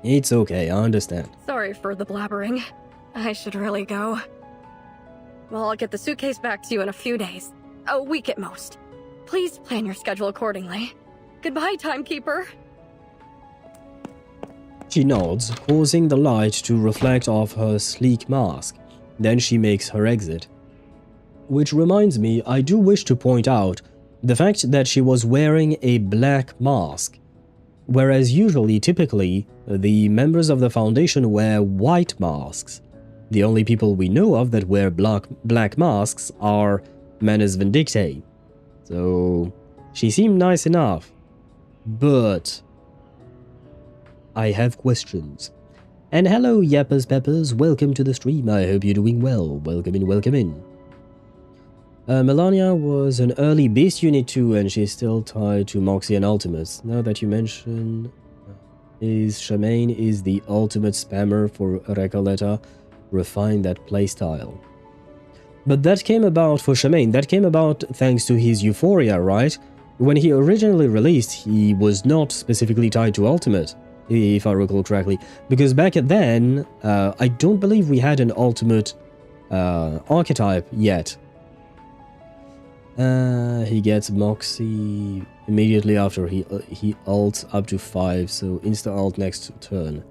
It's okay, I understand. Sorry for the blabbering. I should really go. Well, I'll get the suitcase back to you in a few days. A week at most. Please plan your schedule accordingly. Goodbye, Timekeeper. She nods, causing the light to reflect off her sleek mask. Then she makes her exit. Which reminds me, I do wish to point out the fact that she was wearing a black mask, whereas typically, the members of the Foundation wear white masks. The only people we know of that wear black masks are Manus Vindictae. So, she seemed nice enough. But I have questions. And hello, Yappers Peppers, welcome to the stream. I hope you're doing well. Welcome in, welcome in. Melania was an early Beast Unit 2 and she's still tied to Moxie and Ultimates. Now that you mention, Shemaine is the ultimate spammer for Recoleta. Refine that playstyle. But that came about for Shemaine. That came about thanks to his Euphoria, right? When he originally released, he was not specifically tied to Ultimate, if I recall correctly. Because back then, I don't believe we had an Ultimate archetype yet. He gets Moxie immediately after he ults up to 5, so insta-ult next turn.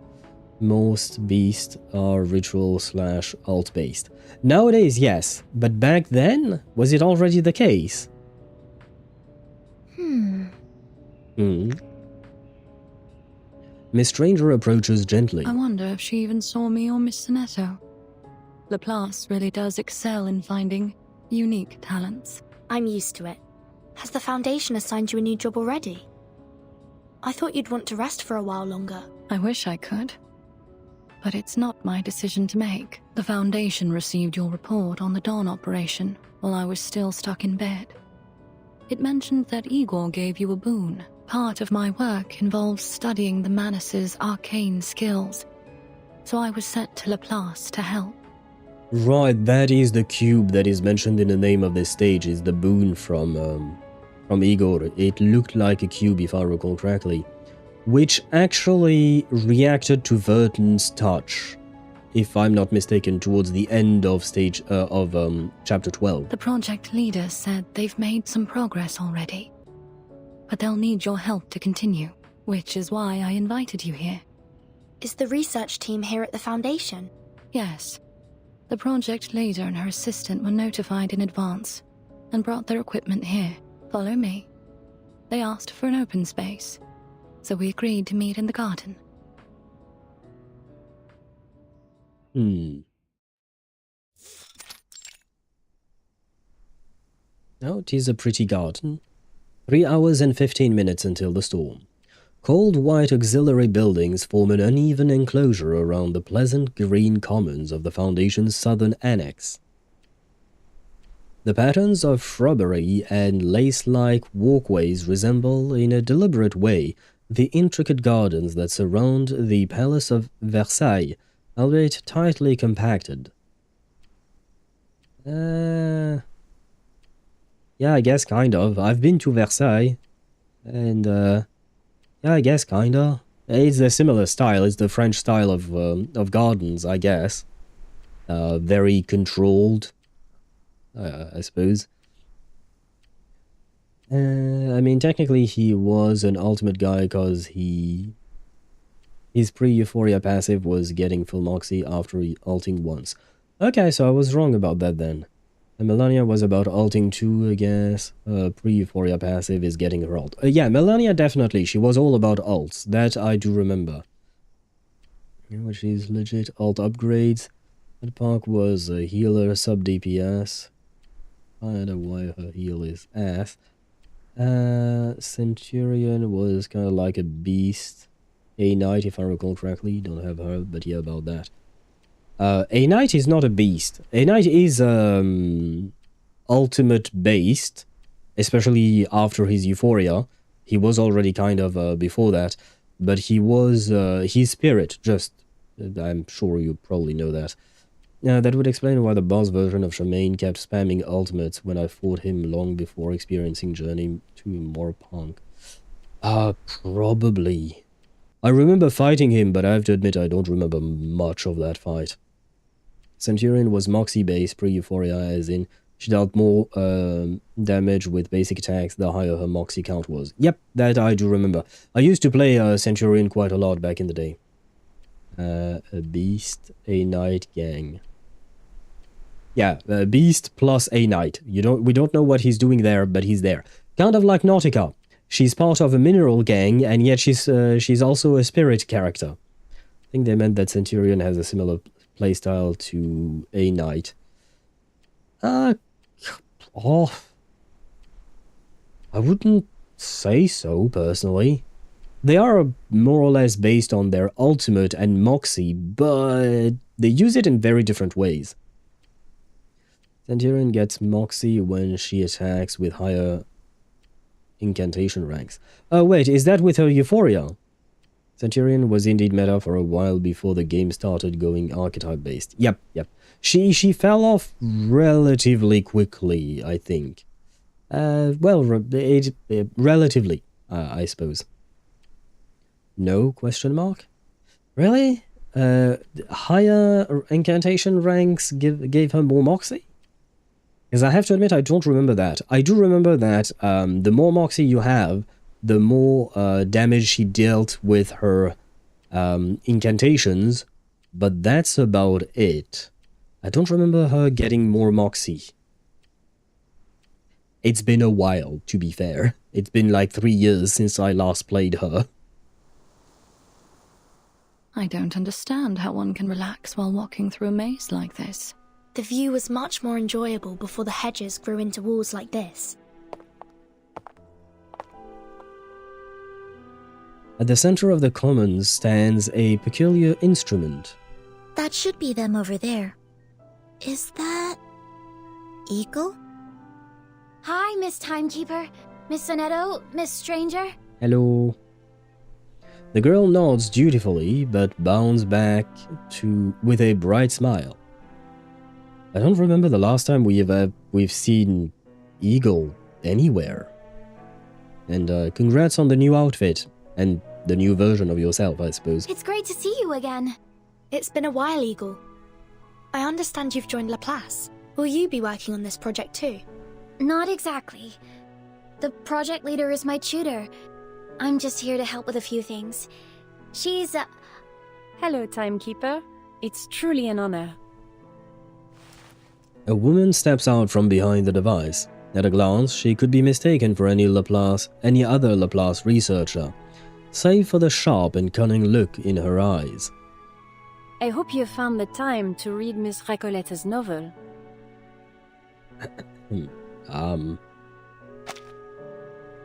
Most beasts are ritual/ult based. Nowadays, yes, but back then, was it already the case? Miss Stranger approaches gently. I wonder if she even saw me or Miss Sonetto. Laplace really does excel in finding unique talents. I'm used to it. Has the Foundation assigned you a new job already? I thought you'd want to rest for a while longer. I wish I could. But it's not my decision to make. The Foundation received your report on the Dawn operation while I was still stuck in bed. It mentioned that Igor gave you a boon. Part of my work involves studying the Manus's arcane skills, so I was sent to Laplace to help. Right, that is the cube that is mentioned in the name of this stage, is the boon from Igor. It looked like a cube, if I recall correctly, which actually reacted to Vertin's touch, if I'm not mistaken, towards the end of chapter 12. The project leader said they've made some progress already, but they'll need your help to continue, which is why I invited you here. Is the research team here at the Foundation? Yes. The project leader and her assistant were notified in advance and brought their equipment here. Follow me. They asked for an open space, so we agreed to meet in the garden. Oh, it is a pretty garden. 3 hours and 15 minutes until the storm. Cold white auxiliary buildings form an uneven enclosure around the pleasant green commons of the Foundation's southern annex. The patterns of shrubbery and lace-like walkways resemble, in a deliberate way, the intricate gardens that surround the Palace of Versailles, albeit tightly compacted. Yeah, I guess kind of. I've been to Versailles, and yeah, I guess kinda. It's a similar style. It's the French style of gardens, I guess. Very controlled, I suppose. I mean, technically he was an ultimate guy because his pre-Euphoria passive was getting full Moxie after ulting once. Okay, so I was wrong about that then. And Melania was about ulting too, I guess. Pre-Euphoria passive is getting her ult. Yeah, Melania definitely. She was all about ults. That I do remember. Which is legit ult upgrades. That Park was a healer sub DPS. I don't know why her heal is ass. Centurion was kind of like a beast. A Knight, if I recall correctly. Don't have her, but yeah, about that. A Knight is not a beast. A Knight is ultimate based, especially after his Euphoria. He was already kind of before that, but he was his spirit. Just, I'm sure you probably know that. That would explain why the boss version of Shamaine kept spamming ultimates when I fought him long before experiencing Journey to Morpunk. Probably. I remember fighting him, but I have to admit I don't remember much of that fight. Centurion was Moxie-based pre-Euphoria, as in, she dealt more damage with basic attacks the higher her Moxie count was. Yep, that I do remember. I used to play Centurion quite a lot back in the day. A Beast, a Knight gang. Yeah, a Beast plus a Knight. We don't know what he's doing there, but he's there. Kind of like Nautika. She's part of a mineral gang, and yet she's also a spirit character. I think they meant that Centurion has a similar playstyle to a Knight. I wouldn't say so, personally. They are more or less based on their ultimate and Moxie, but they use it in very different ways. Centurion gets Moxie when she attacks with higher incantation ranks. Oh wait, is that with her Euphoria? Centurion was indeed meta for a while before the game started going archetype based. Yep. She fell off relatively quickly, I think. Well, relatively, I suppose. No question mark? Really? higher incantation ranks gave her more moxie? Because I have to admit, I don't remember that. I do remember that the more moxie you have, the more damage she dealt with her incantations, but that's about it. I don't remember her getting more moxie. It's been a while, to be fair. It's been like 3 years since I last played her. I don't understand how one can relax while walking through a maze like this. The view was much more enjoyable before the hedges grew into walls like this. At the center of the commons stands a peculiar instrument. That should be them over there. Is that... Eagle? Hi, Miss Timekeeper. Miss Sonetto, Miss Stranger. Hello. The girl nods dutifully, but bounds back with a bright smile. I don't remember the last time we've seen Eagle anywhere. And congrats on the new outfit, and the new version of yourself, I suppose. It's great to see you again. It's been a while, Eagle. I understand you've joined Laplace. Will you be working on this project too? Not exactly. The project leader is my tutor. I'm just here to help with a few things. She's Hello, Timekeeper. It's truly an honor. A woman steps out from behind the device. At a glance, she could be mistaken for any other Laplace researcher, save for the sharp and cunning look in her eyes. I hope you found the time to read Miss Recoletta's novel.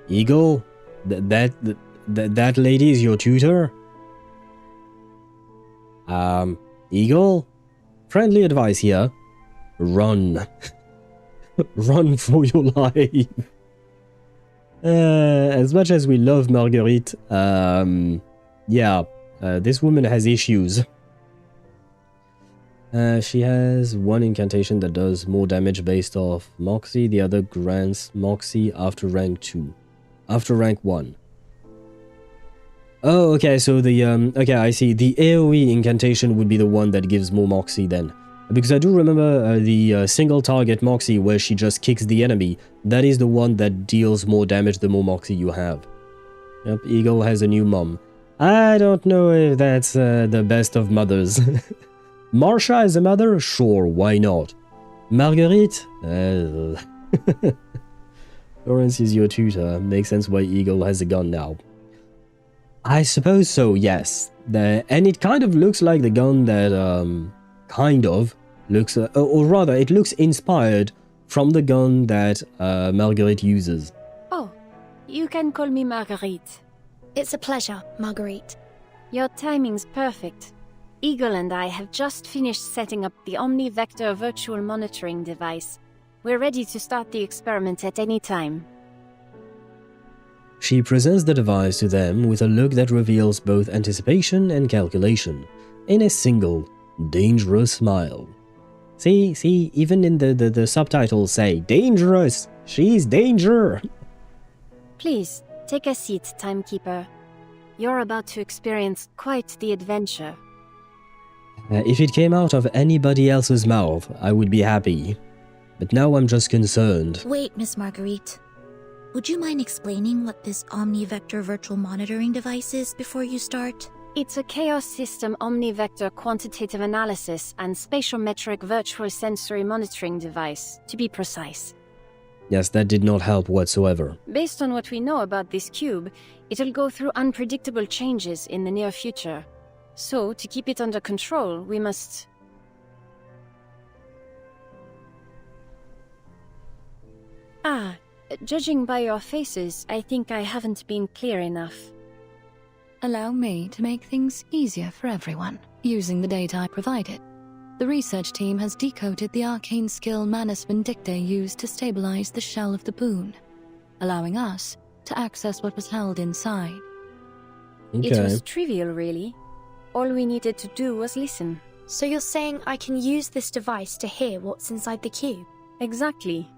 Eagle? That lady is your tutor? Eagle? Friendly advice here. Run. Run for your life. As much as we love Marguerite, this woman has issues. She has one incantation that does more damage based off Moxie, the other grants Moxie after rank 2. After rank 1. Oh, okay, so the, okay, I see. The AoE incantation would be the one that gives more Moxie then. Because I do remember the single target Moxie where she just kicks the enemy. That is the one that deals more damage the more Moxie you have. Yep, Eagle has a new mom. I don't know if that's the best of mothers. Marsha as a mother? Sure, why not? Marguerite? Lawrence is your tutor. Makes sense why Eagle has a gun now. I suppose so, yes. And it kind of looks like the gun that, looks, or rather, it looks inspired from the gun that Marguerite uses. Oh, you can call me Marguerite. It's a pleasure, Marguerite. Your timing's perfect. Eagle and I have just finished setting up the Omni-Vector virtual monitoring device. We're ready to start the experiment at any time. She presents the device to them with a look that reveals both anticipation and calculation, in a single, dangerous smile. See, even in the subtitles say, dangerous! She's danger! Please, take a seat, Timekeeper. You're about to experience quite the adventure. If it came out of anybody else's mouth, I would be happy. But now I'm just concerned. Wait, Miss Marguerite. Would you mind explaining what this Omni-Vector virtual monitoring device is before you start? It's a Chaos System Omni-Vector quantitative analysis and spatiometric virtual sensory monitoring device, to be precise. Yes, that did not help whatsoever. Based on what we know about this cube, it'll go through unpredictable changes in the near future. So, to keep it under control, we must... Judging by your faces, I think I haven't been clear enough. Allow me to make things easier for everyone, using the data I provided. The research team has decoded the arcane skill Manus Vindictae used to stabilize the shell of the boon, allowing us to access what was held inside. Okay. It was trivial, really. All we needed to do was listen. So you're saying I can use this device to hear what's inside the cube? Exactly.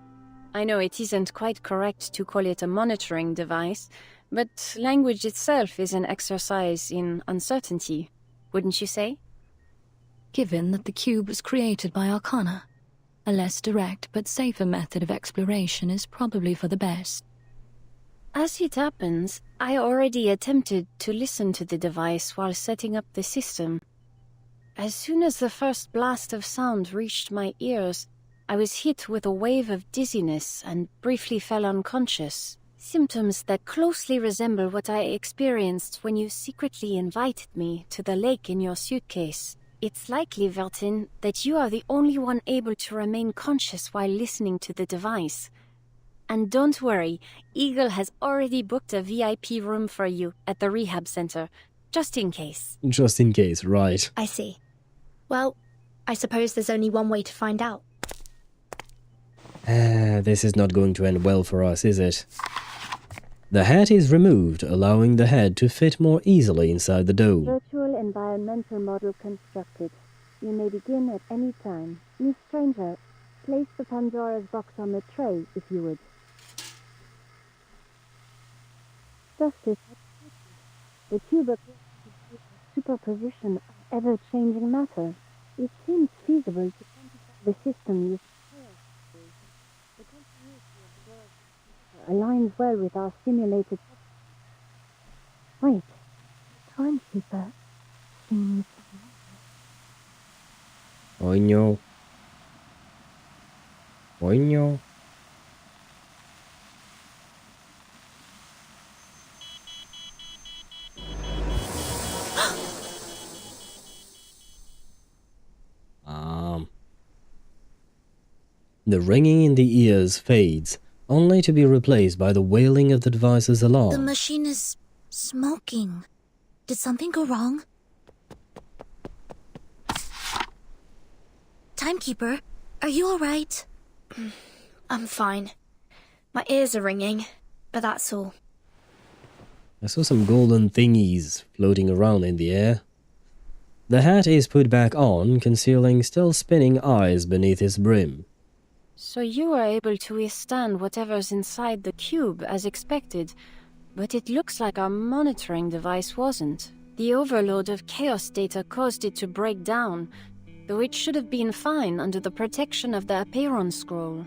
I know it isn't quite correct to call it a monitoring device, but language itself is an exercise in uncertainty, wouldn't you say? given that the cube was created by Arcana. A less direct but safer method of exploration is probably for the best. As it happens, I already attempted to listen to the device while setting up the system. As soon as the first blast of sound reached my ears, I was hit with a wave of dizziness and briefly fell unconscious. Symptoms that closely resemble what I experienced when you secretly invited me to the lake in your suitcase. It's likely, Vertin, that you are the only one able to remain conscious while listening to the device. And don't worry, Eagle has already booked a VIP room for you at the rehab center, just in case. Just in case, right. I see. Well, I suppose there's only one way to find out. This is not going to end well for us, is it? The hat is removed, allowing the head to fit more easily inside the dome. Virtual environmental model constructed. You may begin at any time. Miss Stranger, place the Pandora's box on the tray, if you would. Justice, the cube appears to be a superposition of ever-changing matter. It seems feasible to quantify the system used. The continuity of the aligns well with our simulated. Wait, the timekeeper seems. Oño. Oño. The ringing in the ears fades, only to be replaced by the wailing of the device's alarm. The machine is smoking. Did something go wrong? Timekeeper, are you alright? I'm fine. My ears are ringing, but that's all. I saw some golden thingies floating around in the air. The hat is put back on, concealing still spinning eyes beneath its brim. So you were able to withstand whatever's inside the cube as expected, but it looks like our monitoring device wasn't. The overload of chaos data caused it to break down, though it should have been fine under the protection of the Apeiron scroll.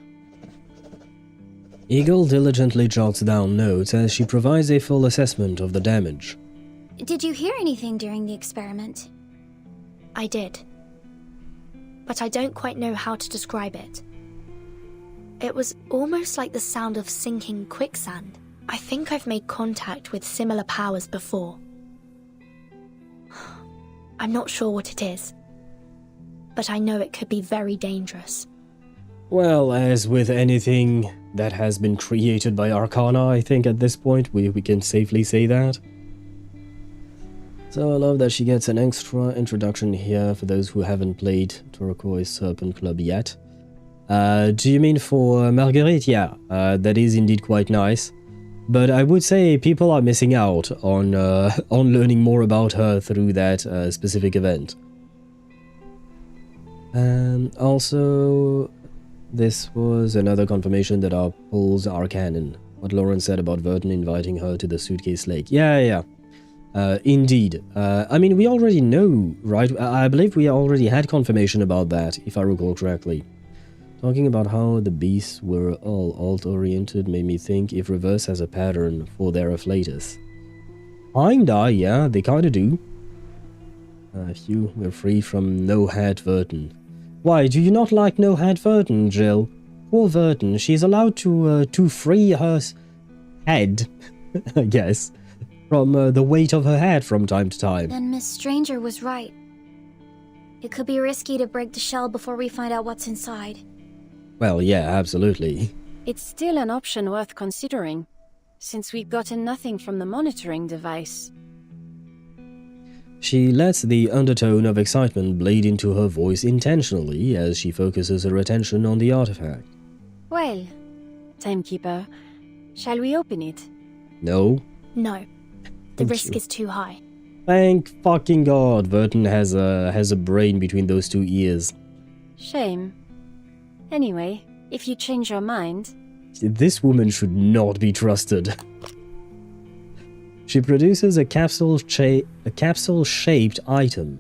Eagle diligently jots down notes as she provides a full assessment of the damage. Did you hear anything during the experiment? I did. But I don't quite know how to describe it. It was almost like the sound of sinking quicksand. I think I've made contact with similar powers before. I'm not sure what it is, but I know it could be very dangerous. Well, as with anything that has been created by Arcana, I think at this point we can safely say that. So I love that she gets an extra introduction here for those who haven't played Turquoise Serpent Club yet. Do you mean for Marguerite? Yeah, that is indeed quite nice. But I would say people are missing out on learning more about her through that specific event. Also, this was another confirmation that our polls are canon. What Lauren said about Vertin inviting her to the Suitcase Lake. Yeah. Indeed. I mean, we already know, right? I believe we already had confirmation about that, if I recall correctly. Talking about how the beasts were all alt-oriented made me think if Reverse has a pattern for their afflatus. Kinda, yeah, they kinda do. Phew, we're free from no-hat Vertin. Why, do you not like no-hat Vertin, Jill? Poor Vertin, she's allowed to free her head, I guess, from the weight of her head from time to time. Then Miss Stranger was right. It could be risky to break the shell before we find out what's inside. Well, yeah, absolutely. It's still an option worth considering, since we've gotten nothing from the monitoring device. She lets the undertone of excitement bleed into her voice intentionally as she focuses her attention on the artifact. Well, Timekeeper, shall we open it? No. No. The risk is too high. Thank fucking God Vertin has a brain between those two ears. Shame. Anyway, if you change your mind... This woman should not be trusted. She produces a capsule-shaped item.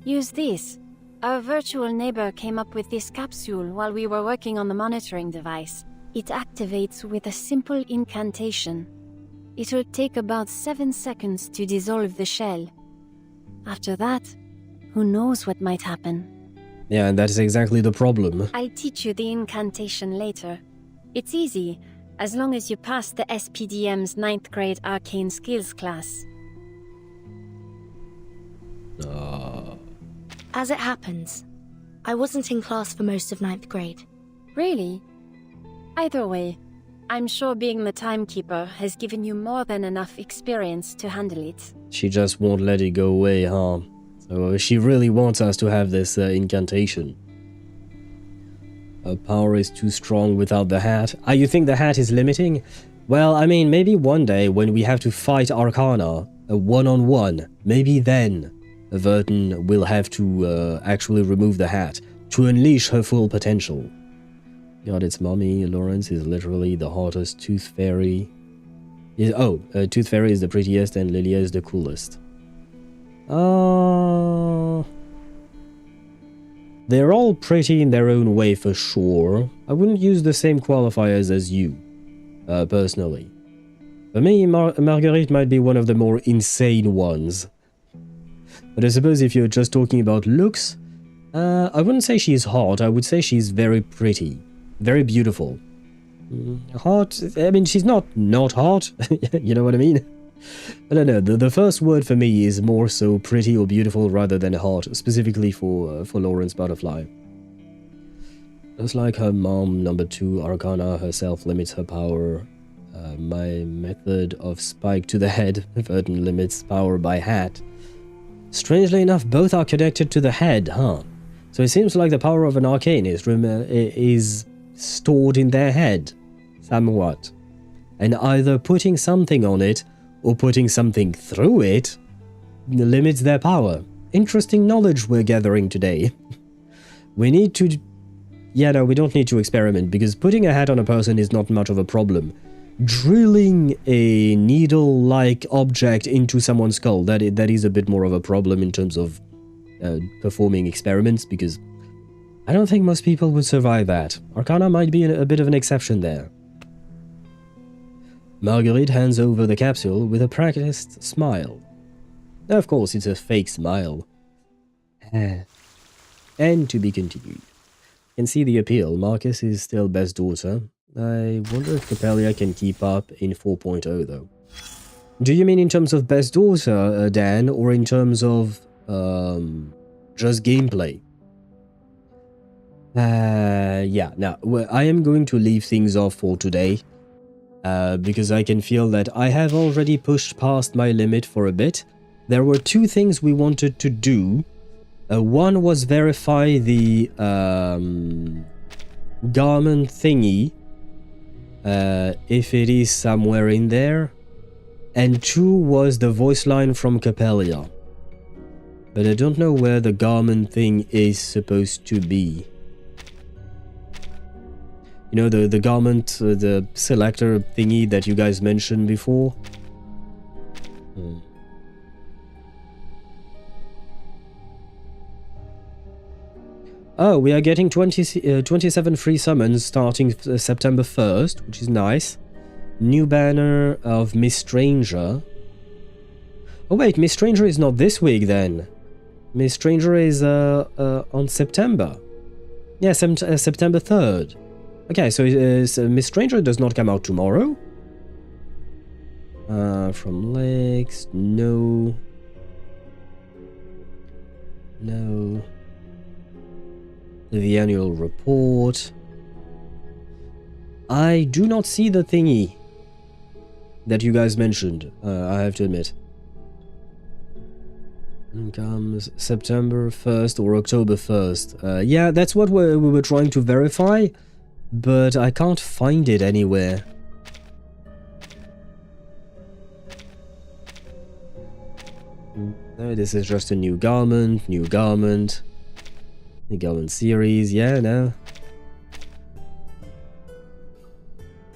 Use this. Our virtual neighbor came up with this capsule while we were working on the monitoring device. It activates with a simple incantation. It will take about 7 seconds to dissolve the shell. After that, who knows what might happen. Yeah, and that is exactly the problem. I'll teach you the incantation later. It's easy, as long as you pass the SPDM's 9th grade arcane skills class. As it happens, I wasn't in class for most of 9th grade. Really? Either way, I'm sure being the timekeeper has given you more than enough experience to handle it. She just won't let it go away, huh? So she really wants us to have this incantation. Her power is too strong without the hat. Ah, you think the hat is limiting? Well, I mean, maybe one day when we have to fight Arcana, a one-on-one, maybe then Vertin will have to actually remove the hat to unleash her full potential. God, it's mommy. Lawrence is literally the hottest. Tooth Fairy. Tooth Fairy is the prettiest and Lilia is the coolest. They're all pretty in their own way for sure. I wouldn't use the same qualifiers as you, personally. For me, Marguerite might be one of the more insane ones. But I suppose if you're just talking about looks, I wouldn't say she's hot, I would say she's very pretty. Very beautiful. Hot? I mean, she's not hot, you know what I mean? I don't know, the first word for me is more so pretty or beautiful rather than hot, specifically for Lawrence Butterfly. Just like her mom, number 2, Arcana herself limits her power. My method of spike to the head, Vertin limits power by hat. Strangely enough, both are connected to the head, huh? So it seems like the power of an arcanist is stored in their head, somewhat. And either putting something on it, or putting something through it, limits their power. Interesting knowledge we're gathering today. We need to... Yeah, no, we don't need to experiment, because putting a hat on a person is not much of a problem. Drilling a needle-like object into someone's skull, that is a bit more of a problem in terms of performing experiments, because I don't think most people would survive that. Arcana might be a bit of an exception there. Marguerite hands over the capsule with a practiced smile. Of course, it's a fake smile. And to be continued. You can see the appeal. Marcus is still best daughter. I wonder if Copélia can keep up in 4.0 though. Do you mean in terms of best daughter, Dan, or in terms of just gameplay? Yeah, now, I am going to leave things off for today. Because I can feel that I have already pushed past my limit for a bit. There were 2 things we wanted to do. One was verify the garment thingy, if it is somewhere in there. And 2 was the voice line from Copélia. But I don't know where the garment thing is supposed to be. You know, the garment, the selector thingy that you guys mentioned before? Oh, we are getting 27 free summons starting September 1st, which is nice. New banner of Miss Stranger. Oh wait, Miss Stranger is not this week then. Miss Stranger is on September. Yeah, September 3rd. Okay, so Miss Stranger does not come out tomorrow. From Lex, no. No. The annual report. I do not see the thingy that you guys mentioned, I have to admit. And comes September 1st or October 1st. Yeah, that's what we were trying to verify. But I can't find it anywhere. No, this is just a new garment. New garment series, yeah, no.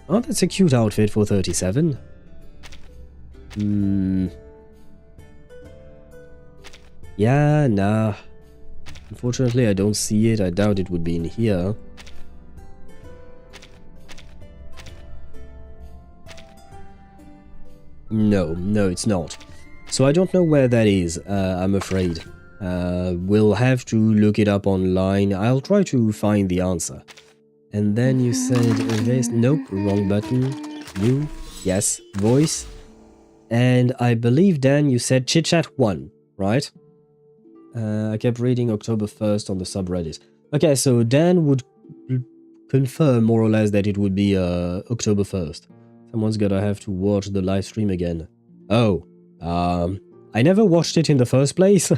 Oh, that's a cute outfit for 37. Yeah, nah. Unfortunately, I don't see it. I doubt it would be in here. No, it's not. So I don't know where that is, I'm afraid. We'll have to look it up online. I'll try to find the answer. And then you said this. Nope, wrong button. You, yes, voice. And I believe, Dan, you said chit-chat 1, right? I kept reading October 1st on the subreddit. Okay, so Dan would confirm more or less that it would be October 1st. Someone's gonna have to watch the live stream again. Oh, I never watched it in the first place.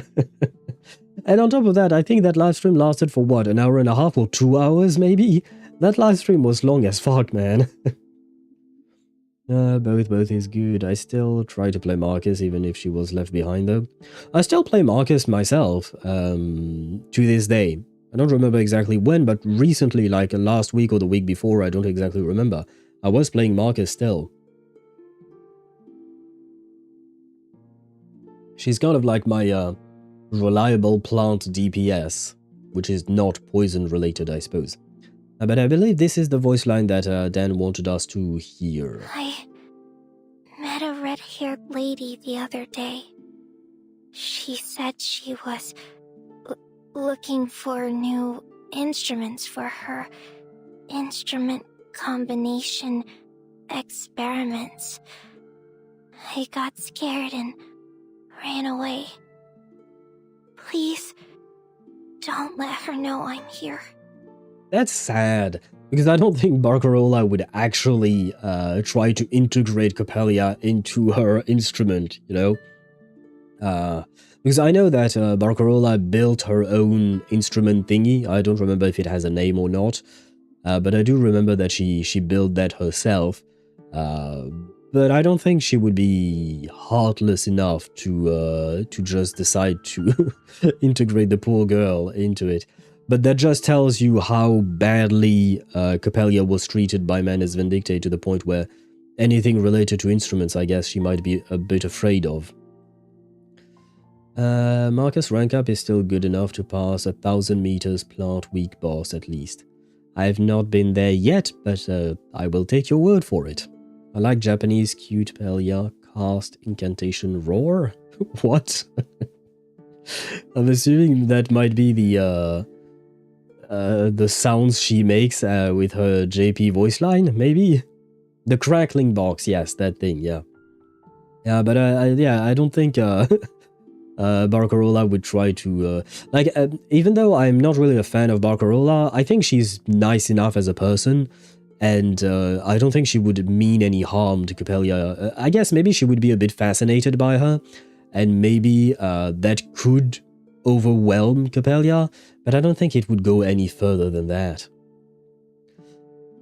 And on top of that, I think that live stream lasted for what, an hour and a half or 2 hours maybe? That live stream was long as fuck, man. Both is good. I still try to play Marcus even if she was left behind though. I still play Marcus myself, to this day. I don't remember exactly when, but recently, like last week or the week before, I don't exactly remember. I was playing Marcus still. She's kind of like my reliable plant DPS, which is not poison related, I suppose. But I believe this is the voice line that Dan wanted us to hear. I met a red-haired lady the other day. She said she was looking for new instruments for her instrument combination experiments. I got scared and ran away. Please, don't let her know I'm here. That's sad, because I don't think Barcarola would actually try to integrate Copélia into her instrument, you know? Because I know that Barcarola built her own instrument thingy. I don't remember if it has a name or not, but I do remember that she built that herself. But I don't think she would be heartless enough to just decide to integrate the poor girl into it. But that just tells you how badly Copélia was treated by Manus Vindictae, to the point where anything related to instruments, I guess she might be a bit afraid of. Marcus rank up is still good enough to pass 1,000 meters plant weak boss at least. I have not been there yet, but I will take your word for it. I like Japanese cute Copélia cast incantation roar. What? I'm assuming that might be the sounds she makes with her JP voice line, maybe? The crackling box, yes, that thing, yeah. Yeah, but I don't think Barcarola would try to... even though I'm not really a fan of Barcarola, I think she's nice enough as a person, and I don't think she would mean any harm to Copélia. I guess maybe she would be a bit fascinated by her, and maybe that could overwhelm Copélia, but I don't think it would go any further than that.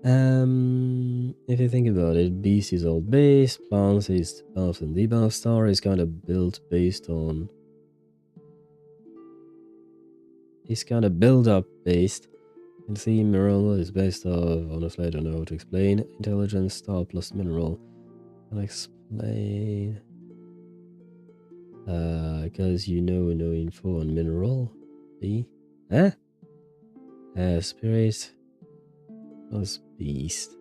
If you think about it, Beast is all based, Plants is buff and debuff, Star is kind of built based on... It's kind of build-up based. You can see Mineral is based off, honestly I don't know how to explain. Intelligence, Star plus Mineral. I'll explain... because you know no info on Mineral. See? Huh? Spirit plus Beast.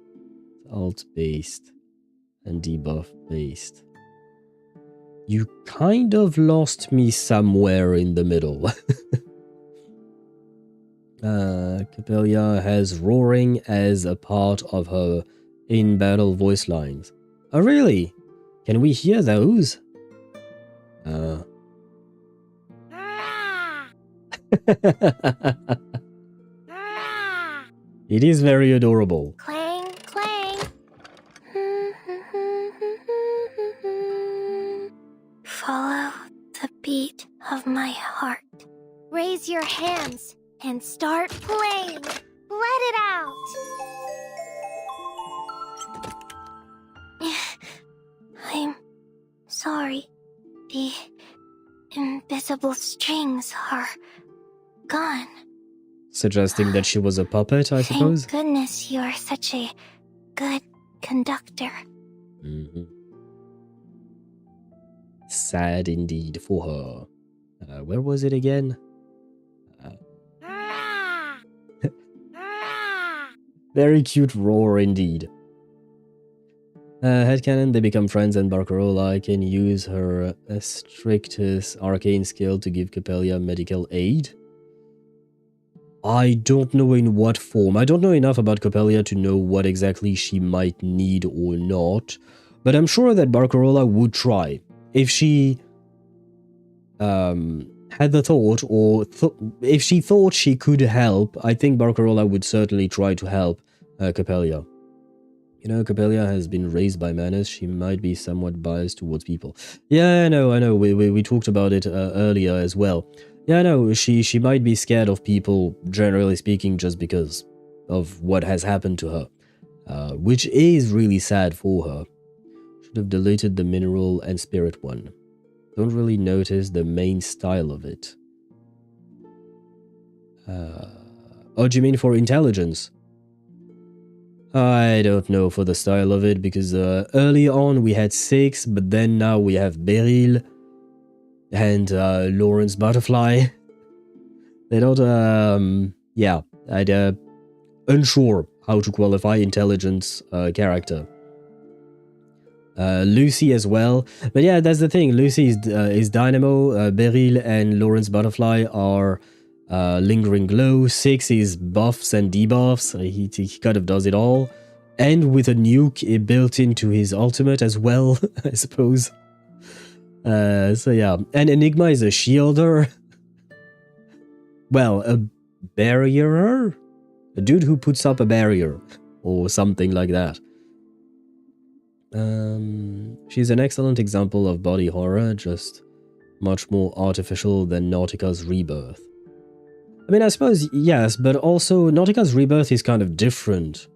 Alt based. And debuff based. You kind of lost me somewhere in the middle. Copélia has roaring as a part of her in-battle voice lines. Oh really? Can we hear those? It is very adorable. Clang, clang. Follow the beat of my heart. Raise your hands and start playing. Let it out. I'm sorry. The invisible strings are gone. Suggesting that she was a puppet, I suppose? Thank goodness you are such a good conductor. Sad indeed for her. Where was it again? Very cute roar indeed. Headcanon, they become friends and Barcarola can use her strictest arcane skill to give Copélia medical aid. I don't know in what form. I don't know enough about Copélia to know what exactly she might need or not. But I'm sure that Barcarola would try. If she had the thought, or if she thought she could help, I think Barcarola would certainly try to help Copélia. You know, Copélia has been raised by Manus. She might be somewhat biased towards people. Yeah, I know. We talked about it earlier as well. Yeah, I know. She might be scared of people, generally speaking, just because of what has happened to her. Which is really sad for her. Should have deleted the mineral and spirit one. Don't really notice the main style of it. Oh, do you mean for intelligence? I don't know for the style of it, because early on we had 6, but then now we have Beryl and Lawrence Butterfly. They don't, yeah, I'd unsure how to qualify intelligence character. Lucy as well, but yeah, that's the thing. Lucy is Dynamo, Beryl and Lawrence Butterfly are Lingering Glow. 6 is buffs and debuffs. He kind of does it all, and with a nuke built into his ultimate as well, I suppose. So yeah, and Enigma is a shielder. Well, a barrierer? A dude who puts up a barrier, or something like that. She's an excellent example of body horror, just much more artificial than Nautika's rebirth. I mean, I suppose, yes, but also Nautika's rebirth is kind of different.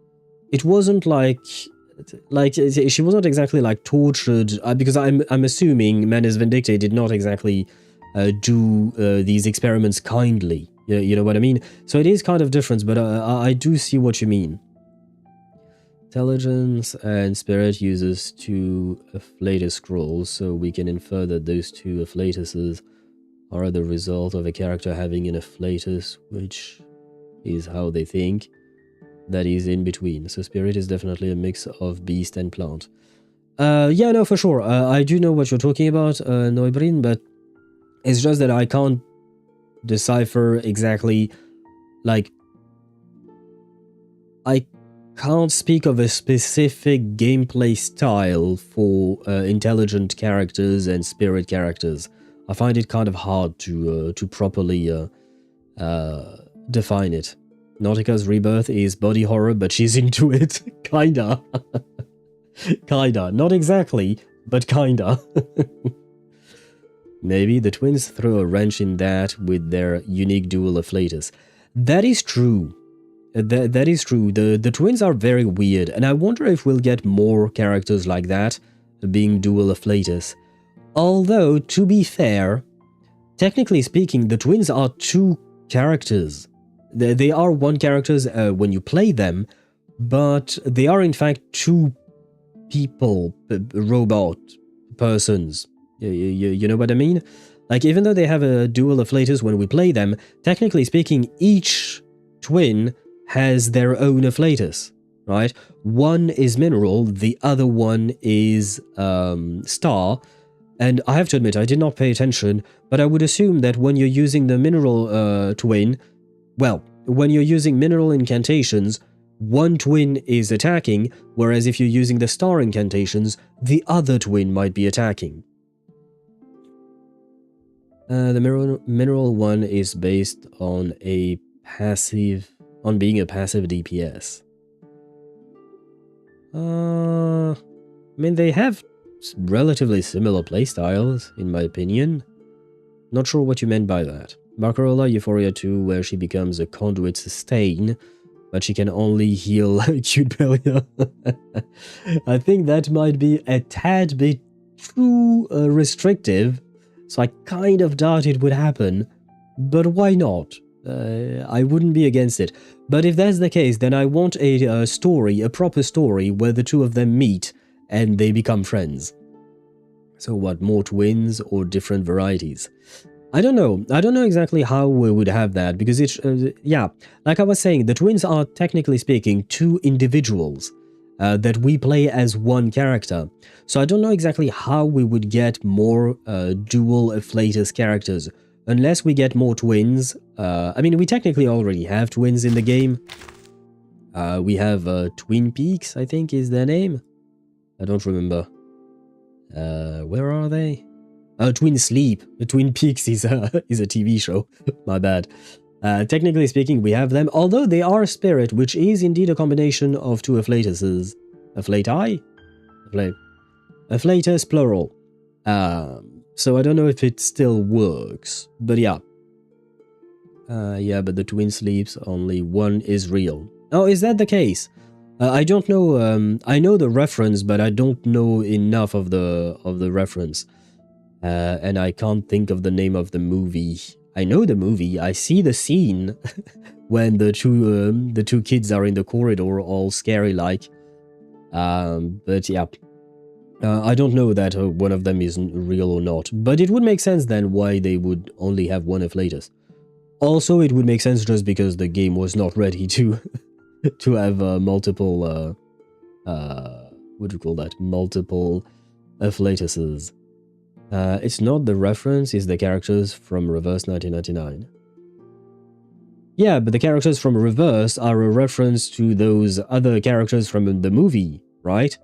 It wasn't like she wasn't exactly like tortured, because I'm assuming Manus Vindictae did not exactly do these experiments kindly. You know what I mean? So it is kind of different, but I do see what you mean. Intelligence and Spirit uses 2 afflatus scrolls, so we can infer that those 2 afflatuses are the result of a character having an afflatus, which is how they think, that is in between. So Spirit is definitely a mix of beast and plant. Yeah, no, for sure. I do know what you're talking about, Neubrin, but it's just that I can't decipher exactly, like, I can't speak of a specific gameplay style for intelligent characters and spirit characters. I find it kind of hard to properly define it. Nautika's rebirth is body horror, but she's into it. Kinda. Kinda. Not exactly, but kinda. Maybe the twins throw a wrench in that with their unique dual afflatus. That is true. That is true. The twins are very weird, and I wonder if we'll get more characters like that, being dual afflatus. Although, to be fair, technically speaking, the twins are 2 characters. They are 1 characters when you play them, but they are in fact 2 people, robot persons. You know what I mean? Like, even though they have a dual afflatus when we play them, technically speaking, each twin has their own afflatus, right? One is mineral, the other one is star, and I have to admit, I did not pay attention, but I would assume that when you're using the mineral twin, well, when you're using mineral incantations, one twin is attacking, whereas if you're using the star incantations, the other twin might be attacking. The mineral one is based on being a passive DPS. I mean, they have relatively similar playstyles, in my opinion. Not sure what you meant by that. Barcarola Euphoria 2, where she becomes a conduit sustain, but she can only heal Copélia. I think that might be a tad bit too restrictive, so I kind of doubt it would happen, but why not? I wouldn't be against it. But if that's the case, then I want a story, a proper story, where the 2 of them meet and they become friends. So what, more twins or different varieties? I don't know. I don't know exactly how we would have that because it's, yeah, like I was saying, the twins are technically speaking two individuals that we play as one character. So I don't know exactly how we would get more dual afflatus characters unless we get more twins. I mean, we technically already have twins in the game. We have Twin Peaks, I think is their name. I don't remember. Where are they? Twin Sleep. Twin Peaks is a TV show. My bad. Technically speaking, we have them, although they are a spirit, which is indeed a combination of two afflatuses. Afflati? Afflatus, plural. So I don't know if it still works, but yeah. Yeah, but the Twin Sleeps, only one is real. Oh, is that the case? I don't know, I know the reference, but I don't know enough of the reference. And I can't think of the name of the movie. I know the movie. I see the scene when the two kids are in the corridor, all scary like. But yeah, I don't know that one of them isn't real or not. But it would make sense then why they would only have one afflatus. Also, it would make sense just because the game was not ready to to have multiple what do you call that? Multiple afflatuses. It's not the reference, it's the characters from Reverse 1999. Yeah, but the characters from Reverse are a reference to those other characters from the movie, right?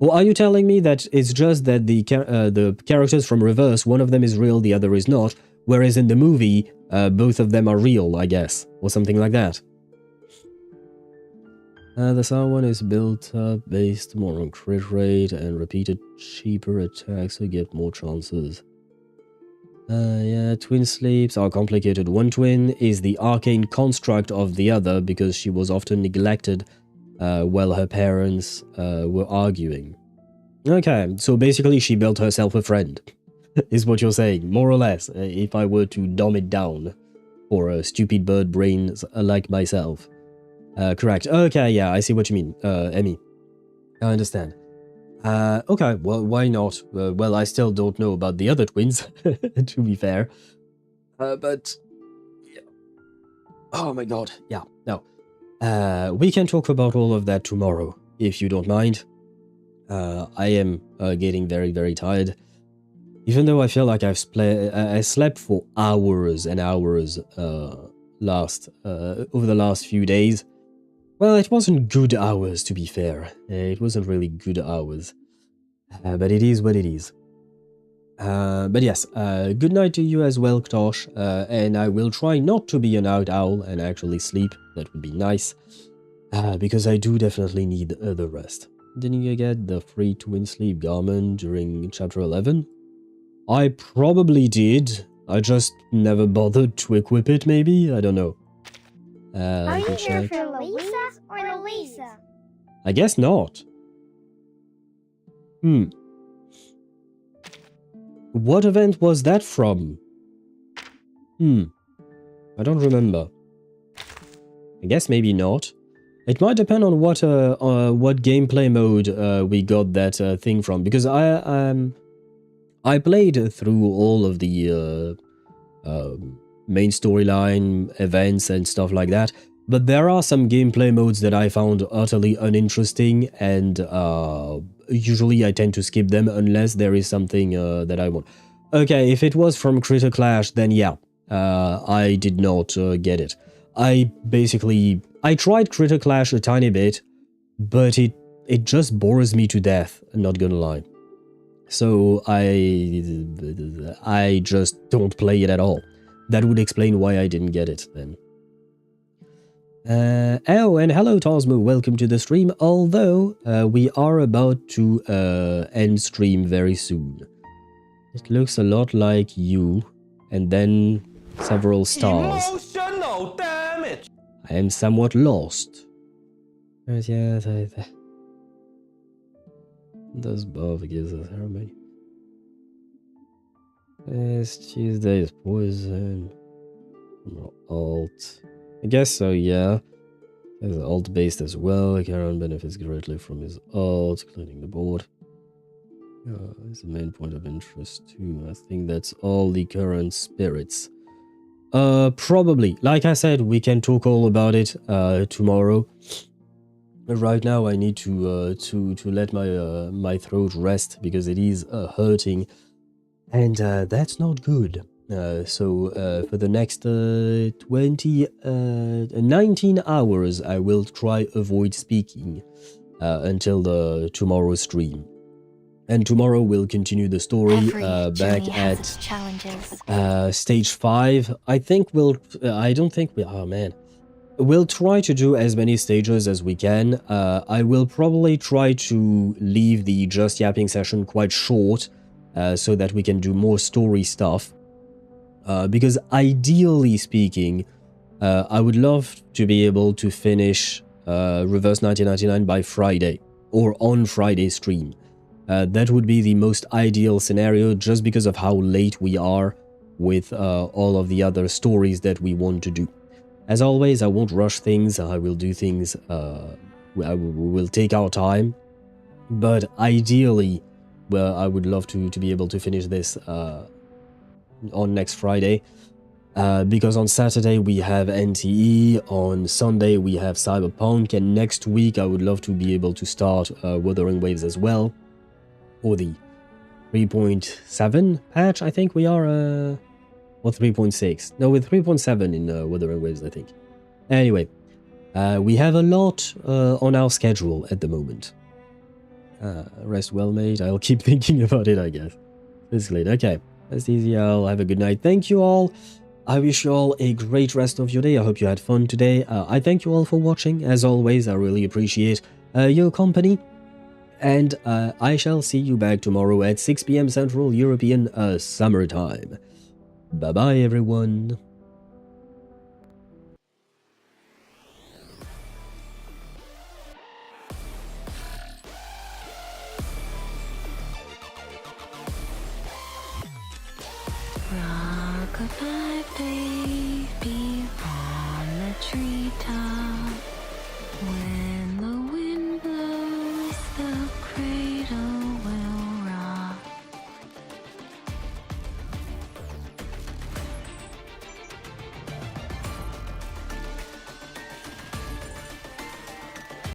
Or are you telling me that it's just that the characters from Reverse, one of them is real, the other is not, whereas in the movie, both of them are real, I guess, or something like that? The SAR one is built up based more on crit rate and repeated cheaper attacks to get more chances. Yeah, twin sleeps are complicated. One twin is the arcane construct of the other because she was often neglected while her parents were arguing. Okay, so basically she built herself a friend, is what you're saying, more or less, if I were to dumb it down for stupid bird brains like myself. Correct. Okay, yeah, I see what you mean, Emmy. I understand. Okay, well, why not? Well, I still don't know about the other twins, to be fair. But... yeah. Oh my god, yeah, no. We can talk about all of that tomorrow, if you don't mind. I am getting very, very tired. Even though I feel like I slept for hours and hours over the last few days. Well, it wasn't good hours, to be fair. It wasn't really good hours. But it is what it is. But yes, good night to you as well, Ktosh. And I will try not to be a night owl and actually sleep. That would be nice. Because I do definitely need the rest. Didn't you get the free twin sleep garment during chapter 11? I probably did. I just never bothered to equip it, maybe? I don't know. Are you here for Louisa or Louisa? I guess not. What event was that from? I don't remember. I guess maybe not. It might depend on what gameplay mode we got that thing from, because I played through all of the main storyline events and stuff like that, but there are some gameplay modes that I found utterly uninteresting, and usually I tend to skip them unless there is something that I want. Okay, if it was from Critter Clash, then yeah, I did not get it. I tried Critter Clash a tiny bit, but it just bores me to death, I'm not gonna lie. So I just don't play it at all. That would explain why I didn't get it then. Oh, and hello Tosmo, welcome to the stream, although we are about to end stream very soon. It looks a lot like you, and then several stars. Emotional damage! I am somewhat lost. Those both gives us ceremony. Yes, Tuesday is poison. Alt. I guess so, yeah. There's alt based as well. Charon benefits greatly from his alt, cleaning the board. It's a main point of interest too. I think that's all the current spirits. Probably. Like I said, we can talk all about it tomorrow. Right now, I need to let my throat rest because it is hurting, and that's not good. So for the next 19 hours, I will try avoid speaking until the tomorrow stream. And tomorrow we'll continue the story back at stage 5. I think we'll. I don't think we. Oh man. We'll try to do as many stages as we can. I will probably try to leave the just yapping session quite short so that we can do more story stuff. Because ideally speaking, I would love to be able to finish Reverse 1999 by Friday or on Friday stream. That would be the most ideal scenario just because of how late we are with all of the other stories that we want to do. As always, I won't rush things. I will do things. We will take our time. But ideally, well, I would love to be able to finish this on next Friday. Because on Saturday we have NTE, on Sunday we have Cyberpunk, and next week I would love to be able to start Wuthering Waves as well. Or the 3.7 patch, I think we are... or 3.6. No, with 3.7 in Wuthering Waves, I think. Anyway, we have a lot on our schedule at the moment. Rest well, mate. I'll keep thinking about it, I guess. It's late. Okay, that's easy. I'll have a good night. Thank you all. I wish you all a great rest of your day. I hope you had fun today. I thank you all for watching. As always, I really appreciate your company. And I shall see you back tomorrow at 6 PM Central European Summertime. Bye-bye, everyone. Rock-a-bye, baby, on the treetop.